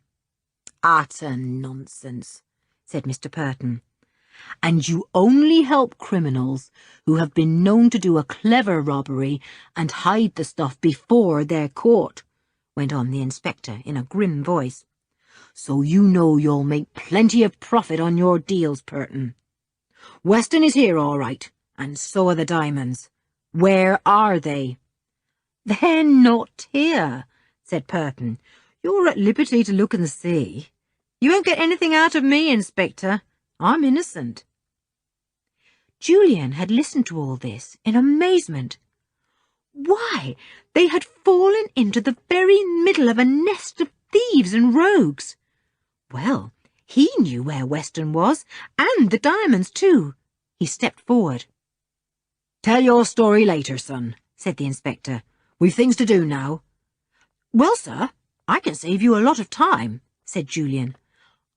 "Utter nonsense," said Mr. Purton. "And you only help criminals who have been known to do a clever robbery and hide the stuff before they're caught," went on the inspector in a grim voice. "So you know you'll make plenty of profit on your deals, Purton. Weston is here all right, and so are the diamonds. Where are they?" "They're not here," said Purton. "You're at liberty to look and see. You won't get anything out of me, Inspector. I'm innocent." Julian had listened to all this in amazement. Why, they had fallen into the very middle of a nest of thieves and rogues. Well, he knew where Weston was, and the diamonds too. He stepped forward. "Tell your story later, son," said the inspector. "We've things to do now." "Well, sir, I can save you a lot of time," said Julian.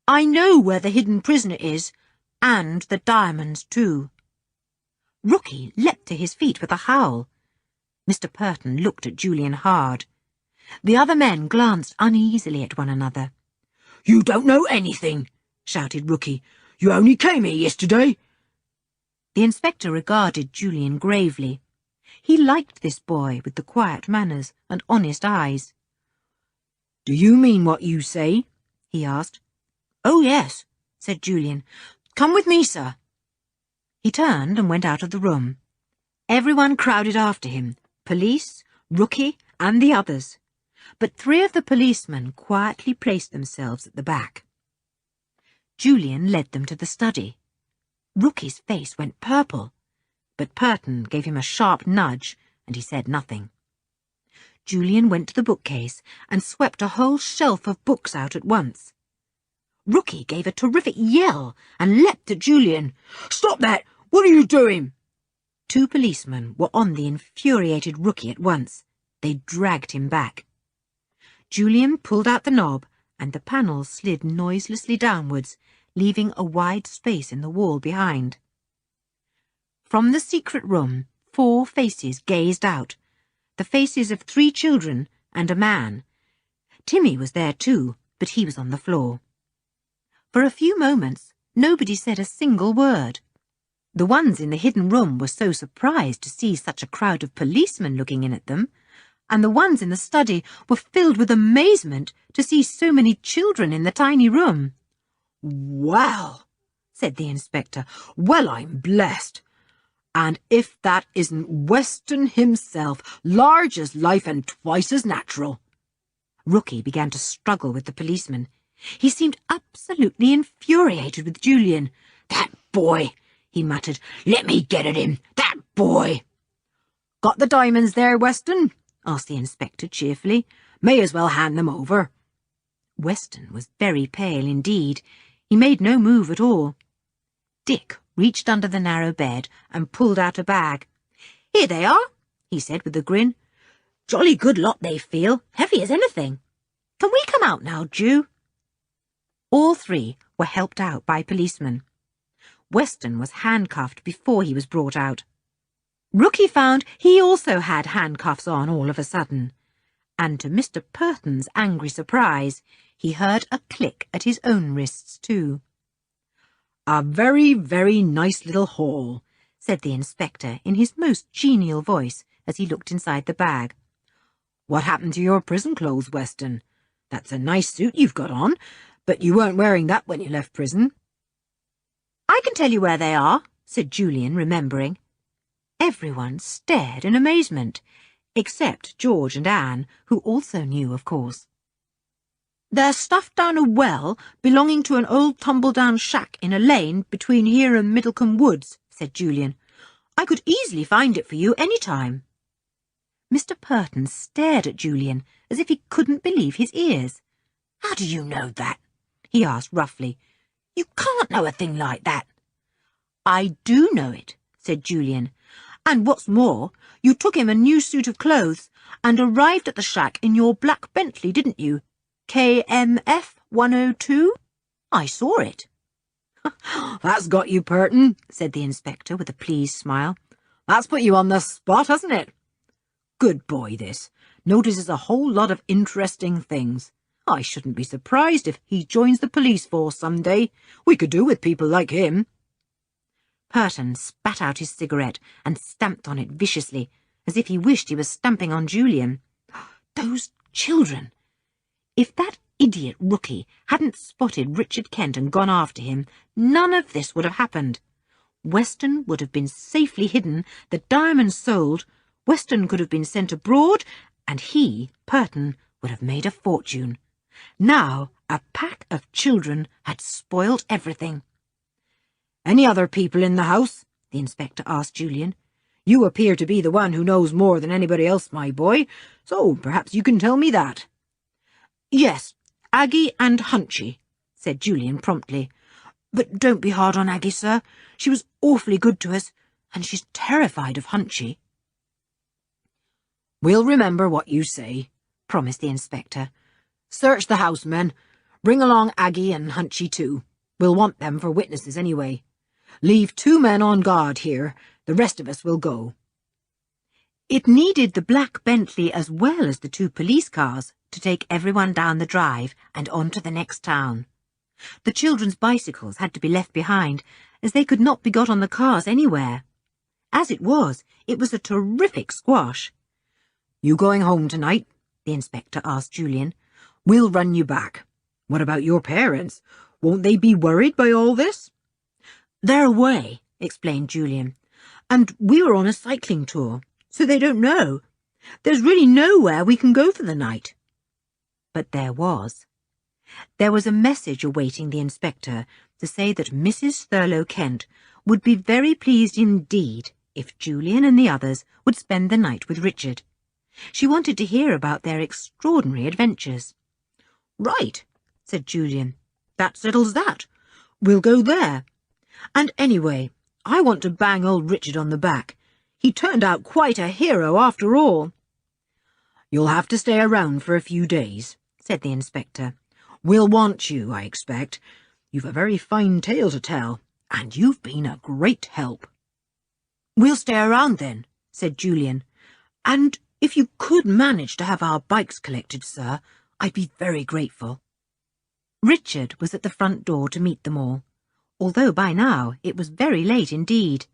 "I know where the hidden prisoner is, and the diamonds too." Rookie leapt to his feet with a howl. Mr. Purton looked at Julian hard. The other men glanced uneasily at one another. "You don't know anything," shouted Rookie. "You only came here yesterday." The inspector regarded Julian gravely. He liked this boy with the quiet manners and honest eyes. "Do you mean what you say?" he asked. "Oh, yes," said Julian. "Come with me, sir." He turned and went out of the room. Everyone crowded after him, police, Rookie, and the others. But 3 of the policemen quietly placed themselves at the back. Julian led them to the study. Rookie's face went purple, but Purton gave him a sharp nudge, and he said nothing. Julian went to the bookcase and swept a whole shelf of books out at once. Rookie gave a terrific yell and leapt at Julian. "Stop that! What are you doing?" 2 policemen were on the infuriated Rookie at once. They dragged him back. Julian pulled out the knob, and the panels slid noiselessly downwards, leaving a wide space in the wall behind. From the secret room, 4 faces gazed out, the faces of 3 children and a man. Timmy was there too, but he was on the floor. For a few moments, nobody said a single word. The ones in the hidden room were so surprised to see such a crowd of policemen looking in at them, and the ones in the study were filled with amazement to see so many children in the tiny room. "Wow," said the inspector. "Well, I'm blessed. And if that isn't Weston himself, large as life and twice as natural." Rookie began to struggle with the policeman. He seemed absolutely infuriated with Julian. "That boy," he muttered. "Let me get at him. That boy." "Got the diamonds there, Weston?" asked the inspector cheerfully. "May as well hand them over." Weston was very pale indeed. He made no move at all. Dick reached under the narrow bed and pulled out a bag. "Here they are," he said with a grin. "Jolly good lot they feel, heavy as anything. Can we come out now, Ju?" All three were helped out by policemen. Weston was handcuffed before he was brought out. Rookie found he also had handcuffs on all of a sudden, and to Mr. Purton's angry surprise, he heard a click at his own wrists too. "A very, very nice little haul," said the inspector in his most genial voice as he looked inside the bag. "What happened to your prison clothes, Weston? That's a nice suit you've got on, but you weren't wearing that when you left prison." "I can tell you where they are," said Julian, remembering. Everyone stared in amazement, except George and Anne, who also knew, of course. "They're stuffed down a well belonging to an old tumble-down shack in a lane between here and Middlecombe Woods," said Julian. "I could easily find it for you any time." Mr. Purton stared at Julian as if he couldn't believe his ears. "How do you know that?" he asked roughly. "You can't know a thing like that." "I do know it," said Julian. "And what's more, you took him a new suit of clothes and arrived at the shack in your black Bentley, didn't you? KMF 102? I saw it." "That's got you, Purton," said the inspector with a pleased smile. "That's put you on the spot, hasn't it? Good boy, this. Notices a whole lot of interesting things. I shouldn't be surprised if he joins the police force some day. We could do with people like him." Purton spat out his cigarette and stamped on it viciously, as if he wished he was stamping on Julian. Those children! If that idiot Rookie hadn't spotted Richard Kent and gone after him, none of this would have happened. Weston would have been safely hidden, the diamonds sold, Weston could have been sent abroad, and he, Purton, would have made a fortune. Now a pack of children had spoilt everything. "Any other people in the house?" the inspector asked Julian. "You appear to be the one who knows more than anybody else, my boy, so perhaps you can tell me that." "Yes, Aggie and Hunchy," said Julian promptly. "But don't be hard on Aggie, sir. She was awfully good to us, and she's terrified of Hunchy." "We'll remember what you say," promised the inspector. "Search the house, men. Bring along Aggie and Hunchy too. We'll want them for witnesses anyway. Leave 2 men on guard here. The rest of us will go." It needed the black Bentley as well as the 2 police cars to take everyone down the drive and on to the next town. The children's bicycles had to be left behind, as they could not be got on the cars anywhere. As it was a terrific squash. "You going home tonight?" the inspector asked Julian. "We'll run you back. What about your parents? Won't they be worried by all this?" "They're away," explained Julian, "and we were on a cycling tour, so they don't know. There's really nowhere we can go for the night." But there was. There was a message awaiting the inspector to say that Mrs. Thurlow Kent would be very pleased indeed if Julian and the others would spend the night with Richard. She wanted to hear about their extraordinary adventures. "Right," said Julian. "That settles that. We'll go there. And anyway, I want to bang old Richard on the back. He turned out quite a hero after all." "You'll have to stay around for a few days," said the inspector. "We'll want you, I expect. You've a very fine tale to tell, and you've been a great help." "We'll stay around then," said Julian. "And if you could manage to have our bikes collected, sir, I'd be very grateful." Richard was at the front door to meet them all, although by now it was very late indeed.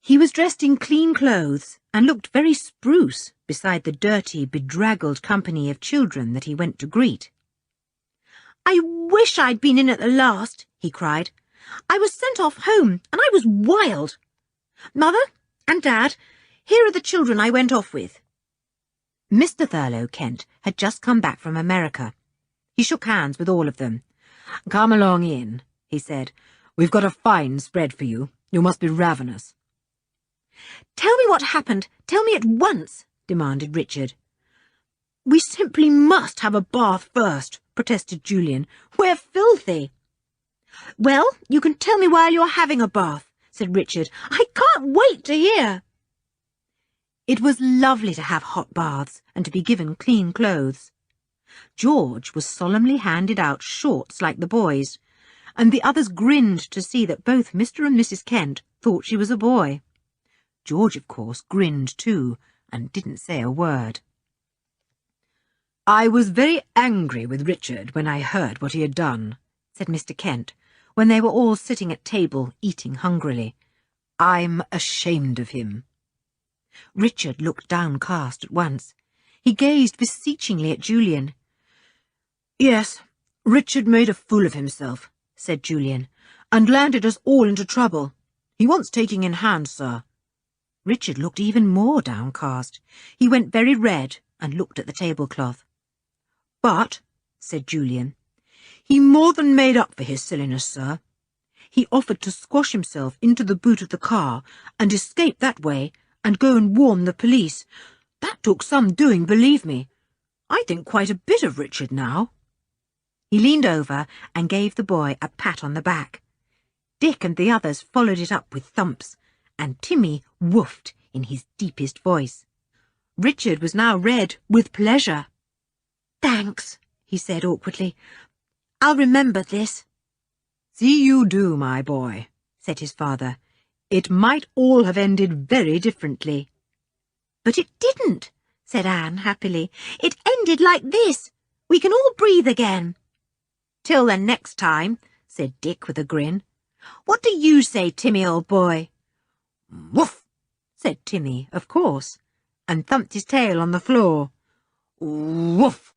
He was dressed in clean clothes and looked very spruce beside the dirty, bedraggled company of children that he went to greet. "I wish I'd been in at the last," he cried. "I was sent off home, and I was wild. Mother and Dad, here are the children I went off with." Mr. Thurlow Kent had just come back from America. He shook hands with all of them. "Come along in," he said. "We've got a fine spread for you. You must be ravenous." "Tell me what happened. Tell me at once," demanded Richard. "We simply must have a bath first," protested Julian. "We're filthy." "Well, you can tell me while you're having a bath," said Richard. "I can't wait to hear." It was lovely to have hot baths and to be given clean clothes. George was solemnly handed out shorts like the boys, and the others grinned to see that both Mr. and Mrs. Kent thought she was a boy. George, of course, grinned too, and didn't say a word. "I was very angry with Richard when I heard what he had done," said Mr. Kent, when they were all sitting at table eating hungrily. "I'm ashamed of him." Richard looked downcast at once. He gazed beseechingly at Julian. "Yes, Richard made a fool of himself," said Julian, "and landed us all into trouble. He wants taking in hand, sir." Richard looked even more downcast. He went very red and looked at the tablecloth. "But," said Julian, "he more than made up for his silliness, sir. He offered to squash himself into the boot of the car and escape that way and go and warn the police. That took some doing, believe me. I think quite a bit of Richard now." He leaned over and gave the boy a pat on the back. Dick and the others followed it up with thumps, and Timmy woofed in his deepest voice. Richard was now red with pleasure. "Thanks," he said awkwardly. "I'll remember this." "See you do, my boy," said his father. "It might all have ended very differently." "But it didn't," said Anne happily. "It ended like this. We can all breathe again." "Till the next time," said Dick with a grin. "What do you say, Timmy, old boy?" "Woof," said Timmy, of course, and thumped his tail on the floor. "Woof."